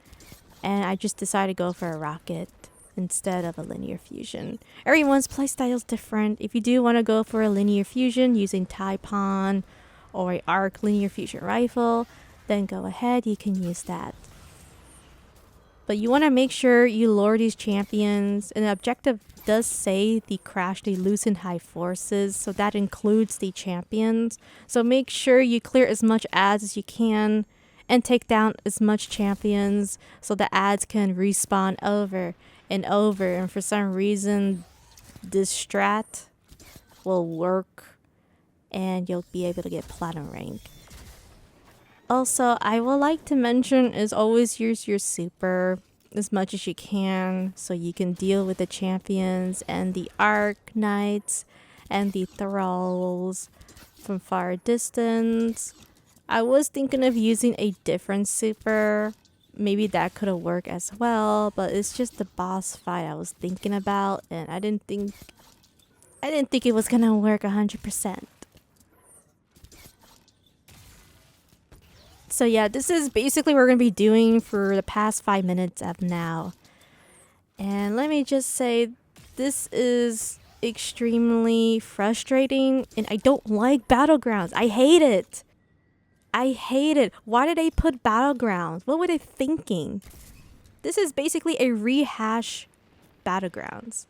A: and I just decided to go for a rocket instead of a linear fusion. Everyone's playstyle is different. If you do want to go for a linear fusion using Taipon or a arc linear fusion rifle, then go ahead, you can use that. But you want to make sure you lure these champions, and the objective does say the crash the Lucent Hive forces, so that includes the champions. So make sure you clear as much ads as you can and take down as much champions so the ads can respawn over and over, and for some reason this strat will work and you'll be able to get platinum rank. Also, I would like to mention is always use your super as much as you can so you can deal with the champions and the arc knights and the thralls from far distance. I was thinking of using a different super. Maybe that could have worked as well, but it's just the boss fight I was thinking about, and I didn't think it was gonna work 100%. So yeah, this is basically what we're going to be doing for the past 5 minutes of now. And let me just say, this is extremely frustrating, and I don't like Battlegrounds. I hate it. I hate it. Why did they put Battlegrounds? What were they thinking? This is basically a rehash Battlegrounds.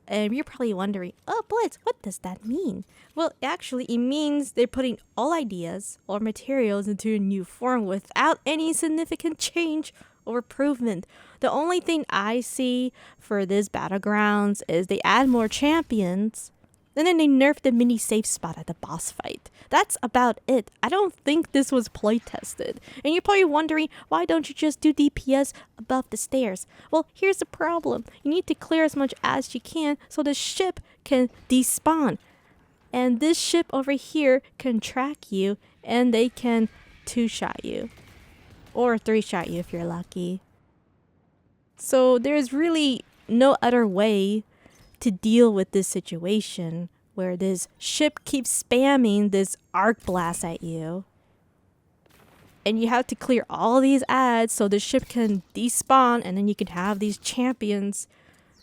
A: And you're probably wondering, oh, Blitz, what does that mean? Well, actually, it means they're putting all ideas or materials into a new form without any significant change or improvement. The only thing I see for this Battlegrounds is they add more champions, and then they nerf the mini safe spot at the boss fight. That's about it. I don't think this was play tested. And you're probably wondering, why don't you just do DPS above the stairs? Well, here's the problem. You need to clear as much as you can so the ship can despawn. And this ship over here can track you, and they can 2-shot you. Or 3-shot you if you're lucky. So there's really no other way to deal with this situation where this ship keeps spamming this arc blast at you. And you have to clear all these ads so the ship can despawn, and then you can have these champions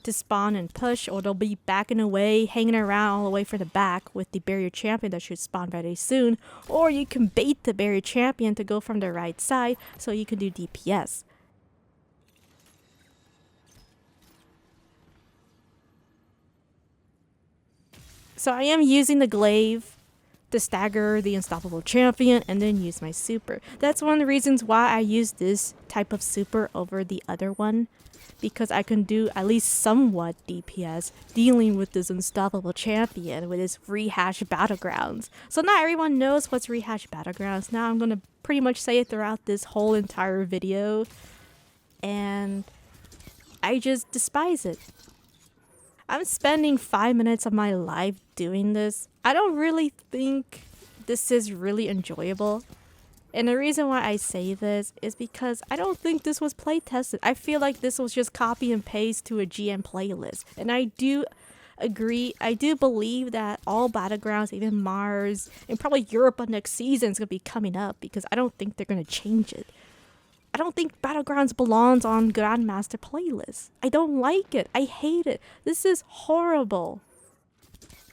A: to spawn and push, or they'll be backing away, hanging around all the way for the back with the barrier champion that should spawn very soon. Or you can bait the barrier champion to go from the right side so you can do DPS. So I am using the glaive to stagger the unstoppable champion and then use my super. That's one of the reasons why I use this type of super over the other one, because I can do at least somewhat DPS dealing with this unstoppable champion with his rehashed battlegrounds. So not everyone knows what's rehashed battlegrounds. Now I'm gonna pretty much say it throughout this whole entire video, and I just despise it. I'm spending 5 minutes of my life doing this. I don't really think this is really enjoyable. And the reason why I say this is because I don't think this was play tested. I feel like this was just copy and paste to a GM playlist. And I do agree, I do believe that all Battlegrounds, even Mars, and probably Europa next season is going to be coming up, because I don't think they're going to change it. I don't think Battlegrounds belongs on Grandmaster playlists. I don't like it. I hate it. This is horrible.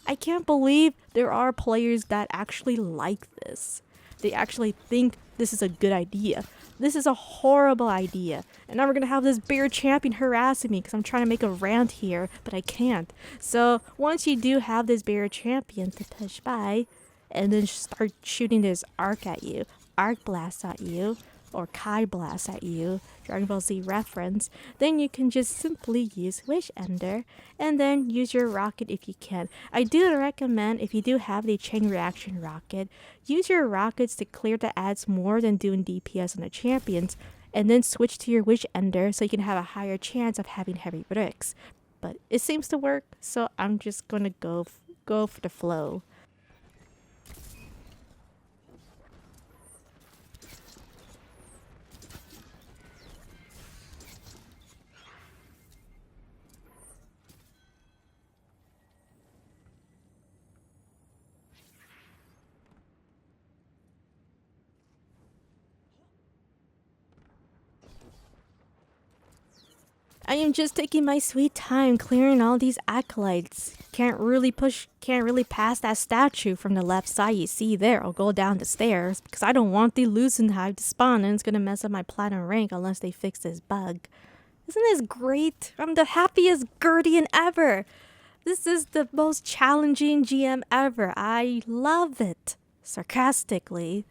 A: I can't believe there are players that actually like this. They actually think this is a good idea. This is a horrible idea. And now we're going to have this bear champion harassing me because I'm trying to make a rant here, but I can't. So once you do have this bear champion to push by and then start shooting this arc at you, arc blast at you, or Kai blast at you, Dragon Ball Z reference, then you can just simply use Wish Ender and then use your rocket if you can. I do recommend, if you do have the chain reaction rocket, use your rockets to clear the ads more than doing DPS on the champions, and then switch to your Wish Ender so you can have a higher chance of having heavy bricks. But it seems to work, so I'm just gonna go for the flow. I am just taking my sweet time clearing all these acolytes. Can't really pass that statue from the left side you see there, or go down the stairs, because I don't want the Lucent Hive to spawn, and it's gonna mess up my platinum rank unless they fix this bug. Isn't this great? I'm the happiest Guardian ever. This is the most challenging GM ever. I love it. Sarcastically.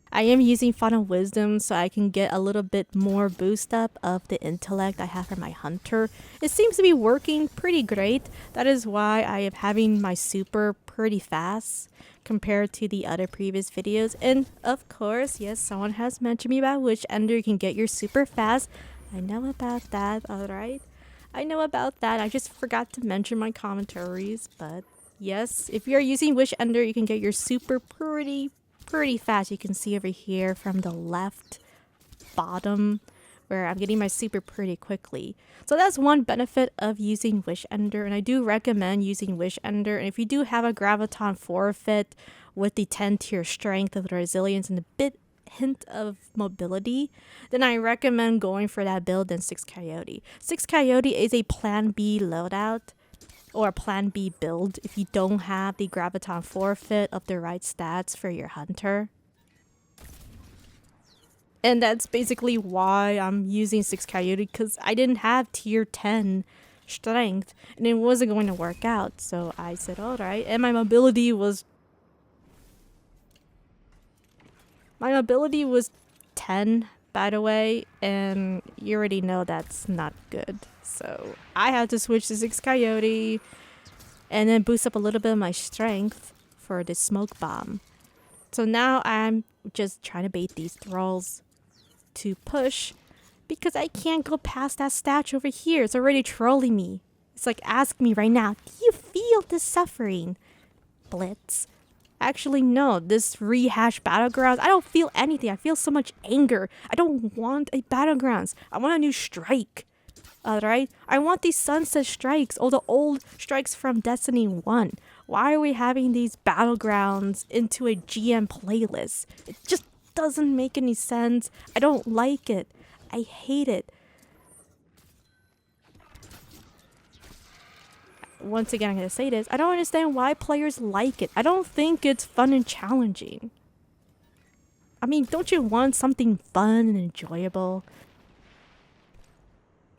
A: I am using Final Wisdom so I can get a little bit more boost up of the intellect I have for my hunter. It seems to be working pretty great. That is why I am having my super pretty fast compared to the other previous videos. And of course, yes, someone has mentioned me about Wish Ender. You can get your super fast. I know about that, alright? I know about that. I just forgot to mention my commentaries, but yes, if you're using Wish Ender, you can get your super pretty fast. You can see over here from the left bottom where I'm getting my super pretty quickly. So that's one benefit of using Wish Ender, and I do recommend using Wish Ender. And if you do have a Graviton forfeit with the 10 tier strength of the resilience and a hint of mobility, then I recommend going for that build in 6 Coyote. 6 Coyote is a plan B loadout, or a plan B build if you don't have the Graviton forfeit of the right stats for your hunter. And that's basically why I'm using 6 Coyote, because I didn't have tier 10 strength and it wasn't going to work out. So I said, alright, and my mobility was 10, by the way, and you already know that's not good. So I had to switch to 6 Coyote and then boost up a little bit of my strength for the smoke bomb. So now I'm just trying to bait these thralls to push, because I can't go past that statue over here. It's already trolling me. It's like, ask me right now, do you feel the suffering, Blitz? Actually, no, this rehashed Battlegrounds, I don't feel anything. I feel so much anger. I don't want a Battlegrounds. I want a new strike. Alright? I want these sunset strikes, or the old strikes from Destiny 1. Why are we having these battlegrounds into a GM playlist? It just doesn't make any sense. I don't like it. I hate it. Once again, I'm going to say this. I don't understand why players like it. I don't think it's fun and challenging. I mean, don't you want something fun and enjoyable?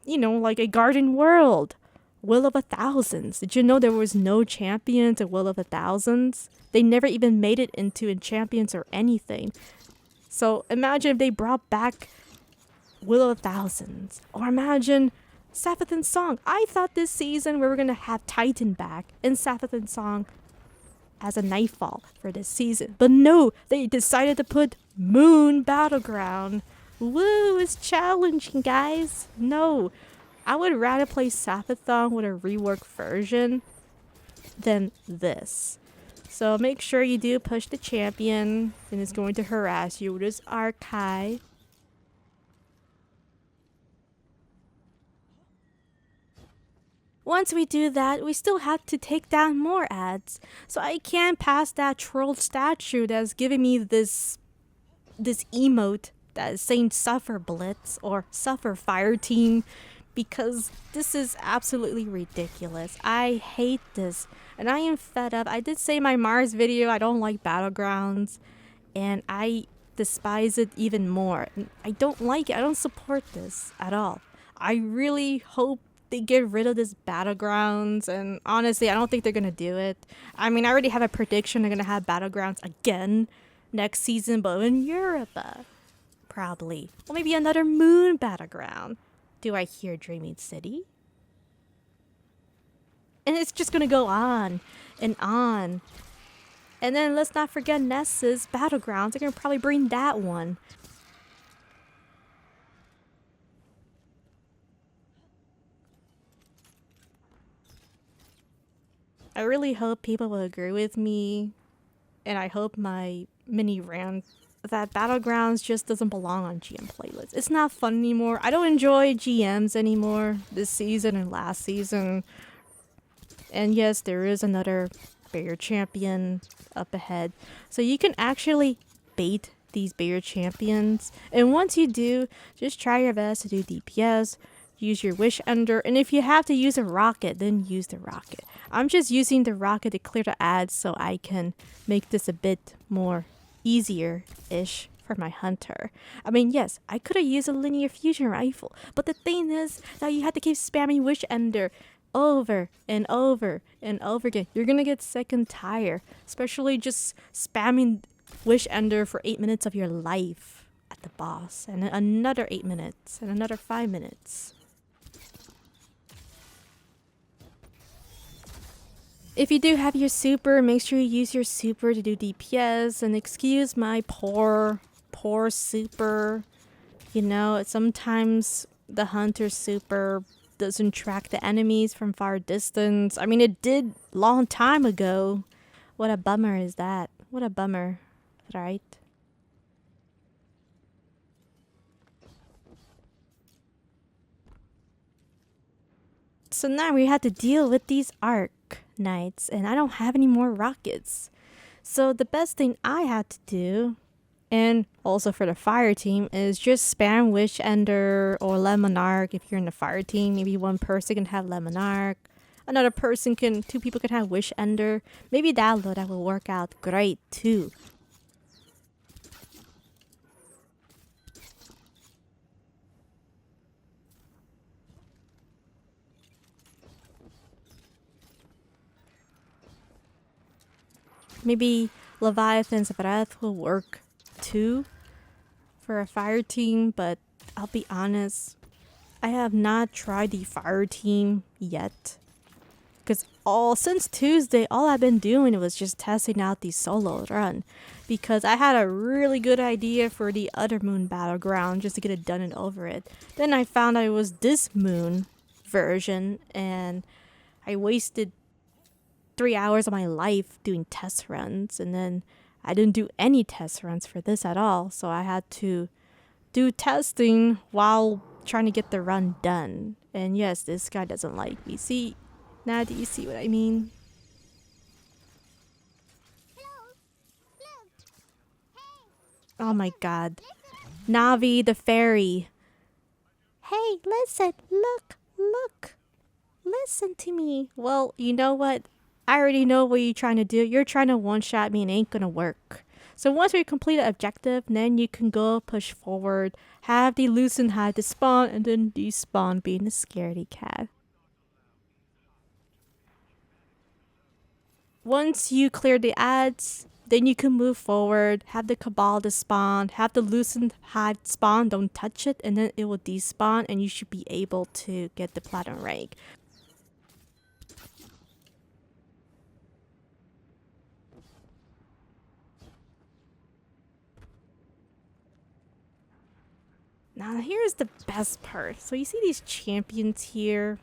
A: You know, like a Garden World. Will of a Thousands. Did you know there was no champions at Will of a Thousands? They never even made it into champions or anything. So imagine if they brought back Will of a Thousands. Or imagine Sapphithin's Song. I thought this season we were going to have Titan back and Sapphithin's Song as a Nightfall for this season. But no, they decided to put Moon Battleground. Woo, it's challenging, guys. No. I would rather play Sapphithon with a reworked version than this. So make sure you do push the champion, and it's going to harass you with this archive. Once we do that, we still have to take down more ads. So I can't pass that troll statue that's giving me this emote that is saying Suffer Blitz or Suffer Fire Team, because this is absolutely ridiculous. I hate this and I am fed up. I did say in my Mars video I don't like Battlegrounds and I despise it even more. I don't like it. I don't support this at all. I really hope they get rid of this Battlegrounds, and honestly I don't think they're gonna do it. I mean, I already have a prediction they're gonna have Battlegrounds again next season, but in Europe probably. Or maybe another Moon Battleground. Do I hear Dreaming City? And it's just gonna go on and on. And then let's not forget Ness's Battlegrounds. They're gonna probably bring that one. I really hope people will agree with me, and I hope my mini rant that Battlegrounds just doesn't belong on GM playlists. It's not fun anymore. I don't enjoy GMs anymore this season and last season. And yes, there is another barrier champion up ahead. So you can actually bait these barrier champions. And once you do, just try your best to do DPS. Use your Wish Ender. And if you have to use a rocket, then use the rocket. I'm just using the rocket to clear the ads so I can make this a bit more easier-ish for my hunter. I mean, yes, I could have used a linear fusion rifle, but the thing is that you have to keep spamming Wish Ender over and over and over again. You're gonna get sick and tired, especially just spamming Wish Ender for 8 minutes of your life at the boss, and then another 8 minutes, and another 5 minutes. If you do have your super, make sure you use your super to do DPS. And excuse my poor super. You know, sometimes the hunter super doesn't track the enemies from far distance. I mean, it did long time ago. What a bummer is that? What a bummer, right? So now we had to deal with these arc knights, and I don't have any more rockets. So the best thing I had to do, and also for the fire team, is just spam Wish Ender or Lemon Arc. If you're in the fire team, maybe one person can have Lemon Arc, another person can, 2 people can have Wish Ender. Maybe that will work out great too. Maybe Leviathan's Breath will work too for a fire team, but I'll be honest, I have not tried the fire team yet. Because since Tuesday, all I've been doing was just testing out the solo run. Because I had a really good idea for the other Moon Battleground just to get it done and over it. Then I found out it was this Moon version, and I wasted 3 hours of my life doing test runs, and then I didn't do any test runs for this at all, so I had to do testing while trying to get the run done. And yes, this guy doesn't like me. See, now do you see what I mean? Oh my god. Navi the fairy. Hey, listen, look. Listen to me. Well, you know what? I already know what you're trying to do. You're trying to one-shot me and it ain't gonna work. So once we complete an objective, then you can go push forward, have the loosen hide to spawn, and then despawn being a scaredy cat. Once you clear the ads, then you can move forward, have the Cabal despawn, have the loosened hide spawn, don't touch it, and then it will despawn and you should be able to get the platinum rank. Now here's the best part. So you see these champions here?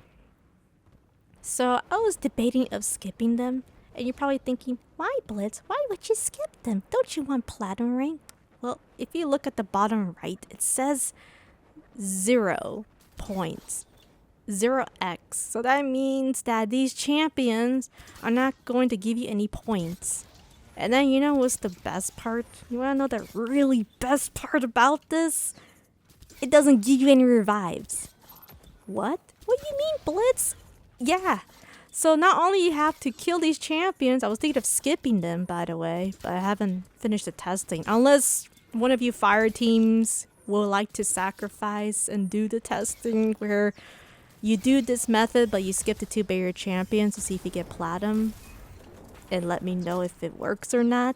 A: So I was debating of skipping them, and you're probably thinking, why Blitz? Why would you skip them? Don't you want platinum rank? Well, if you look at the bottom right, it says 0 points. 0x. So that means that these champions are not going to give you any points. And then you know what's the best part? You wanna know the really best part about this? It doesn't give you any revives. What? What do you mean, Blitz? Yeah. So not only you have to kill these champions, I was thinking of skipping them, by the way, but I haven't finished the testing. Unless one of you fire teams will like to sacrifice and do the testing where you do this method, but you skip the 2 barrier champions to see if you get platinum and let me know if it works or not.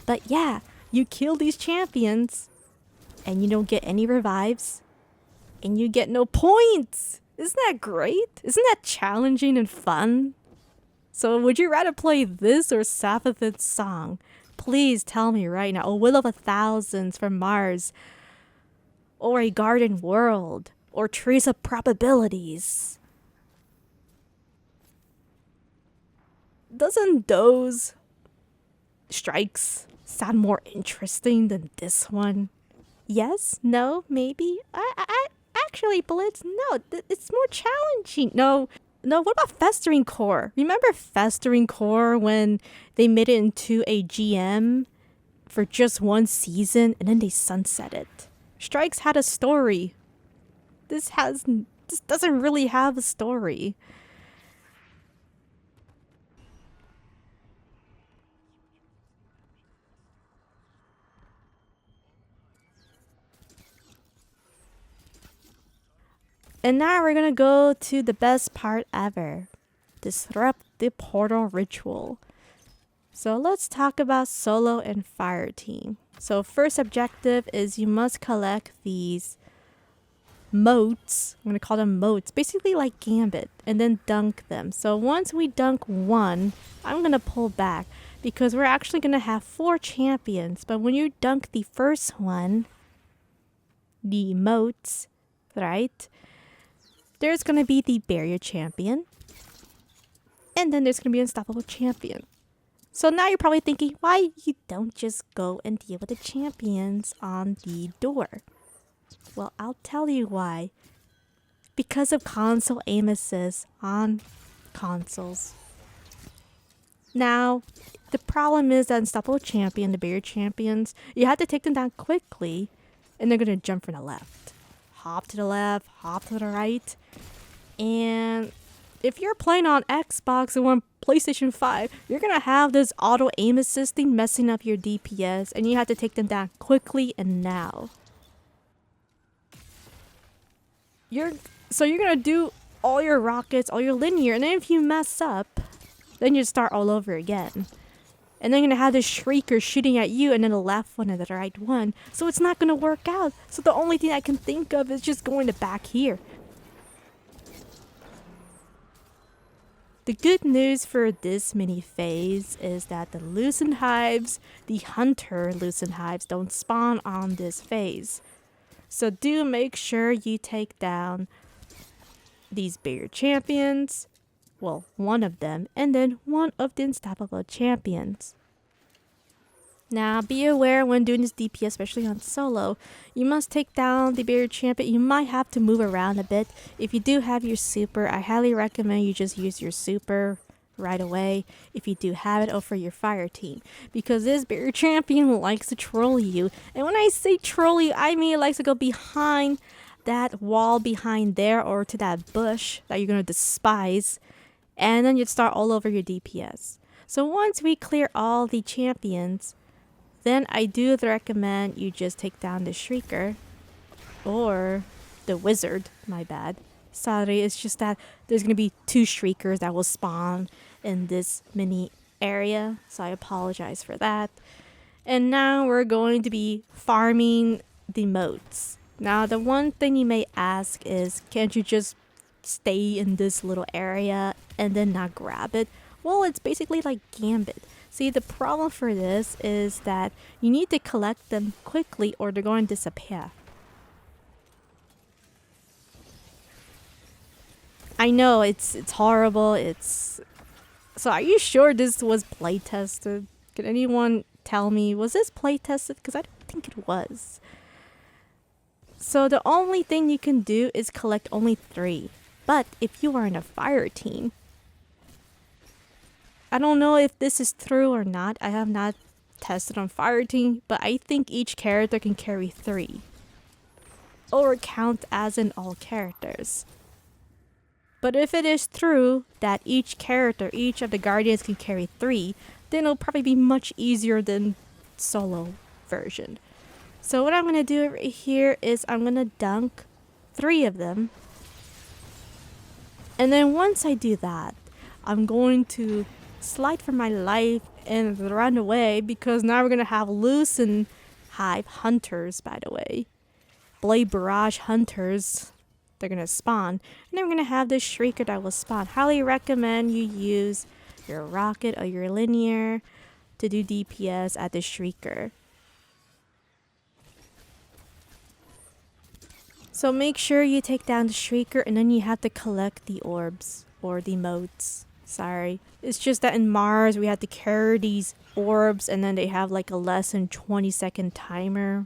A: But yeah, you kill these champions and you don't get any revives and you get no points. Isn't that great? Isn't that challenging and fun? So would you rather play this or Sapphithe's song? Please tell me right now. A Will of a Thousands from Mars, or A Garden World, or Trees of Probabilities. Doesn't those strikes sound more interesting than this one? Yes? No? Maybe? I actually, Blitz, no, it's more challenging. No, what about Festering Core? Remember Festering Core when they made it into a GM for just 1 season and then they sunset it? Strikes had a story. This doesn't really have a story. And now we're gonna go to the best part ever. Disrupt the portal ritual. So let's talk about solo and fire team. So first objective is you must collect these motes. I'm gonna call them motes, basically like Gambit, and then dunk them. So once we dunk 1, I'm gonna pull back because we're actually gonna have 4 champions. But when you dunk the first one, the motes, right? There's gonna be the barrier champion, and then there's gonna be an unstoppable champion. So now you're probably thinking, why you don't just go and deal with the champions on the door? Well, I'll tell you why. Because of console aim assist on consoles. Now, the problem is that unstoppable champion, the barrier champions, you have to take them down quickly, and they're gonna jump from the left. Hop to the left, hop to the right. And if you're playing on Xbox or on PlayStation 5, you're gonna have this auto aim assisting messing up your DPS, and you have to take them down quickly and now. You're gonna do all your rockets, all your linear, and then if you mess up, then you start all over again. And then you're gonna have this shrieker shooting at you, and then the left one and the right one. So it's not gonna work out. So the only thing I can think of is just going to back here. The good news for this mini phase is that the loosened hives, the hunter loosened hives, don't spawn on this phase. So do make sure you take down these barrier champions. Well, one of them, and then one of the unstoppable champions. Now, be aware when doing this DPS, especially on solo, you must take down the barrier champion. You might have to move around a bit. If you do have your super, I highly recommend you just use your super right away if you do have it over your fire team, because this barrier champion likes to troll you. And when I say troll you, I mean it likes to go behind that wall behind there or to that bush that you're gonna despise, and then you'd start all over your DPS. So once we clear all the champions, then I do recommend you just take down the Shrieker or the Wizard, my bad. Sorry, it's just that there's going to be 2 Shriekers that will spawn in this mini area, so I apologize for that. And now we're going to be farming the moats. Now, the one thing you may ask is, can't you just stay in this little area and then not grab it? Well, it's basically like Gambit. See, the problem for this is that you need to collect them quickly or they're going to disappear. I know it's horrible. So are you sure this was play tested? Can anyone tell me, was this play tested? Because I don't think it was. So the only thing you can do is collect only 3. But if you are in a fire team, I don't know if this is true or not. I have not tested on fire team, but I think each character can carry 3. Or count as in all characters. But if it is true that each of the guardians can carry 3, then it'll probably be much easier than solo version. So what I'm going to do right here is I'm going to dunk 3 of them. And then once I do that, I'm going to slide for my life and run away, because now we're going to have Lucent Hive Hunters, by the way. Blade Barrage Hunters. They're going to spawn. And then we're going to have this Shrieker that will spawn. Highly recommend you use your rocket or your linear to do DPS at the Shrieker. So make sure you take down the Shrieker, and then you have to collect the orbs or the motes. Sorry. It's just that in Mars we had to carry these orbs, and then they have like a less than 20-second timer.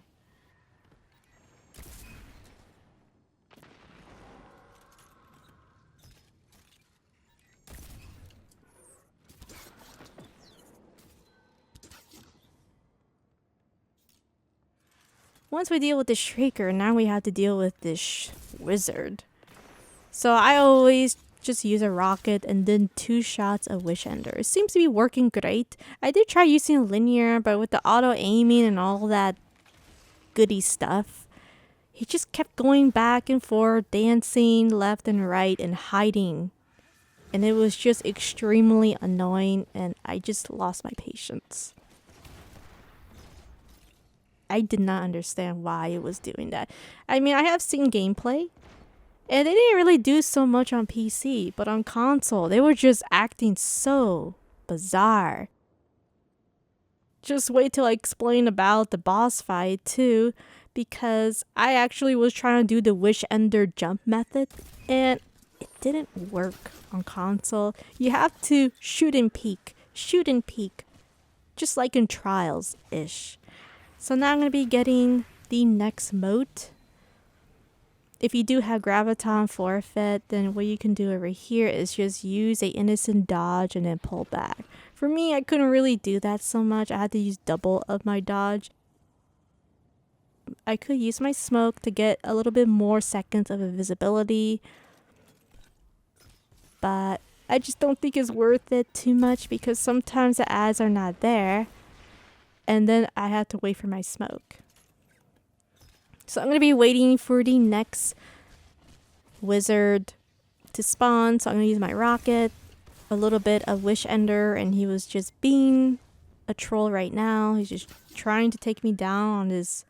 A: Once we deal with the Shrieker, now we have to deal with this Wizard. So I always just use a rocket and then 2 shots of Wish Ender. It seems to be working great. I did try using linear, but with the auto aiming and all that goody stuff, he just kept going back and forth, dancing left and right and hiding. And it was just extremely annoying, and I just lost my patience. I did not understand why it was doing that. I mean, I have seen gameplay, and they didn't really do so much on PC, but on console, they were just acting so bizarre. Just wait till I explain about the boss fight too, because I actually was trying to do the Wish Ender jump method, and it didn't work on console. You have to shoot and peek, just like in Trials-ish. So now I'm going to be getting the next moat. If you do have Graviton Forfeit, then what you can do over here is just use a innocent dodge and then pull back. For me, I couldn't really do that so much. I had to use double of my dodge. I could use my smoke to get a little bit more seconds of invisibility, but I just don't think it's worth it too much, because sometimes the ads are not there. And then I had to wait for my smoke. So I'm going to be waiting for the next wizard to spawn. So I'm going to use my rocket, a little bit of Wish Ender, and he was just being a troll right now. He's just trying to take me down on his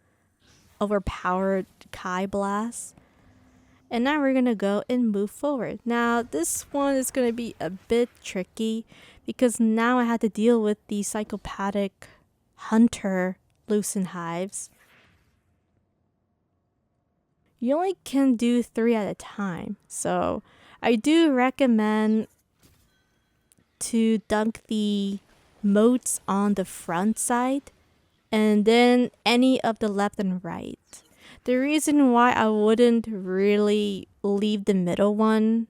A: overpowered Kai Blast. And now we're going to go and move forward. Now this one is going to be a bit tricky, because now I had to deal with the psychopathic Hunter Lucent Hives. You only can do 3 at a time, so I do recommend to dunk the moats on the front side and then any of the left and right. The reason why I wouldn't really leave the middle one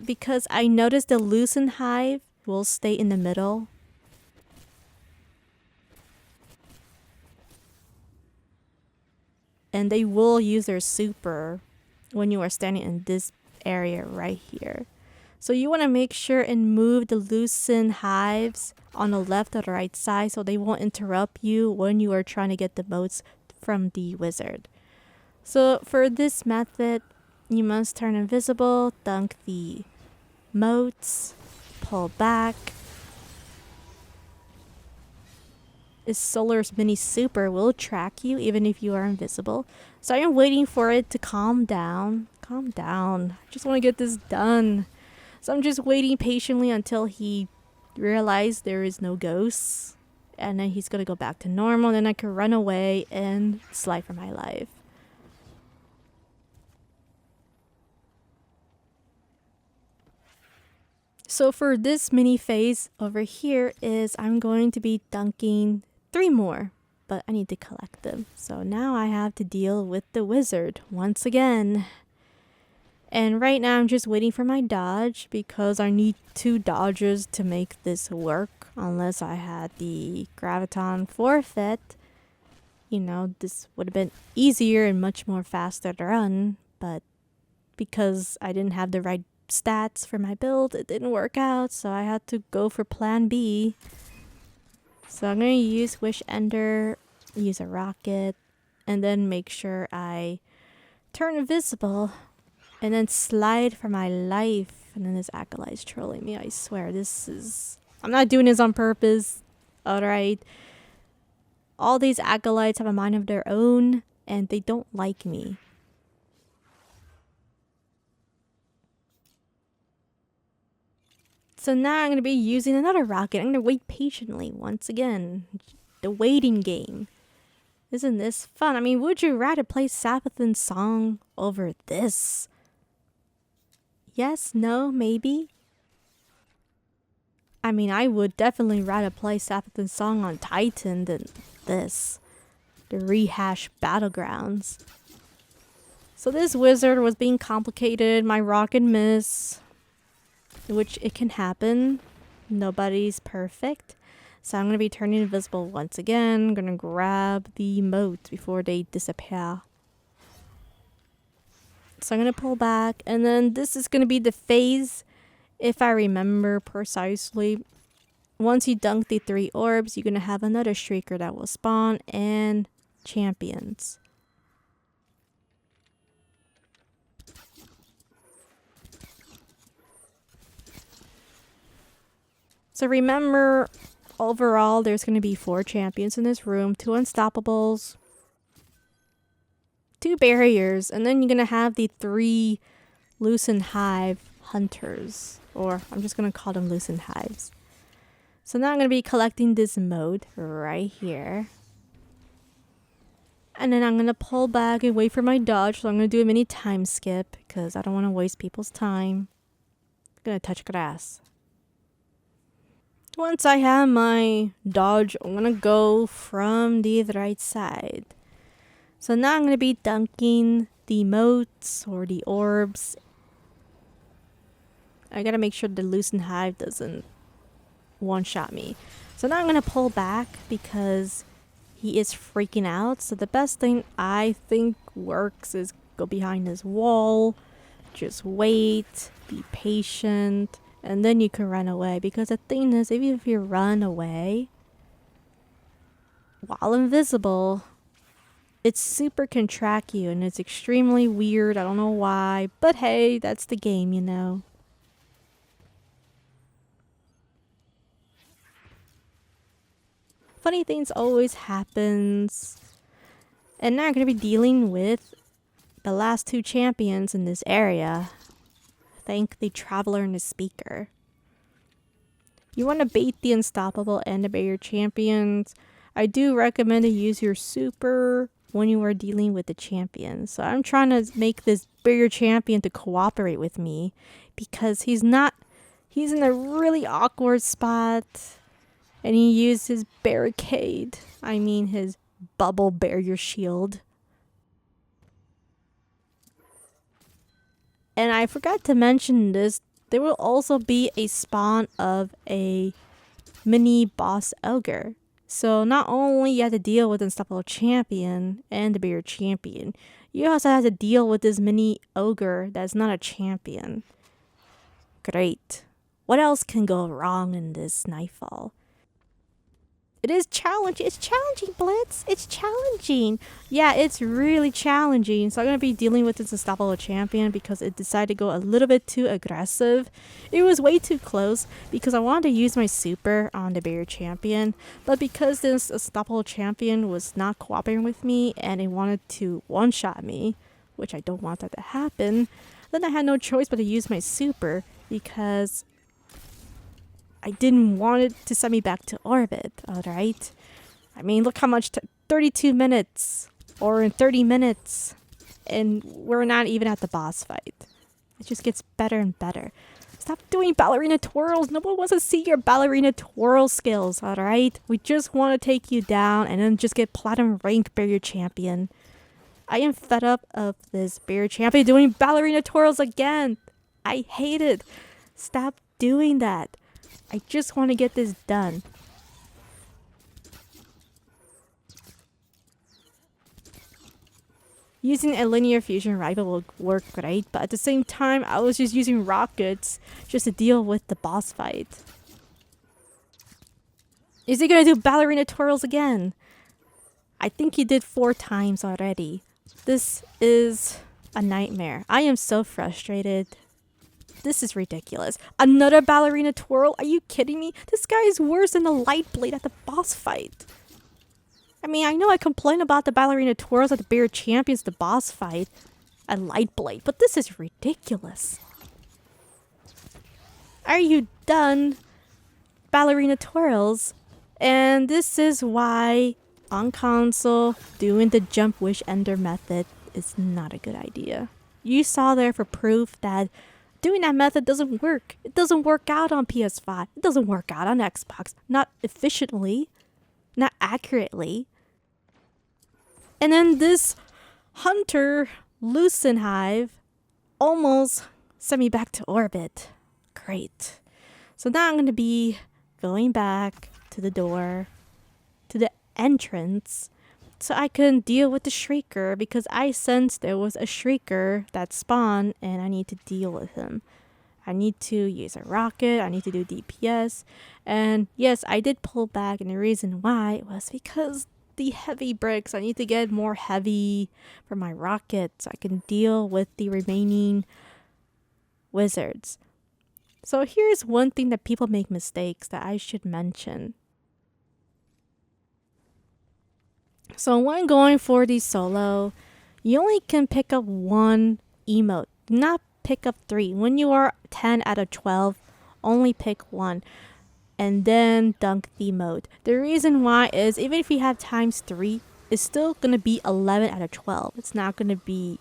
A: because I noticed the loosened hive will stay in the middle. And they will use their super when you are standing in this area right here. So you want to make sure and move the loosened hives on the left or the right side so they won't interrupt you when you are trying to get the motes from the wizard. So for this method, you must turn invisible, dunk the motes, pull back. Is Solar's mini super will track you even if you are invisible. So I am waiting for it to calm down. Calm down. I just want to get this done. So I'm just waiting patiently until he realizes there is no ghosts. And then he's going to go back to normal. Then I can run away and slide for my life. So for this mini phase over here is I'm going to be dunking 3 more, but I need to collect them. So now I have to deal with the wizard once again. And right now I'm just waiting for my dodge because I need 2 dodges to make this work. Unless I had the graviton forfeit, you know, this would have been easier and much more faster to run. But because I didn't have the right stats for my build, it didn't work out, so I had to go for plan B. So I'm going to use Wish Ender, use a rocket, and then make sure I turn invisible and then slide for my life. And then this acolyte's trolling me. I swear, I'm not doing this on purpose. Alright. All these acolytes have a mind of their own and they don't like me. So now I'm going to be using another rocket. I'm going to wait patiently once again. The waiting game. Isn't this fun? I mean, would you rather play Sabathan's song over this? Yes? No? Maybe? I mean, I would definitely rather play Sabathan's song on Titan than this. The rehash Battlegrounds. So this wizard was being complicated. My rocket missed. Which it can happen. Nobody's perfect. So I'm going to be turning invisible once again. I'm going to grab the motes before they disappear. So I'm going to pull back. And then this is going to be the phase, if I remember precisely. Once you dunk the 3 orbs, you're going to have another streaker that will spawn and champions. So remember, overall, there's going to be 4 champions in this room, 2 unstoppables, 2 barriers, and then you're going to have the 3 loosened hive hunters, or I'm just going to call them loosened hives. So now I'm going to be collecting this mode right here. And then I'm going to pull back and wait for my dodge, so I'm going to do a mini time skip because I don't want to waste people's time. I'm going to touch grass. Once I have my dodge, I'm going to go from the right side. So now I'm going to be dunking the motes or the orbs. I got to make sure the loosened hive doesn't one-shot me. So now I'm going to pull back because he is freaking out. So the best thing I think works is go behind this wall. Just wait. Be patient. And then you can run away. Because the thing is, even if you run away while invisible, it super can track you. And it's extremely weird. I don't know why. But hey, that's the game, you know. Funny things always happens. And now I'm going to be dealing with the last 2 champions in this area. Thank the Traveler and the Speaker. You want to bait the Unstoppable and the Barrier champions. I do recommend to use your super when you are dealing with the champions. So I'm trying to make this Barrier champion to cooperate with me. Because he's in a really awkward spot. And he used his barricade. I mean his bubble barrier shield. And I forgot to mention this there will also be a spawn of a mini boss ogre. So not only you have to deal with Unstoppable Champion and the bigger champion, you also have to deal with this mini ogre that's not a champion. Great. What else can go wrong in this Nightfall? It is challenging. It's challenging, Blitz. It's challenging. Yeah, it's really challenging. So I'm going to be dealing with this Unstoppable Champion because it decided to go a little bit too aggressive. It was way too close because I wanted to use my super on the bigger champion. But because this Unstoppable Champion was not cooperating with me and it wanted to one-shot me, which I don't want that to happen, then I had no choice but to use my super because I didn't want it to send me back to orbit, alright? I mean, look how much 32 minutes or in 30 minutes and we're not even at the boss fight. It just gets better and better. Stop doing ballerina twirls. No one wants to see your ballerina twirl skills, alright? We just want to take you down and then just get platinum rank barrier champion. I am fed up of this barrier champion doing ballerina twirls again. I hate it. Stop doing that. I just want to get this done. Using a linear fusion rifle will work great, but at the same time, I was just using rockets just to deal with the boss fight. Is he gonna do ballerina twirls again? I think he did 4 times already. This is a nightmare. I am so frustrated. This is ridiculous. Another ballerina twirl? Are you kidding me? This guy is worse than the Lightblade at the boss fight. I mean, I know I complain about the ballerina twirls at the Bear Champions, the boss fight, at Lightblade, but this is ridiculous. Are you done, ballerina twirls? And this is why, on console, doing the jump wish ender method is not a good idea. You saw there for proof that doing that method doesn't work. It doesn't work out on PS5. It doesn't work out on Xbox. Not efficiently. Not accurately. And then this Hunter Lucent Hive almost sent me back to orbit. Great. So now I'm going to be going back to the door, to the entrance, so I can deal with the Shrieker because I sensed there was a Shrieker that spawned and I need to deal with him. I need to use a rocket, I need to do DPS, and yes, I did pull back, and the reason why was because the heavy bricks, I need to get more heavy for my rocket so I can deal with the remaining wizards. So here's one thing that people make mistakes that I should mention. So when going for the solo, you only can pick up 1 emote. Do not pick up 3. When you are 10 out of 12, only pick 1. And then dunk the emote. The reason why is even if you have times 3, it's still going to be 11 out of 12. It's not going to be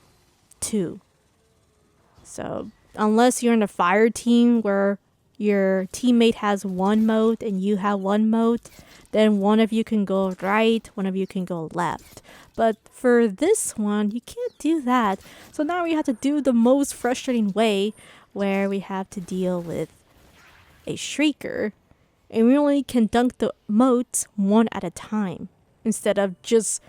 A: 2. So unless you're in a fire team where your teammate has 1 mode and you have 1 mode, then one of you can go right, one of you can go left. But for this one, you can't do that. So now we have to do the most frustrating way where we have to deal with a Shrieker. And we only can dunk the motes 1 at a time. Instead of just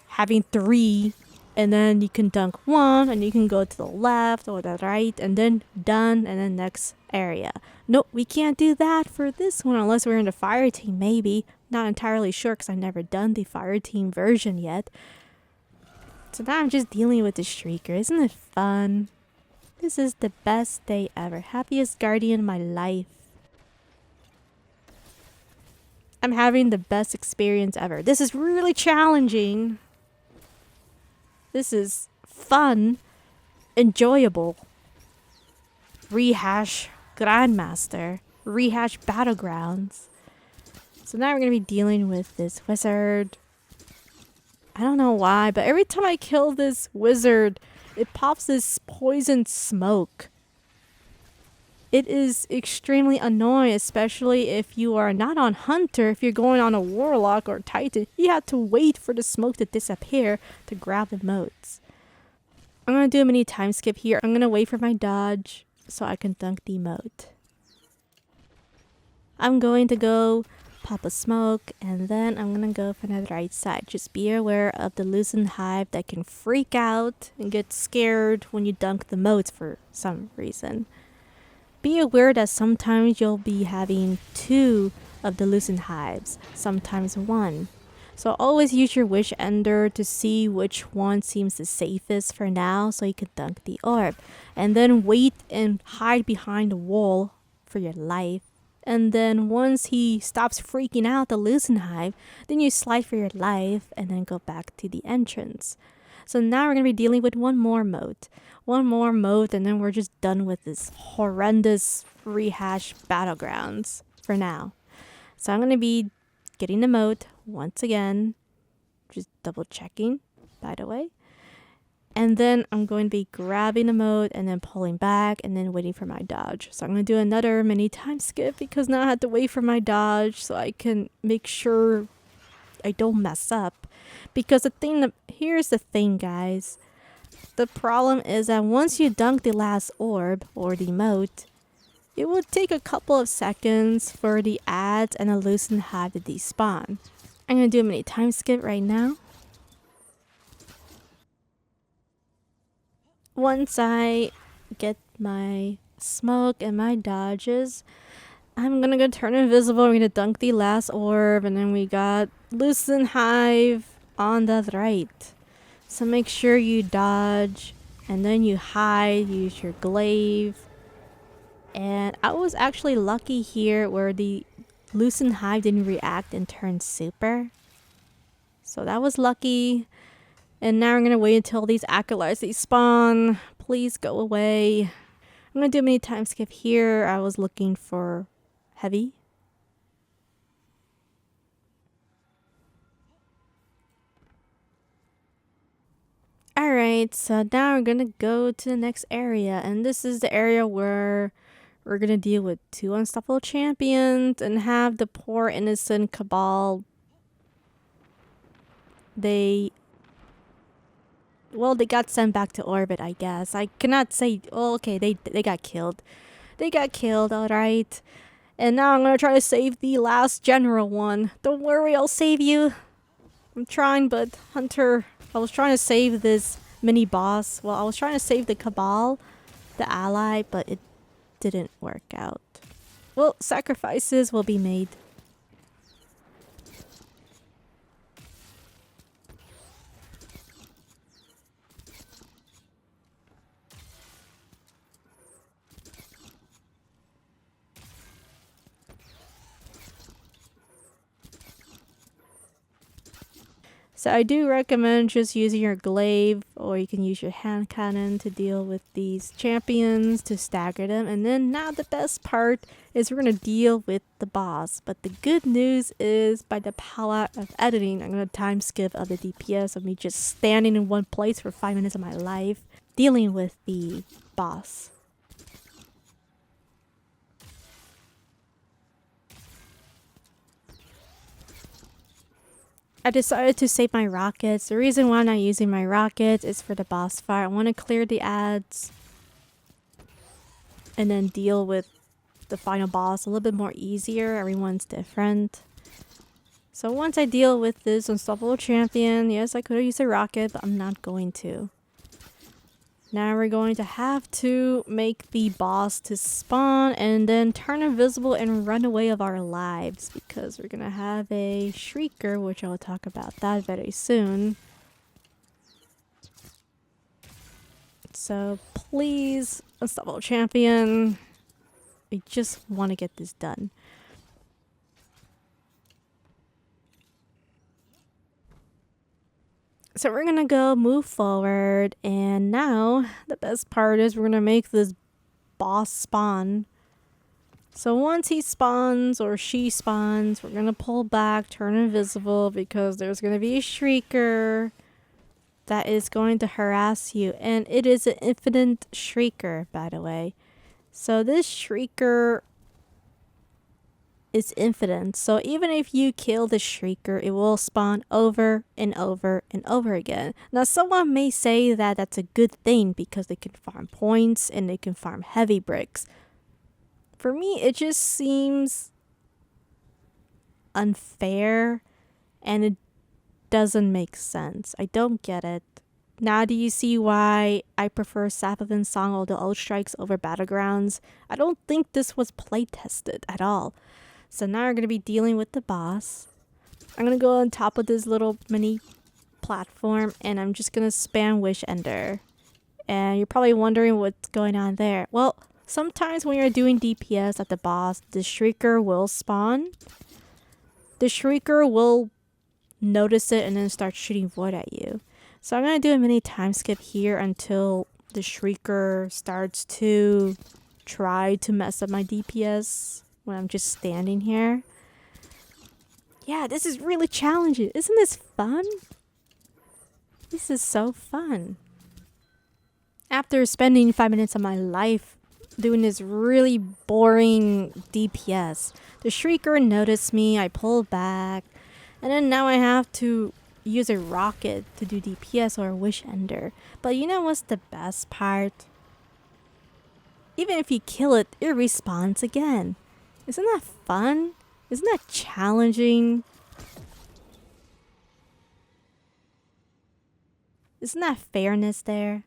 A: having 3 and then you can dunk 1 and you can go to the left or the right and then done and then next area. Nope, we can't do that for this one unless we're in the fire team maybe. Not entirely sure because I've never done the fire team version yet. So now I'm just dealing with the Shrieker. Isn't it fun? This is the best day ever. Happiest guardian of my life. I'm having the best experience ever. This is really challenging. This is fun. Enjoyable. Rehash Grandmaster. Rehash Battlegrounds. So now we're going to be dealing with this wizard. I don't know why, but every time I kill this wizard, it pops this poison smoke. It is extremely annoying, especially if you are not on Hunter. If you're going on a Warlock or Titan, you have to wait for the smoke to disappear to grab the motes. I'm going to do a mini time skip here. I'm going to wait for my dodge. so I can dunk the moat. I'm going to go pop a smoke, and then I'm gonna go from the right side. Just be aware of the loosened hive that can freak out and get scared when you dunk the moats for some reason. Be aware that sometimes you'll be having 2 of the loosened hives, sometimes 1. So always use your wish ender to see which one seems the safest for now so you can dunk the orb. And then wait and hide behind the wall for your life. And then once he stops freaking out the loosened hive, then you slide for your life and then go back to the entrance. So now we're going to be dealing with one more moat. One more moat, and then we're just done with this horrendous rehash battlegrounds for now. So I'm going to be getting the moat once again. Just double checking, by the way. And then I'm going to be grabbing the moat and then pulling back and then waiting for my dodge. So I'm going to do another mini time skip because now I have to wait for my dodge so I can make sure I don't mess up. Because here's the thing, guys. The problem is that once you dunk the last orb or the moat, it will take a couple of seconds for the ads and the loosened hive to despawn. I'm going to do a mini time skip right now. Once I get my smoke and my dodges, I'm gonna go turn invisible. We're gonna dunk the last orb, and then we got loosen hive on the right. So make sure you dodge, and then you hide. Use your glaive. And I was actually lucky here where the loosen hive didn't react and turn super. So that was lucky. And now I'm gonna wait until these acolytes they spawn. Please go away. I'm gonna do a mini time skip here. I was looking for heavy. Alright, so now we're gonna go to the next area. And this is the area where we're gonna deal with 2 unstoppable champions and have the poor innocent Cabal. They got sent back to orbit, I guess. I cannot say... Oh, okay, they got killed. They got killed, alright. And now I'm gonna try to save the last general one. Don't worry, I'll save you. I'm trying, but Hunter... I was trying to save this mini-boss. Well, I was trying to save the Cabal, the ally, but it didn't work out. Well, sacrifices will be made. So I do recommend just using your glaive, or you can use your hand cannon to deal with these champions to stagger them. And then now the best part is we're going to deal with the boss. But the good news is by the power of editing, I'm going to time skip of the DPS of me just standing in one place for 5 minutes of my life dealing with the boss. I decided to save my rockets. The reason why I'm not using my rockets is for the boss fight. I want to clear the ads and then deal with the final boss a little bit more easier. Everyone's different. So once I deal with this unstoppable champion, yes, I could have used a rocket, but I'm not going to. Now we're going to have to make the boss to spawn and then turn invisible and run away of our lives because we're going to have a shrieker, which I'll talk about that very soon. So please, unstoppable champion, I just want to get this done. So we're gonna go move forward, and now the best part is we're gonna make this boss spawn. So once he spawns or she spawns, we're gonna pull back, turn invisible, because there's gonna be a shrieker that is going to harass you, and it is an infinite shrieker, by the way. So this shrieker is infinite. So even if you kill the Shrieker, it will spawn over and over and over again. Now someone may say that that's a good thing because they can farm points and they can farm heavy bricks. For me, it just seems unfair and it doesn't make sense. I don't get it. Now do you see why I prefer Sapphivin's Song of the Old Strikes over Battlegrounds? I don't think this was play tested at all. So now we're going to be dealing with the boss. I'm going to go on top of this little mini platform and I'm just going to spam Wish Ender. And you're probably wondering what's going on there. Well, sometimes when you're doing DPS at the boss, the Shrieker will spawn. The Shrieker will notice it and then start shooting void at you. So I'm going to do a mini time skip here until the Shrieker starts to try to mess up my DPS when I'm just standing here. Yeah, this is really challenging. Isn't this fun? This is so fun. After spending 5 minutes of my life doing this really boring DPS, the Shrieker noticed me, I pulled back, and then now I have to use a rocket to do DPS or a Wish Ender. But you know what's the best part? Even if you kill it, it respawns again. Isn't that fun? Isn't that challenging? Isn't that fairness there?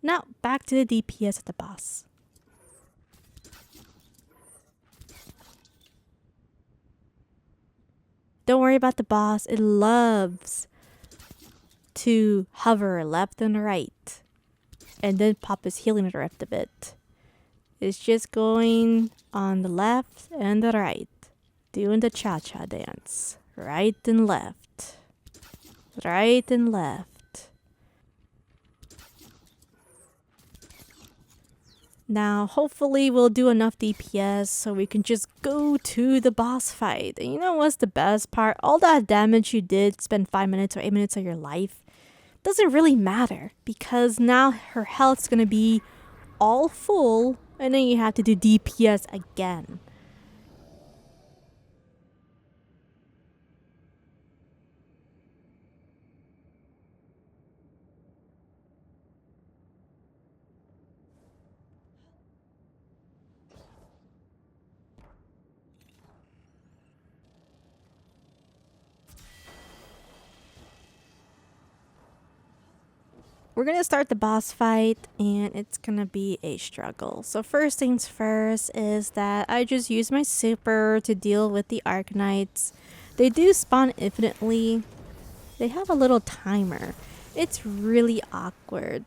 A: Now back to the DPS of the boss. Don't worry about the boss. It loves to hover left and right and then pop his healing drift a bit. It's just going on the left and the right, doing the cha-cha dance. Right and left. Right and left. Now, hopefully we'll do enough DPS so we can just go to the boss fight. And you know what's the best part? All that damage you did, spend 5 minutes or 8 minutes of your life, doesn't really matter. Because now her health's gonna be all full and then you have to do DPS again. We're gonna start the boss fight and it's gonna be a struggle. So first things first is that I just use my super to deal with the Arcanites. They do spawn infinitely. They have a little timer. It's really awkward.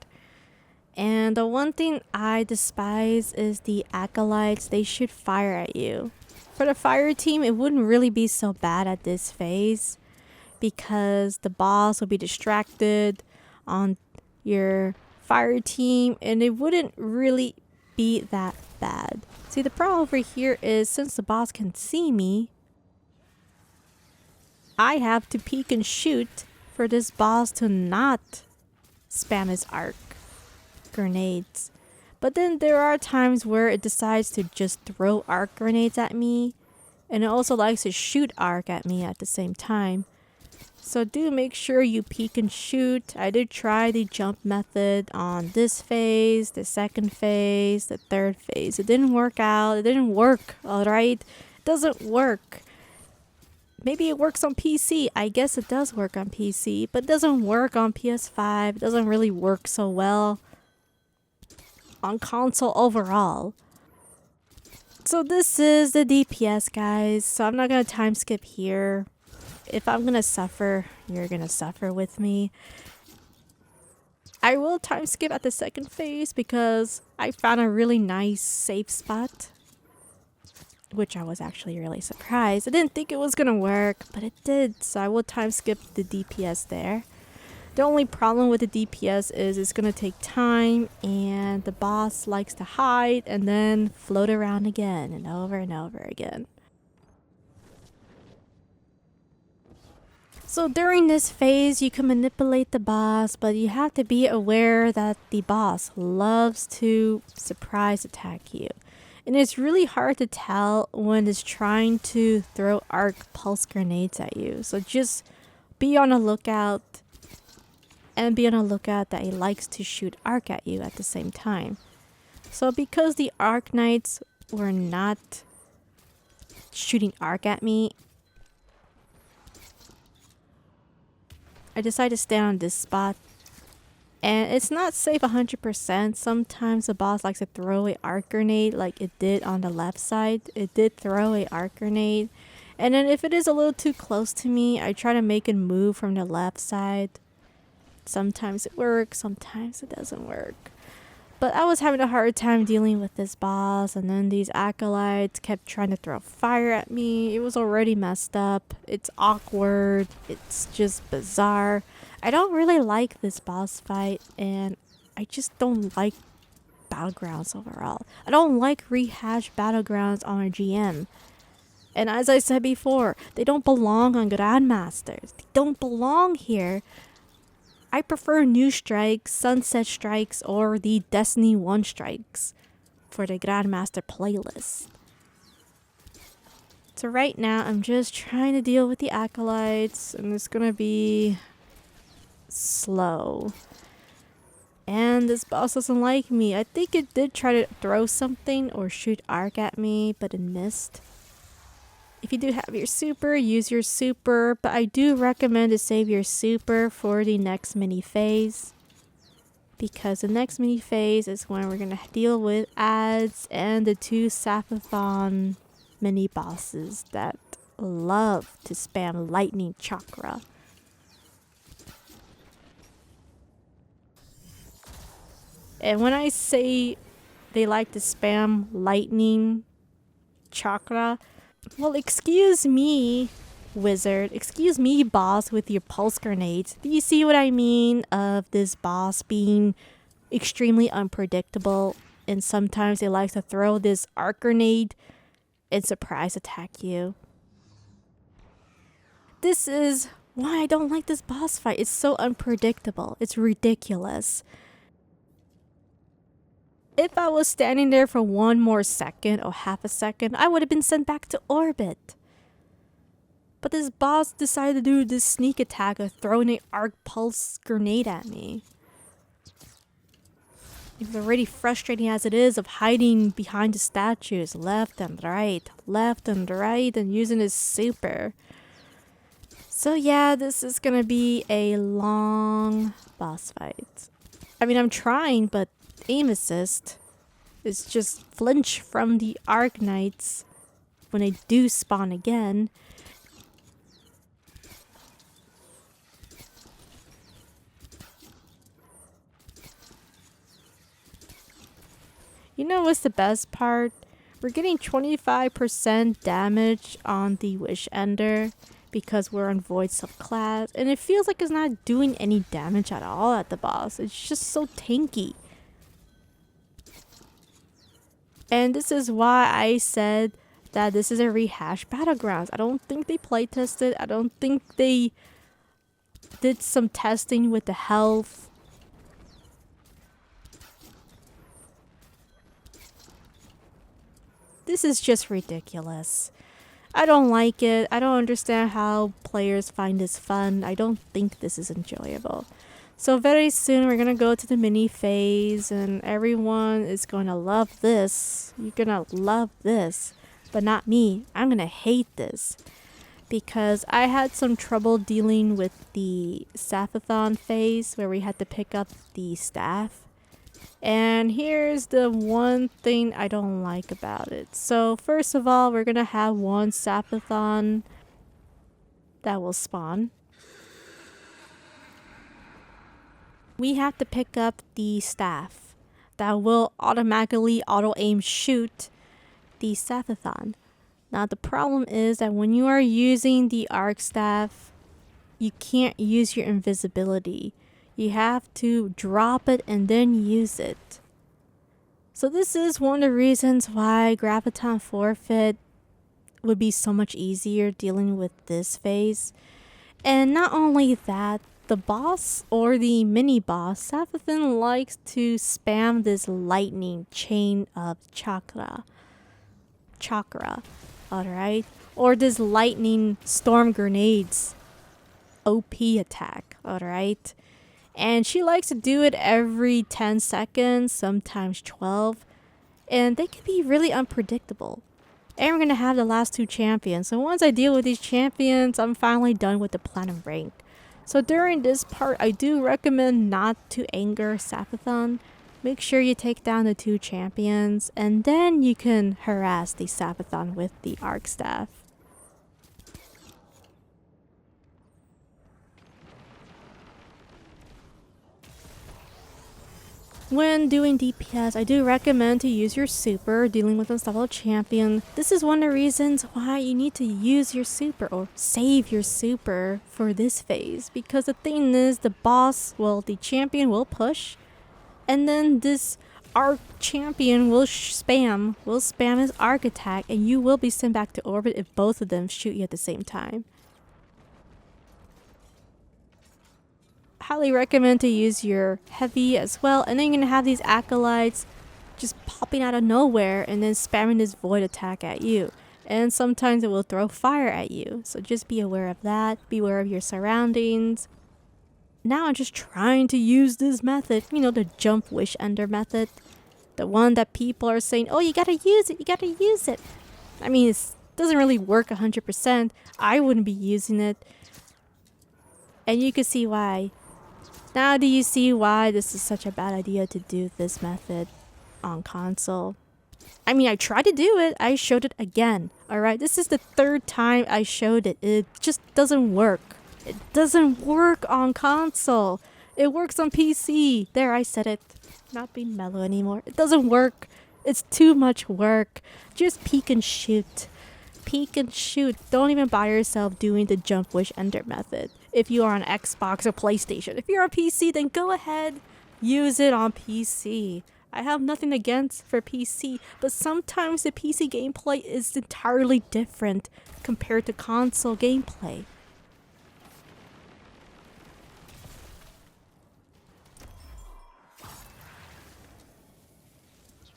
A: And the one thing I despise is the acolytes. They shoot fire at you. For the fire team, it wouldn't really be so bad at this phase because the boss will be distracted on your fire team and it wouldn't really be that bad. See, the problem over here is since the boss can see me, I have to peek and shoot for this boss to not spam his arc grenades. But then there are times where it decides to just throw arc grenades at me and it also likes to shoot arc at me at the same time. So do make sure you peek and shoot. I did try the jump method on this phase, the second phase, the third phase. It didn't work out. It didn't work, alright? It doesn't work. Maybe it works on PC. I guess it does work on PC, but it doesn't work on PS5. It doesn't really work so well on console overall. So this is the DPS, guys. So I'm not going to time skip here. If I'm gonna suffer, you're gonna suffer with me. I will time skip at the second phase because I found a really nice safe spot, which I was actually really surprised. I didn't think it was gonna work, but it did, so I will time skip the DPS there. The only problem with the DPS is it's gonna take time and the boss likes to hide and then float around again and over again. So during this phase, you can manipulate the boss, but you have to be aware that the boss loves to surprise attack you. And it's really hard to tell when it's trying to throw arc pulse grenades at you. So just be on the lookout, and be on the lookout that it likes to shoot arc at you at the same time. So because the arc knights were not shooting arc at me, I decided to stand on this spot. And it's not safe 100%. Sometimes the boss likes to throw a arc grenade like it did on the left side. It did throw a arc grenade. And then if it is a little too close to me, I try to make it move from the left side. Sometimes it works, sometimes it doesn't work. But I was having a hard time dealing with this boss, and then these acolytes kept trying to throw fire at me. It was already messed up. It's awkward. It's just bizarre. I don't really like this boss fight, and I just don't like Battlegrounds overall. I don't like rehashed Battlegrounds on our GM. And as I said before, they don't belong on Grandmasters. They don't belong here. I prefer New Strikes, Sunset Strikes, or the Destiny 1 Strikes for the Grandmaster playlist. So right now, I'm just trying to deal with the acolytes, and it's gonna be slow. And this boss doesn't like me. I think it did try to throw something or shoot arc at me, but it missed. If you do have your super, use your super, but I do recommend to save your super for the next mini phase, because the next mini phase is when we're going to deal with ads and the 2 Sapphithon mini bosses that love to spam lightning chakra. And when I say they like to spam lightning chakra, well, excuse me, wizard. Excuse me, boss, with your pulse grenades. Do you see what I mean of this boss being extremely unpredictable? And sometimes they like to throw this arc grenade and surprise attack you. This is why I don't like this boss fight. It's so unpredictable. It's ridiculous. If I was standing there for 1 more second or half a second, I would have been sent back to orbit. But this boss decided to do this sneak attack of throwing an arc pulse grenade at me. It was already frustrating as it is of hiding behind the statues left and right, and using his super. So yeah, this is gonna be a long boss fight. I mean, I'm trying, but aim assist is just flinch from the arc knights when they do spawn again. You know what's the best part? We're getting 25% damage on the Wish Ender because we're on Void subclass, and it feels like it's not doing any damage at all at the boss. It's just so tanky. And this is why I said that this is a rehashed Battlegrounds. I don't think they playtested. I don't think they did some testing with the health. This is just ridiculous. I don't like it. I don't understand how players find this fun. I don't think this is enjoyable. So very soon we're going to go to the mini phase, and everyone is going to love this. You're going to love this, but not me. I'm going to hate this because I had some trouble dealing with the Sapphithon phase where we had to pick up the staff. And here's the one thing I don't like about it. So first of all, we're going to have 1 Sapphithon that will spawn. We have to pick up the staff that will automatically auto-aim shoot the Sapphithon. Now the problem is that when you are using the arc staff, you can't use your invisibility. You have to drop it and then use it. So this is one of the reasons why Graviton Forfeit would be so much easier dealing with this phase. And not only that, the boss or the mini boss, Sapphithon likes to spam this lightning chain of chakra. chakra, alright? Or this lightning storm grenades OP attack, alright? And she likes to do it every 10 seconds, sometimes 12. And they can be really unpredictable. And we're going to have the last 2 champions. So once I deal with these champions, I'm finally done with the platinum rank. So during this part, I do recommend not to anger Sapathon. Make sure you take down the 2 champions, and then you can harass the Sapathon with the Arc Staff. When doing DPS, I do recommend to use your super dealing with unstoppable champion. This is one of the reasons why you need to use your super or save your super for this phase. Because the thing is, the boss, well, the champion will push, and then this arc champion will spam his arc attack, and you will be sent back to orbit if both of them shoot you at the same time. Highly recommend to use your heavy as well, and then you're gonna have these acolytes just popping out of nowhere and then spamming this void attack at you, and sometimes it will throw fire at you, so just be aware of that. Be aware of your surroundings. Now I'm just trying to use this method, you know, the jump wish ender method, the one that people are saying, oh, you gotta use it, you gotta use it. I mean, it doesn't really work 100%. I wouldn't be using it, and you can see why. Now do you see why this is such a bad idea to do this method on console? I mean, I tried to do it. I showed it again. Alright, this is the 3rd time I showed it. It just doesn't work. It doesn't work on console. It works on PC. There, I said it. Not being mellow anymore. It doesn't work. It's too much work. Just peek and shoot. Peek and shoot. Don't even bother yourself doing the jump wish ender method if you are on Xbox or PlayStation. If you're on PC, then go ahead, use it on PC. I have nothing against for PC, but sometimes the PC gameplay is entirely different compared to console gameplay.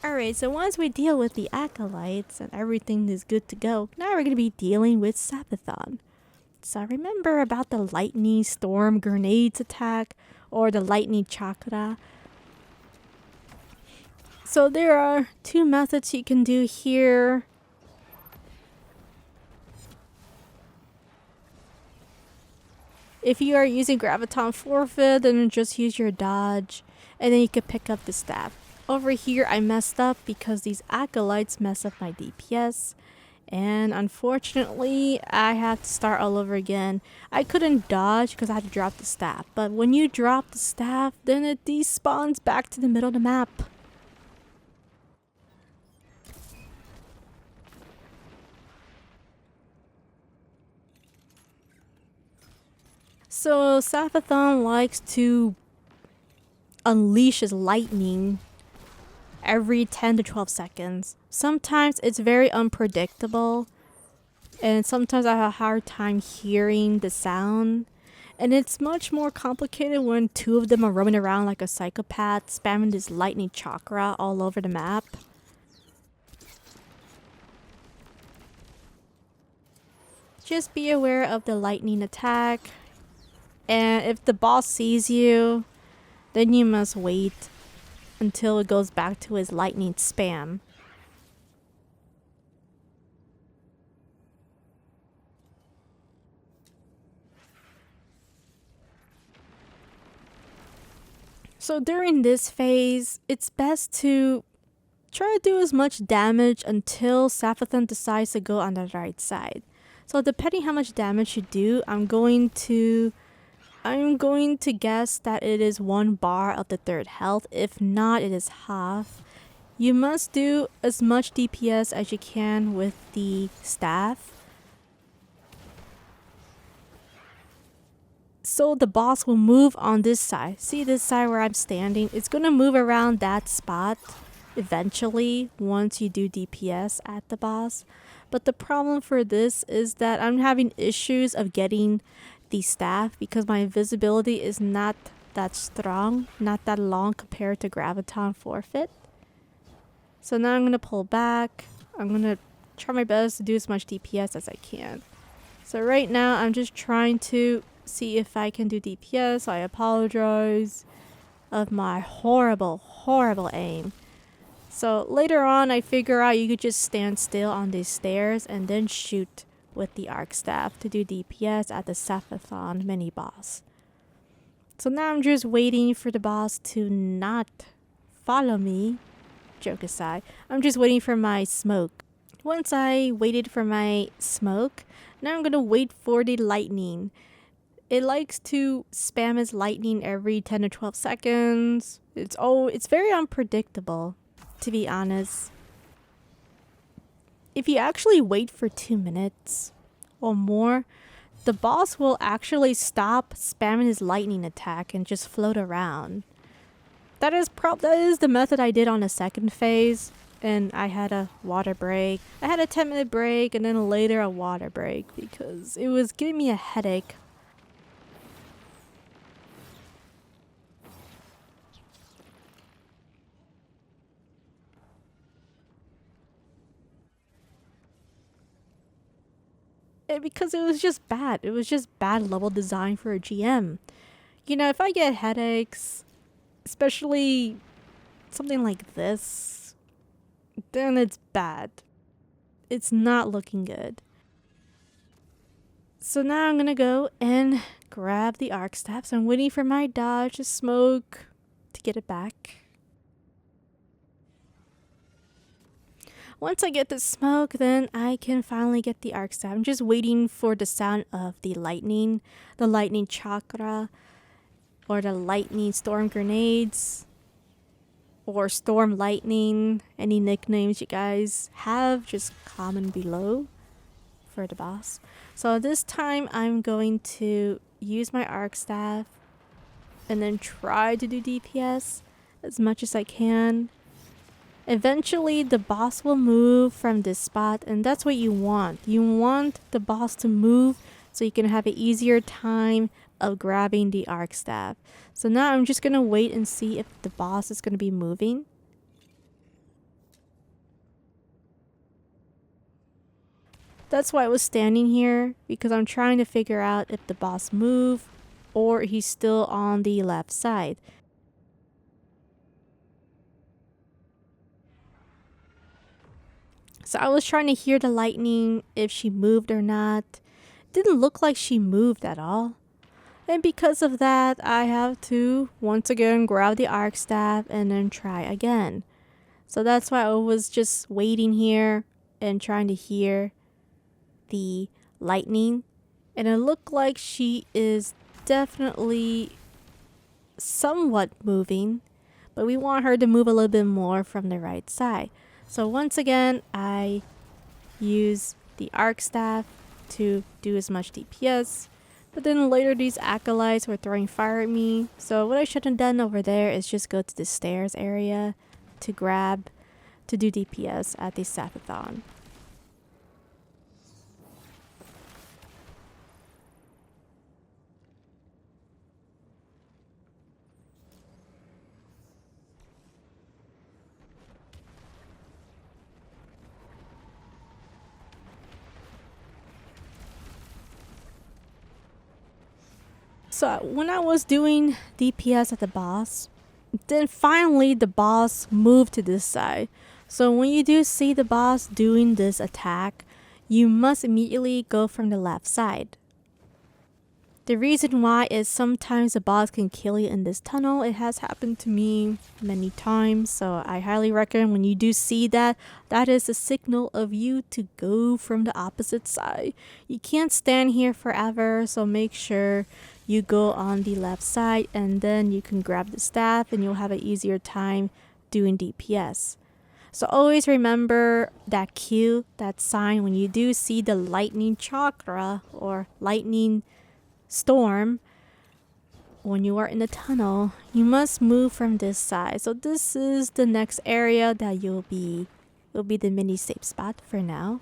A: Alright, so once we deal with the acolytes and everything is good to go, now we're going to be dealing with Sapathon. So remember about the lightning storm grenades attack or the lightning chakra. So there are 2 methods you can do here. If you are using Graviton Forfeit, then just use your dodge, and then you can pick up the staff. Over here I messed up because these acolytes mess up my DPS. And unfortunately, I have to start all over again. I couldn't dodge because I had to drop the staff. But when you drop the staff, then it despawns back to the middle of the map. So Sapathon likes to unleash his lightning every 10 to 12 seconds. Sometimes it's very unpredictable, and sometimes I have a hard time hearing the sound, and it's much more complicated when 2 of them are roaming around like a psychopath, spamming this lightning chakra all over the map. Just be aware of the lightning attack, and if the boss sees you, then you must wait until it goes back to his lightning spam. So during this phase, it's best to try to do as much damage until Sapathon decides to go on the right side. So depending how much damage you do, I'm going to guess that it is 1 bar of the 3rd health. If not, it is half. You must do as much DPS as you can with the staff, so the boss will move on this side. See this side where I'm standing? It's going to move around that spot eventually once you do DPS at the boss. But the problem for this is that I'm having issues of getting the staff because my invisibility is not that strong, not that long compared to Graviton Forfeit. So now I'm going to pull back. I'm going to try my best to do as much DPS as I can. So right now I'm just trying to see if I can do DPS. I apologize of my horrible aim. So later on I figure out you could just stand still on these stairs and then shoot with the arc staff to do DPS at the Saphathon mini boss. So now I'm just waiting for the boss to not follow me. Joke aside, I'm just waiting for my smoke. Once I waited for my smoke, now I'm gonna wait for the lightning. It likes to spam its lightning every 10 to 12 seconds. It's very unpredictable, to be honest. If you actually wait for 2 minutes or more, the boss will actually stop spamming his lightning attack and just float around. That is the method I did on the second phase, and I had a water break. I had a 10-minute break and then later a water break because it was giving me a headache. Because it was just bad. It was just bad level design for a GM. You know, if I get headaches, especially something like this, then it's bad. It's not looking good. So now I'm gonna go and grab the arc staff. So I'm waiting for my dodge to smoke to get it back. Once I get the smoke, then I can finally get the arc staff. I'm just waiting for the sound of the lightning chakra, or the lightning storm grenades, or storm lightning. Any nicknames you guys have, just comment below for the boss. So this time I'm going to use my arc staff and then try to do DPS as much as I can. Eventually the boss will move from this spot, and that's what you want. You want the boss to move so you can have an easier time of grabbing the arc staff. So now I'm just gonna wait and see if the boss is gonna be moving. That's why I was standing here, because I'm trying to figure out if the boss moved or he's still on the left side. So I was trying to hear the lightning, if she moved or not. Didn't look like she moved at all. And because of that, I have to once again grab the arc staff and then try again. So that's why I was just waiting here and trying to hear the lightning. And it looked like she is definitely somewhat moving, but we want her to move a little bit more from the right side. So once again, I use the arc staff to do as much DPS, but then later these acolytes were throwing fire at me. So what I should have done over there is just go to the stairs area to do DPS at the Saphathon. So when I was doing DPS at the boss, then finally the boss moved to this side. So when you do see the boss doing this attack, you must immediately go from the left side. The reason why is sometimes the boss can kill you in this tunnel. It has happened to me many times, so I highly recommend when you do see that, that is a signal of you to go from the opposite side. You can't stand here forever, so make sure you go on the left side and then you can grab the staff and you'll have an easier time doing DPS. So always remember that cue, that sign when you do see the lightning chakra or lightning storm. When you are in the tunnel, you must move from this side. So this is the next area that will be the mini safe spot for now.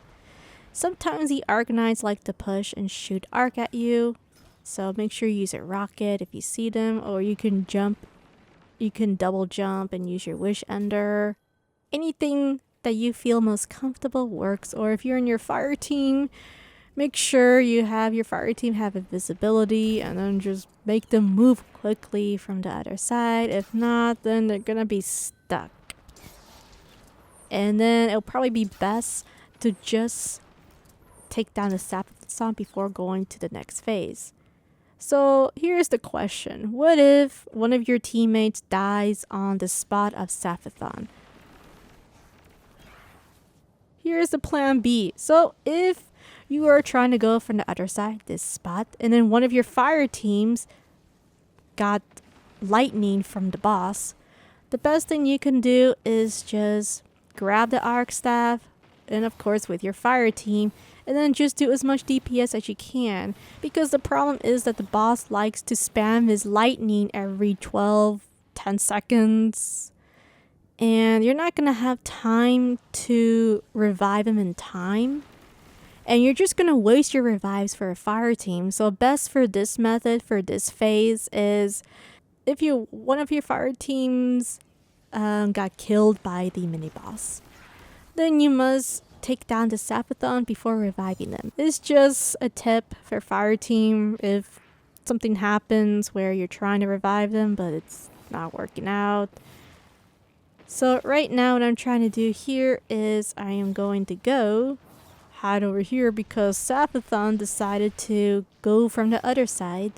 A: Sometimes the Arcanites like to push and shoot arc at you, so make sure you use a rocket if you see them, or you can double jump and use your wish ender. Anything that you feel most comfortable works. Or if you're in your fire team, make sure you have your fire team have invisibility and then just make them move quickly from the other side. If not, then they're gonna be stuck. And then it'll probably be best to just take down the Sapphire before going to the next phase. So here's the question. What if one of your teammates dies on the spot of Sapphire? Here's the plan B. So if you are trying to go from the other side, this spot, and then one of your fire teams got lightning from the boss, the best thing you can do is just grab the arc staff, and of course with your fire team, and then just do as much DPS as you can. Because the problem is that the boss likes to spam his lightning every 10 seconds. And you're not going to have time to revive him in time. And you're just going to waste your revives for a fire team. So best for this method, for this phase, is if one of your fire teams got killed by the mini boss, then you must take down the Sapphire before reviving them. It's just a tip for fire team if something happens where you're trying to revive them but it's not working out. So right now what I'm trying to do here is I am going to hide over here because Sapphire decided to go from the other side.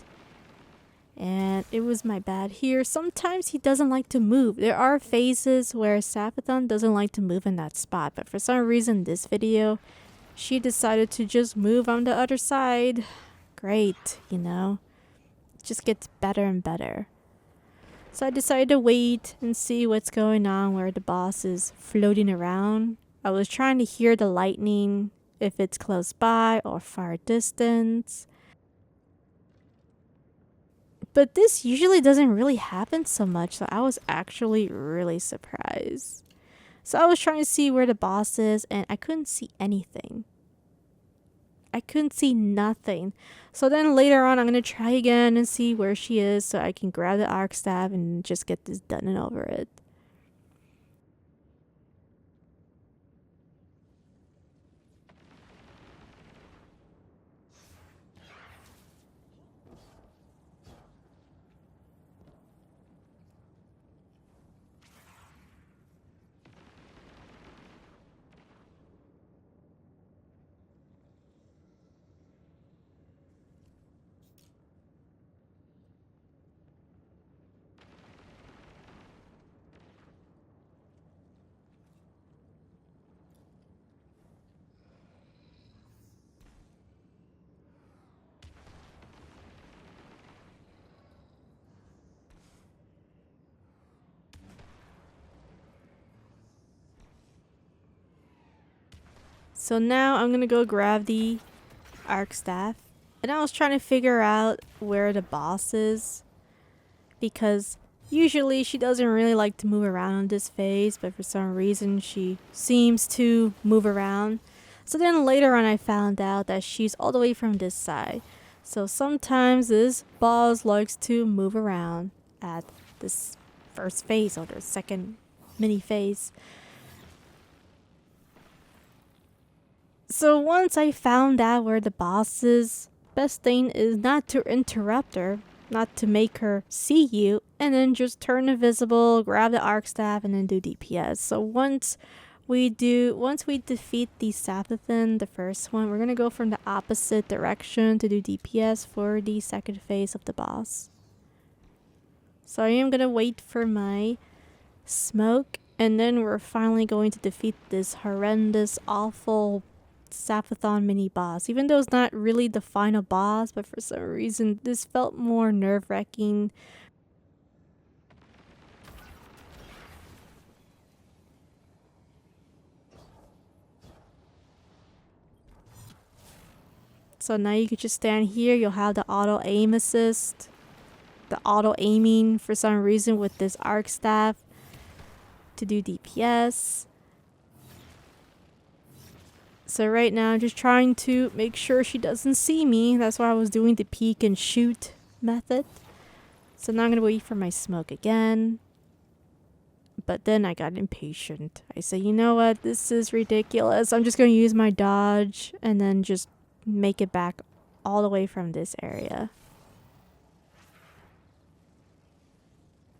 A: And it was my bad here. Sometimes he doesn't like to move. There are phases where Sapphire doesn't like to move in that spot. But for some reason this video, she decided to just move on the other side. Great, you know. It just gets better and better. So I decided to wait and see what's going on where the boss is floating around. I was trying to hear the lightning, if it's close by or far distance. But this usually doesn't really happen so much, so I was actually really surprised. So I was trying to see where the boss is, and I couldn't see anything. I couldn't see nothing. So then later on, I'm going to try again and see where she is so I can grab the arc staff and just get this done and over it. So now I'm gonna go grab the arc staff. And I was trying to figure out where the boss is. Because usually she doesn't really like to move around on this phase, but for some reason she seems to move around. So then later on I found out that she's all the way from this side. So sometimes this boss likes to move around at this first phase or the second mini phase. So once I found out where the boss is, best thing is not to interrupt her, not to make her see you, and then just turn invisible, grab the arc staff, and then do DPS. So once we defeat the Sapphire, the first one, we're gonna go from the opposite direction to do DPS for the second phase of the boss. So I am gonna wait for my smoke, and then we're finally going to defeat this horrendous, awful Sapphire mini boss. Even though it's not really the final boss, but for some reason this felt more nerve-wracking. So now you can just stand here, you'll have the auto aim assist, the auto aiming for some reason with this arc staff to do DPS. So right now I'm just trying to make sure she doesn't see me. That's why I was doing the peek and shoot method. So now I'm going to wait for my smoke again. but then I got impatient. I said, you know what, this is ridiculous. I'm just going to use my dodge and then just make it back all the way from this area.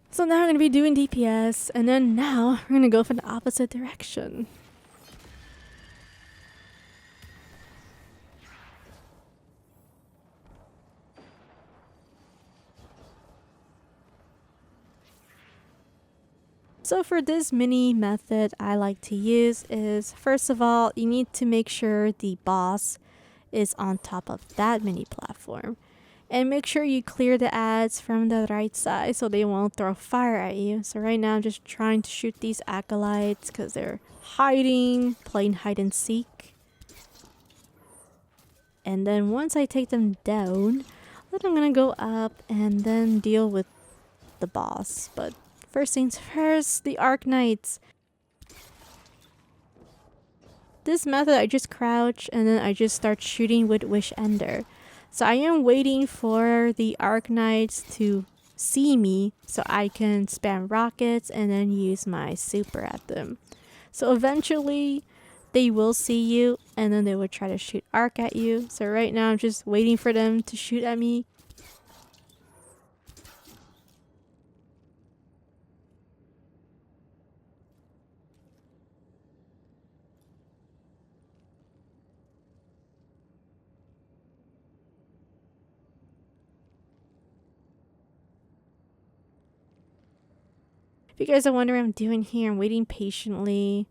A: So now I'm going to be doing DPS, and then now we're going to go from the opposite direction. So for this mini method I like to use is, first of all, you need to make sure the boss is on top of that mini platform. And make sure you clear the ads from the right side so they won't throw fire at you. So right now I'm just trying to shoot these acolytes because they're hiding, playing hide and seek. And then once I take them down, then I'm gonna go up and then deal with the boss. But first things first, the Arc Knights. This method I just crouch and then I just start shooting with Wish Ender. So I am waiting for the Arc Knights to see me so I can spam rockets and then use my super at them. So eventually they will see you and then they will try to shoot arc at you. So right now I'm just waiting for them to shoot at me. If you guys are wondering what I'm doing here, I'm waiting patiently.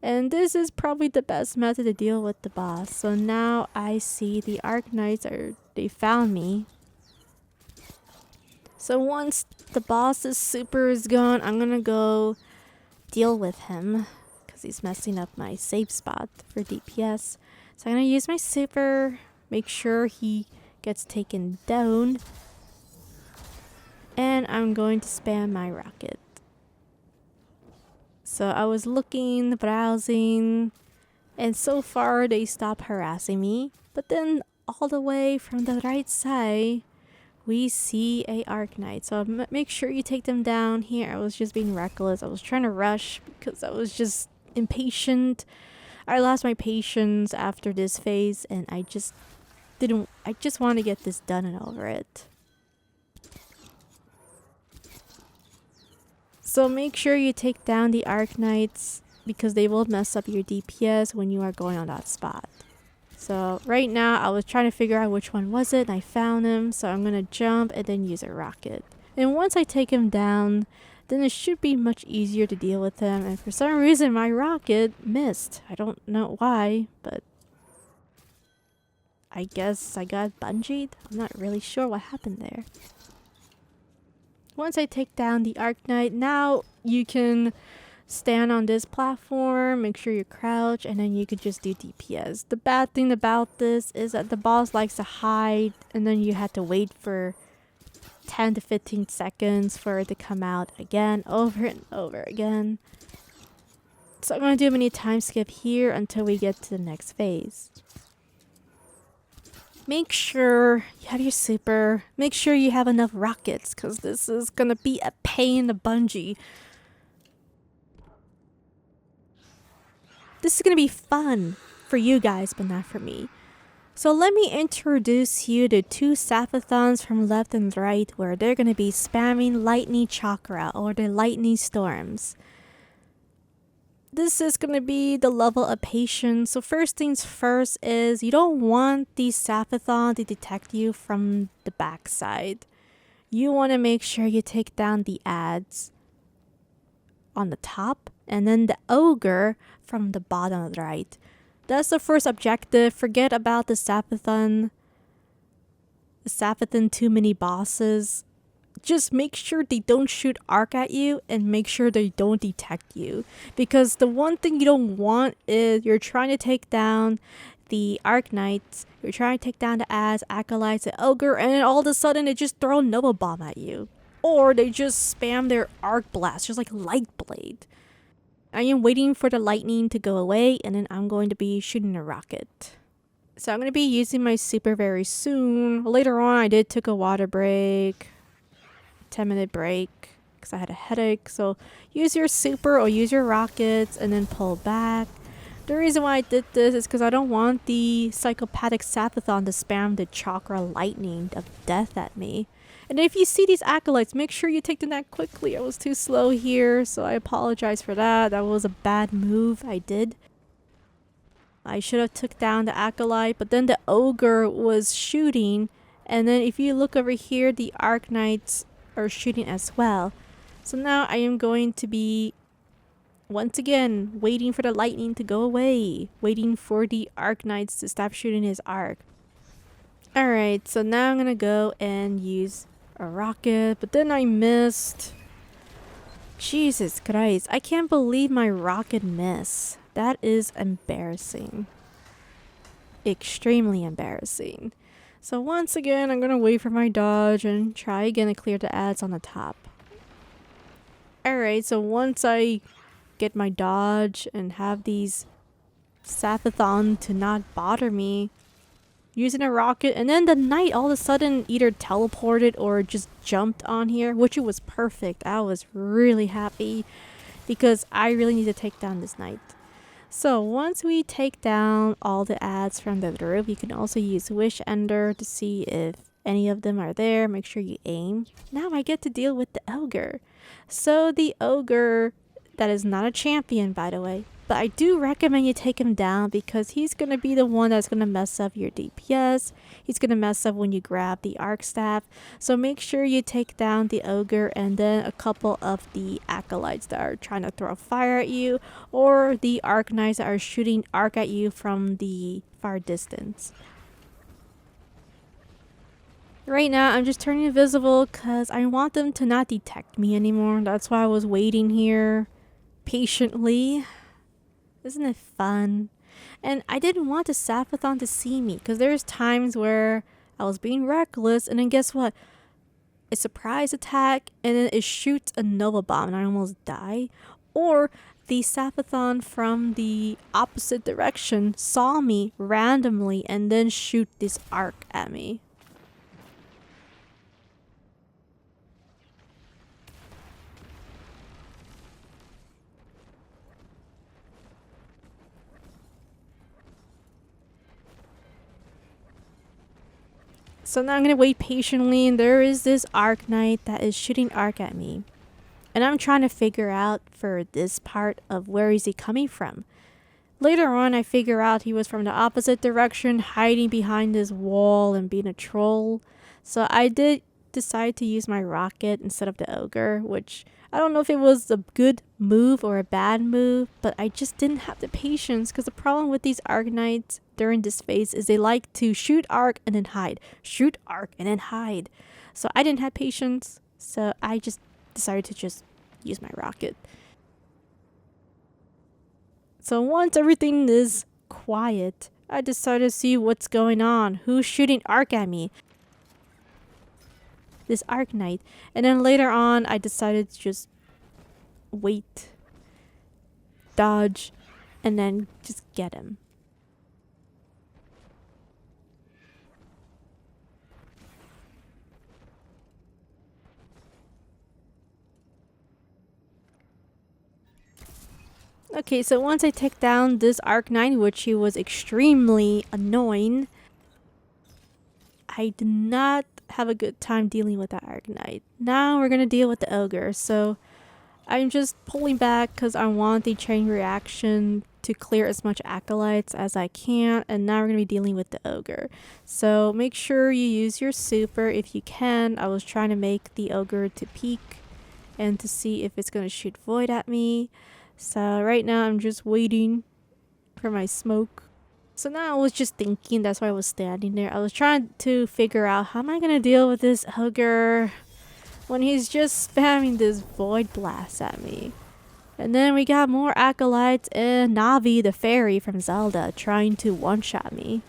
A: And this is probably the best method to deal with the boss. So now I see the Arc Knights they found me. So once the boss's super is gone, I'm gonna go deal with him because he's messing up my safe spot for DPS. So I'm gonna use my super, make sure he gets taken down. And I'm going to spam my rocket. So I was looking, browsing, and so far they stopped harassing me. But then all the way from the right side, we see a Arc Knight. So make sure you take them down here. I was just being reckless. I was trying to rush because I was just impatient. I lost my patience after this phase and I just want to get this done and over it. So make sure you take down the Arc Knights because they will mess up your DPS when you are going on that spot. So right now I was trying to figure out which one was it and I found him. So I'm going to jump and then use a rocket. And once I take him down, then it should be much easier to deal with him. And for some reason my rocket missed. I don't know why, but I guess I got bungeed. I'm not really sure what happened there. Once I take down the Arc Knight, now you can stand on this platform, make sure you crouch, and then you could just do DPS. The bad thing about this is that the boss likes to hide, and then you have to wait for 10 to 15 seconds for it to come out again, over and over again. So I'm going to do a mini time skip here until we get to the next phase. Make sure you have your super. Make sure you have enough rockets because this is going to be a pain in the bungee. This is going to be fun for you guys, but not for me. So let me introduce you to two Saphathons from left and right where they're going to be spamming Lightning Chakra or the Lightning Storms. This is going to be the level of patience. So first things first is you don't want the Saphathon to detect you from the backside. You want to make sure you take down the ads on the top and then the ogre from the bottom of the right. That's the first objective. Forget about the Saphathon too many bosses. Just make sure they don't shoot arc at you and make sure they don't detect you. Because the one thing you don't want is you're trying to take down the Arc Knights, you're trying to take down the ads, acolytes, the ogre, and then all of a sudden they just throw a Nova Bomb at you. Or they just spam their arc blast, just like Lightblade. I am waiting for the lightning to go away and then I'm going to be shooting a rocket. So I'm going to be using my super very soon. Later on I did took a water break. 10-minute break because I had a headache. So use your super or use your rockets and then pull back. The reason why I did this is because I don't want the psychopathic Saphathon to spam the chakra lightning of death at me. And if you see these acolytes, make sure you take them out quickly. I was too slow here, so I apologize for that. That was a bad move I did. I should have took down the acolyte, but then the ogre was shooting. And then if you look over here, the Arc Knights are shooting as well. So now I am going to be, once again, waiting for the lightning to go away. Waiting for the Arc Knights to stop shooting his arc. Alright, so now I'm going to go and use a rocket. But then I missed. Jesus Christ. I can't believe my rocket miss. That is embarrassing. Extremely embarrassing. So once again, I'm going to wait for my dodge and try again to clear the ads on the top. Alright, so once I get my dodge and have these Saphathon to not bother me, using a rocket, and then the knight all of a sudden either teleported or just jumped on here, which it was perfect. I was really happy because I really need to take down this knight. So once we take down all the ads from the roof, you can also use Wish Ender to see if any of them are there. Make sure you aim. Now I get to deal with the ogre. So the ogre, that is not a champion by the way, but I do recommend you take him down because he's going to be the one that's going to mess up your DPS. He's going to mess up when you grab the arc staff. So make sure you take down the ogre and then a couple of the acolytes that are trying to throw fire at you, or the arc knights that are shooting arc at you from the far distance. Right now, I'm just turning invisible because I want them to not detect me anymore. That's why I was waiting here patiently. Isn't it fun? And I didn't want the Saphathon to see me because there's times where I was being reckless and then guess what? A surprise attack and then it shoots a Nova Bomb and I almost die. Or the Saphathon from the opposite direction saw me randomly and then shoot this arc at me. So now I'm going to wait patiently and there is this Arc Knight that is shooting arc at me. And I'm trying to figure out for this part of where is he coming from. Later on I figure out he was from the opposite direction, hiding behind this wall and being a troll. So I did decide to use my rocket instead of the ogre, which I don't know if it was a good move or a bad move, but I just didn't have the patience because the problem with these Arc Knights during this phase is they like to shoot arc and then hide, shoot arc and then hide. So I didn't have patience, so I just decided to just use my rocket. So once everything is quiet, I decided to see what's going on, who's shooting arc at me. This Arc Knight. And then later on I decided to just wait, dodge, and then just get him. Okay, so once I take down this Arc Knight, which he was extremely annoying, I did not have a good time dealing with that Arc Knight. Now we're gonna deal with the ogre. So I'm just pulling back because I want the chain reaction to clear as much acolytes as I can, and now we're gonna be dealing with the ogre. So make sure you use your super if you can. I was trying to make the ogre to peek and to see if it's gonna shoot void at me. So right now I'm just waiting for my smoke. So now I was just thinking, that's why I was standing there. I was trying to figure out how am I gonna deal with this ogre when he's just spamming this void blast at me. And then we got more acolytes and Navi the fairy from Zelda trying to one-shot me.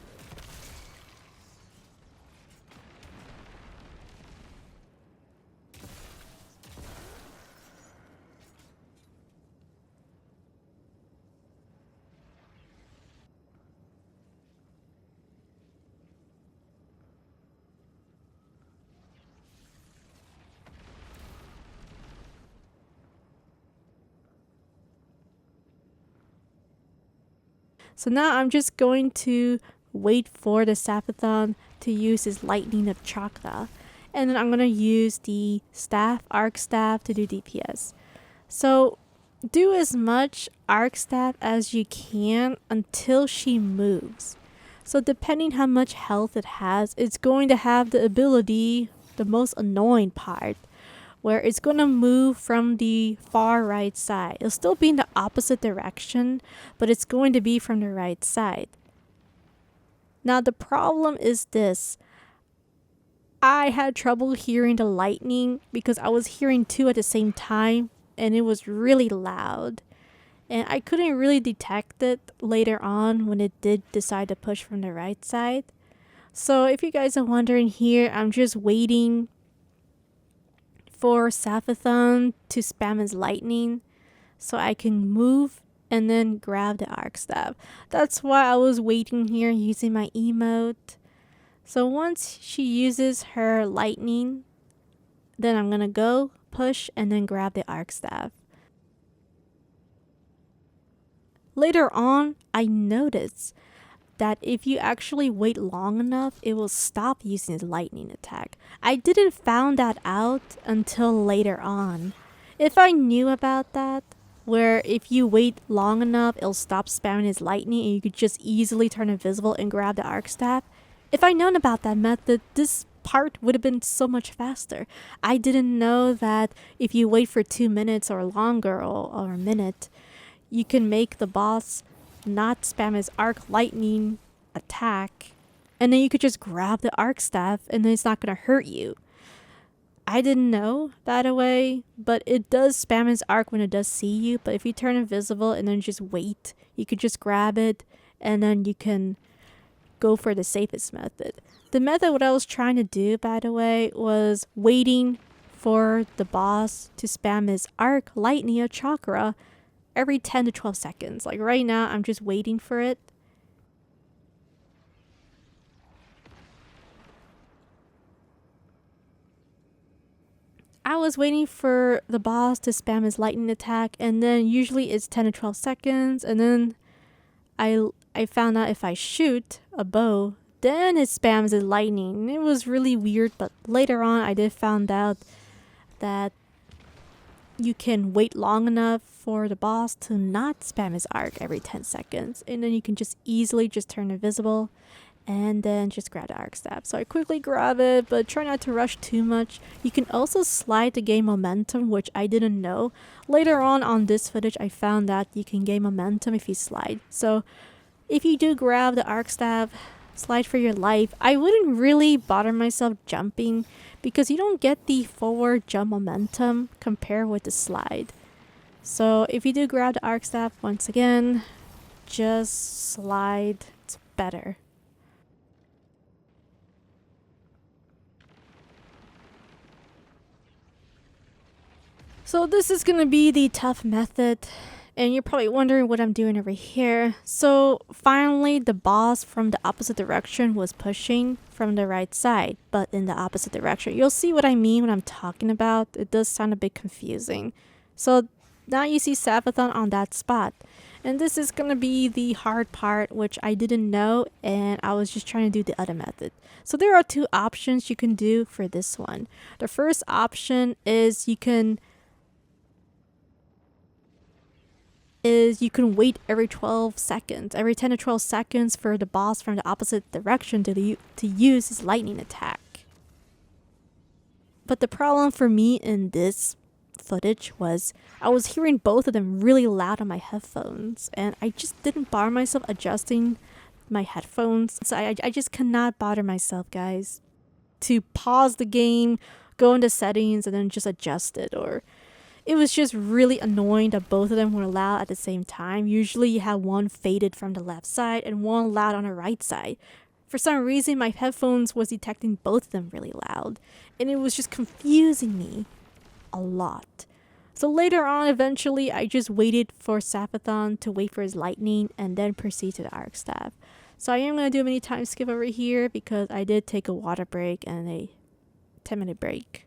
A: So now I'm just going to wait for the Sabathon to use his lightning of chakra. And then I'm going to use the staff, arc staff, to do DPS. So do as much arc staff as you can until she moves. So depending how much health it has, it's going to have the ability, the most annoying part, where it's going to move from the far right side. It'll still be in the opposite direction, but it's going to be from the right side. Now the problem is this. I had trouble hearing the lightning because I was hearing two at the same time and it was really loud. And I couldn't really detect it later on when it did decide to push from the right side. So if you guys are wondering here, I'm just waiting for Sabathon to spam his lightning so I can move and then grab the arc staff. That's why I was waiting here using my emote. So once she uses her lightning, then I'm gonna go push and then grab the arc staff. Later on, I noticed that if you actually wait long enough, it will stop using its lightning attack. I didn't found that out until later on. If I knew about that, where if you wait long enough, it'll stop spamming his lightning and you could just easily turn invisible and grab the arc staff. If I'd known about that method, this part would have been so much faster. I didn't know that if you wait for 2 minutes or longer or a minute, you can make the boss not spam his arc lightning attack, and then you could just grab the arc staff and then it's not going to hurt you. I didn't know that away, but it does spam his arc when it does see you. But if you turn invisible and then just wait, you could just grab it and then you can go for the safest method. The method what I was trying to do, by the way, was waiting for the boss to spam his arc lightning or chakra every 10 to 12 seconds. Like right now, I'm just waiting for it. I was waiting for the boss to spam his lightning attack, and then usually it's 10 to 12 seconds, and then I found out if I shoot a bow, then it spams his lightning. It was really weird, but later on I did found out that you can wait long enough for the boss to not spam his arc every 10 seconds, and then you can just easily just turn invisible and then just grab the arc staff. So I quickly grab it, but try not to rush too much. You can also slide to gain momentum, which I didn't know. Later on this footage, I found that you can gain momentum if you slide. So if you do grab the arc staff, slide for your life. I wouldn't really bother myself jumping because you don't get the forward jump momentum compared with the slide. So if you do grab the arc staff, once again, just slide. It's better. So this is gonna be the tough method, and you're probably wondering what I'm doing over here. So finally the boss from the opposite direction was pushing from the right side, but in the opposite direction. You'll see what I mean when I'm talking about. It does sound a bit confusing. So now you see Sabathon on that spot. And this is gonna be the hard part, which I didn't know, and I was just trying to do the other method. So there are two options you can do for this one. The first option is you can wait every 12 seconds, every 10 to 12 seconds for the boss from the opposite direction to use his lightning attack. But the problem for me in this footage was I was hearing both of them really loud on my headphones, and I just didn't bother myself adjusting my headphones. So I just cannot bother myself, guys, to pause the game, go into settings, and then just adjust it. Or it was just really annoying that both of them were loud at the same time. Usually you have one faded from the left side and one loud on the right side. For some reason, my headphones was detecting both of them really loud, and it was just confusing me a lot. So later on, eventually, I just waited for Sabathon to wait for his lightning and then proceed to the arc staff. So I am going to do a mini time skip over here because I did take a water break and a 10-minute break.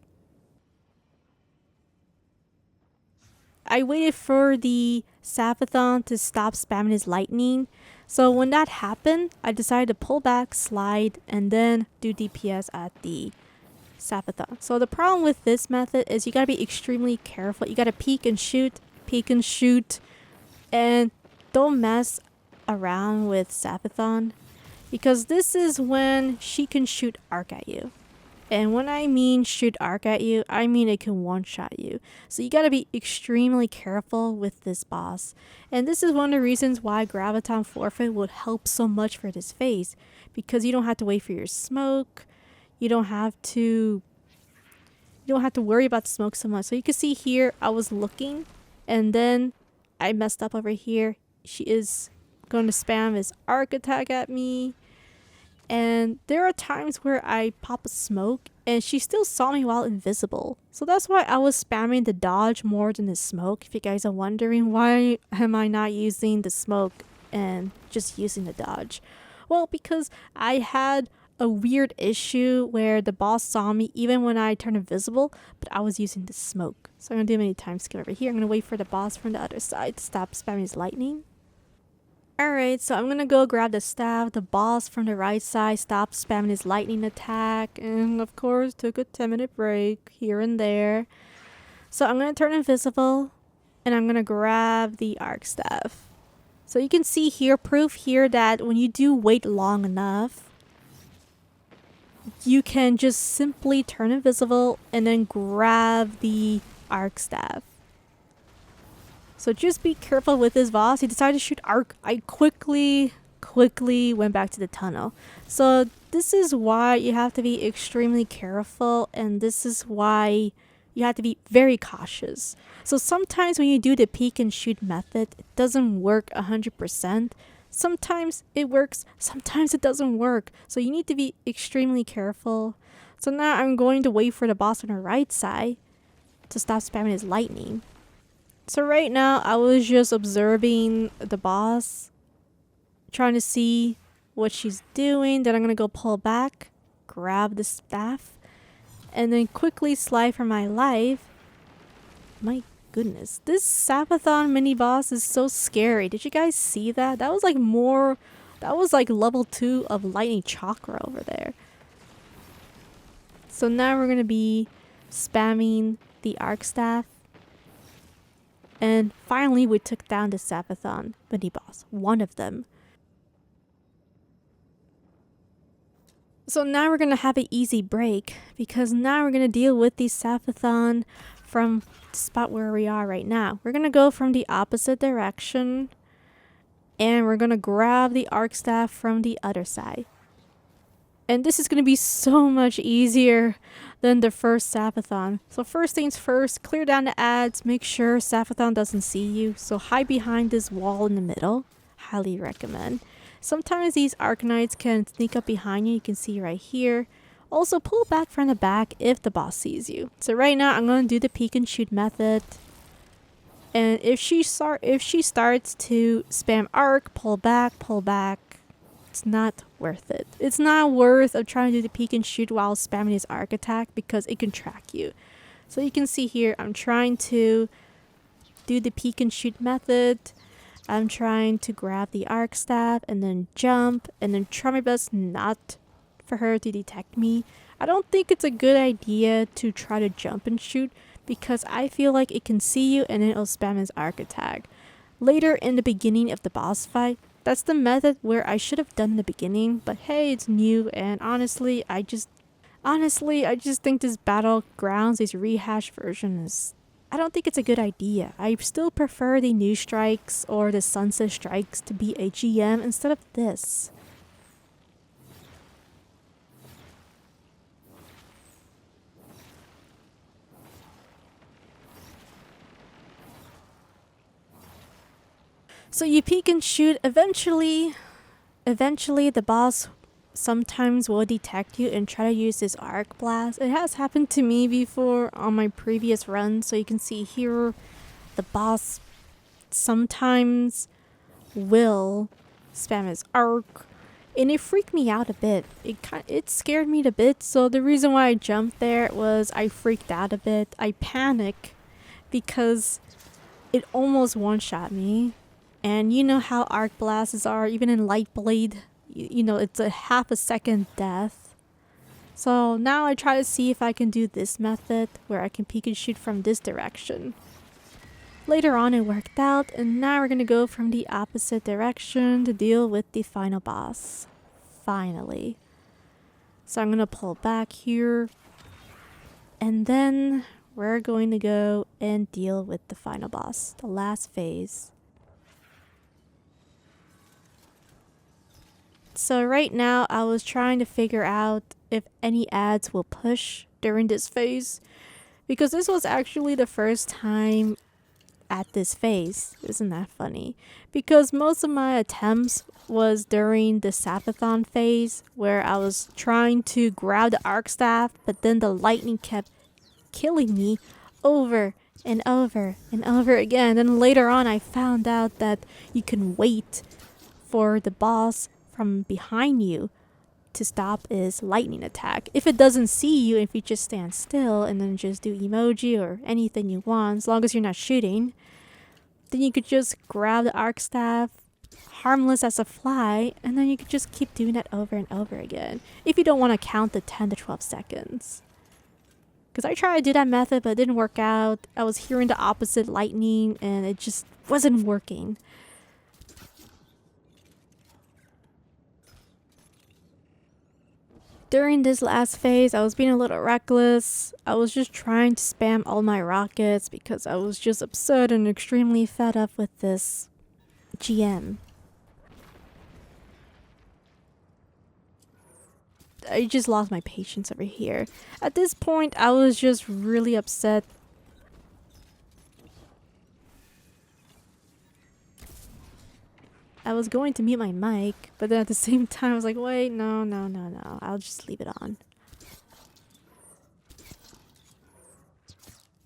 A: I waited for the Sabathon to stop spamming his lightning. So when that happened, I decided to pull back, slide, and then do DPS at the Sabathon. So the problem with this method is you gotta be extremely careful. You gotta peek and shoot, and don't mess around with Sabathon, because this is when she can shoot arc at you. And when I mean shoot arc at you, I mean it can one-shot you. So you gotta be extremely careful with this boss. And this is one of the reasons why Graviton Forfeit would help so much for this phase. Because you don't have to wait for your smoke. You don't have to worry about the smoke so much. So you can see here, I was looking, and then I messed up over here. She is going to spam this arc attack at me. And there are times where I pop a smoke and she still saw me while invisible. So that's why I was spamming the dodge more than the smoke. If you guys are wondering, why am I not using the smoke and just using the dodge? Well, because I had a weird issue where the boss saw me even when I turned invisible, but I was using the smoke. So I'm going to do many time skip over here. I'm going to wait for the boss from the other side to stop spamming his lightning. Alright, so I'm gonna go grab the staff. The boss from the right side stopped spamming his lightning attack, and of course took a 10-minute break here and there. So I'm gonna turn invisible, and I'm gonna grab the arc staff. So you can see here, proof here that when you do wait long enough, you can just simply turn invisible and then grab the arc staff. So just be careful with this boss. He decided to shoot arc. I quickly went back to the tunnel. So this is why you have to be extremely careful, and this is why you have to be very cautious. So sometimes when you do the peek and shoot method, it doesn't work 100%. Sometimes it works, sometimes it doesn't work. So you need to be extremely careful. So now I'm going to wait for the boss on the right side to stop spamming his lightning. So right now, I was just observing the boss, trying to see what she's doing. Then I'm going to go pull back, grab the staff, and then quickly slide for my life. My goodness, this Sabathon mini boss is so scary. Did you guys see that? That was like level 2 of Lightning Chakra over there. So now we're going to be spamming the arc staff. And finally, we took down the Sabathon mini-boss, one of them. So now we're going to have an easy break, because now we're going to deal with the Sabathon from the spot where we are right now. We're going to go from the opposite direction, and we're going to grab the arc staff from the other side. And this is going to be so much easier than the first Sabathon. So first things first, clear down the ads, make sure Sabathon doesn't see you. So hide behind this wall in the middle. Highly recommend. Sometimes these Arcanites can sneak up behind you. You can see right here. Also pull back from the back if the boss sees you. So right now I'm going to do the peek and shoot method. And if she starts to spam arc, pull back. It's not worth it. It's not worth of trying to do the peek and shoot while spamming his arc attack, because it can track you. So you can see here, I'm trying to do the peek and shoot method. I'm trying to grab the arc staff and then jump and then try my best not for her to detect me. I don't think it's a good idea to try to jump and shoot, because I feel like it can see you and then it'll spam his arc attack. Later in the beginning of the boss fight, that's the method where I should have done in the beginning, but hey, it's new, and honestly, I just think this Battlegrounds, this rehashed version I don't think it's a good idea. I still prefer the new strikes or the sunset strikes to be a GM instead of this. So you peek and shoot. Eventually the boss sometimes will detect you and try to use his arc blast. It has happened to me before on my previous run. So you can see here, the boss sometimes will spam his arc, and it freaked me out a bit. It scared me a bit. So the reason why I jumped there was I freaked out a bit. I panicked because it almost one-shot me. And you know how arc blasts are, even in Lightblade, you know, it's a half a second death. So now I try to see if I can do this method where I can peek and shoot from this direction. Later on it worked out, and now we're gonna go from the opposite direction to deal with the final boss. Finally. So I'm gonna pull back here, and then we're going to go and deal with the final boss, the last phase. So right now I was trying to figure out if any ads will push during this phase, because this was actually the first time at this phase. Isn't that funny? Because most of my attempts was during the Sabathon phase, where I was trying to grab the arc staff, but then the lightning kept killing me over and over and over again. And later on I found out that you can wait for the boss from behind you to stop his lightning attack. If it doesn't see you, if you just stand still and then just do emoji or anything you want, as long as you're not shooting, then you could just grab the arc staff, harmless as a fly, and then you could just keep doing that over and over again if you don't want to count the 10 to 12 seconds. Because I tried to do that method, but it didn't work out. I was hearing the opposite lightning and it just wasn't working. During this last phase, I was being a little reckless. I was just trying to spam all my rockets because I was just upset and extremely fed up with this GM. I just lost my patience over here. At this point, I was just really upset. I was going to mute my mic, but then at the same time I was like, wait, no, I'll just leave it on.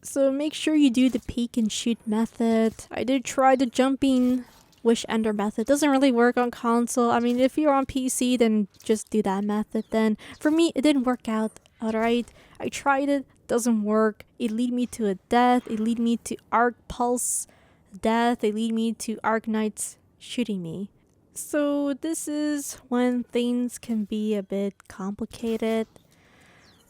A: So make sure you do the peek and shoot method. I did try the jumping wish ender method. Doesn't really work on console. I mean, if you're on PC, then just do that method then. For me, it didn't work out, alright? I tried it, doesn't work. It lead me to a death. It lead me to arc pulse death. It lead me to arc knights shooting me. So this is when things can be a bit complicated.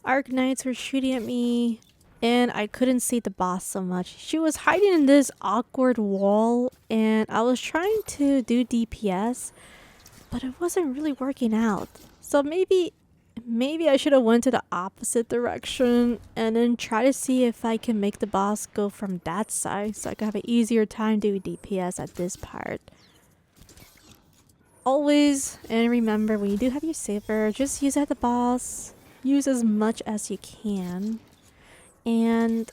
A: Arc knights were shooting at me and I couldn't see the boss so much. She was hiding in this awkward wall and I was trying to do DPS, but it wasn't really working out. So maybe I should have went to the opposite direction and then try to see if I can make the boss go from that side so I could have an easier time doing DPS at this part. Always, and remember, when you do have your Saber, just use it at the boss. Use as much as you can. And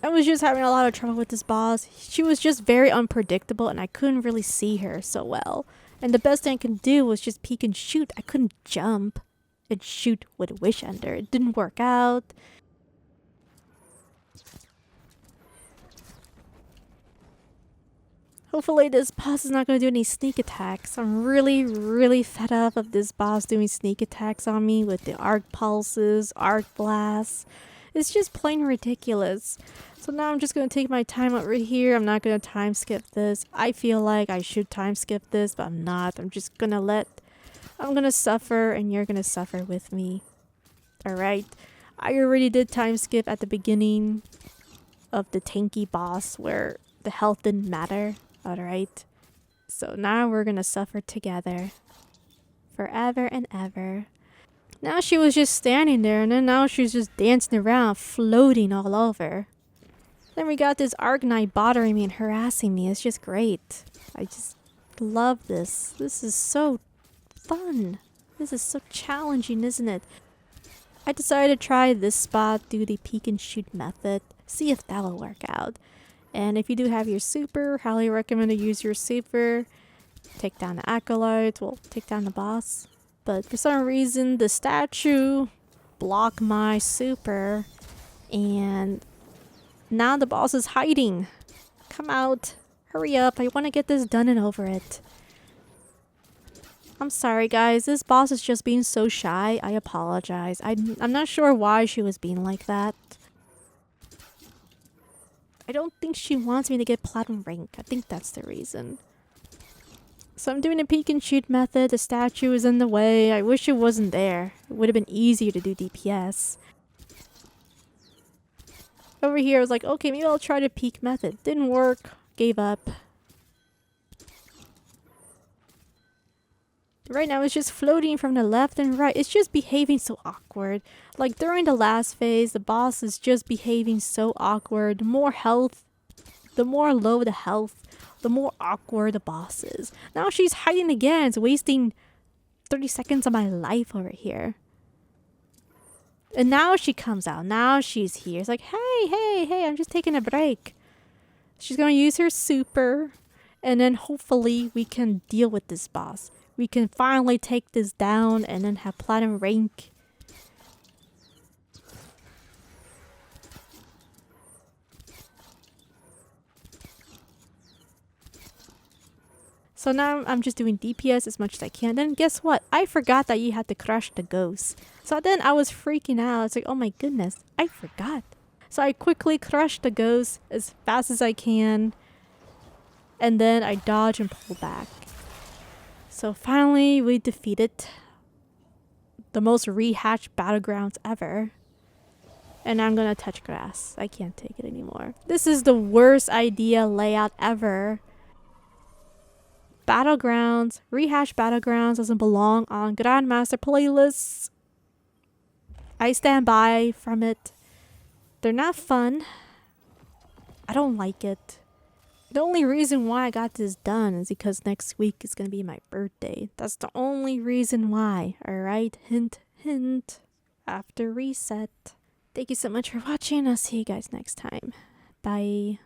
A: I was just having a lot of trouble with this boss. She was just very unpredictable and I couldn't really see her so well. And the best thing I could do was just peek and shoot. I couldn't jump and shoot with Wish Ender. It didn't work out. Hopefully this boss is not going to do any sneak attacks. I'm really fed up of this boss doing sneak attacks on me with the arc pulses, arc blasts. It's just plain ridiculous. So now I'm just going to take my time over here. I'm not going to time skip this. I feel like I should time skip this, but I'm not. I'm just going to suffer and you're going to suffer with me. Alright. I already did time skip at the beginning of the tanky boss where the health didn't matter. Alright, so now we're gonna suffer together forever and ever. Now she was just standing there and then now she's just dancing around, floating all over. Then we got this Arc Knight bothering me and harassing me. It's just great. I just love this. This is so fun. This is so challenging, isn't it? I decided to try this spot, do the peek and shoot method, see if that will work out. And if you do have your super, highly recommend to use your super. Take down the acolytes, well, take down the boss. But for some reason, the statue blocked my super. And now the boss is hiding. Come out. Hurry up. I want to get this done and over it. I'm sorry, guys. This boss is just being so shy. I apologize. I'm not sure why she was being like that. I don't think she wants me to get platinum rank. I think that's the reason. So I'm doing a peek and shoot method. The statue is in the way. I wish it wasn't there. It would have been easier to do DPS. Over here, I was like, okay, maybe I'll try the peek method. Didn't work. Gave up. Right now, it's just floating from the left and right. It's just behaving so awkward. Like, during the last phase, the boss is just behaving so awkward. The more health, the more low the health, the more awkward the boss is. Now she's hiding again. It's wasting 30 seconds of my life over here. And now she comes out. Now she's here. It's like, hey, I'm just taking a break. She's going to use her super. And then hopefully we can deal with this boss. We can finally take this down and then have platinum rank. So now I'm just doing DPS as much as I can. Then guess what? I forgot that you had to crush the ghost. So then I was freaking out. It's like, oh my goodness, I forgot. So I quickly crushed the ghost as fast as I can. And then I dodge and pull back. So finally we defeated the most rehashed Battlegrounds ever. And I'm gonna touch grass. I can't take it anymore. This is the worst idea layout ever. Battlegrounds, rehashed Battlegrounds doesn't belong on Grandmaster playlists. I stand by from it. They're not fun. I don't like it. The only reason why I got this done is because next week is going to be my birthday. That's the only reason why. Alright? Hint, hint. After reset. Thank you so much for watching. I'll see you guys next time. Bye.